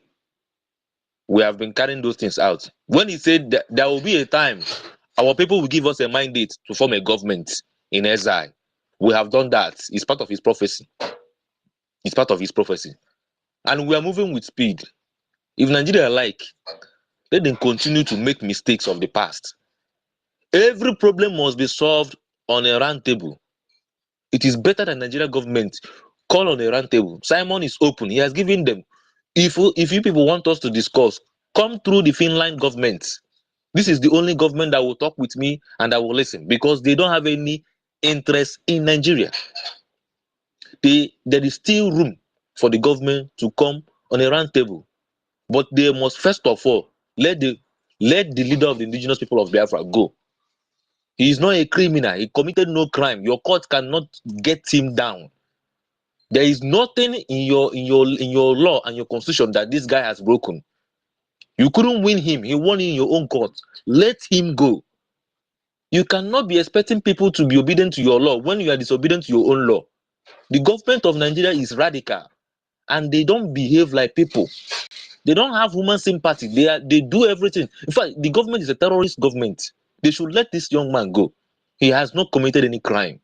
we have been carrying those things out. When he said that there will be a time our people will give us a mandate to form a government in exile, we have done that. It's part of his prophecy. It's part of his prophecy. And we are moving with speed. If Nigeria like, let them continue to make mistakes of the past. Every problem must be solved on a round table. It is better than Nigeria government call on a round table. Simon is open. He has given them. If you people want us to discuss, come through the Finland government. This is the only government that will talk with me and I will listen, because they don't have any interest in Nigeria. There is still room for the government to come on a round table, but they must first of all let the leader of the indigenous people of Biafra go. He is not a criminal. He committed no crime. Your court cannot get him down. There is nothing in your law and your constitution that this guy has broken. You couldn't win him. He won in your own court. Let him go. You cannot be expecting people to be obedient to your law when you are disobedient to your own law. The government of Nigeria is radical, and they don't behave like people. They don't have human sympathy. They do everything. In fact, the government is a terrorist government. They should let this young man go. He has not committed any crime.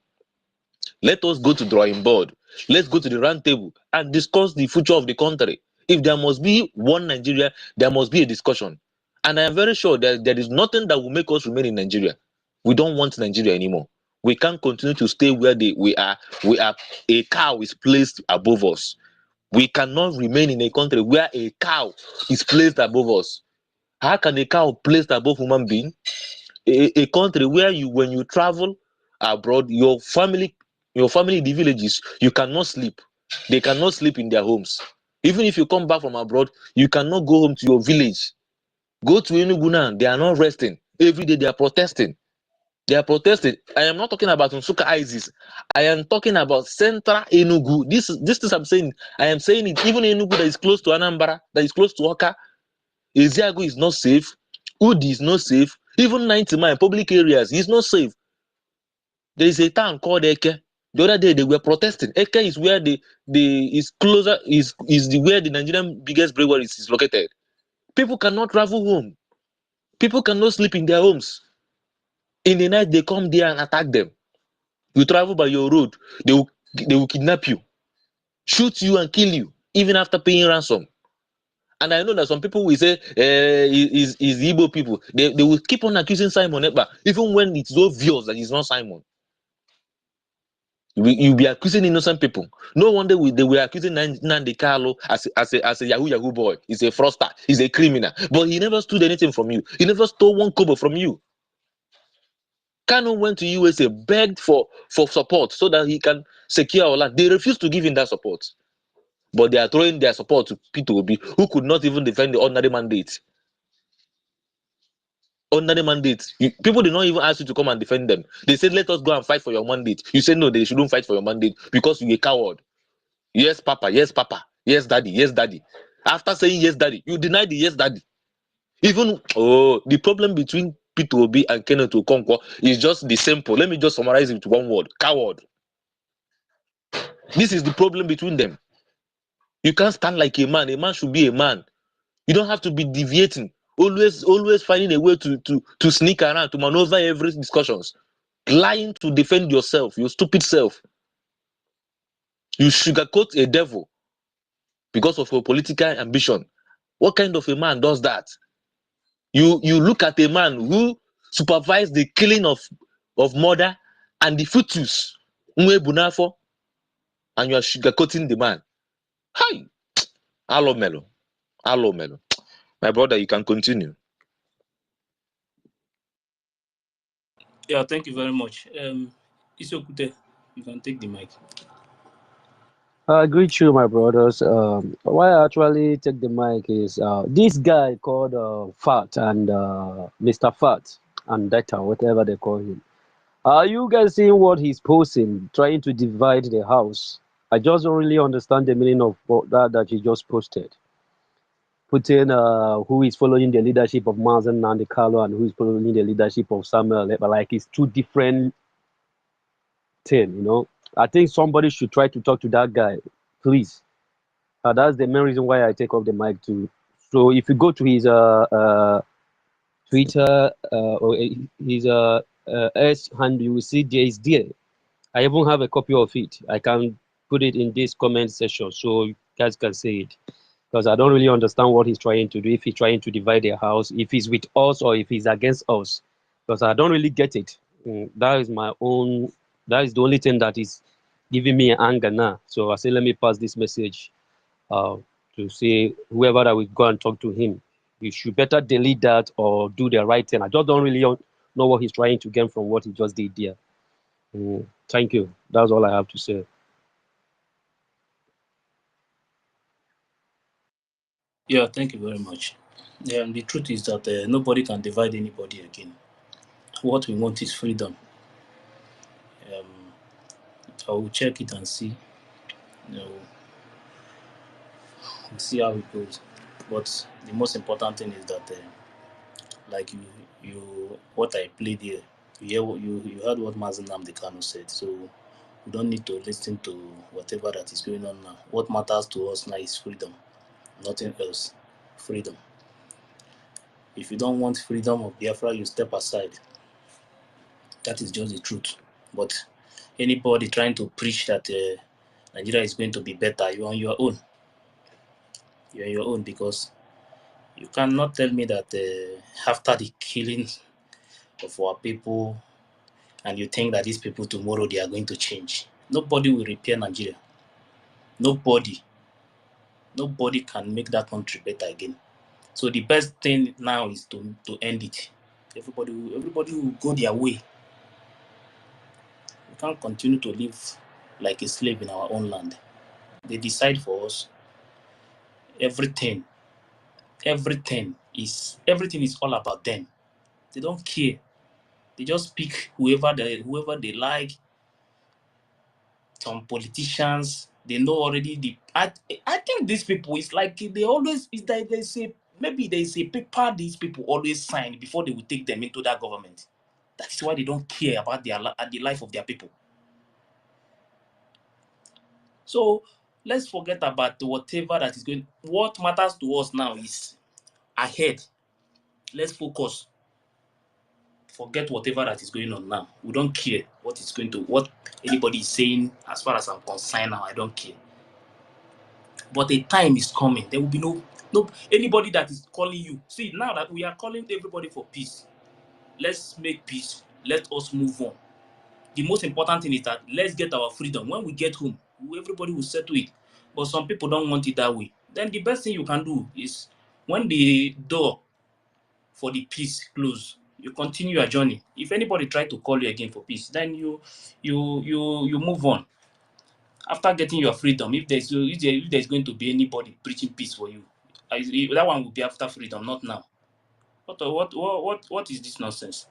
Let us go to drawing board. Let's go to the round table and discuss the future of the country. If there must be one Nigeria, there must be a discussion. And I am very sure that there is nothing that will make us remain in Nigeria. We don't want Nigeria anymore. We can't continue to stay where we are. A cow is placed above us. We cannot remain in a country where a cow is placed above us. How can a cow placed above human being? A country where when you travel abroad, your family in the villages, you cannot sleep. They cannot sleep in their homes. Even if you come back from abroad, you cannot go home to your village. Go to Enugu now, they are not resting. Every day they are protesting. They are protesting. I am not talking about Nsuka ISIS. I am talking about central Enugu. This is I'm saying. I am saying it. Even Enugu that is close to Anambra, that is close to Oka, Eziago is not safe. Udi is not safe. Even 90 mile public areas is not safe. There is a town called Eke. The other day they were protesting. Eke is where the is closer is where the Nigerian biggest brewery is located. People cannot travel home. People cannot sleep in their homes. In the night they come there and attack them. You travel by your road, they will kidnap you, shoot you and kill you, even after paying ransom. And I know that some people will say, is Igbo people. They will keep on accusing Simon Ekpa, even when it's obvious that it's not Simon. You'll be accusing innocent people. No wonder they were accusing Nandi Carlo as a Yahoo boy. He's a fraudster. He's a criminal. But he never stood anything from you. He never stole one kobo from you. Kanu went to USA, begged for support so that he can secure our land. They refused to give him that support. But they are throwing their support to Peter Obi, who could not even defend the ordinary mandate. Ordinary mandate. People did not even ask you to come and defend them. They said, let us go and fight for your mandate. You said, no, they shouldn't fight for your mandate because you're a coward. Yes, Papa. Yes, Papa. Yes, Daddy. Yes, Daddy. After saying yes, Daddy, you denied the yes, Daddy. Even, the problem between Peter Obi and Kenneth Okonkwo is just the simple. Let me just summarize it with one word. Coward. This is the problem between them. You can't stand like a man. A man should be a man. You don't have to be deviating. Always finding a way to sneak around, to maneuver every discussions. Lying to defend yourself, your stupid self. You sugarcoat a devil because of your political ambition. What kind of a man does that? You look at a man who supervised the killing of mother and the fetus, and you are sugarcoating the man. Hi, hello Melo. Hello Melo. My brother, you can continue. Yeah, thank you very much. Isokute, you can take the mic. I greet you, my brothers. Why I actually take the mic is this guy called Fat and Mr. Fat and Data, whatever they call him. Are you guys seeing what he's posting, trying to divide the house? I just don't really understand the meaning of that he just posted. Putting who is following the leadership of Mazen Nandekalo and who is following the leadership of Samuel, but like it's two different things, you know. I think somebody should try to talk to that guy, please. That's the main reason why I take off the mic too. So if you go to his Twitter or his S handle, you will see there is there. I even have a copy of it. I can put it in this comment section so you guys can see it. Because I don't really understand what he's trying to do. If he's trying to divide the house, if he's with us or if he's against us. Because I don't really get it. That is my own. That is the only thing that is giving me anger now. So I say, let me pass this message to say whoever that will go and talk to him, you should better delete that or do the right thing. I just don't really know what he's trying to gain from what he just did there. Thank you. That's all I have to say. Yeah, thank you very much. Yeah, and the truth is that nobody can divide anybody again. What we want is freedom. I will check it and see. We'll see how it goes. But the most important thing is that, like what I played here, you heard what Mazen Namdekano said. So we don't need to listen to whatever that is going on now. What matters to us now is freedom, nothing else. Freedom. If you don't want freedom of Biafra, you step aside. That is just the truth. But Anybody trying to preach that Nigeria is going to be better, you're on your own. You're on your own, because you cannot tell me that after the killing of our people, and you think that these people tomorrow they are going to change. Nobody will repair Nigeria. Nobody can make that country better again. So the best thing now is to end it. Everybody will go their way. We can't continue to live like a slave in our own land. They decide for us. Everything is all about them. They don't care. They just pick whoever they like. Some politicians, they know already I think these people, it's like they always, it's like they say, maybe there is a paper these people always sign before they will take them into that government. That's why they don't care about the life of their people. So let's forget about whatever that is going. What matters to us now is ahead. Let's focus. Forget whatever that is going on now. We don't care what anybody is saying. As far as I'm concerned now, I don't care. But a time is coming. There will be no anybody that is calling you. See, now that we are calling everybody for peace, let's make peace. Let us move on. The most important thing is that let's get our freedom. When we get home, everybody will settle it. But some people don't want it that way. Then the best thing you can do is, when the door for the peace close, you continue your journey. If anybody try to call you again for peace, then you move on. After getting your freedom, if there's going to be anybody preaching peace for you, that one will be after freedom, not now. What is this nonsense?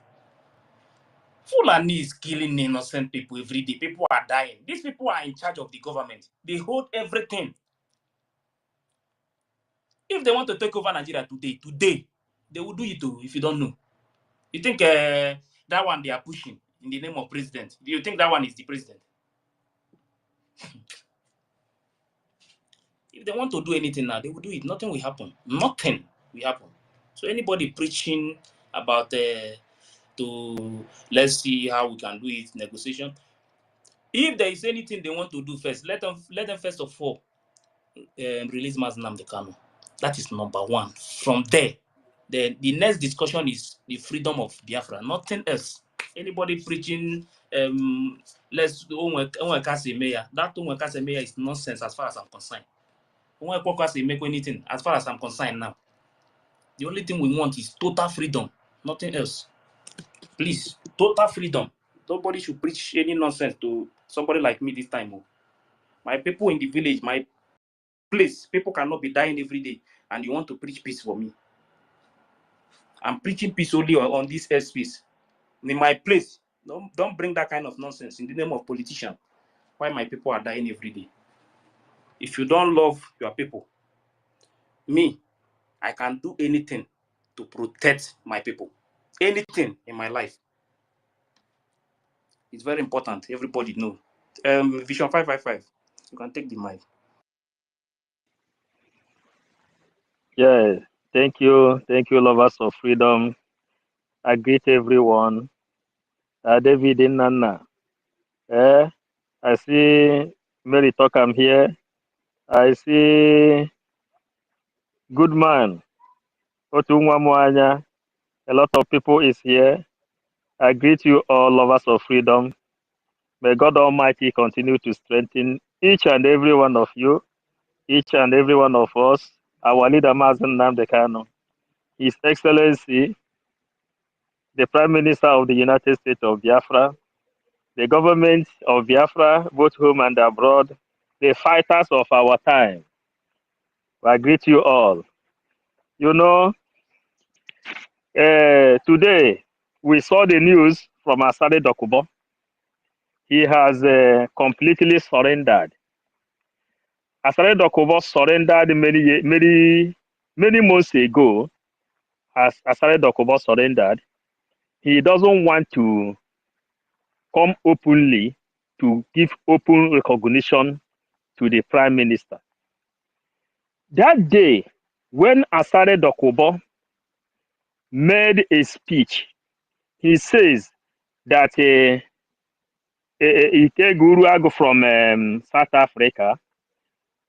Fulani is killing innocent people every day. People are dying. These people are in charge of the government. They hold everything. If they want to take over Nigeria today, they will do it too, if you don't know. You think that one they are pushing in the name of president? Do you think that one is the president? If they want to do anything now, they will do it. Nothing will happen. Nothing will happen. So anybody preaching about let's see how we can do it, negotiation. If there is anything they want to do first, let them first of all release Nnamdi Kanu. That is number one. From there, the next discussion is the freedom of Biafra. Nothing else. Anybody preaching let's that Onwekase is nonsense as far as I'm concerned. Make anything as far as I'm concerned now. The only thing we want is total freedom, nothing else. Please, total freedom. Nobody should preach any nonsense to somebody like me this time. My people in the village, my place, people cannot be dying every day, and you want to preach peace for me. I'm preaching peace only on this airspace. In my place, don't bring that kind of nonsense in the name of politician. Why my people are dying every day? If you don't love your people, me, I can do anything to protect my people. Anything in my life. It's very important. Everybody know. Vision 555. You can take the mic. Yeah, thank you, lovers of freedom. I greet everyone. David in Nana. I see Mary Tokam here. I see good man Otungwa Mwanya. A lot of people is here. I greet you all, lovers of freedom. May God Almighty continue to strengthen each and every one of you, each and every one of us. Our leader, Mazen Nnamdi Kanu, His Excellency, the Prime Minister of the United States of Biafra, the government of Biafra, both home and abroad, the fighters of our time. I greet you all. You know, today we saw the news from Asare Dokubo. He has completely surrendered. Asare Dokubo surrendered many months ago. As Asare Dokubo surrendered, he doesn't want to come openly to give open recognition to the Prime Minister. That day, when Asare Dokubo made a speech, he says that Ikeguruago from South Africa,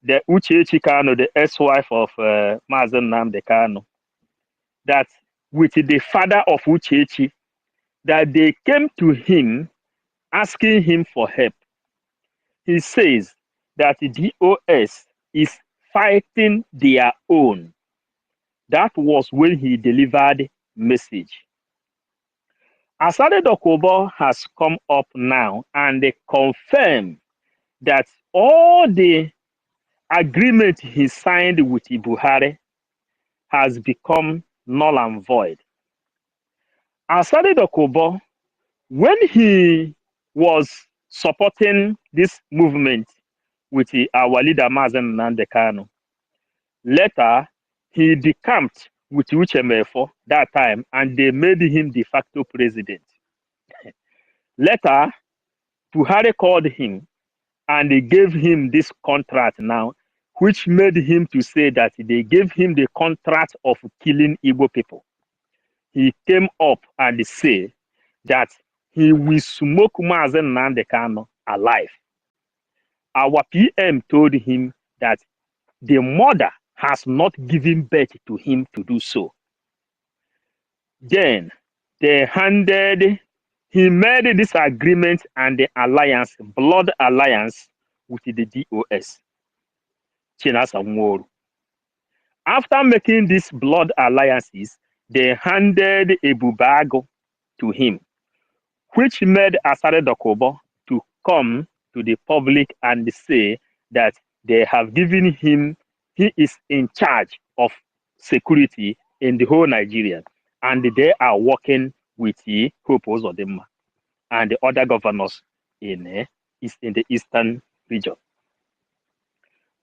the Uchechi Kano, the ex-wife of Mazen Nnamdi Kanu, that with the father of Uchechi, that they came to him asking him for help. He says that the DOS is fighting their own. That was when he delivered message. Asade Dokubo has come up now and they confirm that all the agreement he signed with Buhari has become null and void. Asade Dokubo, when he was supporting this movement with our leader Mazen Nnamdi Kanu, later he decamped with Uchemefo that time and they made him de facto president. Later, Buhari called him and they gave him this contract now, which made him to say that they gave him the contract of killing Igbo people. He came up and said that he will smoke Mazen Nnamdi Kanu alive. Our PM told him that the mother has not given birth to him to do so. Then he made this agreement and the alliance, blood alliance with the DOS. Chinasa Nworu. After making these blood alliances, they handed Ebubago to him, which made Asare Dokubo to come to the public and say that they have given him, he is in charge of security in the whole Nigeria, and they are working with the Hope Uzodinma and the other governors in the eastern region.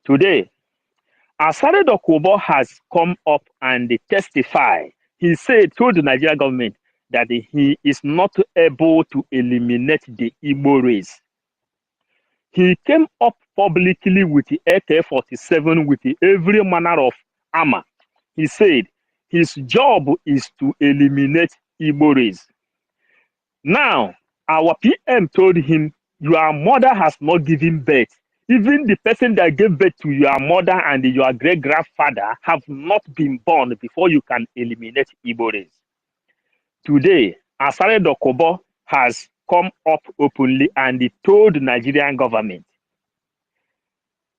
Today, Asare Dokubo has come up and testified. He said to the Nigerian government that he is not able to eliminate the Igbo race. He came up publicly with the AK-47 with every manner of armor. He said his job is to eliminate Igbo race. Now, our PM told him, your mother has not given birth. Even the person that gave birth to your mother and your great-grandfather have not been born before you can eliminate Igbo race. Today, Asare Dokubo has come up openly and he told the Nigerian government,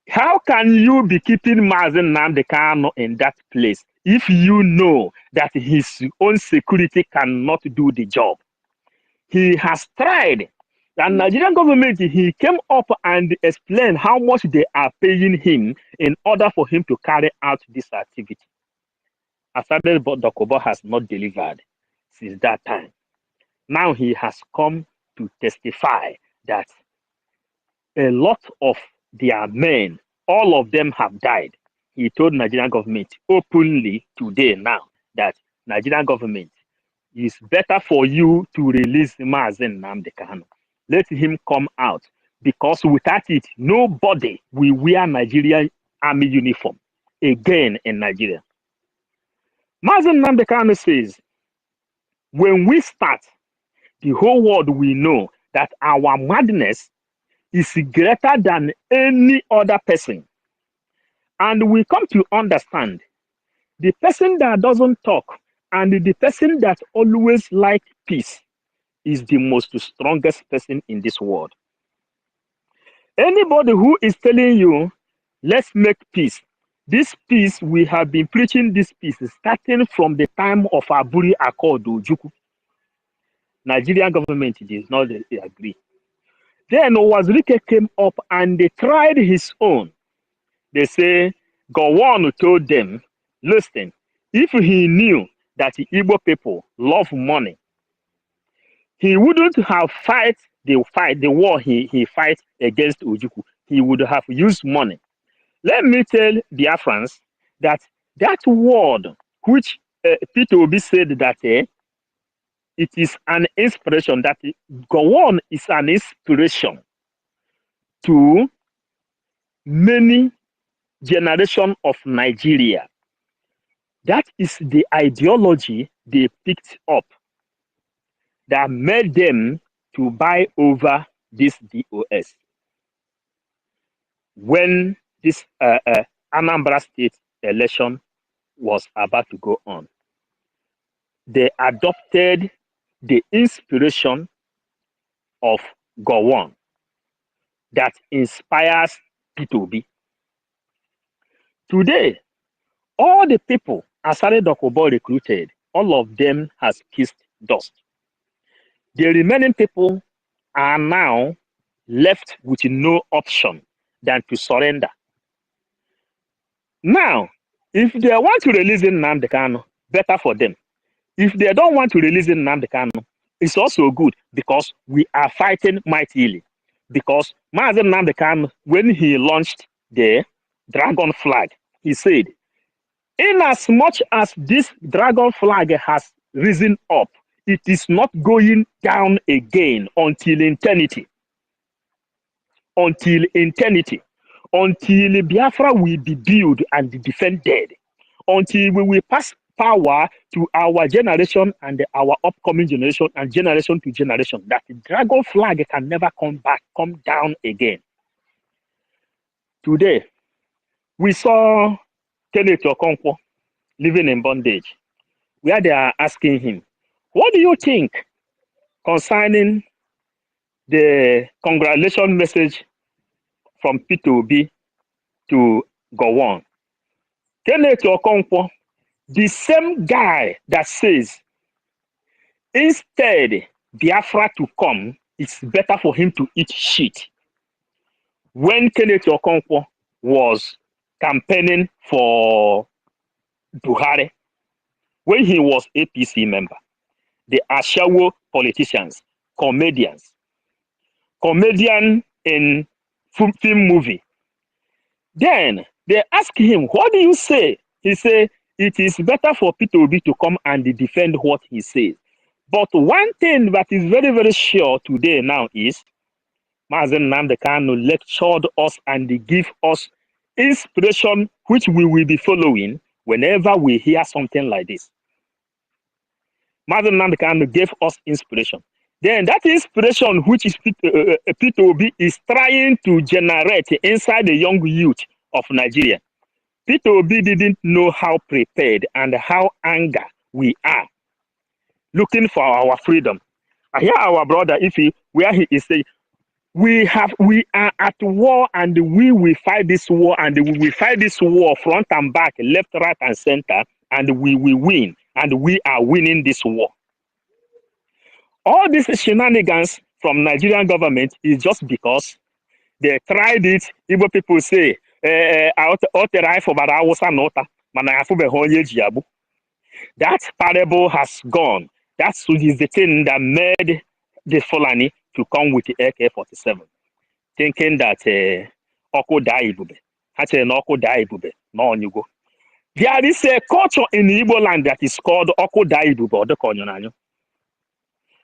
how can you be keeping Mazen Nnamdi Kanu in that place if you know that his own security cannot do the job? He has tried. The Nigerian government, he came up and explained how much they are paying him in order for him to carry out this activity. Asade Dokubo has not delivered since that time. Now he has come to testify that a lot of their men, all of them have died. He told Nigerian government openly today now that Nigerian government, it's better for you to release Mazen Nnamdi Kanu. Let him come out, because without it, nobody will wear Nigerian army uniform again in Nigeria. Mazen Nnamdi Kanu says, when we start, the whole world will know that our madness is greater than any other person. And we come to understand the person that doesn't talk and the person that always likes peace is the most strongest person in this world. Anybody who is telling you, let's make peace, this peace, we have been preaching this peace starting from the time of Aburi Accord Ojukwu. Nigerian government did not agree. Then Wazirike came up and they tried his own. They say, Gowon told them, listen, if he knew that the Igbo people love money, he wouldn't have fight the war he fight against Ojukwu. He would have used money. Let me tell Biafrans that word which Peter Obi said that it is an inspiration, that Gowon is an inspiration to many generations of Nigeria. That is the ideology they picked up that made them to buy over this DOS when this Anambra State election was about to go on. They adopted the inspiration of Gowon that inspires P2B. Today, all the people Asare Dokubo recruited, all of them has kissed dust. The remaining people are now left with no option than to surrender. Now, if they want to release Nnamdi Kanu, better for them. If they don't want to release Nnamdi Kanu, it's also good because we are fighting mightily. Because Mazen Nnamdi Kanu, when he launched the dragon flag, he said, in as much as this dragon flag has risen up, it is not going down again until eternity. Until eternity. Until Biafra will be built and defended. Until we will pass power to our generation and our upcoming generation and generation to generation. That the dragon flag can never come down again. Today, we saw Kenneth Okonkwo living in bondage, where they are asking him, what do you think concerning the congratulation message from P2B to Gowon? Kenneth Okonkwo, the same guy that says, instead Biafra to come, it's better for him to eat shit. When Kenneth Okonkwo was campaigning for Buhari, when he was APC member, the Ashawo politicians, comedian in film movie. Then they ask him, what do you say? He said, it is better for P2B to come and defend what he says. But one thing that is very, very sure today now is, Mazen Nnamdi Kanu lectured us and give us inspiration which we will be following whenever we hear something like this. Mazen Nnamdi Kanu gave us inspiration. Then that inspiration which is P2B is trying to generate inside the young youth of Nigeria. P2B didn't know how prepared and how angry we are looking for our freedom. I hear our brother Ifi, where he is saying, we are at war and we will fight this war and we will fight this war front and back, left, right, and center, and we will win. And we are winning this war. All these shenanigans from Nigerian government is just because they tried it. Igbo people say, that parable has gone. That is the thing that made the Fulani to come with the AK-47, thinking that There is a culture in Igbo land that is called Okodai.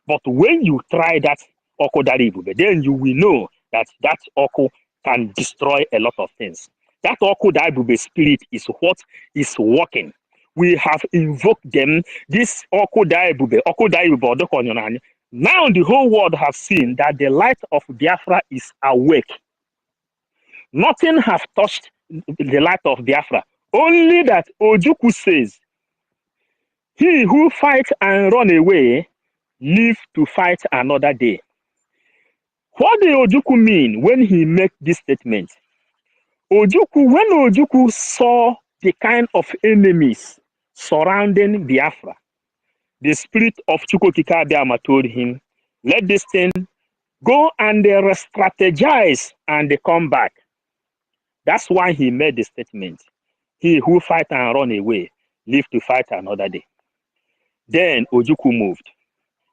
But when you try that Okodai, then you will know that that Oko can destroy a lot of things. That Okodai spirit is what is working. We have invoked them. This Okodai. Now the whole world has seen that the light of Biafra is awake. Nothing has touched the light of Biafra. Only that Ojukwu says, he who fights and run away, live to fight another day. What did Ojukwu mean when he made this statement? When Ojukwu saw the kind of enemies surrounding Biafra, the spirit of Chukwukika Abiyama told him, let this thing go and re-strategize and come back. That's why he made the statement. He who fight and run away, live to fight another day. Then Ojukwu moved.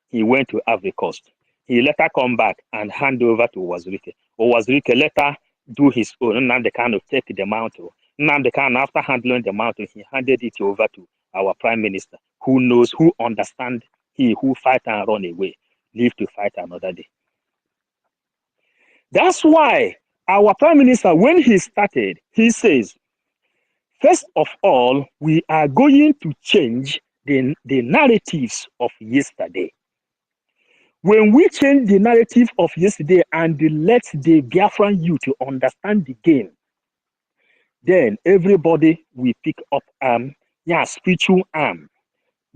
He went to Ivory Coast. He later come back and hand over to Wazirike. Wazirike later do his own. Nnamdi Kanu take the mantle. Nnamdi Kanu, after handling the mantle, he handed it over to our prime minister, who knows, who understands. He who fight and run away, live to fight another day. That's why our prime minister, when he started, he says, first of all, we are going to change the narratives of yesterday. When we change the narrative of yesterday and let the Biafran youth to understand the game, then everybody will pick up spiritual arm.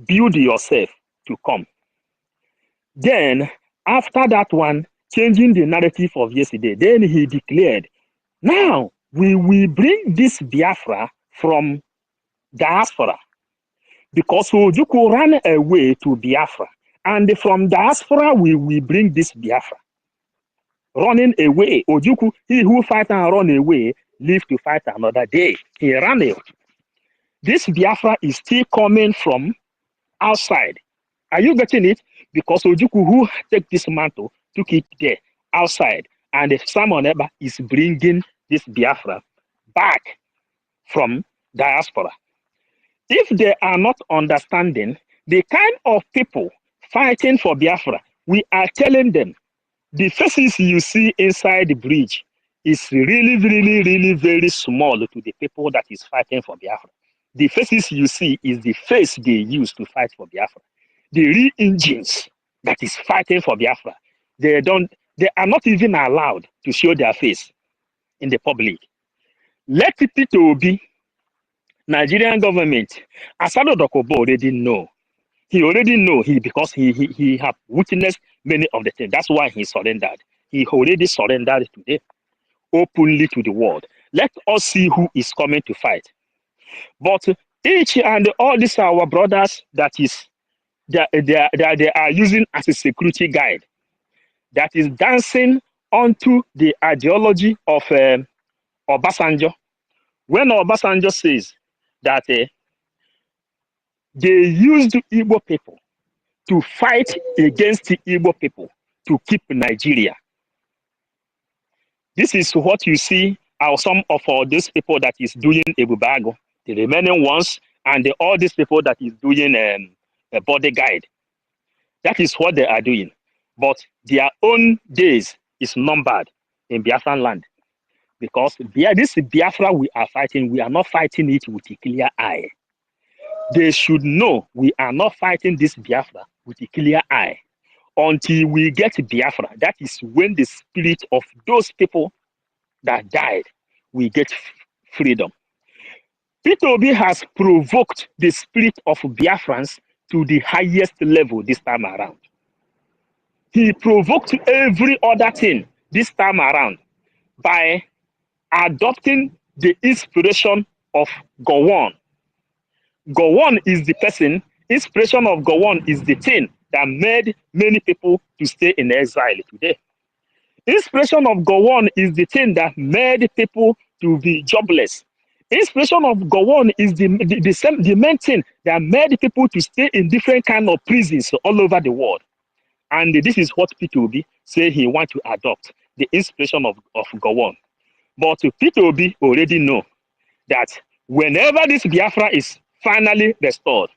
Build yourself to come. Then, after that one, changing the narrative of yesterday, then he declared, now we will bring this Biafra from diaspora because Ojukwu ran away to Biafra. And from diaspora, we will bring this Biafra. Running away, Ojukwu, he who fight and run away, live to fight another day. He ran away. This Biafra is still coming from outside. Are you getting it? Because Ojukwu, who take this mantle, took it there, outside. And Simon Eba is bringing this Biafra back from diaspora. If they are not understanding the kind of people fighting for Biafra, we are telling them the faces you see inside the bridge is really, really, really very small to the people that is fighting for Biafra. The faces you see is the face they use to fight for Biafra. The real engines that is fighting for Biafra, they are not even allowed to show their face in the public. Let it be. Nigerian government, Asado Dokobo already know. He already know because he have witnessed many of the things. That's why he surrendered. He already surrendered today, openly to the world. Let us see who is coming to fight. But each and all these our brothers that is they are using as a security guide, that is dancing onto the ideology of Obasanjo. When Obasanjo says that they used Igbo people to fight against the Igbo people to keep Nigeria. This is what you see some of all these people that is doing Ebubago, the remaining ones, and all these people that is doing a body guide. That is what they are doing. But their own days is numbered in Biafran land. Because this Biafra we are fighting, we are not fighting it with a clear eye. They should know we are not fighting this Biafra with a clear eye. Until we get Biafra, that is when the spirit of those people that died will get freedom. Peter Obi has provoked the spirit of Biafrans to the highest level this time around. He provoked every other thing this time around by adopting the inspiration of Gowon. Gowon is the person, inspiration of Gowon is the thing that made many people to stay in exile today. Inspiration of Gowon is the thing that made people to be jobless. Inspiration of Gowon is the main thing that made people to stay in different kind of prisons all over the world. And this is what Peter Obi say he want to adopt, the inspiration of Gowon. But Peter Obi already know that whenever this Biafra is finally restored,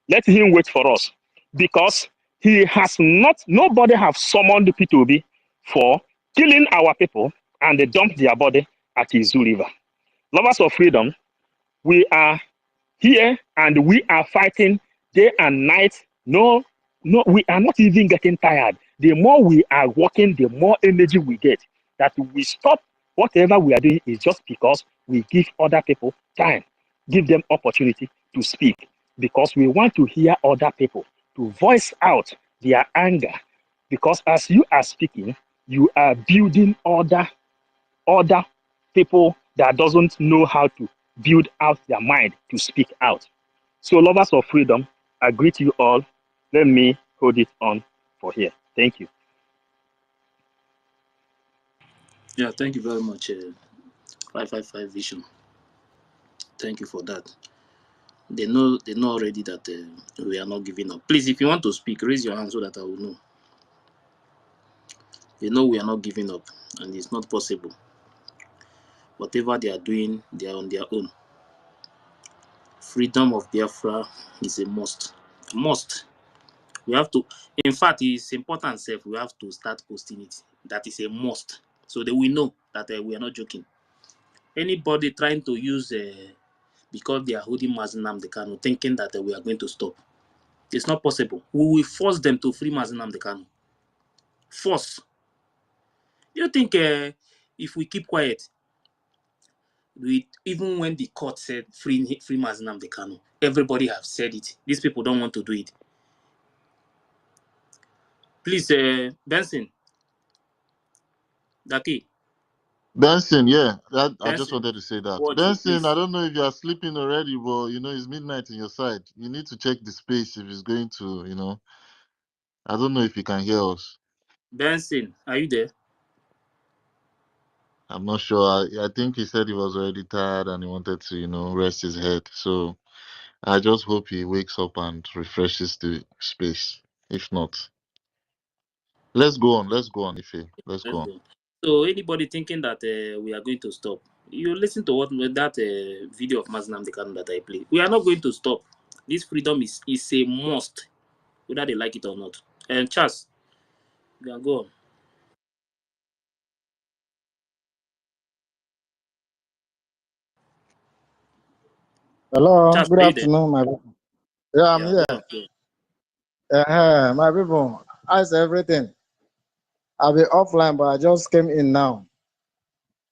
let him wait for us, because he has nobody have summoned Peter Obi for killing our people and they dump their body at Izu River. Lovers of freedom, we are here and we are fighting day and night. No, we are not even getting tired. The more we are working, the more energy we get. That we stop whatever we are doing is just because we give other people time, give them opportunity to speak, because we want to hear other people to voice out their anger. Because as you are speaking, you are building other people that doesn't know how to build out their mind to speak out. So lovers of freedom, I greet you all. Let me hold it on for here. Thank you. Yeah, thank you very much, 555 Vision. Thank you for that. They know already that we are not giving up. Please, if you want to speak, raise your hand so that I will know. They know we are not giving up, and it's not possible. Whatever they are doing, they are on their own. Freedom of Biafra is a must. Must. We have to, in fact, it's important, Self. We have to start posting it. That is a must. So that we know that we are not joking. Anybody trying to use, because they are holding Mazinam Dekano, thinking that we are going to stop. It's not possible. We will force them to free Mazinam Dekano. Force. Do you think if we keep quiet, even when the court said free Mazi Nnamdi Kanu, everybody have said it. These people don't want to do it. Please, Benson, Daki. Benson, yeah, I just Benson, wanted to say that. watch it, Benson, I please. don't know if you are sleeping already, but you know it's midnight in your side. You need to check the space if it's going to, you know. I don't know if you can hear us. Benson, are you there? I'm not sure. I think he said he was already tired and he wanted to, you know, rest his head. So I just hope he wakes up and refreshes the space. If not, let's go on. Let's go on, Ife. Let's go Let's on. go. So anybody thinking that we are going to stop, you listen to what that video of Mazi Nnamdi Kanu that I played. We are not going to stop. This freedom is a must, whether they like it or not. And Charles, you can go on. Hello, Charles, good are you there? afternoon, my people. Yeah, I'm Yeah, go here. on. Go on. My people, how's everything? I'll be offline, but I just came in now.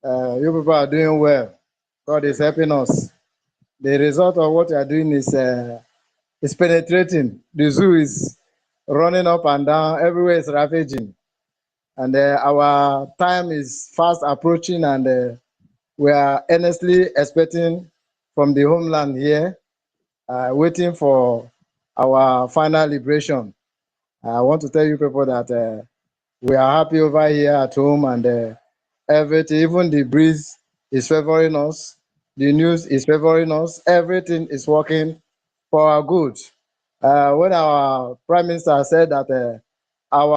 You people are doing well. God is helping us. The result of what you are doing is penetrating. The zoo is running up and down. Everywhere is ravaging. And our time is fast approaching, and we are earnestly expecting from the homeland here, waiting for our final liberation. I want to tell you people that we are happy over here at home, and everything, even the breeze is favoring us. The news is favoring us. Everything is working for our good. When our Prime Minister said that our